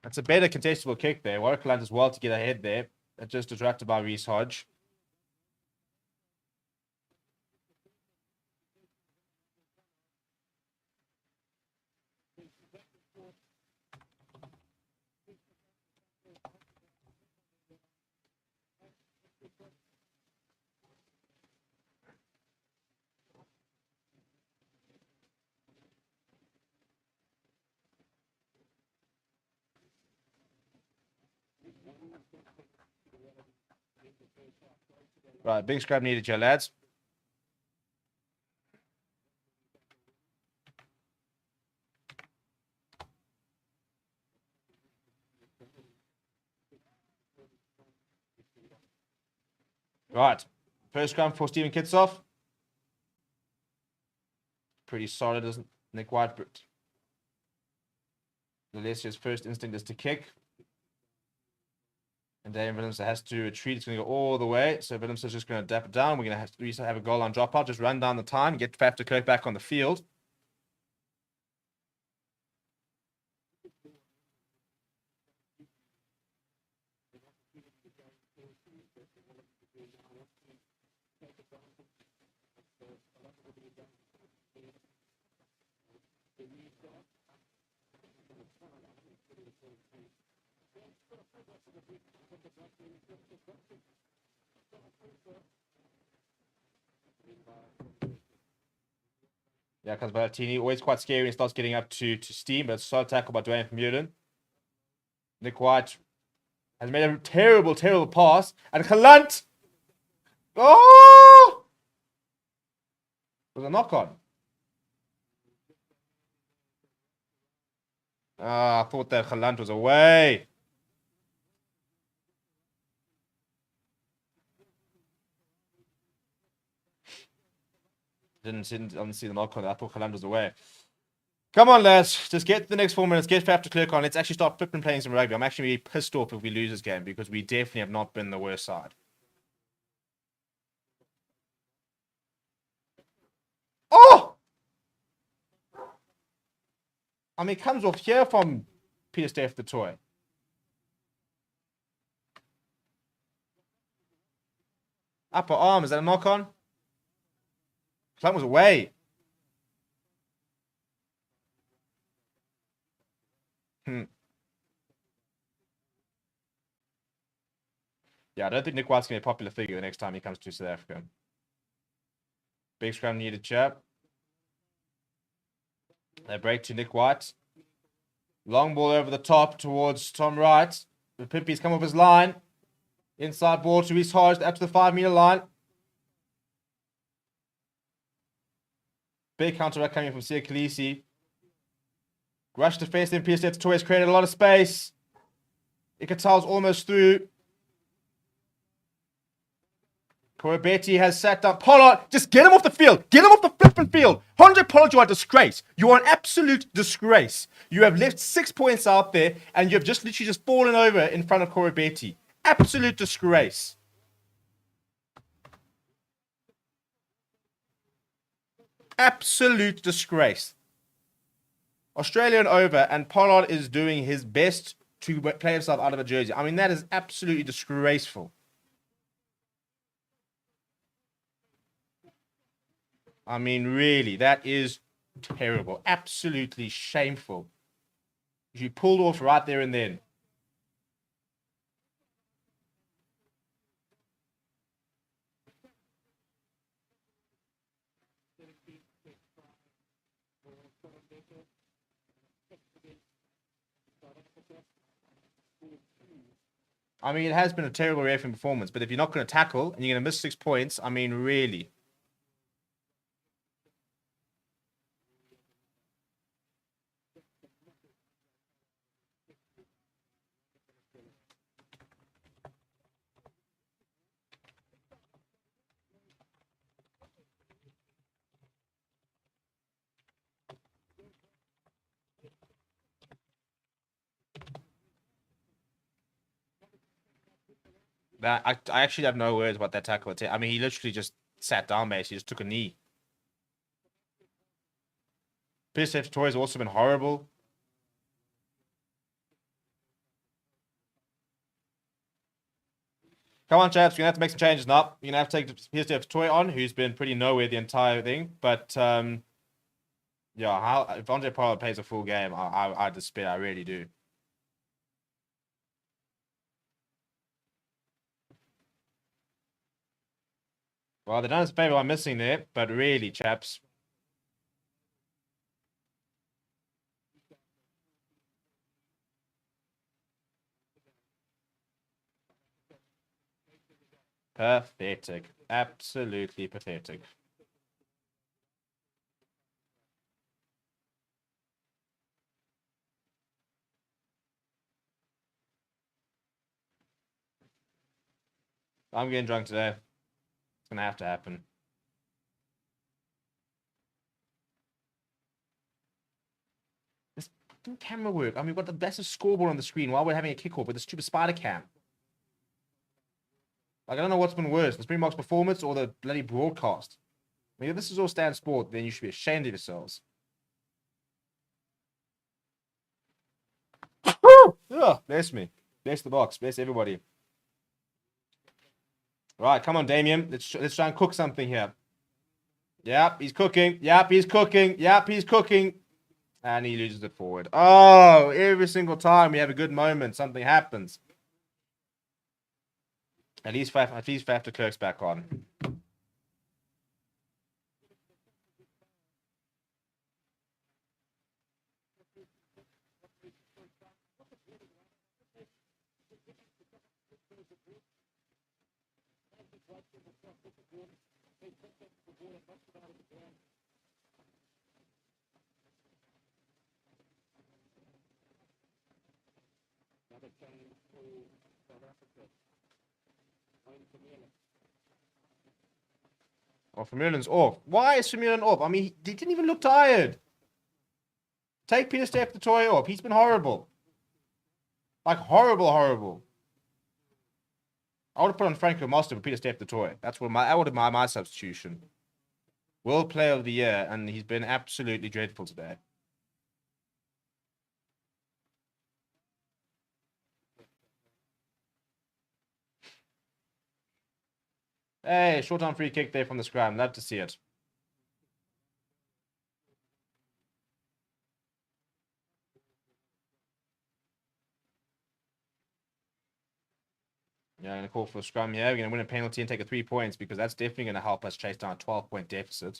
That's a better contestable kick there. Warwick Gelant as well to get ahead there. That's just disrupted by Reece Hodge. Right, big scrap needed here, lads. Right, first scrum for Stephen Kitsoff. Pretty solid, isn't Nick White? Alessio's first instinct is to kick. And Damian Willemse has to retreat. It's going to go all the way. So Willemse is just going to dap it down. We're going to have a goal line dropout. Just run down the time. Get Faf de Klerk back on the field. Yeah, because Valentini always quite scary when he starts getting up to steam, but it's a solid tackle by Dwayne Vermeulen. Nick White has made a terrible, terrible pass. And Gelant! Oh! It was a knock-on. I thought that Gelant was away. Didn't see the knock on. I thought Gelant was away. Come on, lads. Just get the next 4 minutes. Get Faf de Klerk on. Let's actually start flipping playing some rugby. I'm actually really pissed off if we lose this game because we definitely have not been the worst side. Oh! I mean, it comes off here from Peter Steph the toy. Upper arm. Is that a knock on? That was away. Yeah, I don't think Nick White's going to be a popular figure the next time he comes to South Africa. Big scrum needed, chap. They break to Nick White. Long ball over the top towards Tom Wright. Pippi's come off his line. Inside ball to Reece Hodge up to the 5-meter line. Big counter coming from Sia Khaleesi. Rush defense, then Peter Steph has created a lot of space. Ikatal's almost through. Koroibete has sat down. Pollard, just get him off the field. Get him off the flipping field. Andre Pollard, you are a disgrace. You are an absolute disgrace. You have left 6 points out there, and you have just literally just fallen over in front of Koroibete. Absolute disgrace. Absolute disgrace. Australian over, and Pollard is doing his best to play himself out of a jersey. I mean, that is absolutely disgraceful. I mean, really, that is terrible. Absolutely shameful. You pulled off right there and then. I mean, it has been a terrible refereeing performance, but if you're not going to tackle and you're going to miss 6 points, I mean, really. That I actually have no words about that tackle. I mean, he literally just sat down, basically. He just took a knee. PSF Toy has also been horrible. Come on, chaps. You're going to have to make some changes now. You're going to have to take PSF Toy on, who's been pretty nowhere the entire thing. But, yeah, if Andre Pollard plays a full game, I despair. I really do. Well, they've done us a favor by missing there, but really, chaps. Pathetic. Absolutely pathetic. I'm getting drunk today. It's going to have to happen. This camera work. I mean, we've got the best scoreboard on the screen while we're having a kickoff with the stupid spider cam. Like, I don't know what's been worse, the Springboks performance or the bloody broadcast. I mean, if this is all stand sport, then you should be ashamed of yourselves. Oh, bless me. Bless the box. Bless everybody. Right, come on, Damien. Let's try and cook something here. Yep, he's cooking. Yep, he's cooking. Yep, he's cooking. And he loses it forward. Oh, every single time we have a good moment, something happens. At least Faf de Klerk's back on. Oh, Vermeulen's off. Why is Vermeulen off? I mean, he didn't even look tired. Take Peter Steph the toy off. He's been horrible. Like, horrible, horrible. I would have put on Franco Master for Peter Steph the toy. That would have been my substitution. World Player of the Year, and he's been absolutely dreadful today. Hey, short-arm free kick there from the scrum. Love to see it. Yeah, I'm going to call for a scrum here. We're going to win a penalty and take a 3 points because that's definitely going to help us chase down a 12-point deficit.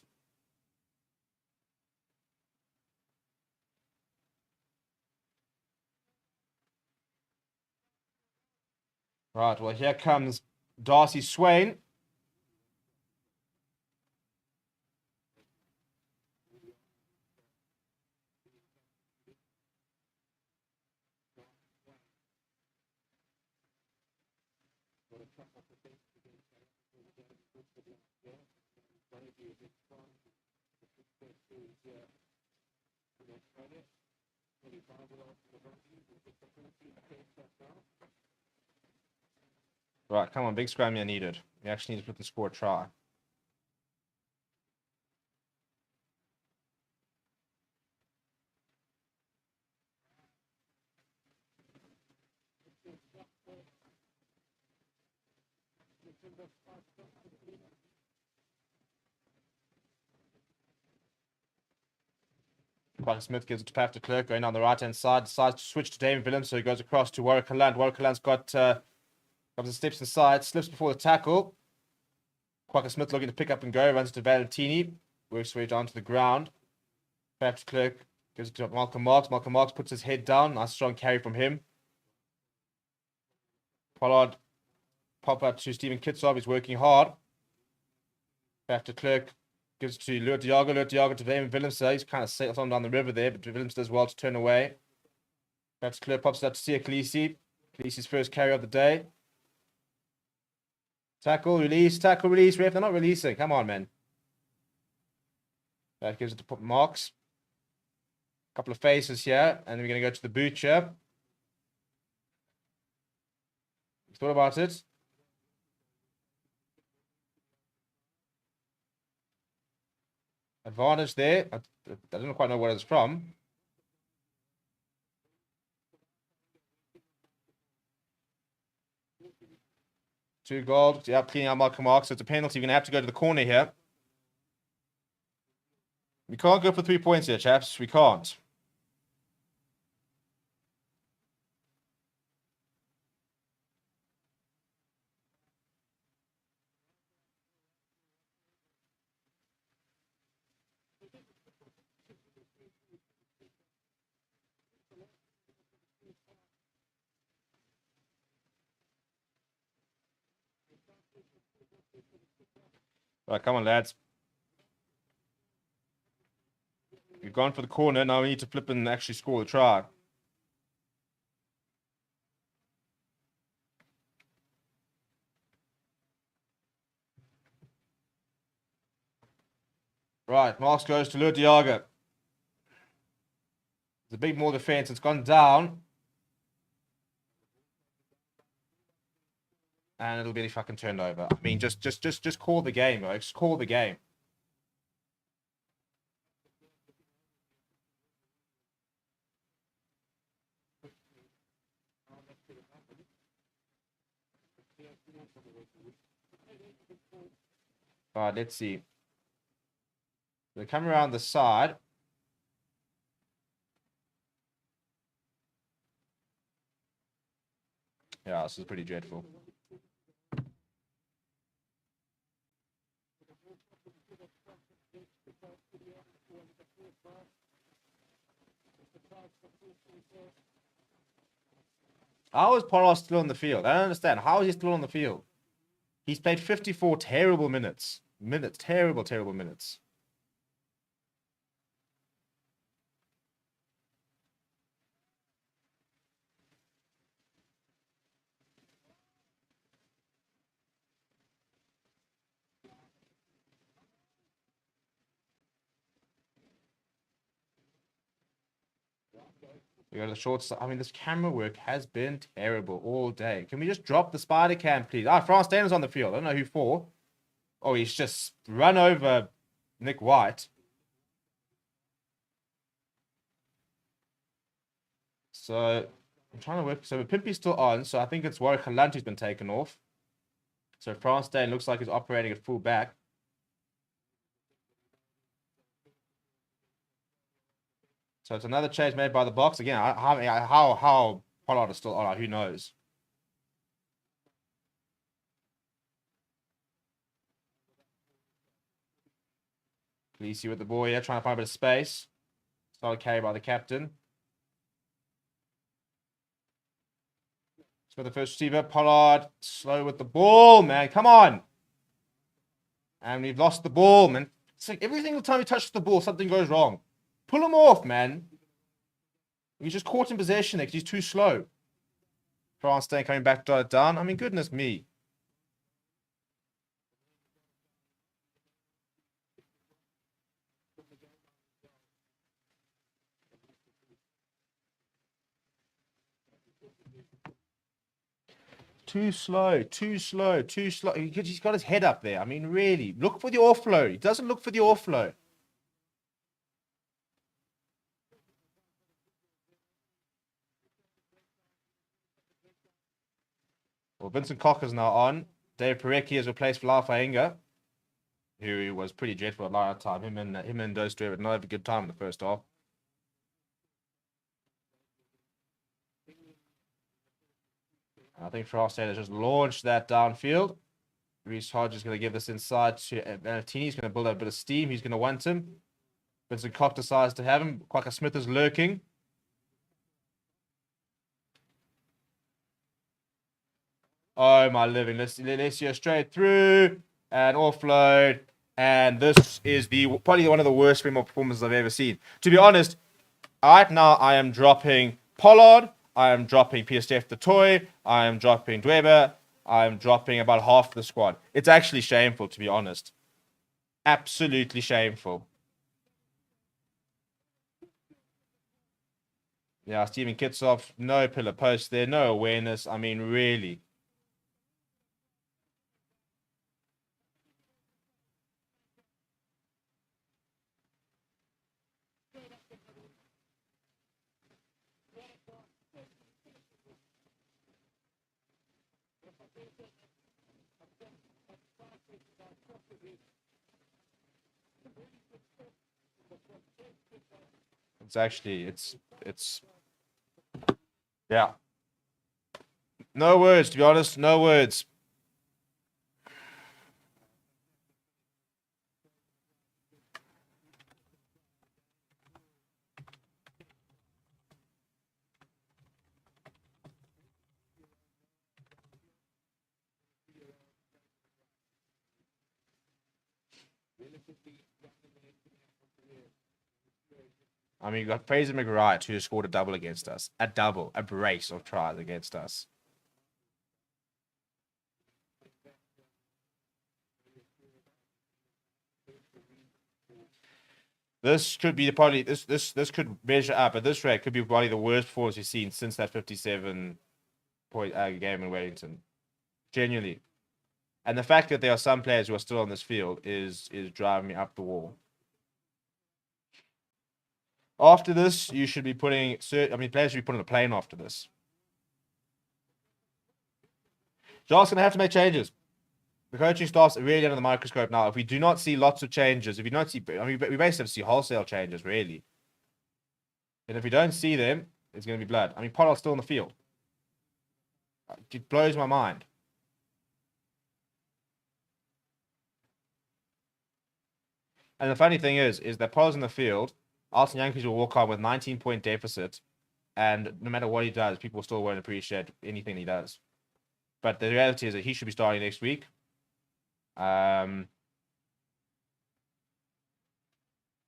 Right, well, here comes Darcy Swain. Right, come on, big scrum here needed. We actually need to put the score a try. Parker Smith gives it to Paf de Klerk, going down the right-hand side, decides to switch to David Willems, so he goes across to Warwick Land. Warwick Land's got comes and steps inside, slips before the tackle. Parker Smith looking to pick up and go, runs to Valentini, works his way down to the ground. Paf de Klerk gives it to Malcolm Marks. Malcolm Marks puts his head down, nice strong carry from him. Pollard pop up to Stephen Kitsov, he's working hard. Paf de Klerk gives it to Lua Diago. Lua Diago to Damon Willems. He's kind of sails on down the river there, but Willems does well to turn away. That's clear. Pops it up to Sia Khaleesi. Khaleesi's first carry of the day. Tackle, release, ref. They're not releasing. Come on, man. That gives it to Marks. Couple of faces here, and we're going to go to the boot here. You thought about it? Advantage there. I don't quite know what it's from. Two goals. Yeah, cleaning out Malcolm Marks. So it's a penalty. We're going to have to go to the corner here. We can't go for 3 points here, chaps. We can't. Right, come on, lads. We've gone for the corner. Now we need to flip and actually score the try. Right, Marks goes to Lua Diago. It's a big more defense. It's gone down. And it'll be fucking turned over. I mean, just call the game, bro. Just call the game. All right, let's see. They come around the side. Yeah, this is pretty dreadful. How is Pollard still on the field? I don't understand. How is he still on the field? He's played 54 terrible minutes. Terrible minutes. We go to the short side. I mean, this camera work has been terrible all day. Can we just drop the spider cam, please? Ah, France Dana's on the field. I don't know who for. Oh, he's just run over Nick White. So I'm trying to work. So Pimpy's still on. So I think it's Warwick Halant who's been taken off. So France Dane looks like he's operating at full back. So it's another change made by the box. Again, how Pollard is still on, who knows? Khaleesi with the ball here, trying to find a bit of space. Solid carry by the captain. So the first receiver, Pollard, slow with the ball, man. Come on. And we've lost the ball, man. It's like every single time he touches the ball, something goes wrong. Pull him off, man. He's just caught in possession there because he's too slow. France staying coming back to dot it down. I mean, goodness me. Too slow, too slow, too slow. He's got his head up there. I mean, really, look for the offload. He doesn't look for the offload. Well, Vincent Cocker's now on. Dave Parecki has replaced Bilal Fainga, who was pretty dreadful at line time. Him and those two had not had a good time in the first half. I think France has just launched that downfield. Reece Hodge is going to give this inside to Valentini. He's going to build up a bit of steam. He's going to want him. Vincent Koch decides to have him. Quacker Smith is lurking. Oh, my living. Let's see straight through and offload. And this is probably one of the worst Springbok performances I've ever seen. To be honest, right now I am dropping Pollard. I am dropping Pieter-Steph du Toit. I am dropping Dweber. I am dropping about half the squad. It's actually shameful, to be honest. Absolutely shameful. Yeah, Steven Kitsov, no pillar post there, no awareness. I mean, really. It's actually, it's, yeah. No words, to be honest, no words. I mean, you got Fraser McWright, who scored a double against us. A brace of tries against us. This could be probably this could measure up at this rate. Could be probably the worst performance we've seen since that 57-point game in Wellington. Genuinely, and the fact that there are some players who are still on this field is driving me up the wall. After this, you should be putting. Players should be put on a plane after this. John's going to have to make changes. The coaching staff's really under the microscope now. If we do not see lots of changes, if we don't see, we basically have to see wholesale changes, really. And if we don't see them, it's going to be blood. I mean, Pollard's still in the field. It blows my mind. And the funny thing is that Pollard's in the field. Alton Yankees will walk on with 19-point deficit, and no matter what he does, people still won't appreciate anything he does. But the reality is that he should be starting next week. And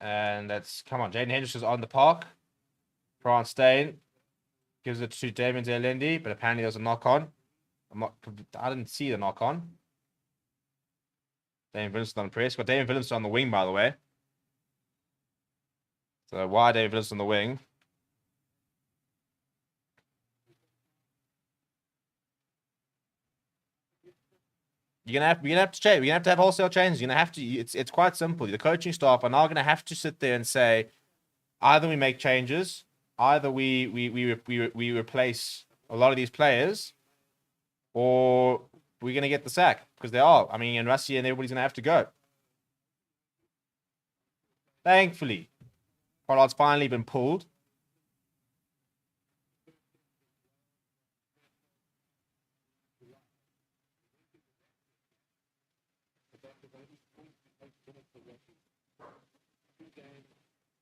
that's, come on, Jaden Henderson's on the park. France Stain gives it to Damien Zelendi, but apparently there's a knock-on. I didn't see the knock-on. Damien Williamson on the press. Got Damien Williamson on the wing, by the way. So why Damien Williamson on the wing? We're gonna have to change. We're gonna have to have wholesale changes. You're gonna have to. It's quite simple. The coaching staff are now gonna have to sit there and say, either we make changes, either we replace a lot of these players, or we're gonna get the sack, because they are. I mean, and Russia and everybody's gonna have to go. Thankfully, Pollard's finally been pulled.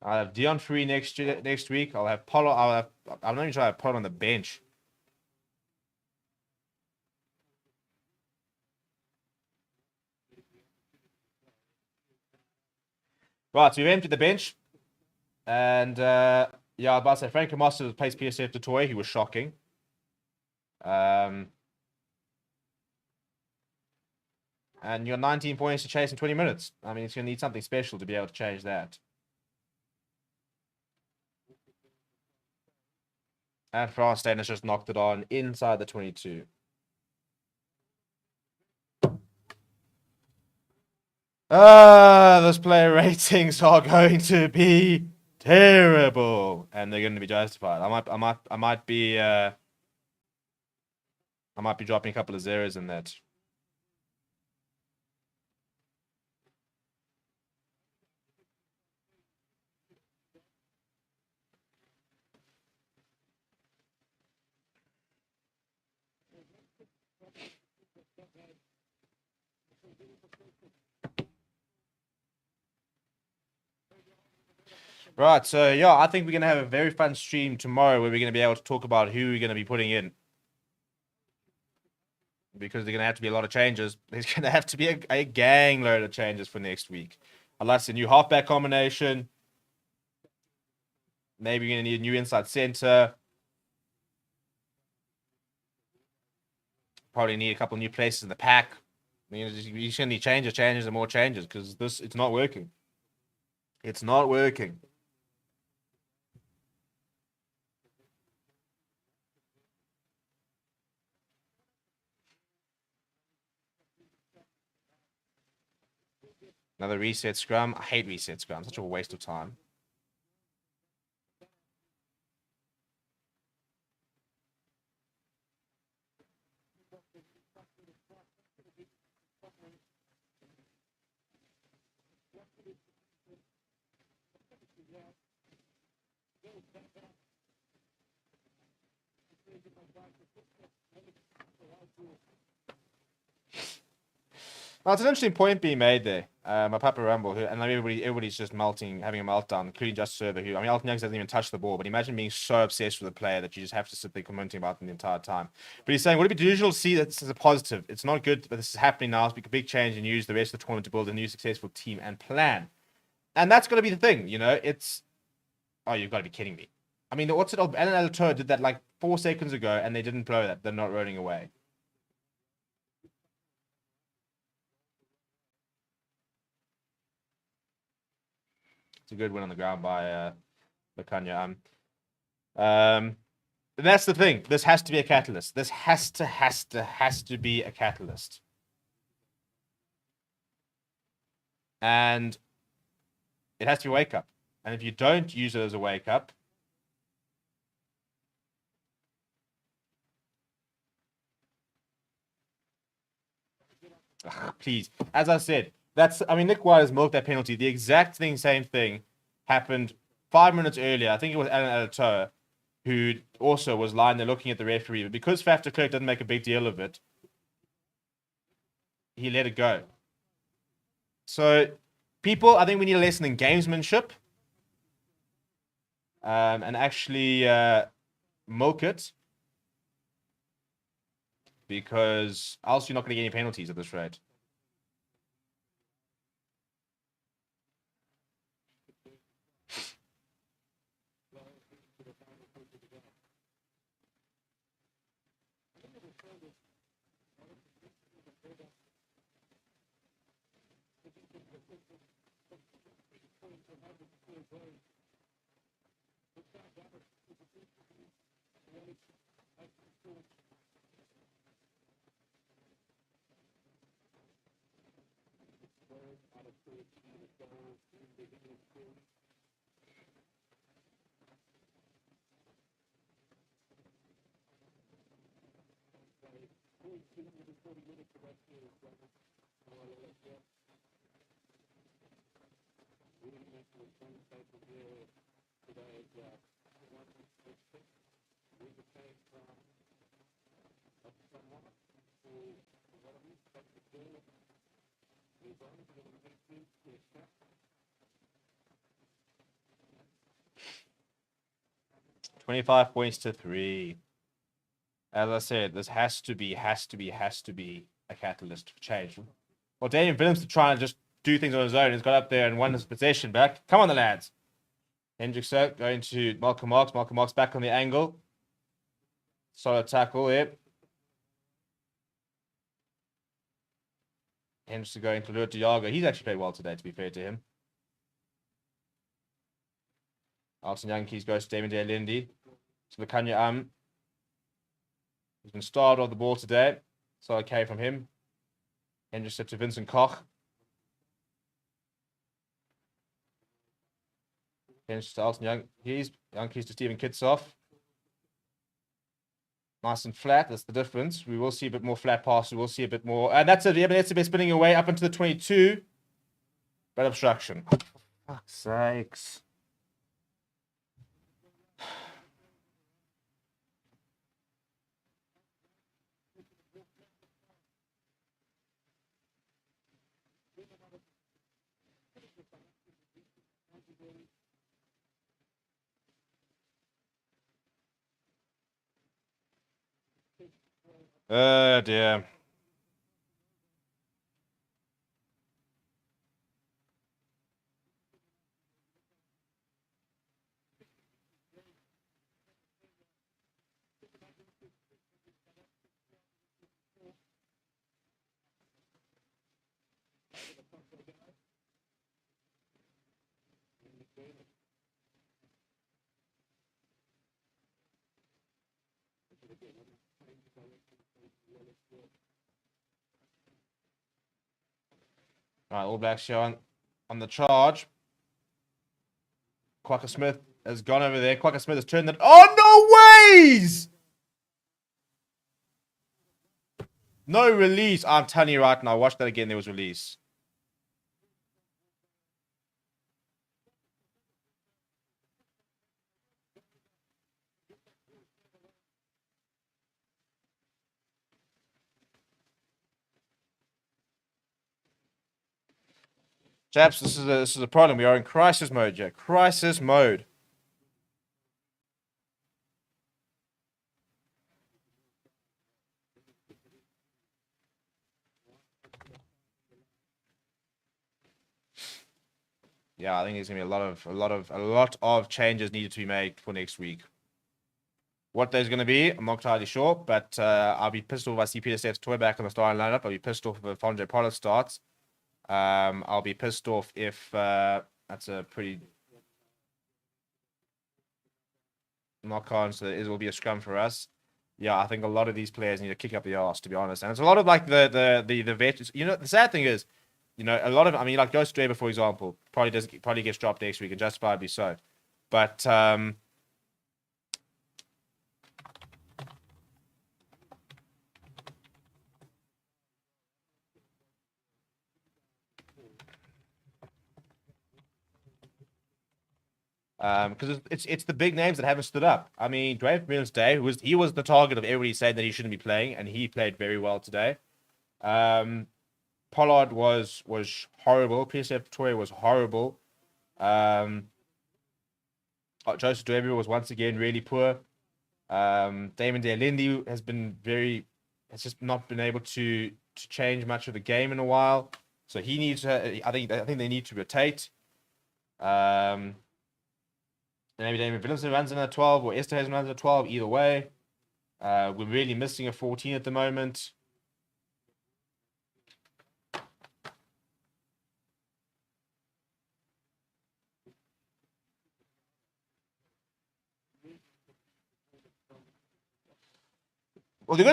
I'll have Dion Free next week. I'll have Pollard. I'm not even trying to put on the bench. Right, so we've emptied the bench. And yeah, I was about to say Frank Master plays PSF to Toy. He was shocking. And you're 19 points to chase in 20 minutes. I mean, it's going to need something special to be able to change that. And France has just knocked it on inside the 22. Those player ratings are going to be terrible, and they're going to be justified. I might be dropping a couple of zeros in that. Right, so yeah, I think we're going to have a very fun stream tomorrow where we're going to be able to talk about who we're going to be putting in. Because they're going to have to be a lot of changes. There's going to have to be a gang load of changes for next week. I'd like to see a new halfback combination. Maybe you're going to need a new inside center. Probably need a couple new places in the pack. I mean, you're just going to need changes and more changes because it's not working. It's not working. Another reset scrum. I hate reset scrum. Such a waste of time. Well, it's an interesting point being made there. My Papa Rumble, and everybody's just melting, having a meltdown, including Just Server, who, I mean, Alton Youngs doesn't even touch the ball, but imagine being so obsessed with a player that you just have to sit there commenting about them the entire time. But he's saying, would it be delusional to see that this is a positive? It's not good, but this is happening now. It's a big change and use the rest of the tournament to build a new successful team and plan. And that's going to be the thing, you know, oh, you've got to be kidding me. I mean, what's it? Alan Alator did that like 4 seconds ago, and they didn't blow that. They're not rolling away. It's a good win on the ground by Lukanya. And that's the thing. This has to be a catalyst. This has to be a catalyst. And it has to be a wake up. And if you don't use it as a wake up, please, as I said, Nick White has milked that penalty. The exact same thing happened 5 minutes earlier. I think it was Alan Alator who also was lying there looking at the referee. But because Faf de Klerk doesn't make a big deal of it, he let it go. So, people, I think we need a lesson in gamesmanship. And actually milk it. Because else you're not going to get any penalties at this rate. $25 points to 3. As I said, this has to be a catalyst for change. Well, Damian Willems to try and just do things on his own. He's got up there and won his possession back. Come on, the lads. Hendrickson going to Malcolm Marx. Malcolm Marx back on the angle. Solid tackle there. Hendrickson going to Lua Diago. He's actually played well today, to be fair to him. Alton Yankees goes to Damon De Lindy. To the Kanya He's been starred on the ball today. Solid carry from him. Hendrickson to Vincent Koch. Hendrickson to Alton Yankees to Stephen Kitsoff. Nice and flat. That's the difference. We will see a bit more flat passes. We'll see a bit more. And that's it. Yeah, but it's spinning away up into the 22. Bad obstruction. For fuck's sakes. Dear. All right, All Blacks show on the charge. Quacker Smith has gone over there. Quacker Smith has turned that. Oh, no ways! No release. I'm telling you right now. Watch that again. There was release. Chaps, this is a problem. We are in crisis mode, Jack. Crisis mode. Yeah, I think there's gonna be a lot of changes needed to be made for next week. What there's going to be, I'm not entirely sure, but I'll be pissed off if I see Peter Steph's toy back on the starting lineup. I'll be pissed off if Fonje Pollard starts. I'll be pissed off if that's a pretty knock on, so it will be a scrum for us. Yeah, I think a lot of these players need to kick up the arse, to be honest. And it's a lot of like the veterans. You know, the sad thing is, you know, a lot of, I mean, like Ghost Draver, for example, probably gets dropped next week, and justifiably so. But because it's the big names that haven't stood up. I mean, Dwayne Mills Day, he was the target of everybody saying that he shouldn't be playing, and he played very well today. Pollard was horrible. PSF Toy was horrible. Joseph Dwayne was once again really poor. Damon De Lindy has just not been able to change much of the game in a while. So he needs to. I think they need to rotate. Maybe David Williamson runs in at 12 or Esterhuizen runs at 12. Either way, we're really missing a 14 at the moment. Well, the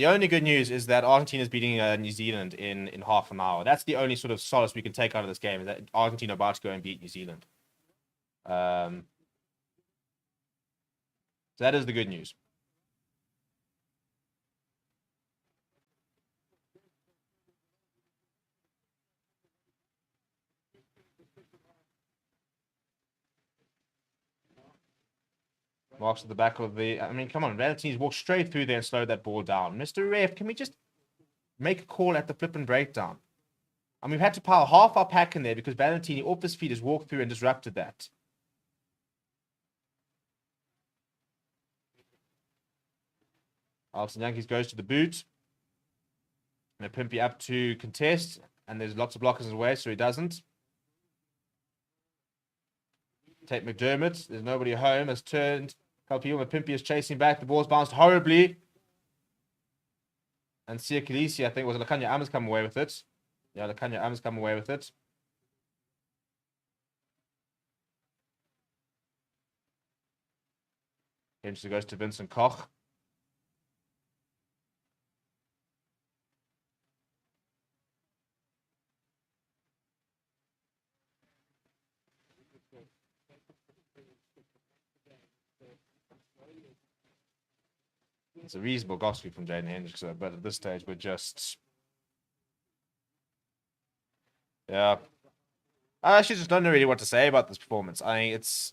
only good news is that Argentina is beating New Zealand in half an hour. That's the only sort of solace we can take out of this game, is that Argentina are about to go and beat New Zealand. So that is the good news. Marks at the back of the... I mean, come on. Valentini's walked straight through there and slowed that ball down. Mr. Ref, can we just make a call at the flip and breakdown? I mean, we've had to pile half our pack in there because Valentini off his feet has walked through and disrupted that. Alton Yankees goes to the boot. And Pimpy up to contest. And there's lots of blockers in his way, so he doesn't. Tate McDermott, there's nobody home, has turned. A couple people, Mapimpi is chasing back. The ball's bounced horribly. And Sia Khaleesi, I think, was Lakanya Am's come away with it. Yeah, Lakanya Am's come away with it. Eventually goes to Vincent Koch. It's a reasonable gospel from Jaden Hendricks, but at this stage we're just... Yeah. I actually just don't know really what to say about this performance. I mean, it's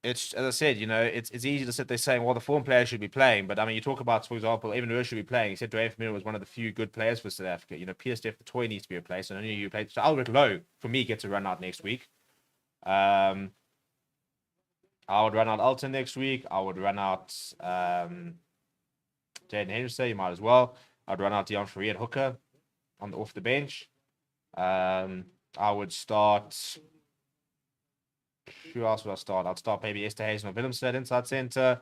as I said, you know, it's easy to sit there saying, well, the form players should be playing. But I mean, you talk about, for example, even Ruhr should be playing. He said Dwayne Vermeulen was one of the few good players for South Africa. You know, Pierre Steph the Toy needs to be replaced. And I knew you played. So Albert Lowe, for me, gets a run out next week. I would run out Alton next week. I would run out Jaden Henderson. You might as well. I'd run out Dion Fourie at hooker off the bench. I would start. Who else would I start? I'd start maybe Esther Hazen or Willemstad inside center.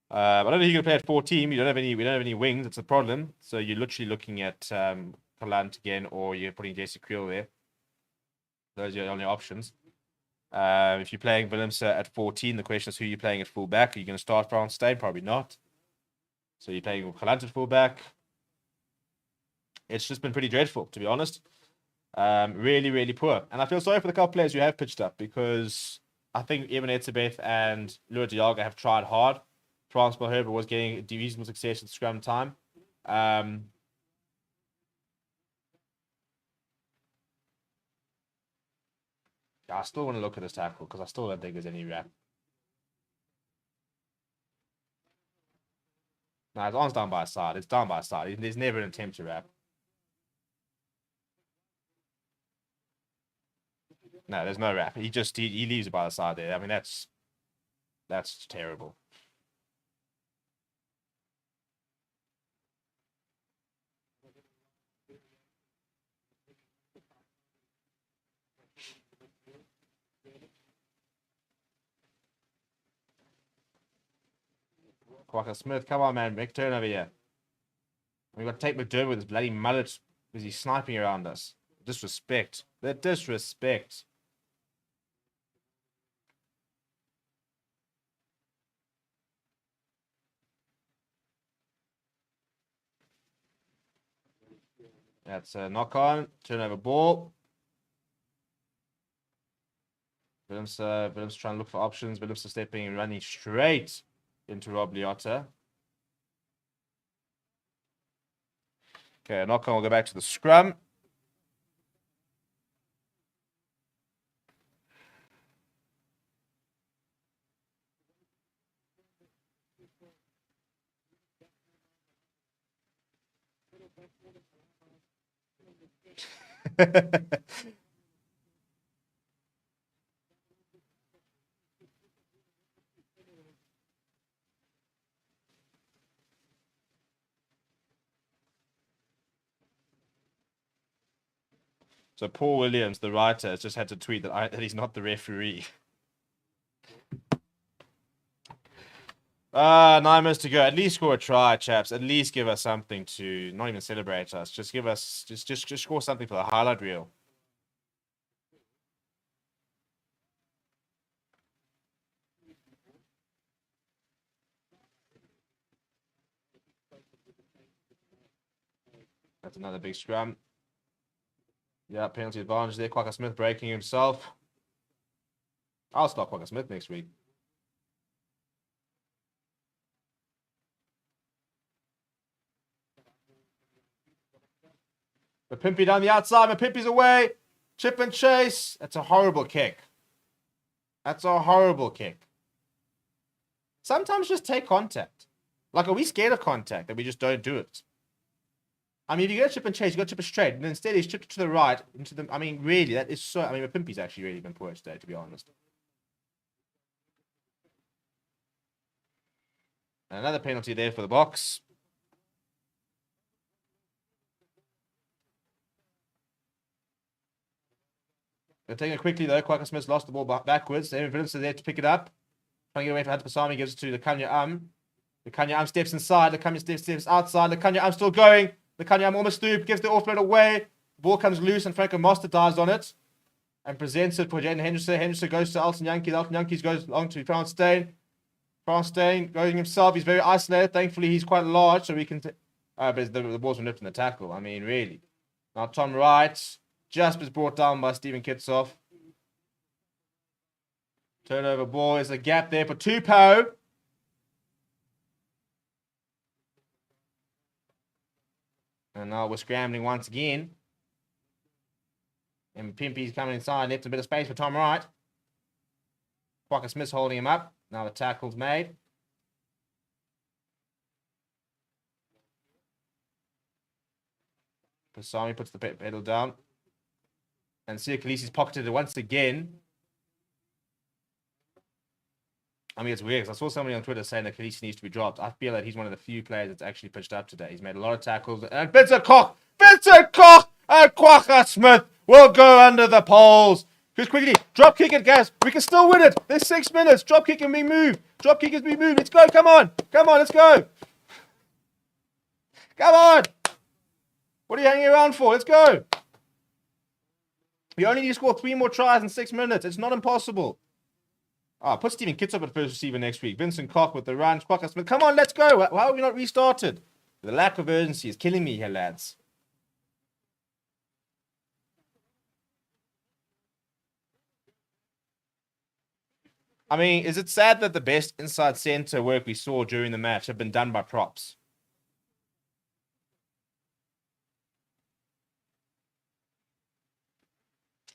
I don't know if you can play at 14. We don't have any wings. It's a problem. So you're literally looking at Kalant again, or you're putting Jesse Creel there. Those are your only options. If you're playing Willemstad at 14, the question is who you're playing at fullback. Are you going to start Frans Steyn? Probably not. So you're playing Kalant at fullback. It's just been pretty dreadful, to be honest. Really, really poor. And I feel sorry for the couple players who have pitched up, because I think Evan Etzebeth and Lua Dialga have tried hard. Frans Malherbe was getting reasonable success at scrum time. I still want to look at this tackle because I still don't think there's any wrap. No, his arm's down by his side. It's down by his side. There's never an attempt to wrap. No, there's no wrap. He leaves it by the side there. I mean, that's terrible. Quacker Smith, come on, man. Make turn over here. We've got to take McDermott with his bloody mullet because he's sniping around us. Disrespect. The disrespect. That's a knock on. Turnover ball. Willem's trying to look for options. Willem's stepping and running straight into Rob Liotta. Okay, a knock on. We'll go back to the scrum. So Paul Williams, the writer, has just had to tweet that he's not the referee. 9 minutes to go. At least score a try, chaps. At least give us something to not even celebrate us. Just give us just score something for the highlight reel. That's another big scrum. Yeah, penalty advantage there. Quacker Smith breaking himself. I'll start Quacker Smith next week. Mapimpi down the outside. Mapimpi's away. Chip and chase. That's a horrible kick. That's a horrible kick. Sometimes just take contact. Like, are we scared of contact that we just don't do it? I mean, if you go chip and chase, you got to chip it straight. And instead, he's chipped to the right. Into the. I mean, really, that is so. I mean, Mapimpi's actually really been poor today, to be honest. And another penalty there for the box. They're taking it quickly, though. Quacker Smith lost the ball backwards. David Willemse there to pick it up. Trying to get away from Hunter Pasami, gives it to Lekanya Lekanya steps inside. Lekanya steps outside. Lekanya still going. Lekanya almost through. Gives the offload away. The ball comes loose and Franco Master dives on it and presents it for Jaden Henderson. Henderson goes to Alton Yankees. Alton Yankees goes along to Frans Steyn. Frans Steyn going himself. He's very isolated. Thankfully, he's quite large, so we can... but the balls were nipped in the tackle. I mean, really. Now, Tom Wright. Just was brought down by Stephen Kitsoff. Turnover ball. There's a gap there for Tupou. And now we're scrambling once again. And Pimpy's coming inside. Left a bit of space for Tom Wright. Quacker Smith's holding him up. Now the tackle's made. Pasami puts the pedal down. And Sia Khaleesi's pocketed it once again. I mean, it's weird because I saw somebody on Twitter saying that Khaleesi needs to be dropped. I feel that he's one of the few players that's actually pitched up today. He's made a lot of tackles. And Vincent Koch and Quacker Smith will go under the poles. Just quickly, drop kick it, guys. We can still win it. There's 6 minutes. Drop kick and be moved. Drop kick is be moved. Let's go. Come on. Come on. Let's go. Come on. What are you hanging around for? Let's go. You only need to score 3 more tries in 6 minutes. It's not impossible. Put Stephen Kitsoff at first receiver next week. Vincent Koch with the run. Quacker Smith. Come on, let's go. Why have we not restarted? The lack of urgency is killing me here, lads. I mean, is it sad that the best inside center work we saw during the match have been done by props?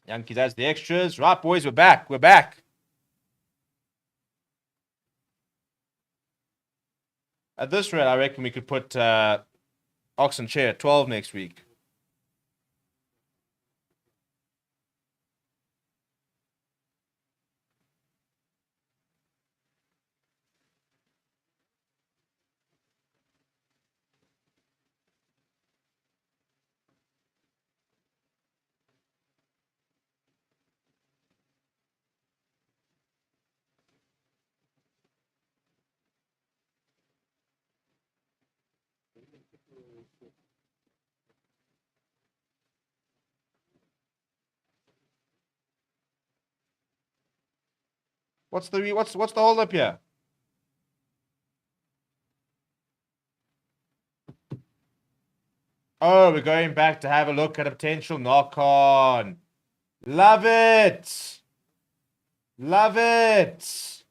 Yankees adds the extras. Right, boys, we're back. We're back. At this rate, I reckon we could put Oxen Chair at 12 next week. What's the hold up here? Oh, we're going back to have a look at a potential knock on. Love it. Love it.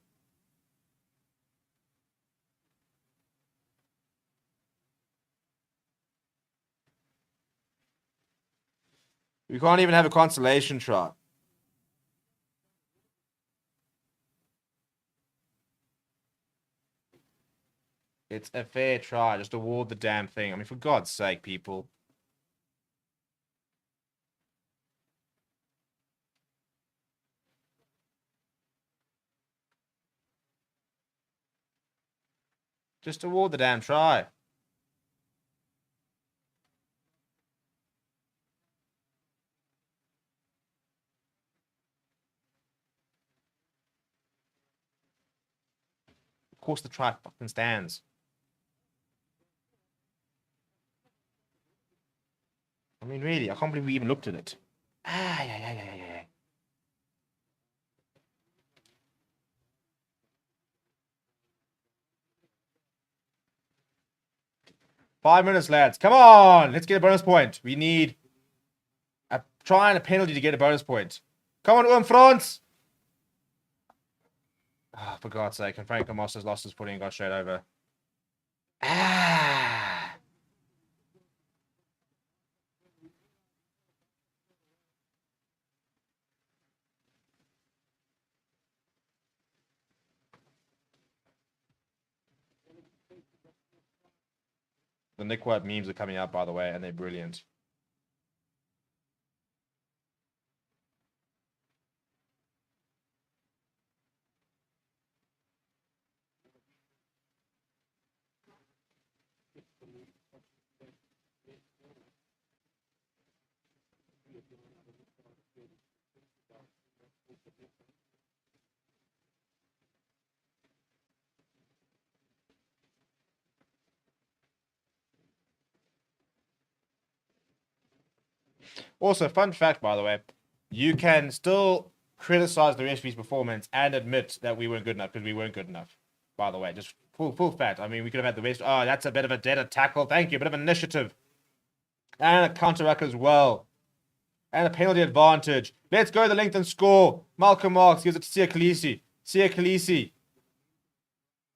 We can't even have a consolation shot. It's a fair try. Just award the damn thing. I mean, for God's sake, people. Just award the damn try. Of course the try fucking stands. I mean, really, I can't believe we even looked at it. Yeah. 5 minutes, lads. Come on. Let's get a bonus point. We need a try and a penalty to get a bonus point. Come on, France. Oh, for God's sake. And Franco Masters lost his footing and got straight over. The Nick White memes are coming out, by the way, and they're brilliant. Also, fun fact, by the way, you can still criticize the referee's performance and admit that we weren't good enough because we weren't good enough. By the way, just full fact. I mean, we could have had the best. Oh, that's a bit of a dead tackle. Thank you. A bit of initiative. And a counter-ruck as well. And a penalty advantage. Let's go the length and score. Malcolm Marks gives it to Sia Khaleesi. Sia Khaleesi.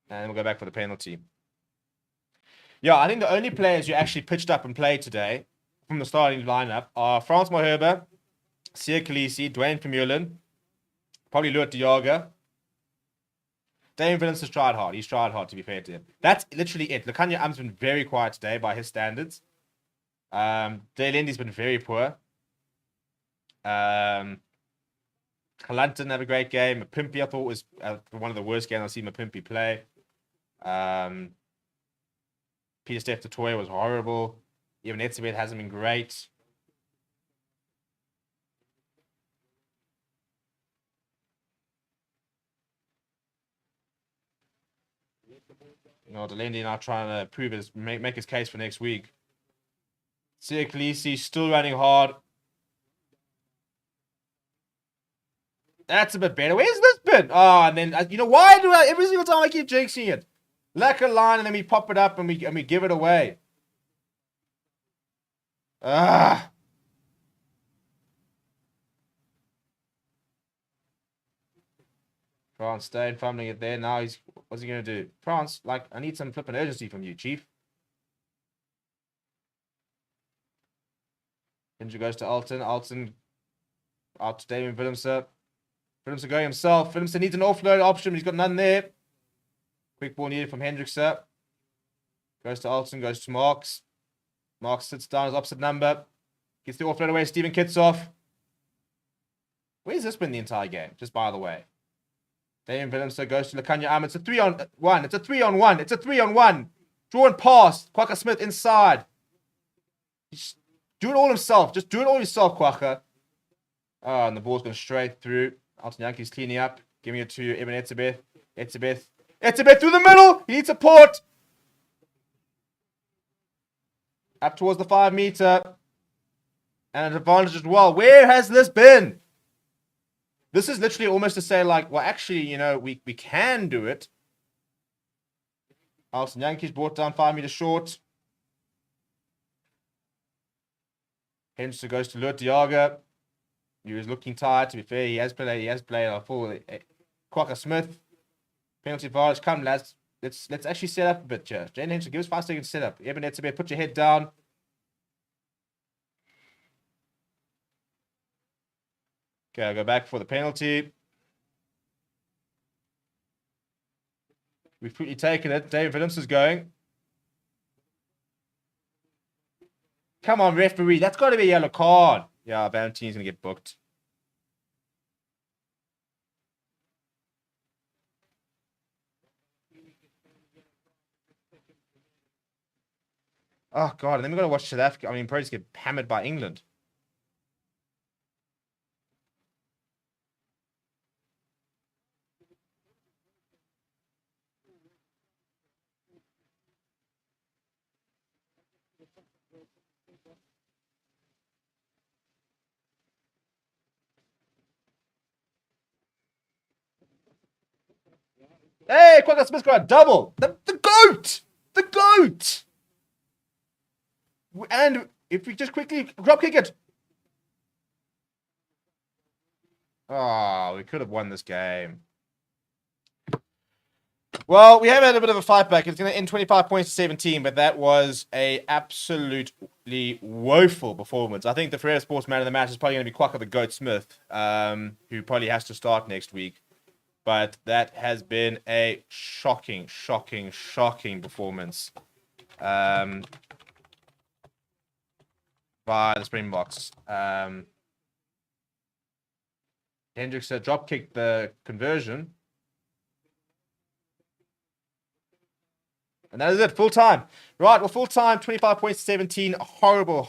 And we'll go back for the penalty. Yeah, I think the only players who actually pitched up and played today from the starting lineup are Frans Malherbe, Sia Khaleesi, Dwayne Vermeulen, probably Loot de Jager. Damian Willemse has tried hard. He's tried hard, to be fair to him. That's literally it. Lukhanyo Am's been very quiet today by his standards. Delendi's been very poor. Kalantan had a great game. Mapimpi, I thought, was one of the worst games I've seen Mapimpi play. Peter Steph Totoya was horrible. Even Etzebeth hasn't been great. You know, Delendi now trying to make his case for next week. Sia Khaleesi still running hard. That's a bit better. Where's this bit? Oh, and then, you know, why do I, every single time I keep jinxing it? Lack a line, and then we pop it up and we give it away. Ah. France staying, fumbling it there. Now what's he going to do? France, like, I need some flipping urgency from you, Chief. Injury goes to Alton. Alton out to Damian Willemse. Willemse going himself. Willemse needs an offload option. He's got none there. Quick ball needed from Hendrickse. Goes to Alton. Goes to Marks. Marks sits down his opposite number. Gets the offload away. Steven Kitsoff. Where's this been the entire game? Just by the way. Damian Willemse goes to Lukhanyo Am. It's a 3-on-1. It's a 3-on-1. It's a 3-on-1. Draw and pass. Kwaka Smith inside. Just do it all himself. Just do it all yourself, Kwaka. Oh, and the ball's going straight through. Alton Yankees cleaning up. Giving it to Eben Etzebeth. Etzebeth through the middle. He needs support. Up towards the 5 meter. And an advantage as well. Where has this been? This is literally almost to say, like, well, actually, you know, we can do it. Alton Yankees brought down 5 meters short. Henderson goes to Loot de Jager. He was looking tired, to be fair. He has played a full Kwaka Smith. Penalty advantage. Come, lads. Let's actually set up a bit here. Jane Henderson, give us 5 seconds to set up. Eben Etzebeth, put your head down. Okay, I'll go back for the penalty. We've pretty taken it. David Willemse is going. Come on, referee. That's got to be a yellow card. Yeah, Valentine's going to get booked. Oh, God. And then we've got to watch South Africa. I mean, probably just get hammered by England. Hey, Kwaka Smith got a double. The GOAT! The GOAT! And if we just quickly drop kick it. Oh, we could have won this game. Well, we have had a bit of a fight back. It's going to end 25 points to 17, but that was a absolutely woeful performance. I think the Ferreira Sports man of the match is probably going to be Kwaka the GOAT Smith, who probably has to start next week. But that has been a shocking performance by the Springboks. Hendricks drop kicked the conversion. And that is it, full time. Right, well, full time, 25 points to 17. Horrible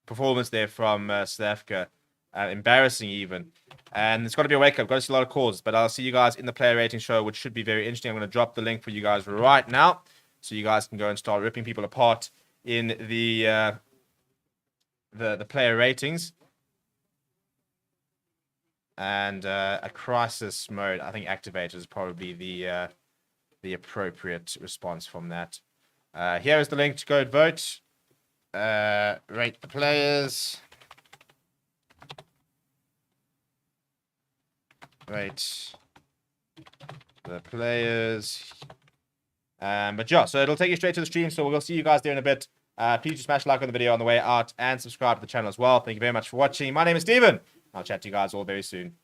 performance there from South Africa. embarrassing even. And it's got to be a wake-up. Got to see a lot of calls. But I'll see you guys in the player rating show, which should be very interesting. I'm going to drop the link for you guys right now, so you guys can go and start ripping people apart in the player ratings. And a crisis mode, I think activated is probably the appropriate response from that. Here is the link to go and vote. Rate the players. Rate the players. But yeah, so it'll take you straight to the stream. So we'll see you guys there in a bit. Please do smash like on the video on the way out and subscribe to the channel as well. Thank you very much for watching. My name is Steven. I'll chat to you guys all very soon.